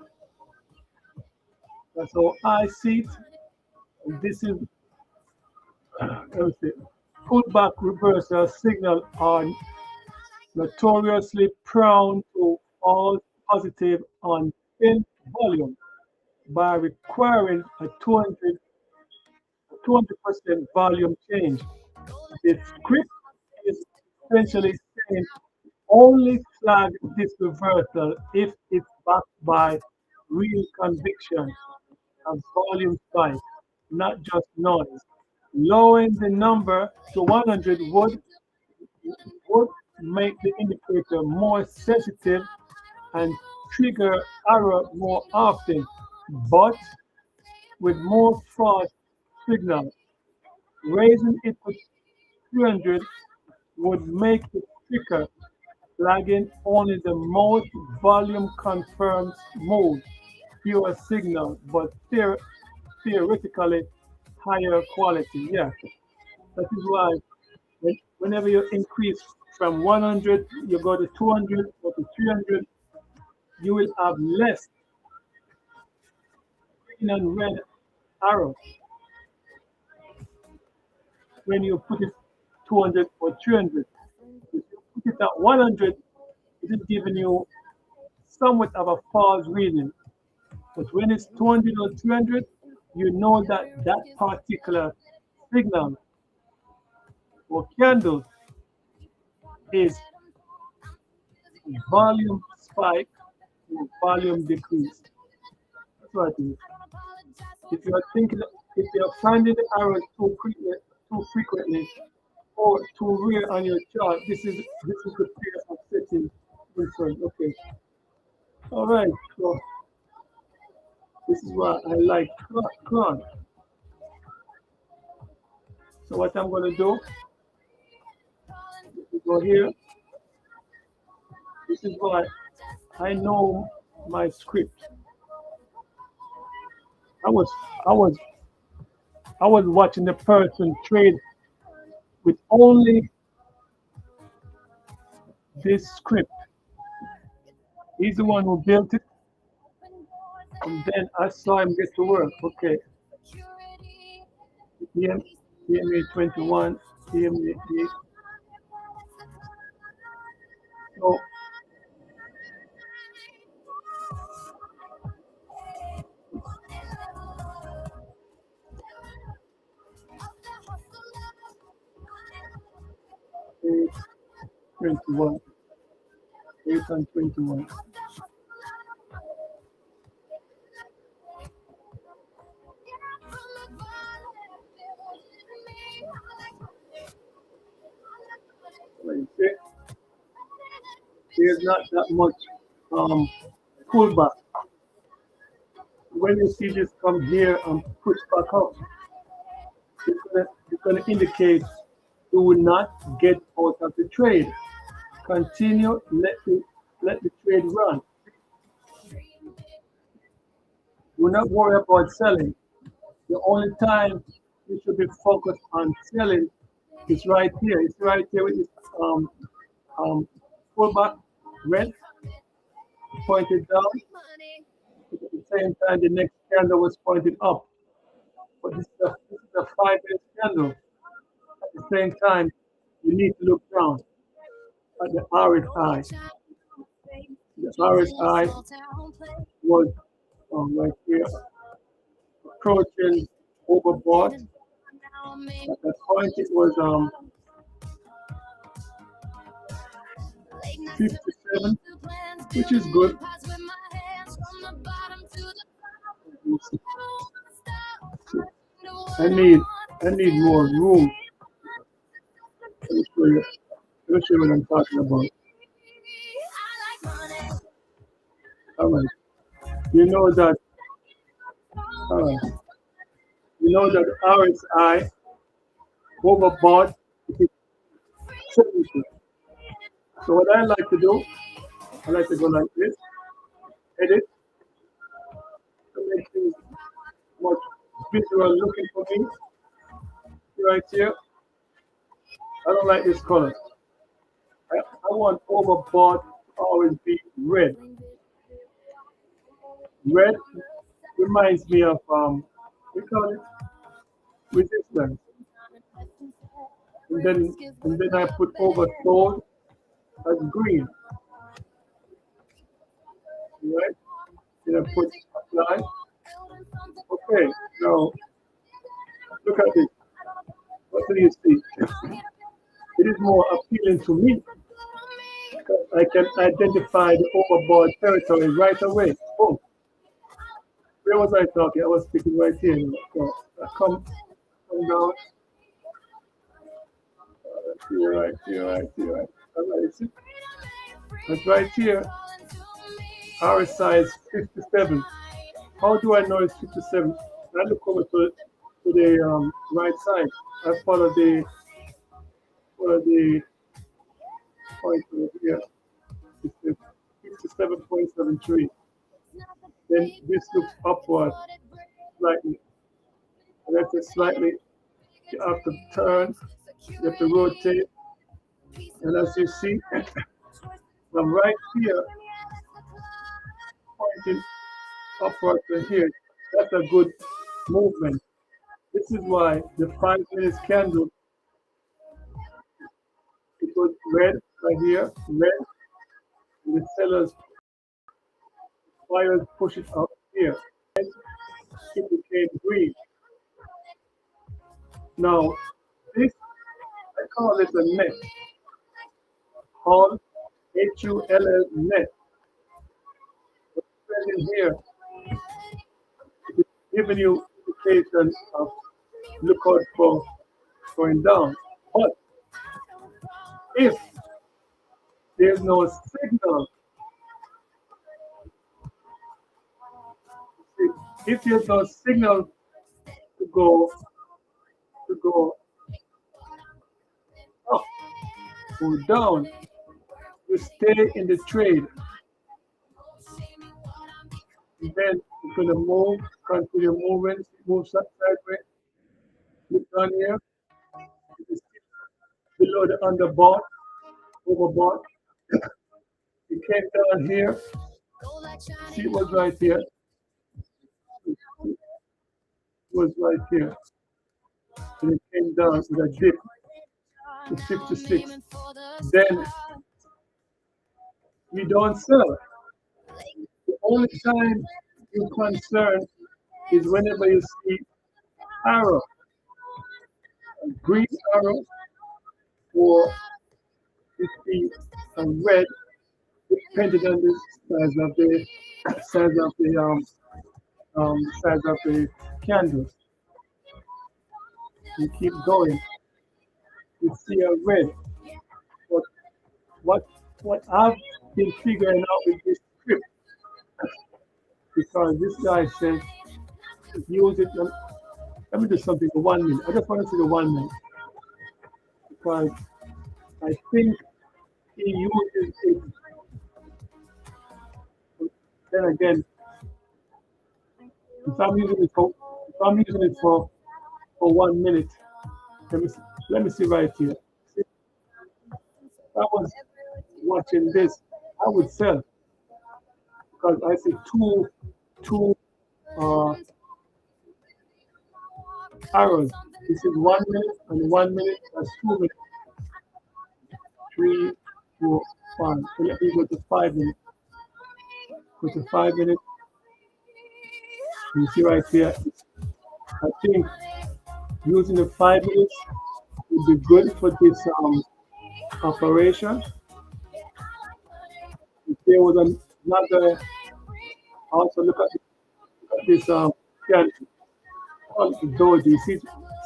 That's how I see it. And this is pullback reversal signal are notoriously prone to false positive on thin volume by requiring a 200% volume change. The script is essentially saying only flag this reversal if it's backed by real conviction and volume spike, not just noise. Lowering the number to 100 would make the indicator more sensitive and trigger error more often, but with more fast signal. Raising it to 300 would make it quicker, flagging only the most volume confirmed mode, fewer signal, but theoretically higher quality. Yeah, that is why whenever you increase from 100, you go to 200, go to 300, you will have less green and red arrows. when you put it 200 or 300. If you put it at 100, it is giving you somewhat of a false reading. But when it's 200 or 300, you know that that particular signal or candle is volume spike or volume decrease. That's what it is. If you're thinking, if you're finding the arrows too frequently or too rare on your chart, this is the fear of setting concern. Okay. All right. So this is why I like clown. So what I'm gonna do is go here. This is why I know my script. I was I was I was watching the person trade with only this script. He's the one who built it, and then I saw him get to work. Okay, PM, PMA 21, PMA 8. So eight, 21, 8 and 21. Like you say, there's not that much um, pullback. When you see this come here and push back up, it's gonna indicate you will not get out of the trade. Continue, let the trade run. Do not worry about selling. The only time you should be focused on selling is right here. It's right here with this um, pullback red pointed down. At the same time, the next candle was pointed up. But this is a 5 minute candle. At the same time, you need to look down at the RSI. The RSI was right here, approaching overbought. At that point, it was 57, which is good. I need I need more room. Let me show you. Let me show you what I'm talking about. All right. You know that. All right. You know that RSI overbought is 70. So what I like to do, I like to go like this, edit, to make things much visual looking for me. Right here, I don't like this color. I want overbought to always be red. Red reminds me of we call it resistance. And then I put oversold as green. Right? Then I put apply. Okay, now look at this. What do you see? It is more appealing to me because I can identify the overbought territory right away. Boom. Where was I talking? I was speaking right here. So I come down. Right here. All right, you see? That's right here. RSI is 57. How do I know it's 57? I look over to the right side. I follow the point over here. It's 57.73. Then this looks upward slightly. And that's it slightly. You have to turn, you have to rotate. And as you see, I'm right here, pointing upward to here. That's a good movement. This is why the 5 minutes candle was red right here, red. And the sellers buyers push it up here. It became green. Now this I call it a net. Hull HULL net. In here, it's giving you indication of look out for going down. But if there's no signal, if there's no signal to go up or down, you stay in the trade. And then it's gonna move, continue moving, move sideways. Look down here, you see below the underbought, overbought. It came down here. See it was right here. It was right here. And it came down with a dip to 56. Then you don't sell. The only time you're concerned is whenever you see arrow, a green arrow, or you see a red, depending on the size of the candle. You keep going. You see a red. But what I've been figuring out with this script, because this guy says use it. Let me do something for 1 minute. I just want to see the 1 minute because I think he uses it. Then again, if I'm using it for 1 minute, let me see right here. See, if I was watching this, I would sell because I see two arrows. This is 1 minute and 1 minute. That's 2 minutes. 3, 4, 5. So let me go to 5 minutes. Go to 5 minutes. You see right here. I think using the 5 minutes would be good for this operation. If there was another, also look at this can doji. See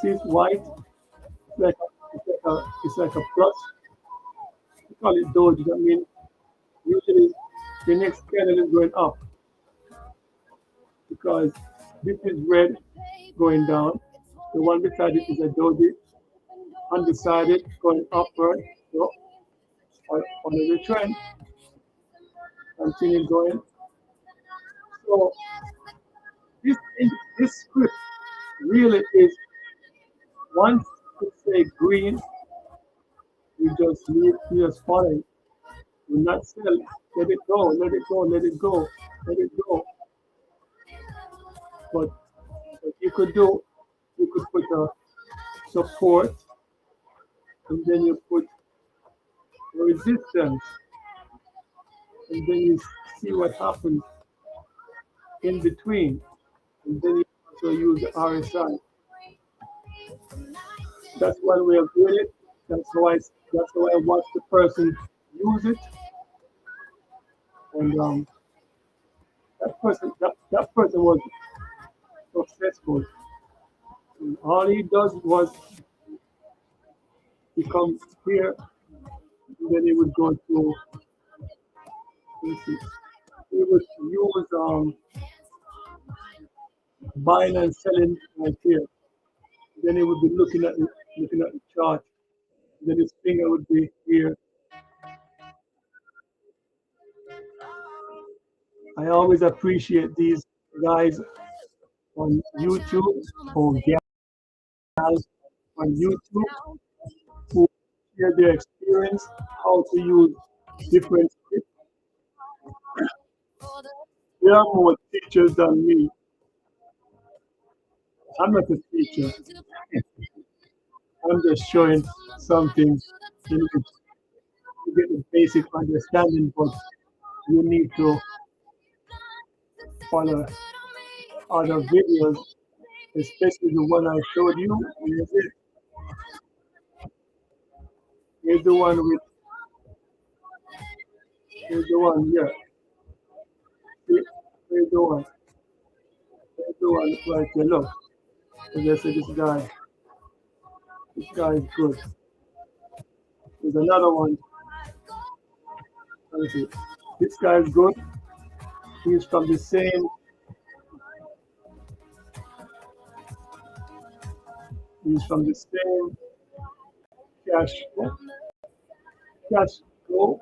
it's white. It's like a plus. We call it doji. That means usually the next candle is going up because this is red going down. The one beside it is a doji. Undecided going upward. So on the trend. Continue going. So this script really is once you say green, you just leave, you just follow. Do not sell. Let it go, let it go, let it go, let it go. But what you could do, you could put a support and then you put a resistance and then you see what happens in between. And then you also use the RSI. That's one way of doing it. That's how I watch the person use it. And that person was successful. And all he does was he comes here, and then he would go to. Let me see. He would use buying and selling right here. Then he would be looking at the chart. Then his finger would be here. I always appreciate these guys on YouTube or gals on YouTube who share their experience how to use different scripts. They are more teachers than me. I'm not a teacher. I'm just showing something. get the basic understanding, but you need to follow other videos, especially the one I showed you. Here's the one with, here's the one, yeah. Here's the one. Here's the one right here. Look. As I said, this guy is good. There's another one. Let me see. This guy is good. He's from the same. He's from the same cash. Cash flow.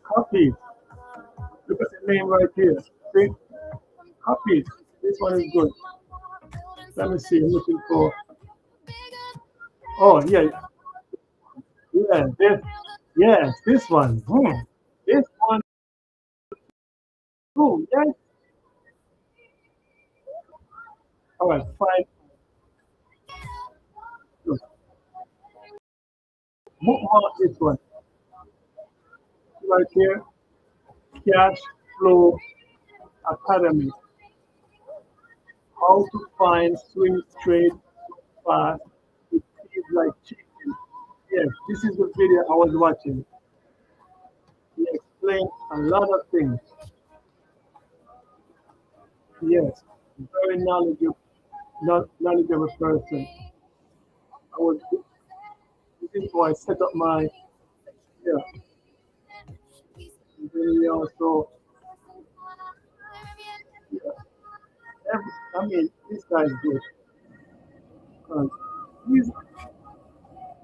Copy. Look at the name right here. See? Copy. This one is good. Let me see. I'm looking for. Oh yeah, yeah. This, yes, this one. This one too. Yes. All right. Fine. Good. Bookmark this one right here. Cash Flow Academy. How to find swing trade fast. It feels like chicken. Yes, this is the video I was watching. He explained a lot of things. Yes, very knowledgeable person. I was this is why I set up my yeah. Very also yeah. I mean this guy is good. These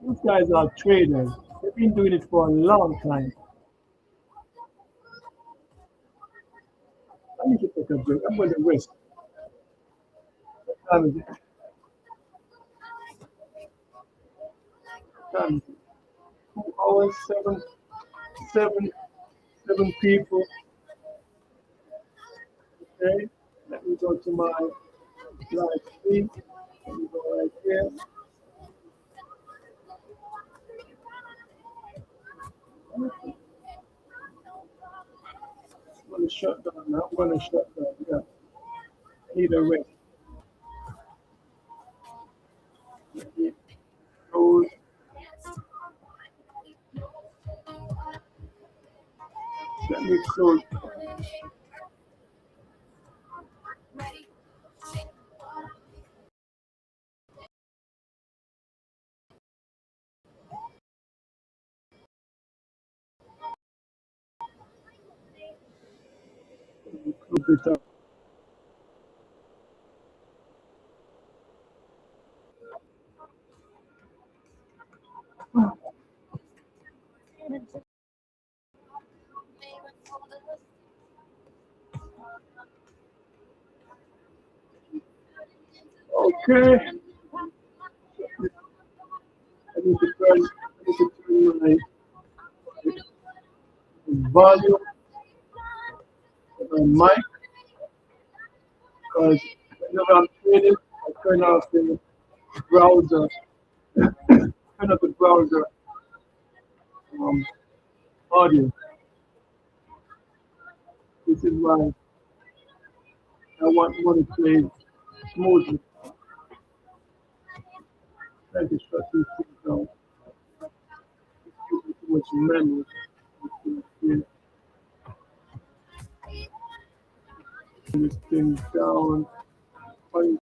these guys are traders. They've been doing it for a long time. I need to take a break. I'm going to rest. What time is it? What time is it? 2 hours, seven, seven people. Okay. Let me go to my live feed. Let me go right here. I'm going to shut down now. I'm going to shut down. Yeah. I need a rest. Let me close. Let me close. Let me close it up. Okay. I need to turn my volume of my mic because whenever I'm trading, I turn off the browser, turn off the browser um, audio. This is why I want money to play smoothly. Trying to shut these things down. It's using too much memory. Yeah, this thing down. Fine.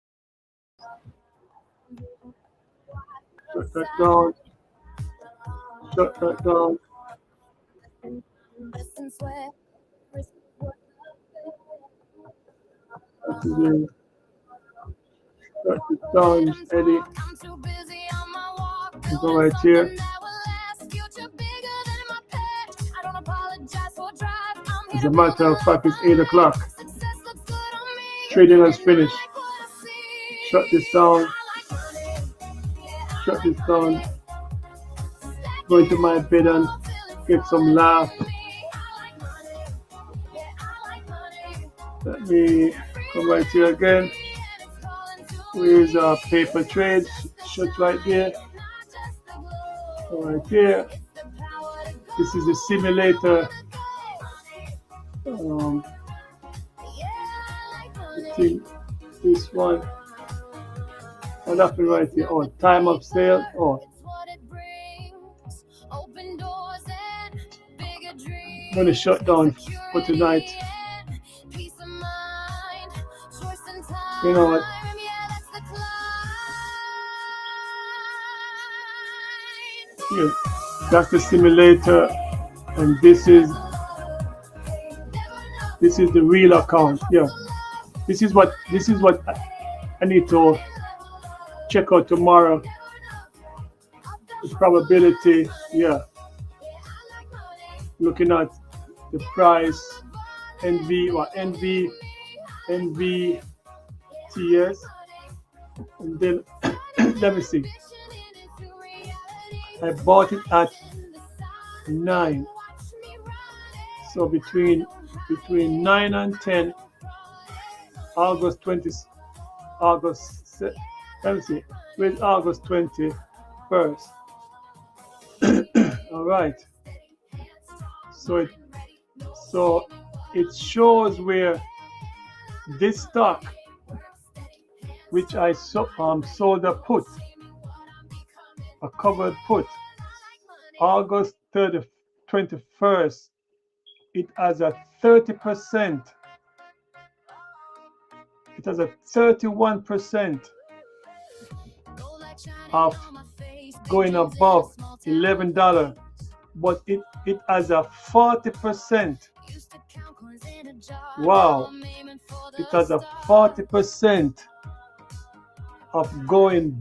Shut that down. Shut that down. That's again. Shut it down, Eddie. Go right here. As a matter of fact, it's 8 o'clock. Trading has finished. Shut this down. Shut this down. Go into my bed and get some laugh. Let me come right here again. Here's paper trades. shut right there. So right here, this is the simulator. I think this one. What happened right here? Oh, time of sale. Oh, I'm gonna shut down for tonight. You know what? Here, that's the simulator, and this is the real account. Yeah, this is what I need to check out tomorrow. The probability. Yeah, looking at the price, NVTS, and then let me see. I bought it at 9, so between 9 and 10, August 20, let me see, where's August 21st? All right, so it shows where this stock, which I sold a put, a covered put, August 21st, it has a 30%, it has a 31% of going above $11, but it has a 40%. Wow, it has a 40% of going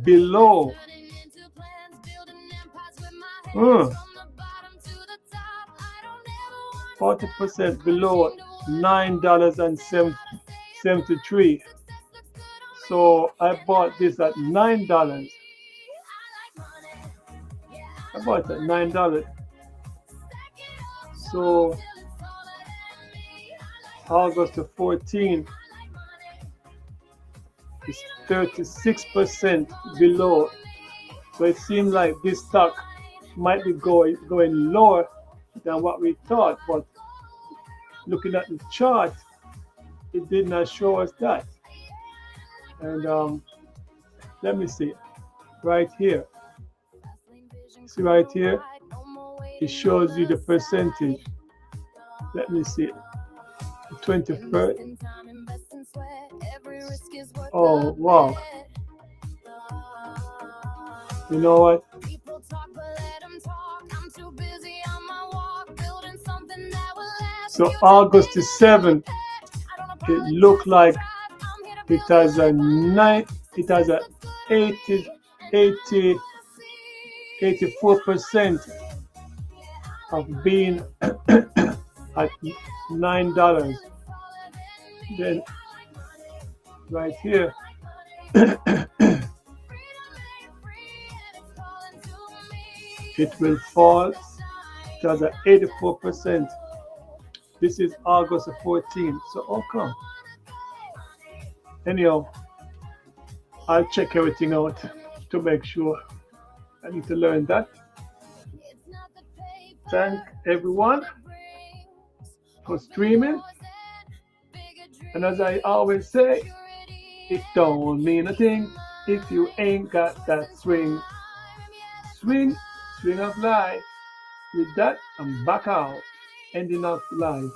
below 40% below $9.73. So I bought this at $9. I bought it at $9. So August the 14th is 36% below. So it seems like this stock might be going lower than what we thought, but looking at the chart, it did not show us that. And let me see, right here. See right here, it shows you the percentage. Let me see, the 21st. Oh wow! You know what? So August the 7th, it looked like it has a 84% of being at $9. Then right here, it will fall. It has an 84%. This is August the 14th. So how come? Anyhow, I'll check everything out to make sure. I need to learn that. Thank everyone for streaming. And as I always say, it don't mean a thing if you ain't got that swing. Swing of life. With that, I'm back out. Ending of life.